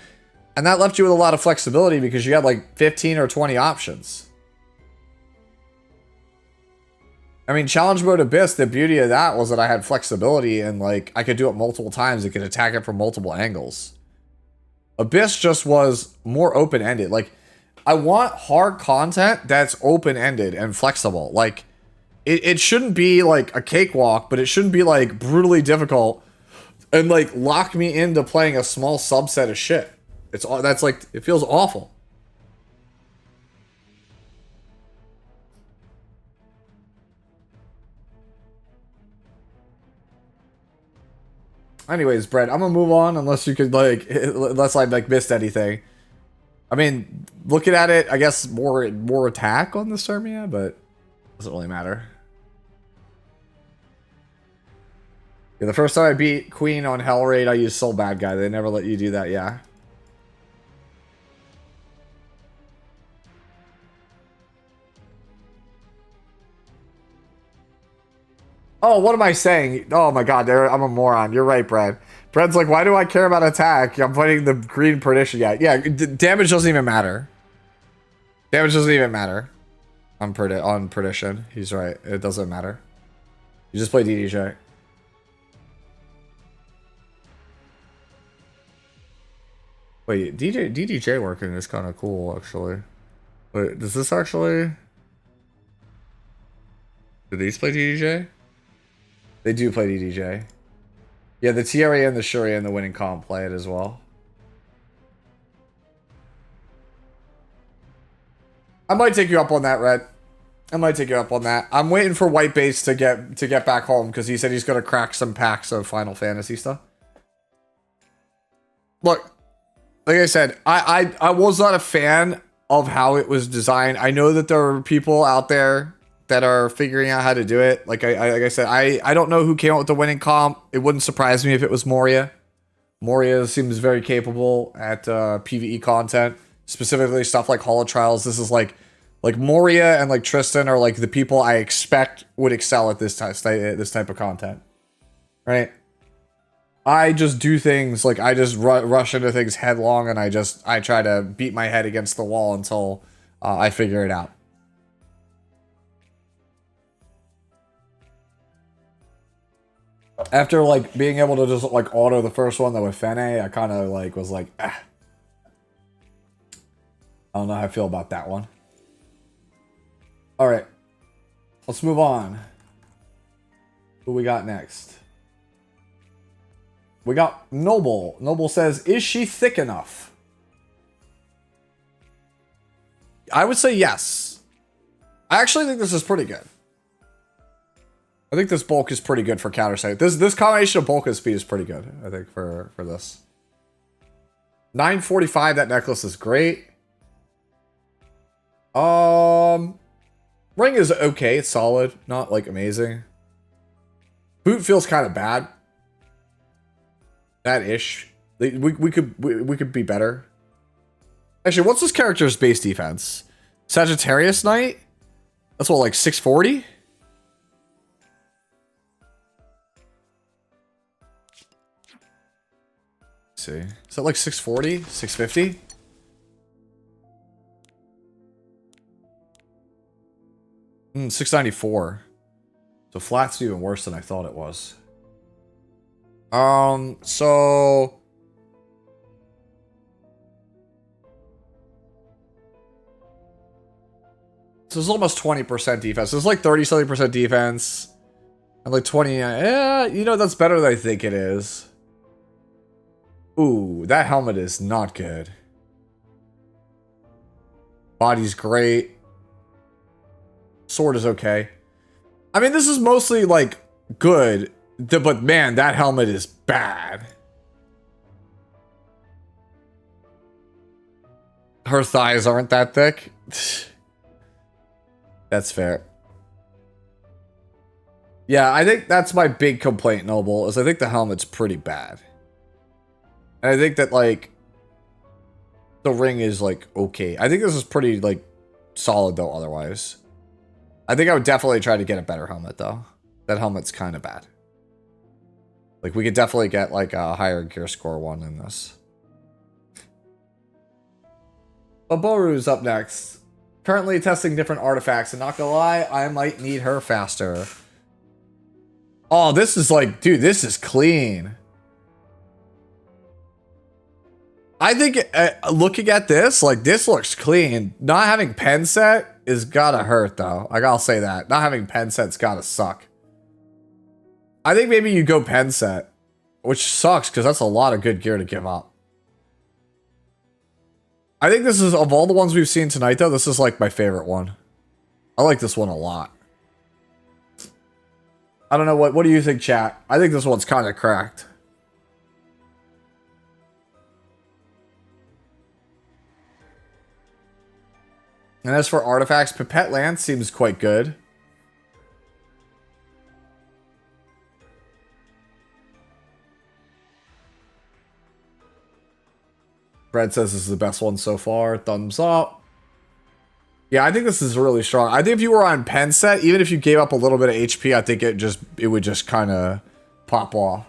S1: And that left you with a lot of flexibility because you had like 15 or 20 options. I mean, Challenge Mode Abyss, the beauty of that was that I had flexibility and like I could do it multiple times. It could attack it from multiple angles. Abyss just was more open-ended. Like, I want hard content that's open-ended and flexible. Like, it shouldn't be like a cakewalk, but it shouldn't be like brutally difficult and like lock me into playing a small subset of shit. It's all that's like, it feels awful. Anyways, Brett, I'm gonna move on unless you could like, unless I like missed anything. I mean, looking at it, I guess more attack on the Sermia, but doesn't really matter. Yeah, the first time I beat Queen on Hell Raid, I used Soul Bad Guy. They never let you do that, yeah. Oh, what am I saying? Oh my god, I'm a moron. You're right, Brad. Brad's like, why do I care about attack? I'm fighting the green perdition guy. Yeah, damage doesn't even matter. Damage doesn't even matter on perdition. He's right. It doesn't matter. You just play DDJ. Wait, DDJ working is kind of cool, actually. Wait, does this actually... Do these play DDJ? They do play DDJ. Yeah, the TRA and the Shuri and the winning comp play it as well. I might take you up on that, Red. I might take you up on that. I'm waiting for White Base to get back home because he said he's gonna crack some packs of Final Fantasy stuff. Look, like I said, I was not a fan of how it was designed. I know that there are people out there that are figuring out how to do it. Like I said, I don't know who came up with the winning comp. It wouldn't surprise me if it was Moria. Moria seems very capable at PvE content, specifically stuff like Holo Trials. This is like Moria and like Tristan are like the people I expect would excel at this type of content, right? I just do things like I just rush into things headlong, and I try to beat my head against the wall until I figure it out. After like being able to just like auto the first one that with Fene, I kind of like was like, ah. I don't know how I feel about that one. All right, let's move on. Who we got next? We got Noble. Noble says, is she thick enough? I would say yes. I actually think this is pretty good. I think this bulk is pretty good for counter sight. This combination of bulk and speed is pretty good, I think, for this. 945, that necklace is great. Ring is okay, it's solid, not like amazing. Boot feels kind of bad. Bad-ish. We could be better. Actually, what's this character's base defense? Sagittarius Knight? That's what, like 640? See, is that like 640, 650? Hmm, 694. So flat's even worse than I thought it was. So it's almost 20% defense. It's like 30-something% defense. And like 20, yeah, you know, that's better than I think it is. Ooh, that helmet is not good. Body's great. Sword is okay. I mean, this is mostly like good, but man, that helmet is bad. Her thighs aren't that thick. That's fair. Yeah, I think that's my big complaint, Noble, is I think the helmet's pretty bad. And I think that, like, the ring is, like, okay. I think this is pretty, like, solid, though, otherwise. I think I would definitely try to get a better helmet, though. That helmet's kind of bad. Like, we could definitely get, like, a higher gear score one in this. Baboru's up next. Currently testing different artifacts, and not gonna lie, I might need her faster. Oh, this is like, dude, this is clean. I think looking at this, like, this looks clean. Not having pen set is gotta hurt, though. Like, I'll say that. Not having pen set's gotta suck. I think maybe you go pen set, which sucks because that's a lot of good gear to give up. I think this is, of all the ones we've seen tonight, though, this is like my favorite one. I like this one a lot. I don't know, what do you think, chat? I think this one's kind of cracked. And as for artifacts, Pipette Lance seems quite good. Fred says this is the best one so far. Thumbs up. Yeah, I think this is really strong. I think if you were on pen set, even if you gave up a little bit of HP, I think it would just kind of pop off.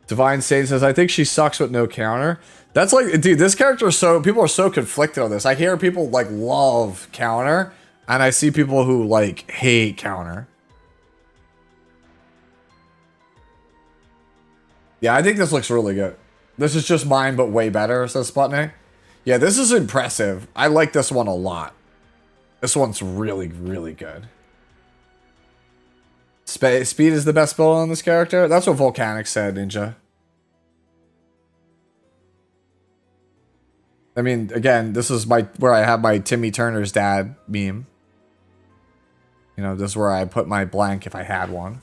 S1: Divine Saint says, I think she sucks with no counter. That's like, dude, this character is so, people are so conflicted on this. I hear people like love counter, and I see people who like hate counter. Yeah, I think this looks really good. This is just mine, but way better, says Sputnik. Yeah, this is impressive. I like this one a lot. This one's really, really good. Speed is the best build on this character? That's what Volcanic said, Ninja. I mean, again, this is where I have my Timmy Turner's dad meme. You know, this is where I put my blank if I had one.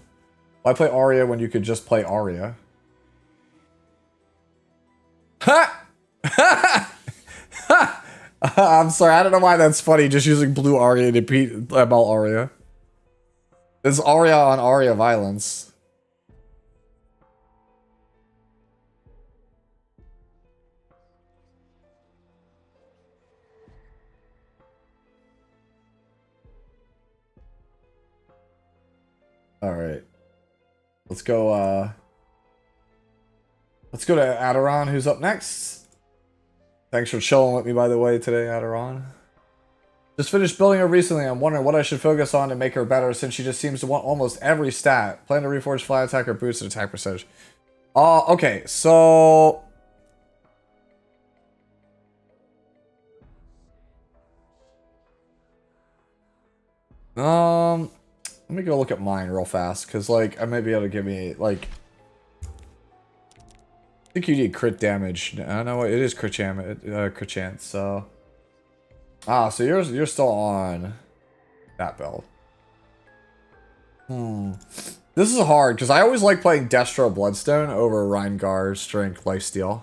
S1: Why play Arya when you could just play Arya? Ha! Ha! I'm sorry, I don't know why that's funny, just using blue Arya to beat ML Arya. It's Arya on Arya violence. Alright. Let's go to Adoran, who's up next. Thanks for chilling with me, by the way, today, Adoran. Just finished building her recently. I'm wondering what I should focus on to make her better, since she just seems to want almost every stat. Plan to reforge fly attack or boosted attack percentage. Okay, so... let me go look at mine real fast, because, like, I might be able to give me, like... I think you need crit damage. I know it is crit chance, so... Ah, so you're still on that build. This is hard, because I always like playing Destro Bloodstone over Reingar, Strength, Lifesteal.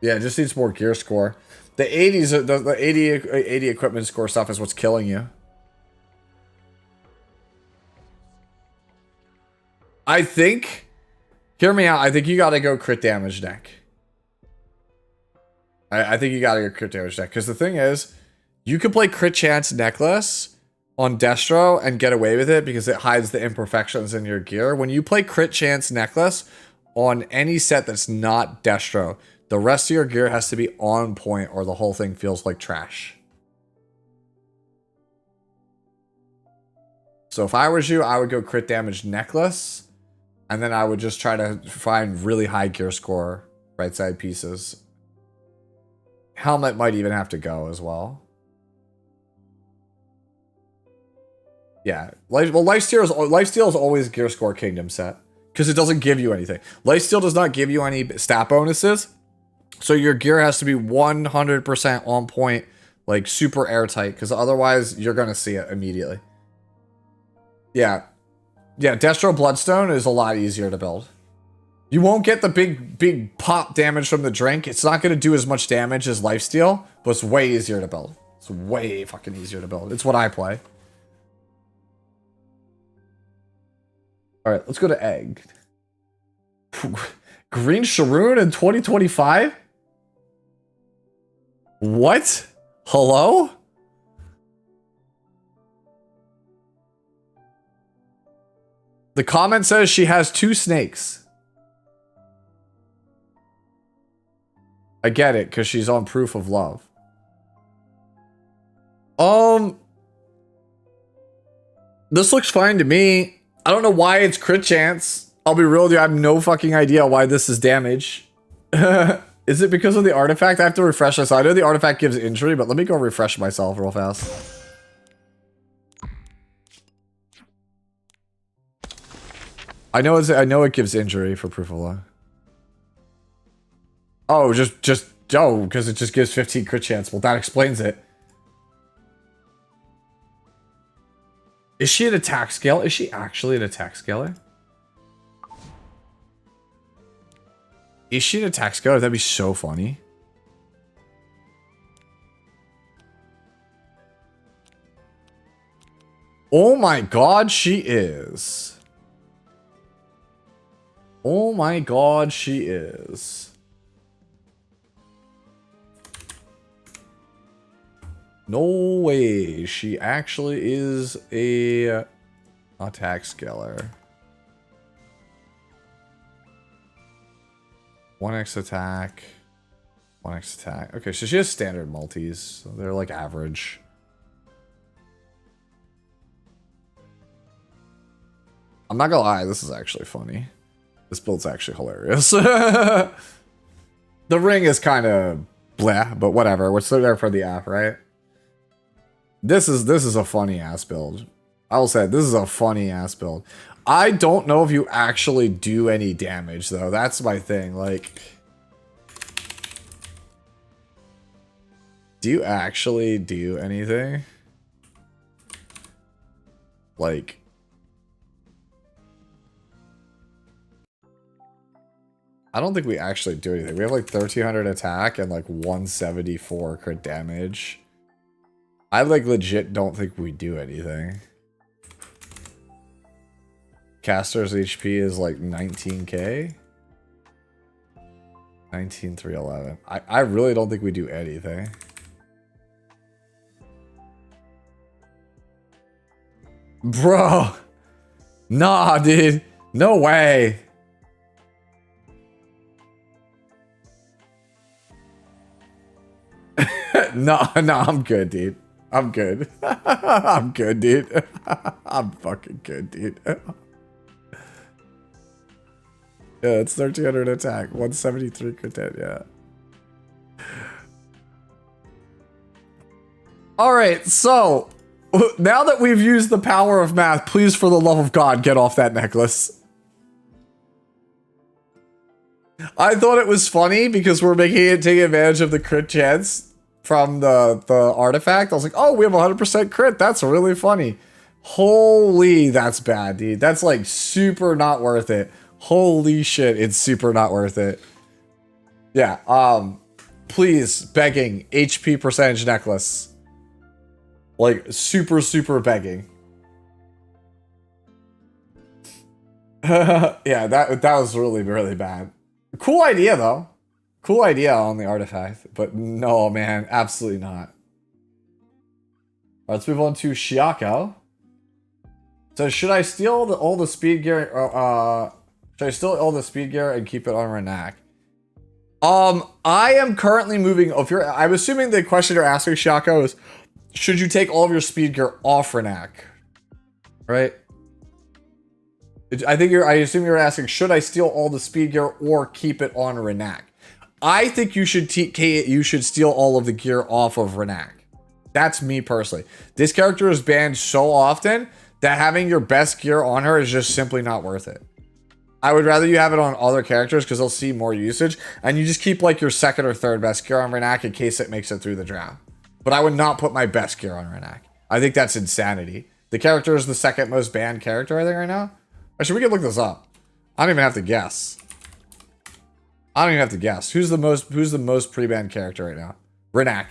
S1: Yeah, it just needs more gear score. The 80s, the 80 equipment score stuff is what's killing you. I think, hear me out, I think you gotta go crit damage deck. I think you gotta go crit damage deck. Because the thing is, you can play crit chance necklace on Destro and get away with it because it hides the imperfections in your gear. When you play crit chance necklace on any set that's not Destro, the rest of your gear has to be on point or the whole thing feels like trash. So if I was you, I would go crit damage necklace. And then I would just try to find really high gear score right side pieces. Helmet might even have to go as well. Yeah. Lifesteal is always gear score kingdom set. Because it doesn't give you anything. Lifesteal does not give you any stat bonuses. So your gear has to be 100% on point, like super airtight, because otherwise you're going to see it immediately. Yeah. Yeah, Destro Bloodstone is a lot easier to build. You won't get the big pop damage from the drink. It's not going to do as much damage as Lifesteal, but it's way easier to build. It's way fucking easier to build. It's what I play. All right, let's go to Egg. Green Sharoon in 2025? What? Hello? The comment says she has 2 snakes. I get it, because she's on Proof of Love. This looks fine to me. I don't know why it's crit chance. I'll be real with you, I have no fucking idea why this is damage. Is it because of the artifact? I have to refresh this. I know the artifact gives injury, but let me go refresh myself real fast. I know it gives injury for Proof of Love. Oh, because it just gives 15 crit chance. Well, that explains it. Is she an attack scale? Is she actually an attack scaler? Is she an attack scaler? That'd be so funny. Oh my god, she is. Oh my god, she is. No way. She actually is a attack scaler. 1x attack. 1x attack. Okay, so she has standard multis. So they're like average. I'm not gonna lie, this is actually funny. This build's actually hilarious. The ring is kind of blah, but whatever. We're still there for the app, right? This is a funny ass build. I will say this is a funny ass build. I don't know if you actually do any damage though. That's my thing. Like, do you actually do anything? Like, I don't think we actually do anything. We have like 1300 attack and like 174 crit damage. I like legit don't think we do anything. Caster's HP is like 19k. 19,311. I really don't think we do anything. Bro. Nah, dude. No way. No, I'm good, dude. I'm good. I'm good, dude. I'm fucking good, dude. Yeah, it's 1300 attack, 173 crit, yeah. Alright, so now that we've used the power of math, please, for the love of God, get off that necklace. I thought it was funny because we're making it take advantage of the crit chance from the artifact. I was like, oh, we have 100% crit. That's really funny. Holy, that's bad, dude. That's like super not worth it. Holy shit, it's super not worth it. Yeah, please, begging, HP percentage necklace. Like, super begging. Yeah, that was really bad. Cool idea, though. Cool idea on the artifact, but no, man, absolutely not. All right, let's move on to Shiako. So, should I steal all the speed gear? Should I steal all the speed gear and keep it on Renak? I am currently moving. I'm assuming the question you're asking, Shiako, is should you take all of your speed gear off Renak? Right? I assume you're asking, should I steal all the speed gear or keep it on Renak? I think you should steal all of the gear off of Renak. That's me personally. This character is banned so often that having your best gear on her is just simply not worth it. I would rather you have it on other characters because they'll see more usage, and you just keep like your second or third best gear on Renak in case it makes it through the draft. But I would not put my best gear on Renak. I think that's insanity. The character is the second most banned character, I think, right now. Actually, we can look this up. I don't even have to guess. I don't even have to guess. Who's the most pre-banned character right now? Renak.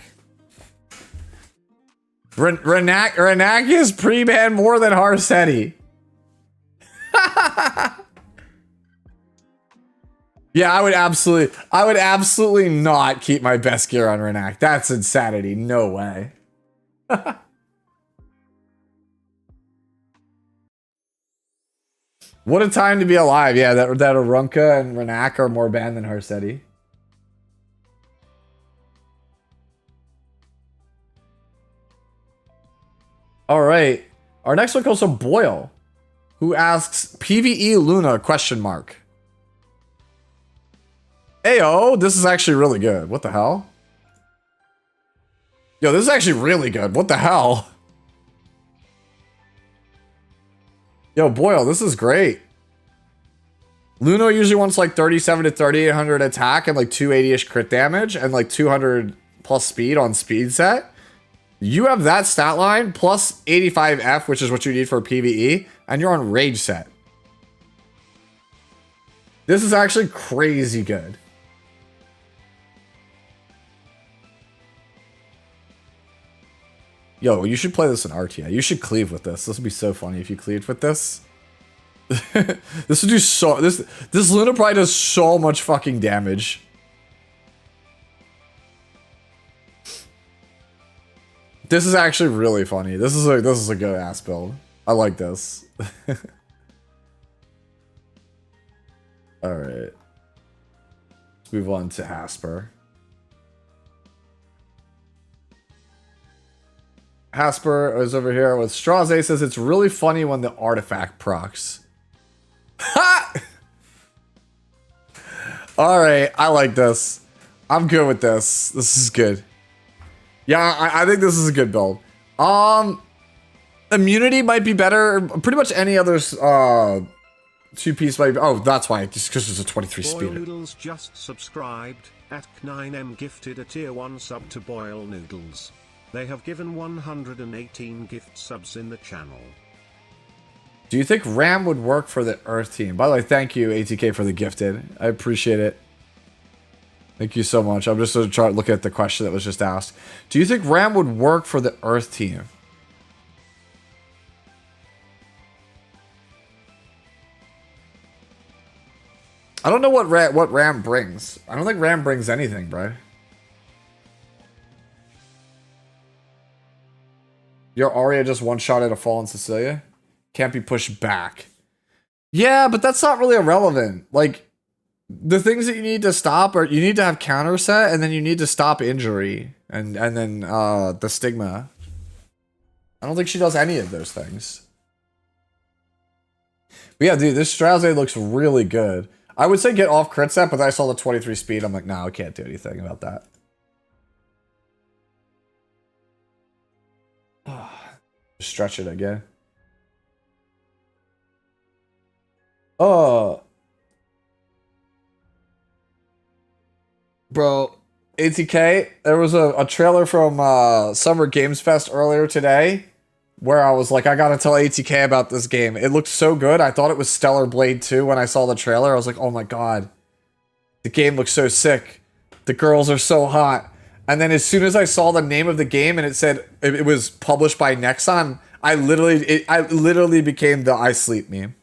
S1: Renak is pre-banned more than Harsetti. Yeah, I would absolutely not keep my best gear on Renak. That's insanity. No way. What a time to be alive. Yeah, that Arunca and Renak are more banned than Harsetti. All right. Our next one goes to Boyle, who asks PvE Luna question mark. Ayo, this is actually really good. What the hell? Yo, this is actually really good. What the hell? Yo, Boyle, this is great. Luno usually wants like 37 to 3800 attack and like 280-ish crit damage and like 200 plus speed on speed set. You have that stat line plus 85F, which is what you need for PvE, and you're on rage set. This is actually crazy good. Yo, you should play this in RTA. You should cleave with this. This would be so funny if you cleaved with this. This would do so... This Luna probably does so much fucking damage. This is actually really funny. This is a good ass build. I like this. Alright. Let's move on to Hasper. Hasper is over here with Straze says it's really funny when the artifact procs. Ha! Alright, I like this. I'm good with this. This is good. Yeah, I think this is a good build. Immunity might be better. Pretty much any other two-piece might be... Oh, that's why. Just because it's a 23
S10: Boyle
S1: speeder.
S10: Noodles just subscribed. At 9M gifted a tier 1 sub to Boyle Noodles. They have given 118 gift subs in the channel.
S1: Do you think Ram would work for the Earth team? By the way, thank you, ATK, for the gifted. I appreciate it. Thank you so much. I'm just going to try to look at the question that was just asked. Do you think Ram would work for the Earth team? I don't know what Ram brings. I don't think Ram brings anything, bro. Your Arya just one-shot at a Fallen Cecilia? Can't be pushed back. Yeah, but that's not really irrelevant. Like, the things that you need to stop are you need to have counter set, and then you need to stop injury, and then the stigma. I don't think she does any of those things. But yeah, dude, this Strauze looks really good. I would say get off crit set, but I saw the 23 speed. I'm like, nah, I can't do anything about that. Stretch it again. Oh. Bro, ATK, there was a trailer from Summer Games Fest earlier today where I was like, I gotta tell ATK about this game. It looked so good. I thought it was Stellar Blade 2 when I saw the trailer. I was like, oh my god. The game looks so sick. The girls are so hot. And then as soon as I saw the name of the game and it said it was published by Nexon, I literally became the I sleep meme.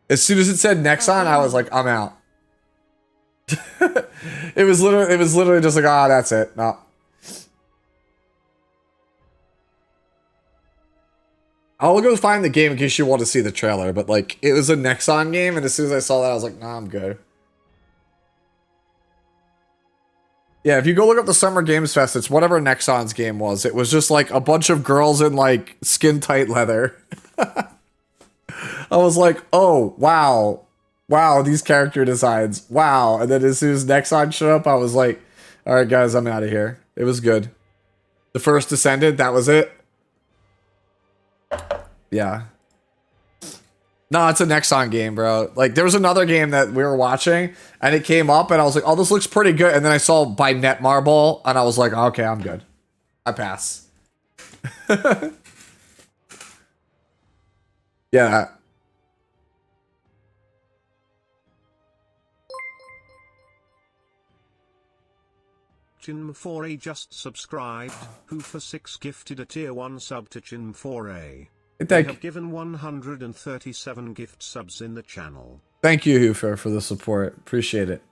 S1: As soon as it said Nexon, I was like, I'm out. it was literally just like, ah, that's it. No. I'll go find the game in case you want to see the trailer, but like it was a Nexon game, and as soon as I saw that, I was like, nah, I'm good. Yeah, if you go look up the Summer Games Fest, it's whatever Nexon's game was. It was just like a bunch of girls in like skin tight leather. I was like, oh, wow. Wow, these character designs. Wow. And then as soon as Nexon showed up, I was like, all right, guys, I'm out of here. It was good. The first Descendant, that was it. Yeah. No, it's a Nexon game, bro. Like, there was another game that we were watching, and it came up, and I was like, oh, this looks pretty good. And then I saw by Netmarble, and I was like, okay, I'm good. I pass. Yeah.
S10: Chin4A just subscribed, who for 6 gifted a tier 1 sub to Chin4A. They have given 137 gift subs in the channel.
S1: Thank you, Hoofer, for the support. Appreciate it.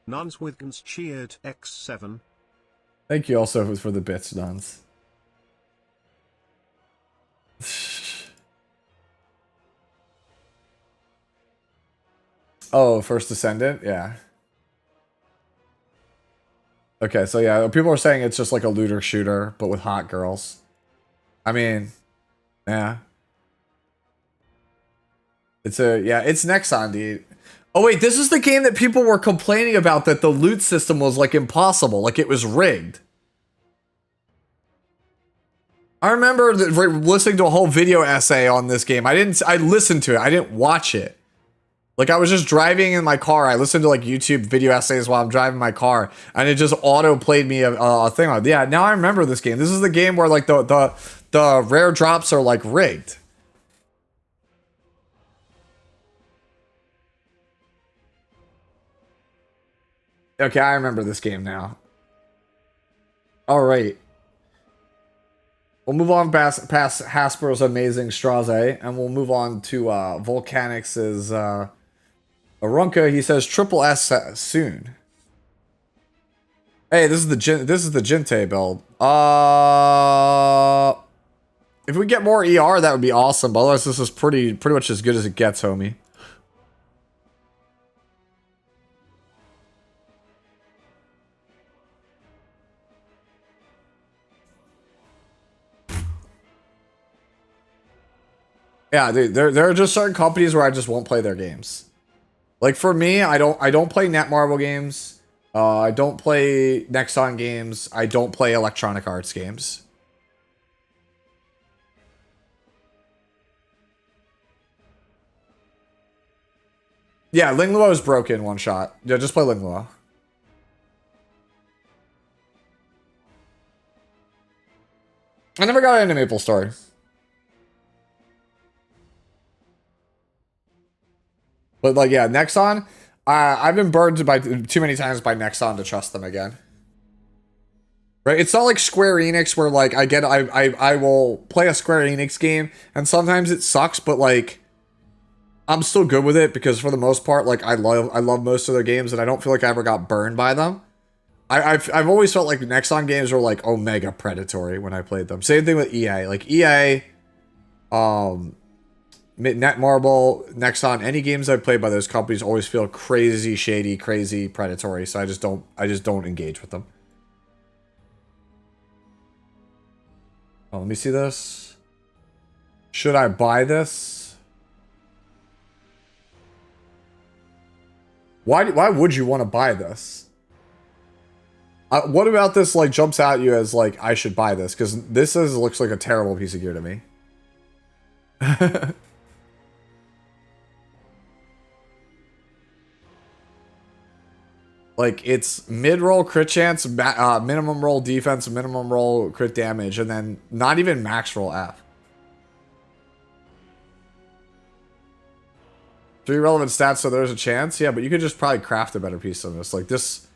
S10: Nuns Wiggins cheered X7.
S1: Thank you also for the bits, Nuns. Oh, First Descendant? Yeah. Okay, so yeah, people are saying it's just like a looter shooter, but with hot girls. I mean, yeah. It's Nexon, dude. Oh wait, this is the game that people were complaining about, that the loot system was like impossible, like it was rigged. I remember listening to a whole video essay on this game. I listened to it. I didn't watch it. Like, I was just driving in my car. I listened to like YouTube video essays while I'm driving my car, and it just auto played me a thing on. Yeah, now I remember this game. This is the game where like the rare drops are like rigged. Okay, I remember this game now. All right. We'll move on past Hasbro's amazing Straze, and we'll move on to Volcanix's Arunca. He says triple S soon. Hey, this is the Jinte build. If we get more ER, that would be awesome. But otherwise, this is pretty much as good as it gets, homie. Yeah, dude, there are just certain companies where I just won't play their games. Like for me, I don't play Netmarble games. I don't play Nexon games. I don't play Electronic Arts games. Yeah, Ling Luo is broken one shot. Yeah, just play Ling Luo. I never got into Maple Story. But like, yeah, Nexon, I've been burned by too many times by Nexon to trust them again. Right? It's not like Square Enix where like I will play a Square Enix game and sometimes it sucks, but like I'm still good with it because for the most part, like I love most of their games and I don't feel like I ever got burned by them. I've always felt like Nexon games were like omega predatory when I played them. Same thing with EA. Like EA, Netmarble, Nexon, any games I've played by those companies always feel crazy shady, crazy predatory. So I just don't engage with them. Oh, let me see this. Should I buy this? Why would you want to buy this? What about this like jumps out at you as like I should buy this? Because this looks like a terrible piece of gear to me. Like, it's mid-roll crit chance, minimum roll defense, minimum roll crit damage, and then not even max roll F. 3 relevant stats, so there's a chance. Yeah, but you could just probably craft a better piece than this. Like this,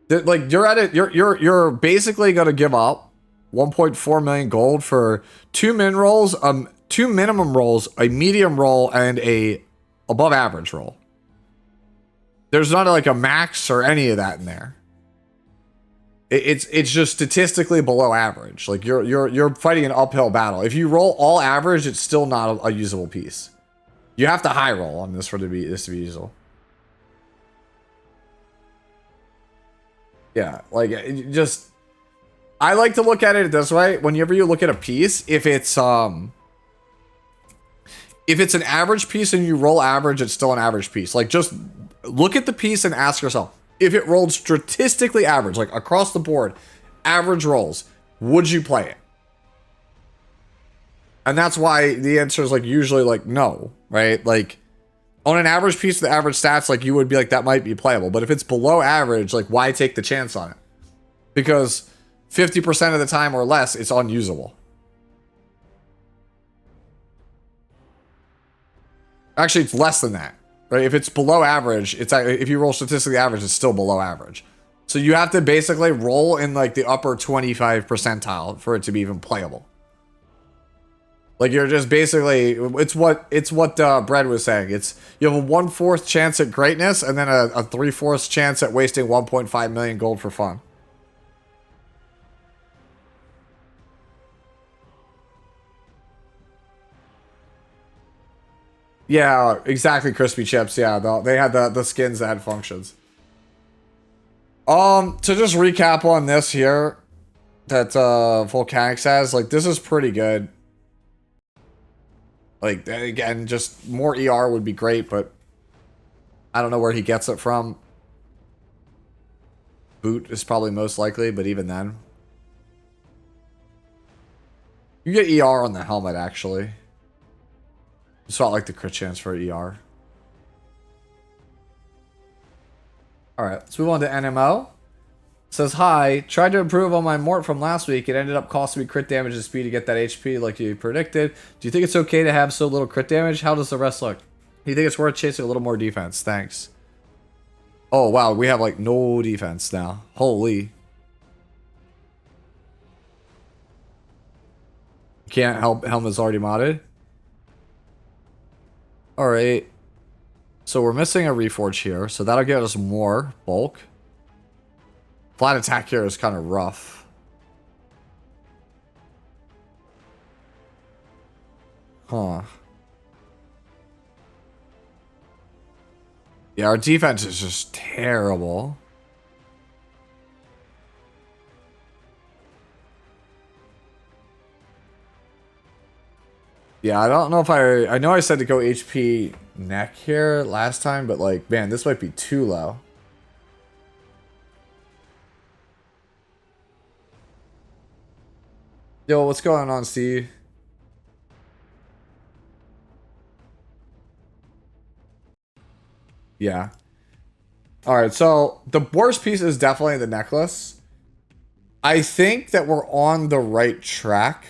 S1: like you're at it. You're basically gonna give up 1.4 million gold for 2 min rolls, 2 minimum rolls, a medium roll, and a above average roll. There's not like a max or any of that in there. It's just statistically below average. Like you're fighting an uphill battle. If you roll all average, it's still not a usable piece. You have to high roll on this for this to be usable. Yeah, like I like to look at it this way. Whenever you look at a piece, if it's an average piece and you roll average, it's still an average piece. Like just look at the piece and ask yourself, if it rolled statistically average, like across the board, average rolls, would you play it? And that's why the answer is like usually like no, right? Like on an average piece with the average stats, like you would be like, that might be playable. But if it's below average, like why take the chance on it? Because 50% of the time or less, it's unusable. Actually, it's less than that, right? If it's below average, it's if you roll statistically average, it's still below average. So you have to basically roll in like the upper 25 percentile for it to be even playable. Like you're just basically, it's what Brad was saying. It's you have a 1/4 chance at greatness and then a 3/4 chance at wasting 1.5 million gold for fun. Yeah, exactly. Crispy chips. Yeah, they had the skins that had functions. To just recap on this here, that Volcanics has, like, this is pretty good. Like, again, just more ER would be great, but I don't know where he gets it from. Boot is probably most likely, but even then. You get ER on the helmet, actually. It's not like the crit chance for ER. Alright, let's move on to NMO. It says, hi, tried to improve on my Mort from last week. It ended up costing me crit damage and speed to get that HP like you predicted. Do you think it's okay to have so little crit damage? How does the rest look? Do you think it's worth chasing a little more defense? Thanks. Oh, wow, we have, like, no defense now. Holy. Can't help, helmet's already modded. Alright. So we're missing a reforge here, so that'll get us more bulk. Flat attack here is kind of rough. Huh. Yeah, our defense is just terrible. Yeah, I don't know if I know I said to go HP neck here last time, but like, man, this might be too low. Yo, what's going on, Steve? Yeah. Alright, so the worst piece is definitely the necklace. I think that we're on the right track.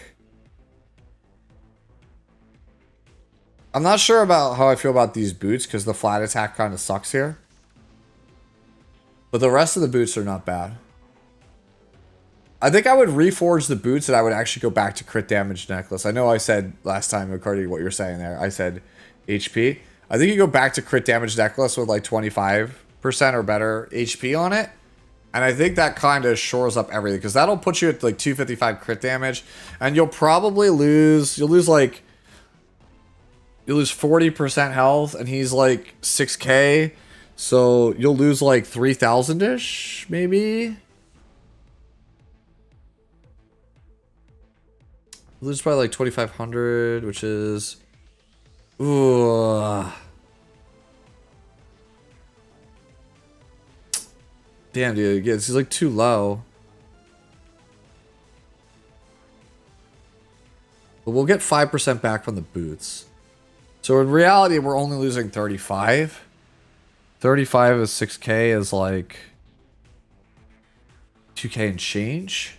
S1: I'm not sure about how I feel about these boots because the flat attack kind of sucks here. But the rest of the boots are not bad. I think I would reforge the boots and I would actually go back to crit damage necklace. I know I said last time, according to what you're saying there, I said HP. I think you go back to crit damage necklace with like 25% or better HP on it. And I think that kind of shores up everything because that'll put you at like 255 crit damage. And you'll probably lose, you'll lose 40% health and he's like 6k. So you'll lose like 3,000-ish, maybe? Lose probably like 2,500, which is... Ooh. Damn, dude. Yeah, this is like too low. But we'll get 5% back from the boots. So in reality, we're only losing 35. 35 is 6k is like 2k and change.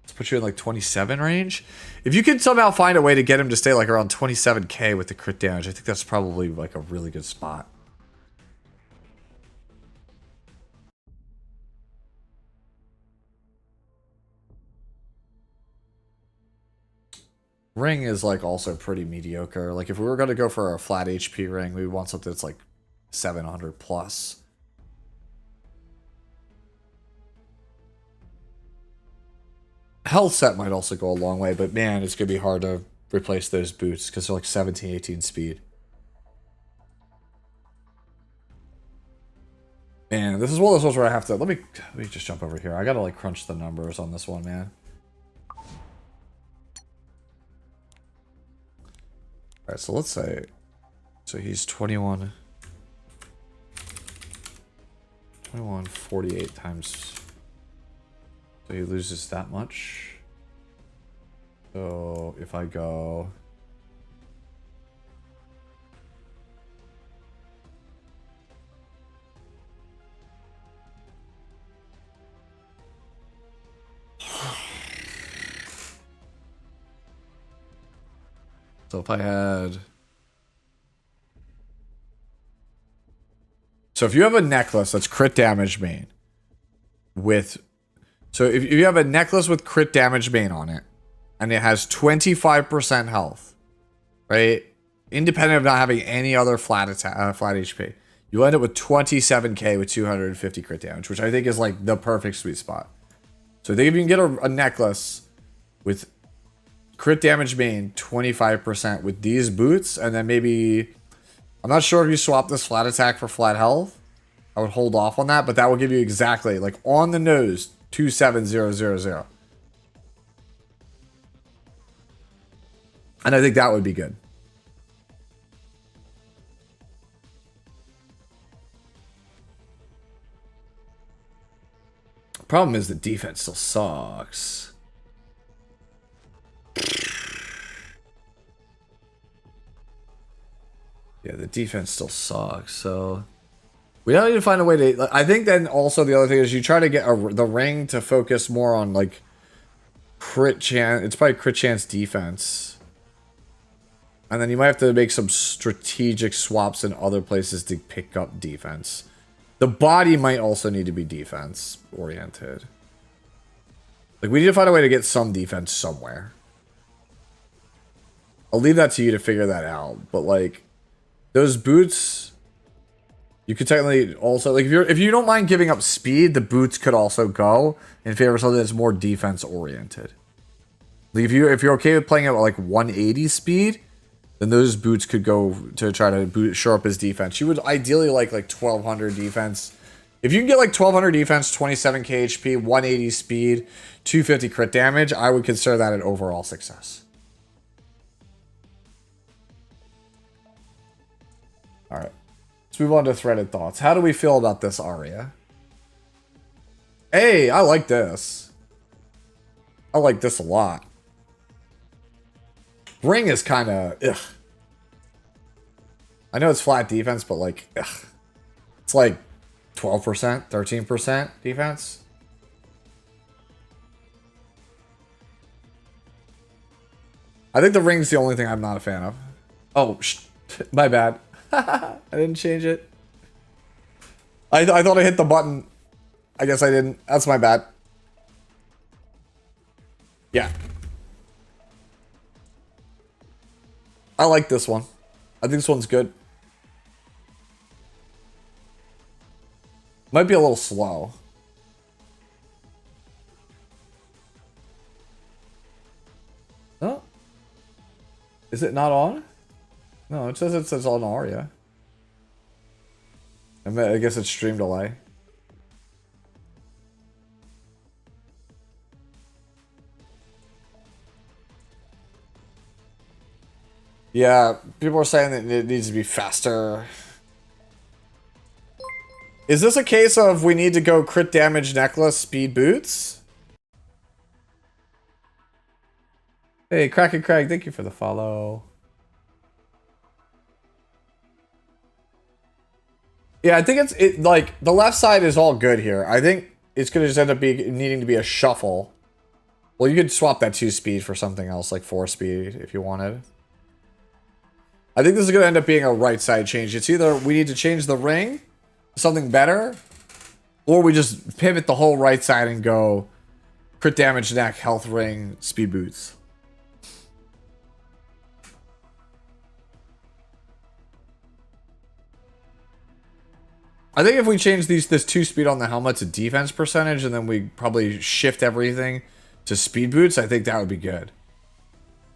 S1: Let's put you in like 27 range. If you can somehow find a way to get him to stay like around 27k with the crit damage, I think that's probably like a really good spot. Ring is like also pretty mediocre. Like if we were going to go for a flat HP ring, we want something that's like 700 plus. Health set might also go a long way, but man, it's going to be hard to replace those boots because they're like 17, 18 speed. Man, this is one of those ones where I have to... Let me just jump over here. I got to like crunch the numbers on this one, man. Alright, so let's say... So he's 21... 2148 times... So he loses that much. So if I go... So if I had... So if you have a necklace that's crit damage main with... So if you have a necklace with crit damage main on it, and it has 25% health, right? Independent of not having any other flat attack, flat HP, you end up with 27k with 250 crit damage, which I think is like the perfect sweet spot. So I think if you can get a necklace with crit damage main 25% with these boots, and then maybe, I'm not sure if you swap this flat attack for flat health. I would hold off on that, but that will give you exactly like on the nose 27000. And I think that would be good. Problem is the defense still sucks. Yeah, the defense still sucks, so... We don't need to find a way to... I think then also the other thing is you try to get the ring to focus more on, like, crit chance... It's probably crit chance defense. And then you might have to make some strategic swaps in other places to pick up defense. The body might also need to be defense-oriented. Like, we need to find a way to get some defense somewhere. I'll leave that to you to figure that out. But, like, those boots... You could technically also... Like, if you don't mind giving up speed, the boots could also go in favor of something that's more defense-oriented. Like, if you're okay with playing at, like, 180 speed... Then those boots could go to try to shore up his defense. You would ideally like 1200 defense. If you can get like 1200 defense, 27k HP, 180 speed, 250 crit damage, I would consider that an overall success. Alright. Let's move on to threaded thoughts. How do we feel about this aria? Hey, I like this. I like this a lot. Ring is kind of ugh. I know it's flat defense, but like ugh. It's like 12%, 13% defense. I think the ring's the only thing I'm not a fan of. Oh, my bad. I didn't change it. I thought I hit the button. I guess I didn't. That's my bad. Yeah. I like this one. I think this one's good. Might be a little slow. Oh. Is it not on? No, it says on Aria. I guess it's stream delay. Yeah, people are saying that it needs to be faster. Is this a case of we need to go crit damage necklace speed boots? Hey, Kraken Craig, thank you for the follow. Yeah, I think it's like the left side is all good here. I think it's gonna just end up needing to be a shuffle. Well, you could swap that 2 speed for something else like 4 speed if you wanted. I think this is going to end up being a right side change. It's either we need to change the ring to something better, or we just pivot the whole right side and go crit damage neck, health ring, speed boots. I think if we change this 2 speed on the helmet to defense percentage, and then we probably shift everything to speed boots, I think that would be good.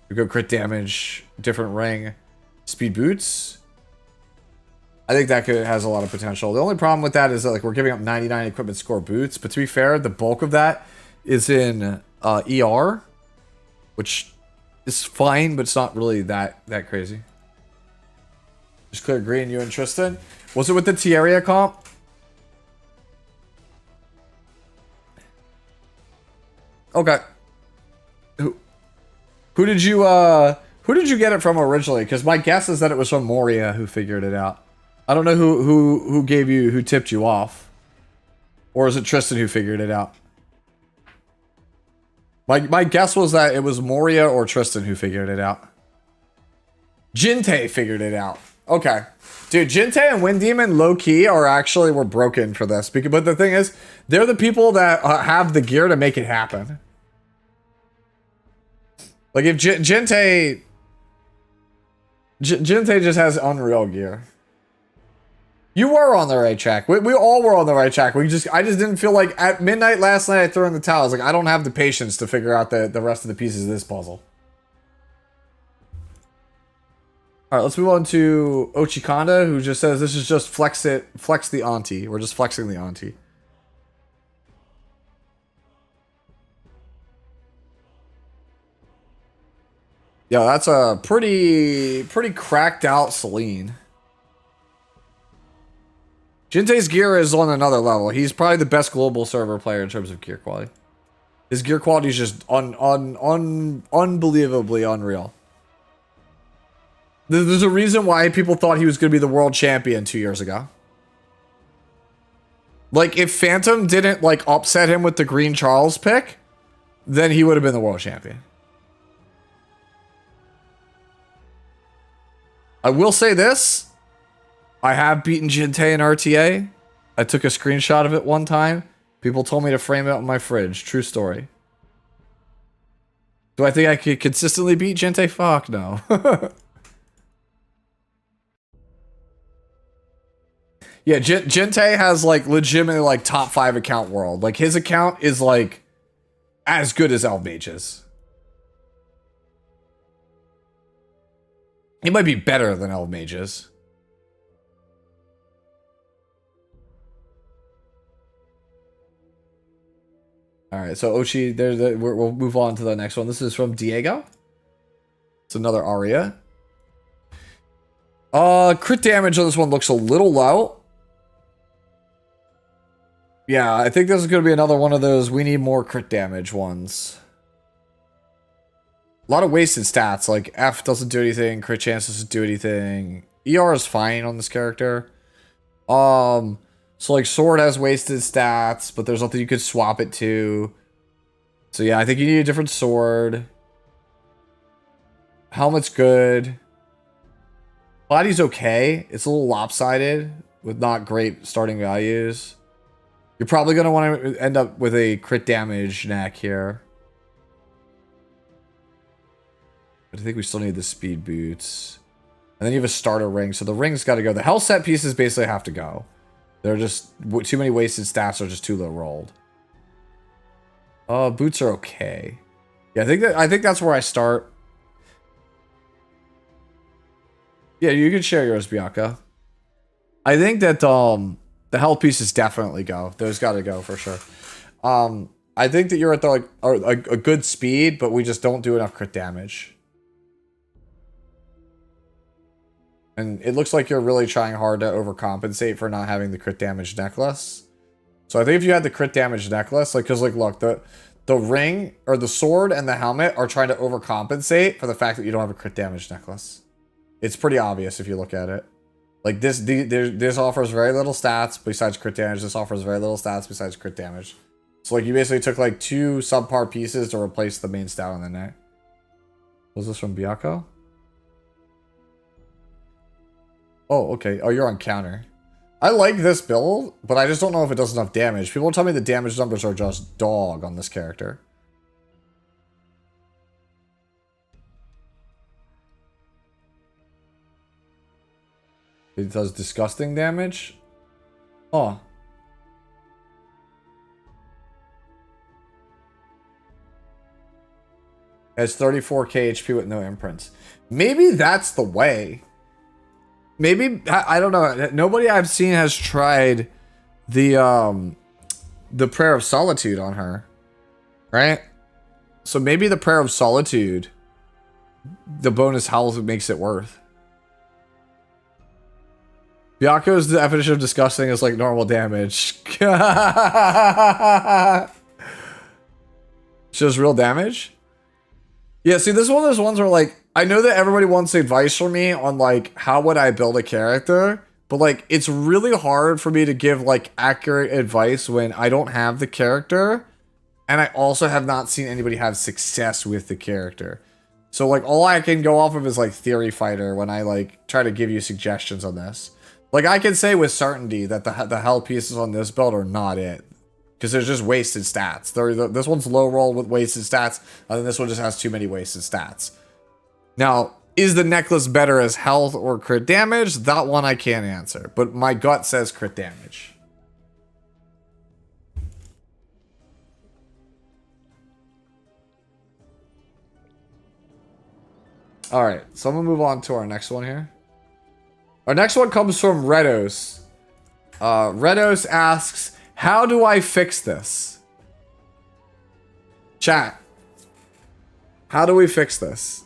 S1: We go crit damage, different ring, speed boots. I think that has a lot of potential. The only problem with that is that like we're giving up 99 equipment score boots, but to be fair, the bulk of that is in ER, which is fine, but it's not really that crazy. Just clear green, you and Tristan. Was it with the Tierra comp? Okay. Who did you get it from originally? Because my guess is that it was from Moria who figured it out. I don't know who tipped you off. Or is it Tristan who figured it out? My guess was that it was Moria or Tristan who figured it out. Jinte figured it out. Okay. Dude, Jinte and Wind Demon low-key were broken for this. But the thing is, they're the people that have the gear to make it happen. Like if Jinte just has unreal gear. You were on the right track. We all were on the right track. I just didn't feel like at midnight last night I threw in the towel. I was like, I don't have the patience to figure out the rest of the pieces of this puzzle. All right, let's move on to Ochikanda, who just says this is just flex the auntie. We're just flexing the auntie. Yeah, that's a pretty cracked out Celine. Jinte's gear is on another level. He's probably the best global server player in terms of gear quality. His gear quality is just unbelievably unreal. There's a reason why people thought he was going to be the world champion 2 years ago. Like, if Phantom didn't, like, upset him with the Green Charles pick, then he would have been the world champion. I will say this. I have beaten Jinte in RTA. I took a screenshot of it one time. People told me to frame it on my fridge. True story. Do I think I could consistently beat Jinte? Fuck no. Yeah, Jinte has like legitimately like top 5 account world. Like his account is like as good as Elvmage's. He might be better than Elvmage's. All right, so Ochi, we'll move on to the next one. This is from Diego. It's another Aria. Crit damage on this one looks a little low. Yeah, I think this is going to be another one of those we need more crit damage ones. A lot of wasted stats, like F doesn't do anything, crit chance doesn't do anything. ER is fine on this character. So like sword has wasted stats, but there's nothing you could swap it to. So yeah, I think you need a different sword. Helmet's good. Body's okay. It's a little lopsided with not great starting values. You're probably going to want to end up with a crit damage neck here. But I think we still need the speed boots. And then you have a starter ring, so the ring's got to go. The health set pieces basically have to go. They're just too many wasted stats are just too low rolled. Boots are okay. Yeah, I think that's where I start. Yeah, you can share yours, Bianca. I think that the health pieces definitely go. Those got to go for sure. I think that you're at the like a good speed, but we just don't do enough crit damage. And it looks like you're really trying hard to overcompensate for not having the crit damage necklace. So I think if you had the crit damage necklace, like, cause like, look, the ring or the sword and the helmet are trying to overcompensate for the fact that you don't have a crit damage necklace. It's pretty obvious if you look at it. Like this offers very little stats besides crit damage. This offers very little stats besides crit damage. So like you basically took like 2 subpar pieces to replace the main stat on the neck. Was this from Biako? Oh, okay. Oh, you're on counter. I like this build, but I just don't know if it does enough damage. People tell me the damage numbers are just dog on this character. It does disgusting damage? Oh. It has 34k HP with no imprints. Maybe that's the way. Maybe, I don't know. Nobody I've seen has tried the Prayer of Solitude on her. Right? So maybe the Prayer of Solitude, the bonus health makes it worth. Byaku's definition of disgusting is like normal damage. Shows real damage? Yeah, see, this is one of those ones where, like, I know that everybody wants advice from me on, like, how would I build a character, but, like, it's really hard for me to give, like, accurate advice when I don't have the character, and I also have not seen anybody have success with the character. So, like, all I can go off of is, like, Theory Fighter when I, like, try to give you suggestions on this. Like, I can say with certainty that the health pieces on this build are not it. Because there's just wasted stats. This one's low roll with wasted stats, and then this one just has too many wasted stats. Now, is the necklace better as health or crit damage? That one I can't answer, but my gut says crit damage. Alright, so I'm going to move on to our next one here. Our next one comes from Redos. Redos asks, how do I fix this? Chat. How do we fix this?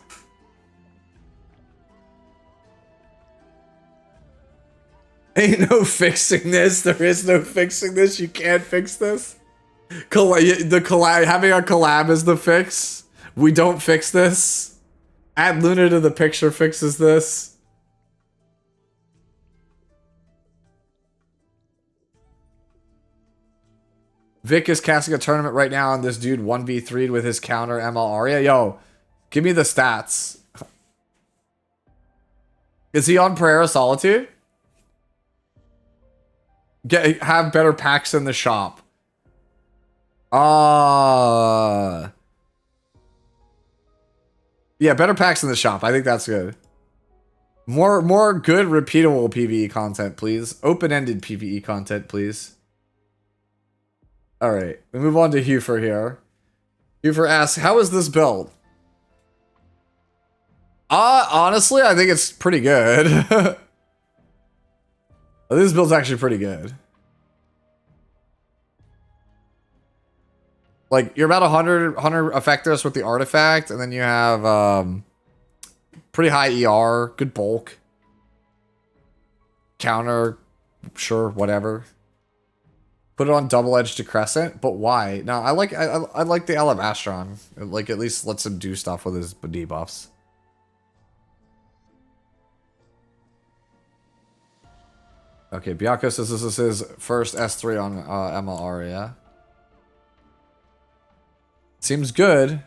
S1: Ain't no fixing this. There is no fixing this. You can't fix this. Having a collab is the fix. We don't fix this. Add Luna to the picture fixes this. Vic is casting a tournament right now and this dude 1v3'd with his counter ML Arya. Yo, give me the stats. Is he on Prayer of Solitude? Have better packs in the shop. Yeah, better packs in the shop. I think that's good. More good repeatable PvE content, please. Open-ended PvE content, please. Alright, we move on to Hufer here. Hufer asks, how is this build? Honestly, I think it's pretty good. This build's actually pretty good. Like, you're about 100 effectiveness with the artifact, and then you have pretty high ER, good bulk. Counter, sure, whatever. Put it on double-edged decrescent, but why? No, I like the Alabastron. It, like, at least lets him do stuff with his debuffs. Okay, Bianca says this is his first S3 on ML Aria. Seems good.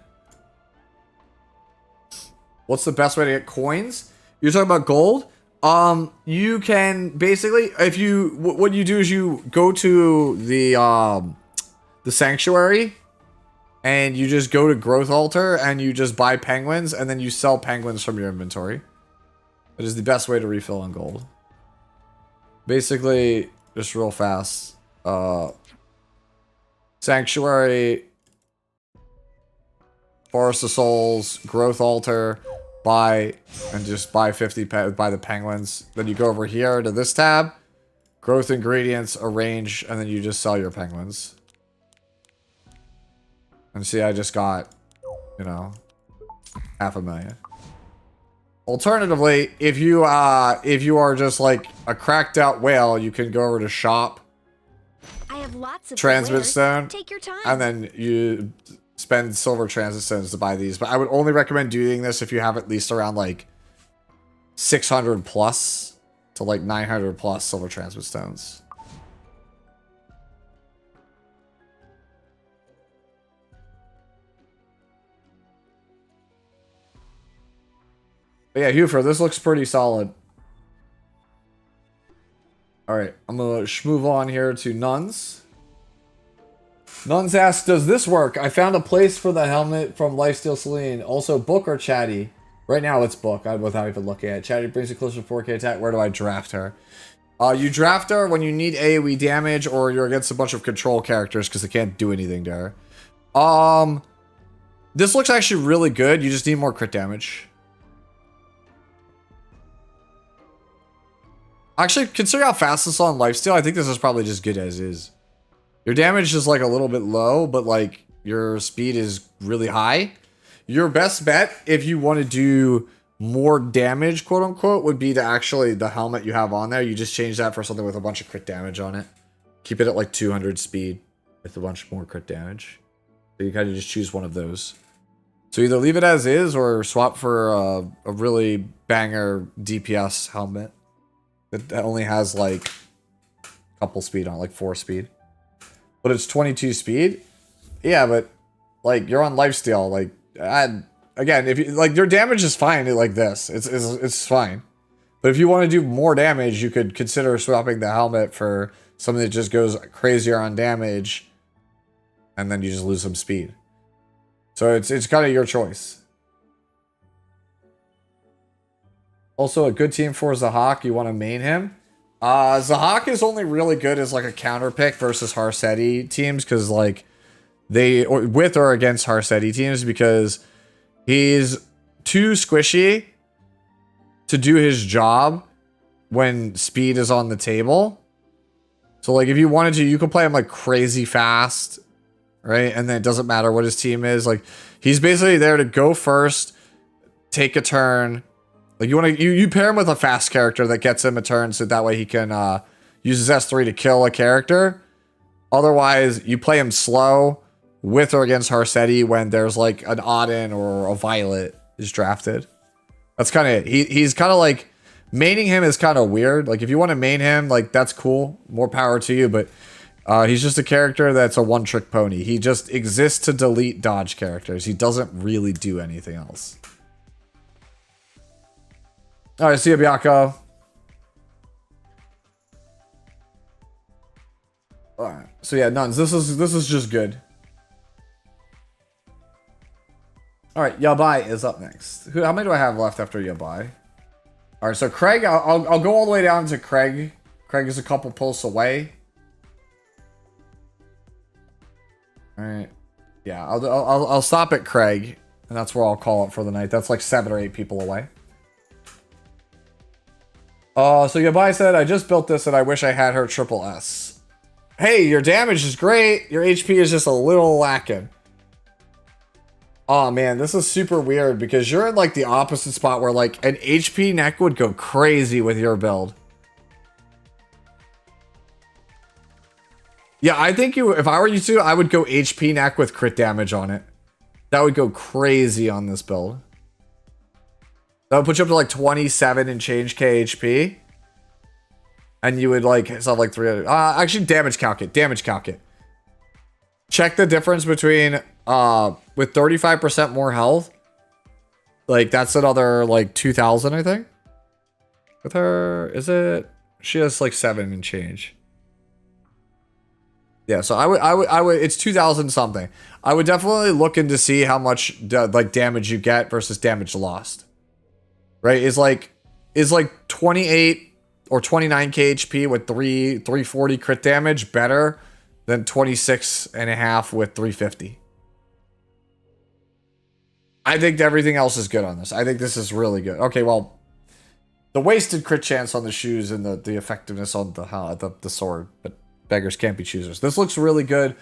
S1: What's the best way to get coins? You're talking about gold? You can basically, if you, what you do is you go to the sanctuary and you just go to Growth Altar and you just buy penguins and then you sell penguins from your inventory. It is the best way to refill on gold. Basically, just real fast. Sanctuary, Forest of Souls, Growth Altar, buy, and just buy 50 buy the penguins. Then you go over here to this tab, Growth Ingredients, Arrange, and then you just sell your penguins. And see, I just got, you know, 500,000. Alternatively, if you are just like a cracked out whale, you can go over to shop.
S3: I have lots of
S1: Transmit Stone.
S3: Take your time.
S1: And then you spend silver transit stones to buy these. But I would only recommend doing this if you have at least around like 600 plus to like 900 plus silver transmit stones. But yeah, Hufer, this looks pretty solid. Alright, I'm gonna move on here to Nuns. Nuns asks, does this work? I found a place for the helmet from Lifesteal Celine. Also, book or chatty? Right now it's book, without even looking at it. Chatty brings you closer to 4K attack. Where do I draft her? You draft her when you need AoE damage or you're against a bunch of control characters because they can't do anything to her. This looks actually really good. You just need more crit damage. Actually, considering how fast this is on lifesteal, I think this is probably just good as is. Your damage is like a little bit low, but like your speed is really high. Your best bet, if you want to do more damage, quote unquote, would be to actually the helmet you have on there. You just change that for something with a bunch of crit damage on it. Keep it at like 200 speed with a bunch more crit damage. So you kind of just choose one of those. So either leave it as is or swap for a really banger DPS helmet that only has like a couple speed on it, like 4 speed. But it's 22 speed. Yeah, but like you're on lifesteal. Like again, if you like your damage is fine like this. It's fine. But if you want to do more damage, you could consider swapping the helmet for something that just goes crazier on damage, and then you just lose some speed. So it's kind of your choice. Also, a good team for Zahak. You want to main him. Zahak is only really good as like a counter pick versus Harseti teams because like with or against Harseti teams because he's too squishy to do his job when speed is on the table. So like if you wanted to, you could play him like crazy fast, right? And then it doesn't matter what his team is. Like he's basically there to go first, take a turn. Like you pair him with a fast character that gets him a turn, so that way he can use his S3 to kill a character. Otherwise, you play him slow with or against Harseti when there's like an Auden or a Violet is drafted. That's kind of it. He's kind of like maining him is kind of weird. Like if you want to main him, like that's cool, more power to you. But he's just a character that's a one-trick pony. He just exists to delete dodge characters. He doesn't really do anything else. All right, see you, Bianco. All right. So yeah, nuns. This is just good. All right, Yabai is up next. How many do I have left after Yabai? All right, so Craig, I'll go all the way down to Craig. Craig is a couple pulls away. All right, yeah, I'll stop at Craig, and that's where I'll call it for the night. That's like 7 or 8 people away. So Yabai said, I just built this and I wish I had her triple S. Hey, your damage is great. Your HP is just a little lacking. Oh man, this is super weird because you're in like the opposite spot where like an HP neck would go crazy with your build. Yeah, I think if I were you two, I would go HP neck with crit damage on it. That would go crazy on this build. That would put you up to like 27 and change KHP. And you would like have like 300. Actually, damage calc it. Damage calc it. Check the difference between with 35% more health. Like that's another like 2,000, I think. With her, is it? She has like 7 and change. Yeah, so I would. It's 2,000 something. I would definitely look into see how much like damage you get versus damage lost. Right, is like 28 or 29 KHP with 340 crit damage better than 26.5 with 350. I think everything else is good on this. I think this is really good. Okay, well, the wasted crit chance on the shoes and the effectiveness on the sword, but beggars can't be choosers. This looks really good.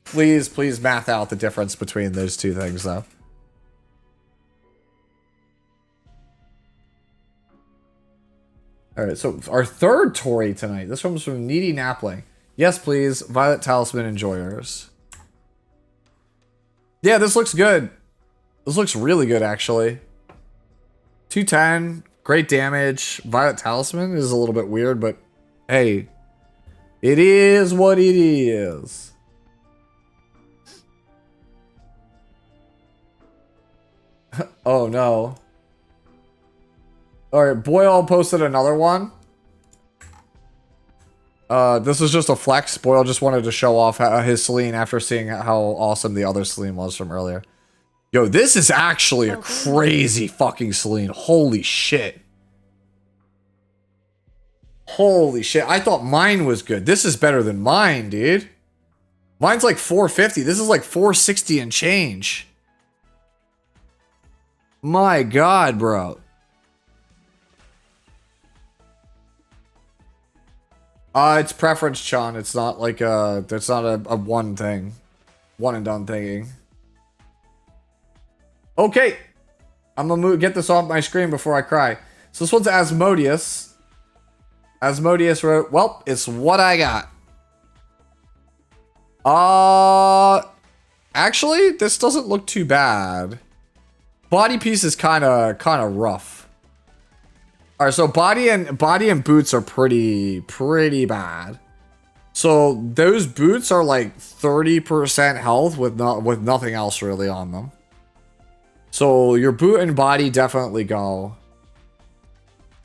S1: Please math out the difference between those two things, though. All right, so our third Tory tonight. This one's from Needy Napling. Yes, please. Violet Talisman Enjoyers. Yeah, this looks good. This looks really good, actually. 210. Great damage. Violet Talisman is a little bit weird, but hey. It is what it is. Oh, no. Alright, Boyle posted another one. This is just a flex. Boyle just wanted to show off his Celine after seeing how awesome the other Celine was from earlier. Yo, this is actually a crazy fucking Celine. Holy shit. Holy shit. I thought mine was good. This is better than mine, dude. Mine's like 450. This is like 460 and change. My God, bro. It's preference, Sean. It's not like it's not a one thing. One and done thingy. Okay. I'm gonna get this off my screen before I cry. So this one's Asmodeus. Asmodeus wrote, well, it's what I got. Actually, this doesn't look too bad. body piece is kind of rough. All right, so body and boots are pretty bad. So those boots are like 30% health with nothing else really on them. So your boot and body definitely go.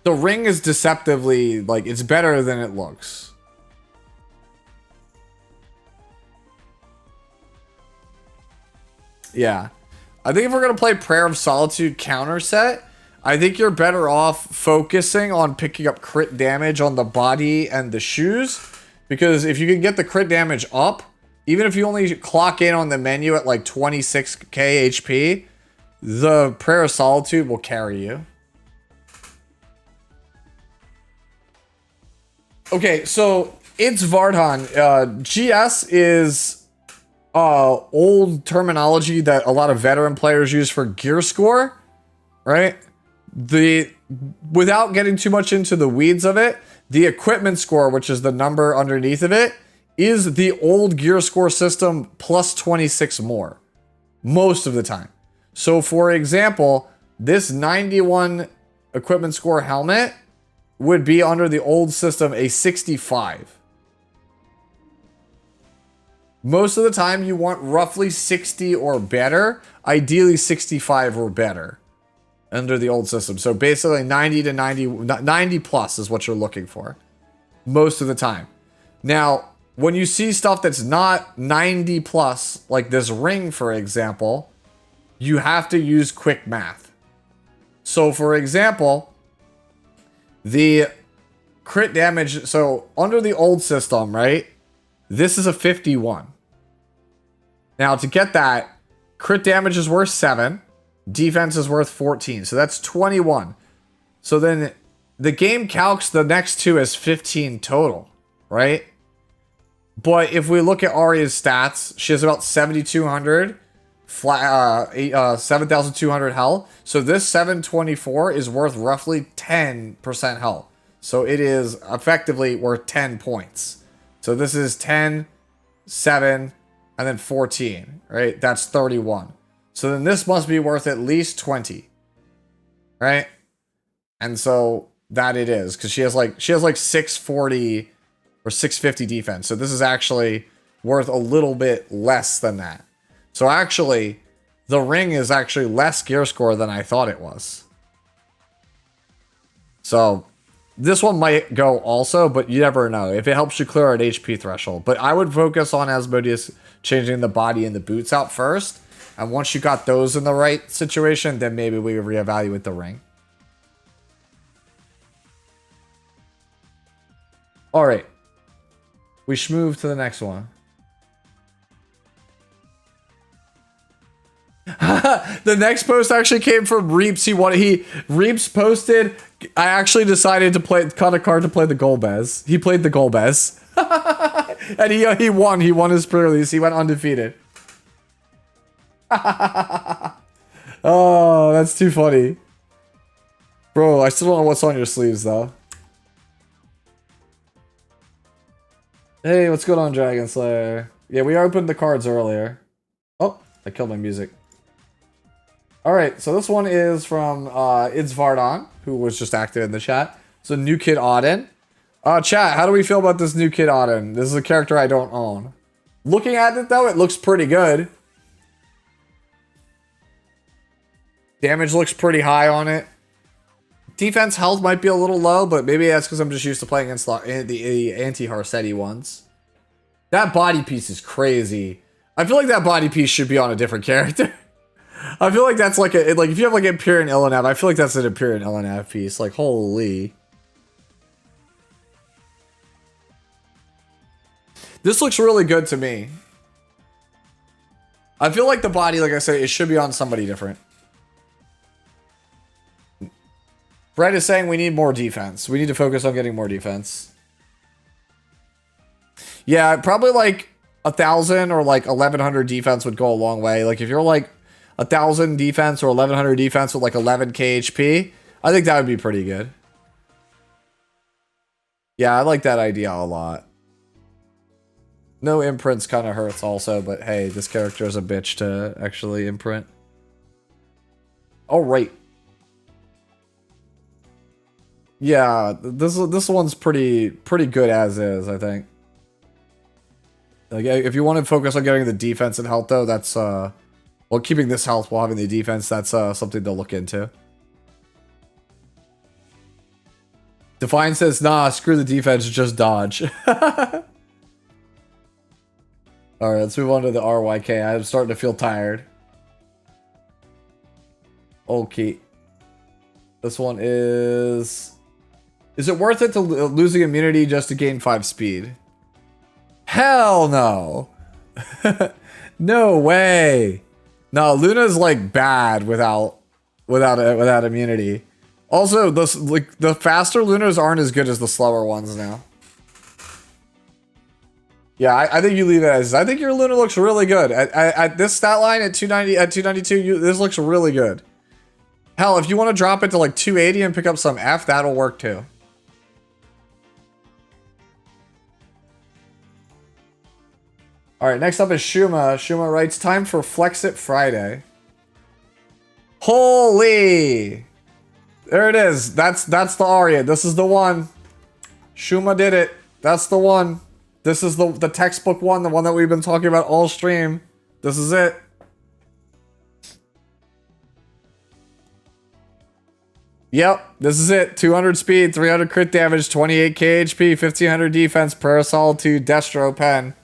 S1: The ring is deceptively, like, it's better than it looks. Yeah. I think if we're going to play Prayer of Solitude counter set, I think you're better off focusing on picking up crit damage on the body and the shoes. Because if you can get the crit damage up, even if you only clock in on the menu at like 26k HP, the Prayer of Solitude will carry you. Okay, so it's Vardhan. GS is old terminology that a lot of veteran players use for gear score, right? Without getting too much into the weeds of it, the equipment score, which is the number underneath of it, is the old gear score system plus 26 more most of the time. So for example, this 91 equipment score helmet would be under the old system a 65. Most of the time you want roughly 60 or better, ideally 65 or better under the old system. So basically 90 plus is what you're looking for most of the time. Now, when you see stuff that's not 90 plus, like this ring, for example, you have to use quick math. So for example, the crit damage, so under the old system, right? This is a 51. Now to get that, crit damage is worth 7. Defense is worth 14. So that's 21. So then the game calcs the next two as 15 total, right? But if we look at Arya's stats, she has about 7,200 7,200 health. So this 724 is worth roughly 10% health. So it is effectively worth 10 points. So this is 10, 7, and then 14, right? That's 31. So then this must be worth at least 20, right? And so that it is, because she has like 640 or 650 defense. So this is actually worth a little bit less than that. So actually, the ring is actually less gear score than I thought it was. So this one might go also, but you never know. If it helps you clear an HP threshold. But I would focus on Asmodeus changing the body and the boots out first. And once you got those in the right situation, then maybe we would reevaluate the ring. Alright. We move to the next one. The next post actually came from Reeps. Reeps posted, I actually decided to cut a card to play the Golbez. He played the Golbez. And he won. He won his pre-release. He went undefeated. Oh, that's too funny. Bro, I still don't know what's on your sleeves, though. Hey, what's going on, Dragon Slayer? Yeah, we opened the cards earlier. Oh, I killed my music. Alright, so this one is from It's Vardon, who was just active in the chat. So, New Kid Auden. Chat, how do we feel about this New Kid Auden? This is a character I don't own. Looking at it, though, it looks pretty good. Damage looks pretty high on it. Defense health might be a little low, but maybe that's because I'm just used to playing against the anti-Harsetti ones. That body piece is crazy. I feel like that body piece should be on a different character. I feel like that's like if you have like Empyrean Illinev, I feel like that's an Empyrean Illinev piece. Like, holy. This looks really good to me. I feel like the body, like I said, it should be on somebody different. Brett is saying we need more defense. We need to focus on getting more defense. Yeah, probably like 1,000 or like 1,100 defense would go a long way. Like if you're like 1,000 defense or 1,100 defense with like 11k HP, I think that would be pretty good. Yeah, I like that idea a lot. No imprints kind of hurts also, but hey, this character is a bitch to actually imprint. All right. Yeah, this one's pretty good as is, I think. Like, if you want to focus on getting the defense and health, though, that's well, keeping this health while having the defense, that's something to look into. Define says, nah, screw the defense, just dodge. Alright, let's move on to the RYK. I'm starting to feel tired. Okay. This one is... Is it worth it to losing immunity just to gain 5 speed? Hell no! No way! No, Luna's like bad without immunity. Also, the faster Lunas aren't as good as the slower ones now. Yeah, I think you leave it as. I think your Luna looks really good at this stat line at 290 at 292. This looks really good. Hell, if you want to drop it to like 280 and pick up some F, that'll work too. All right, next up is Shuma. Shuma writes, time for Flex It Friday. Holy! There it is. That's the aria. This is the one. Shuma did it. That's the one. This is the textbook one, the one that we've been talking about all stream. This is it. Yep, this is it. 200 speed, 300 crit damage, 28k HP, 1500 defense, Prayer Solitude, Destro Pen.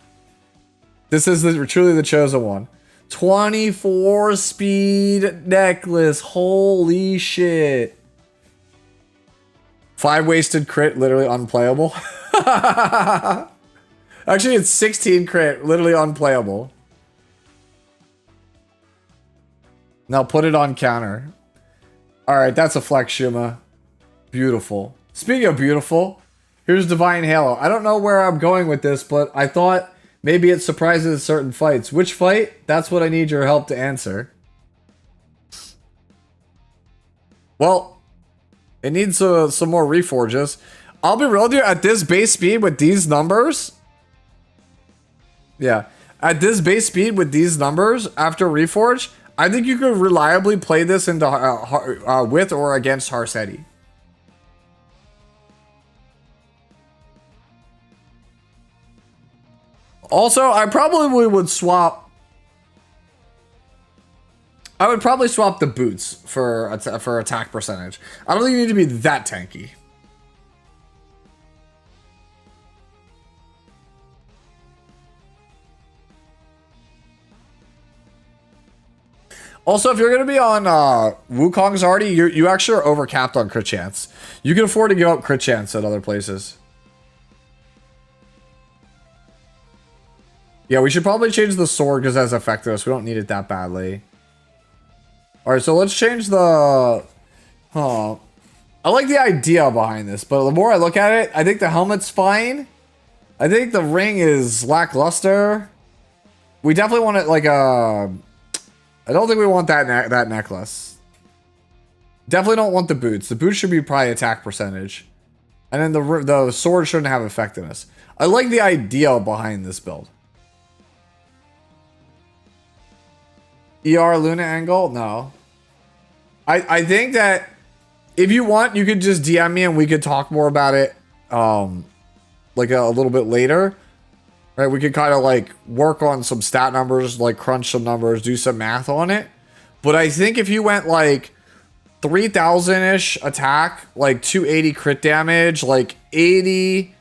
S1: This is truly the chosen one. 24 speed necklace. Holy shit. 5 wasted crit, literally unplayable. Actually, it's 16 crit, literally unplayable. Now put it on counter. Alright, that's a flex, Shuma. Beautiful. Speaking of beautiful, here's Divine Halo. I don't know where I'm going with this, but I thought maybe it surprises certain fights. Which fight? That's what I need your help to answer. Well, it needs some more reforges. I'll be real with you, at this base speed with these numbers... Yeah. At this base speed with these numbers, after reforge, I think you could reliably play this into with or against Harsetti. Also, I probably would swap... I would probably swap the boots for attack percentage. I don't think you need to be that tanky. Also, if you're going to be on Wukong's already, you actually are overcapped on crit chance. You can afford to give up crit chance at other places. Yeah, we should probably change the sword because that's effectiveness. We don't need it that badly. Alright, so let's change the... Huh. I like the idea behind this, but the more I look at it, I think the helmet's fine. I think the ring is lackluster. We definitely want it like a... I don't think we want that necklace. Definitely don't want the boots. The boots should be probably attack percentage. And then the sword shouldn't have effectiveness. I like the idea behind this build. ER Luna angle? No. I think that if you want, you could just DM me and we could talk more about it like a little bit later. Right, we could kind of like work on some stat numbers, like crunch some numbers, do some math on it. But I think if you went like 3,000-ish attack, like 280 crit damage, like 80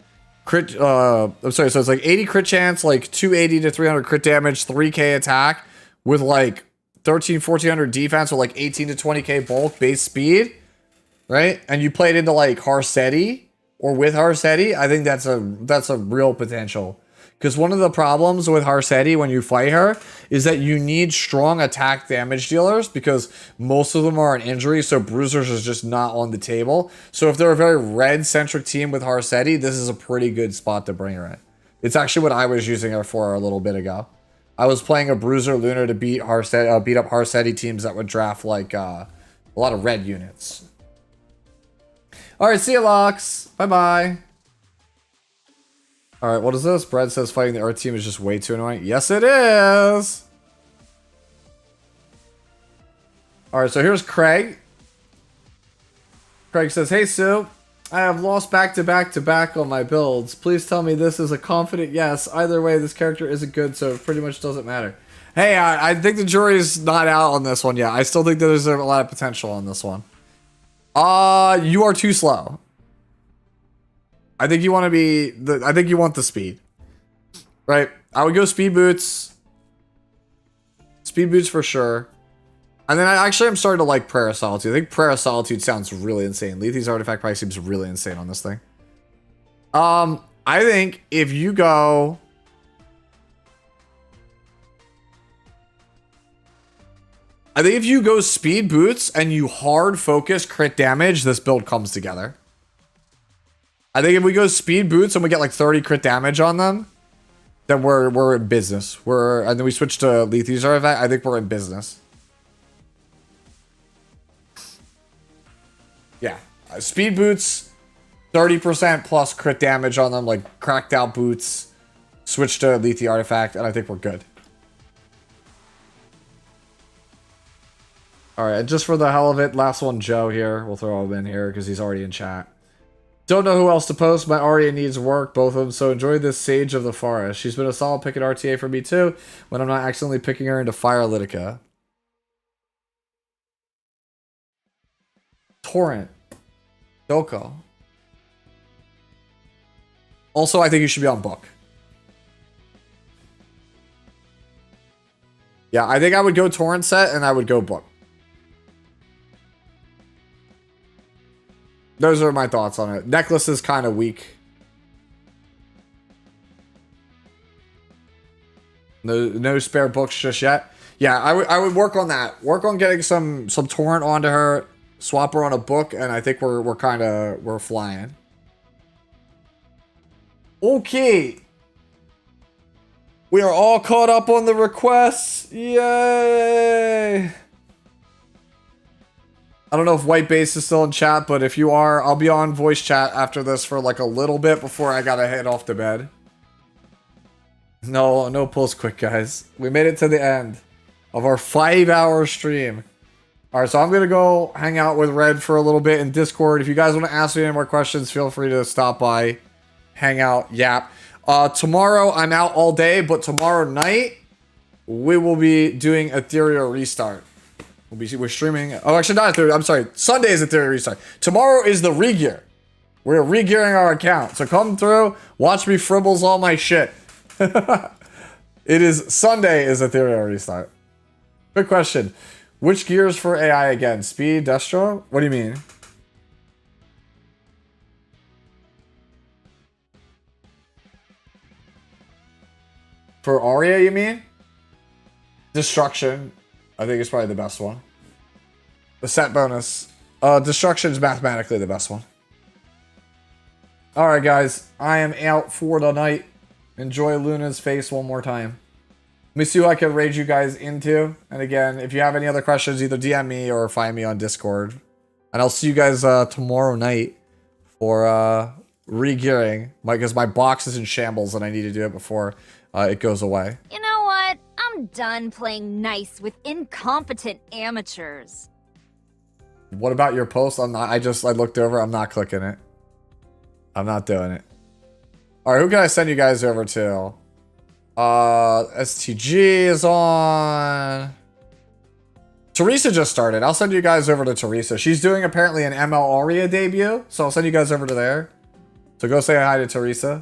S1: crit, I'm sorry, so it's like 80 crit chance, like 280 to 300 crit damage, 3k attack with like 1400 defense with like 18 to 20k bulk base speed, right? And you play it into like Harsetti or with Harsetti, I think that's a real potential. Because one of the problems with Harsetti when you fight her is that you need strong attack damage dealers because most of them are an injury, so Bruisers is just not on the table. So if they're a very red-centric team with Harsetti, this is a pretty good spot to bring her in. It's actually what I was using her for a little bit ago. I was playing a Bruiser Luna to beat up Harsetti teams that would draft like a lot of red units. Alright, see you, Lux. Bye-bye. Alright, what is this? Brad says fighting the Earth team is just way too annoying. Yes, it is! Alright, so here's Craig. Craig says, "Hey Sue, I have lost back-to-back-to-back on my builds. Please tell me this is a confident yes. Either way, this character isn't good, so it pretty much doesn't matter." Hey, I think the jury's not out on this one yet. I still think that there's a lot of potential on this one. You are too slow. I think you want to be I think you want the speed. Right? I would go speed boots. Speed boots for sure. And then I'm starting to like Prayer of Solitude. I think Prayer of Solitude sounds really insane. Lethi's artifact probably seems really insane on this thing. I think if you go... I think if you go speed boots and you hard focus crit damage, this build comes together. I think if we go speed boots and we get like 30 crit damage on them, then we're in business. And then we switch to Lethi's artifact. I think we're in business. Yeah, speed boots, 30% plus crit damage on them, like cracked out boots. Switch to Lethi artifact, and I think we're good. All right, just for the hell of it, last one, Joe here. We'll throw him in here because he's already in chat. "Don't know who else to post. My Arya needs work, both of them, so enjoy this Sage of the Forest. She's been a solid pick at RTA for me too, when I'm not accidentally picking her into Fire Litica." Torrent. Doko. Also, I think you should be on book. Yeah, I think I would go Torrent set and I would go book. Those are my thoughts on it. Necklace is kind of weak. No spare books just yet. Yeah, I would work on that. Work on getting some Torrent onto her. Swap her on a book, and I think we're flying. Okay. We are all caught up on the requests. Yay! I don't know if White Base is still in chat, but if you are, I'll be on voice chat after this for like a little bit before I gotta head off to bed. No pulls quick, guys. We made it to the end of our 5-hour stream. Alright, so I'm gonna go hang out with Red for a little bit in Discord. If you guys want to ask me any more questions, feel free to stop by, hang out, yap. Tomorrow, I'm out all day, but tomorrow night, we will be doing Ethereal Restart. We're streaming... Oh, actually, not Ethereal. I'm sorry. Sunday is Ethereal Restart. Tomorrow is the regear. We're regearing our account. So come through, watch me fribbles all my shit. It is... Sunday is Ethereal Restart. Good question. Which gears for AI again? Speed, Destro? What do you mean? For Arya, you mean? Destruction, I think is probably the best one. The set bonus. Destruction is mathematically the best one. Alright, guys. I am out for the night. Enjoy Luna's face one more time. Let me see who I can raid you guys into. And again, if you have any other questions, either DM me or find me on Discord. And I'll see you guys tomorrow night for re-gearing. Because my box is in shambles and I need to do it before it goes away.
S3: You know what? I'm done playing nice with incompetent amateurs.
S1: What about your post? I looked over. I'm not clicking it. I'm not doing it. Alright, who can I send you guys over to? STG is on. Teresa just started. I'll send you guys over to Teresa. She's doing apparently an ML Aria debut, so I'll send you guys over to there. So go say hi to Teresa.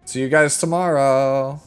S1: See you guys tomorrow.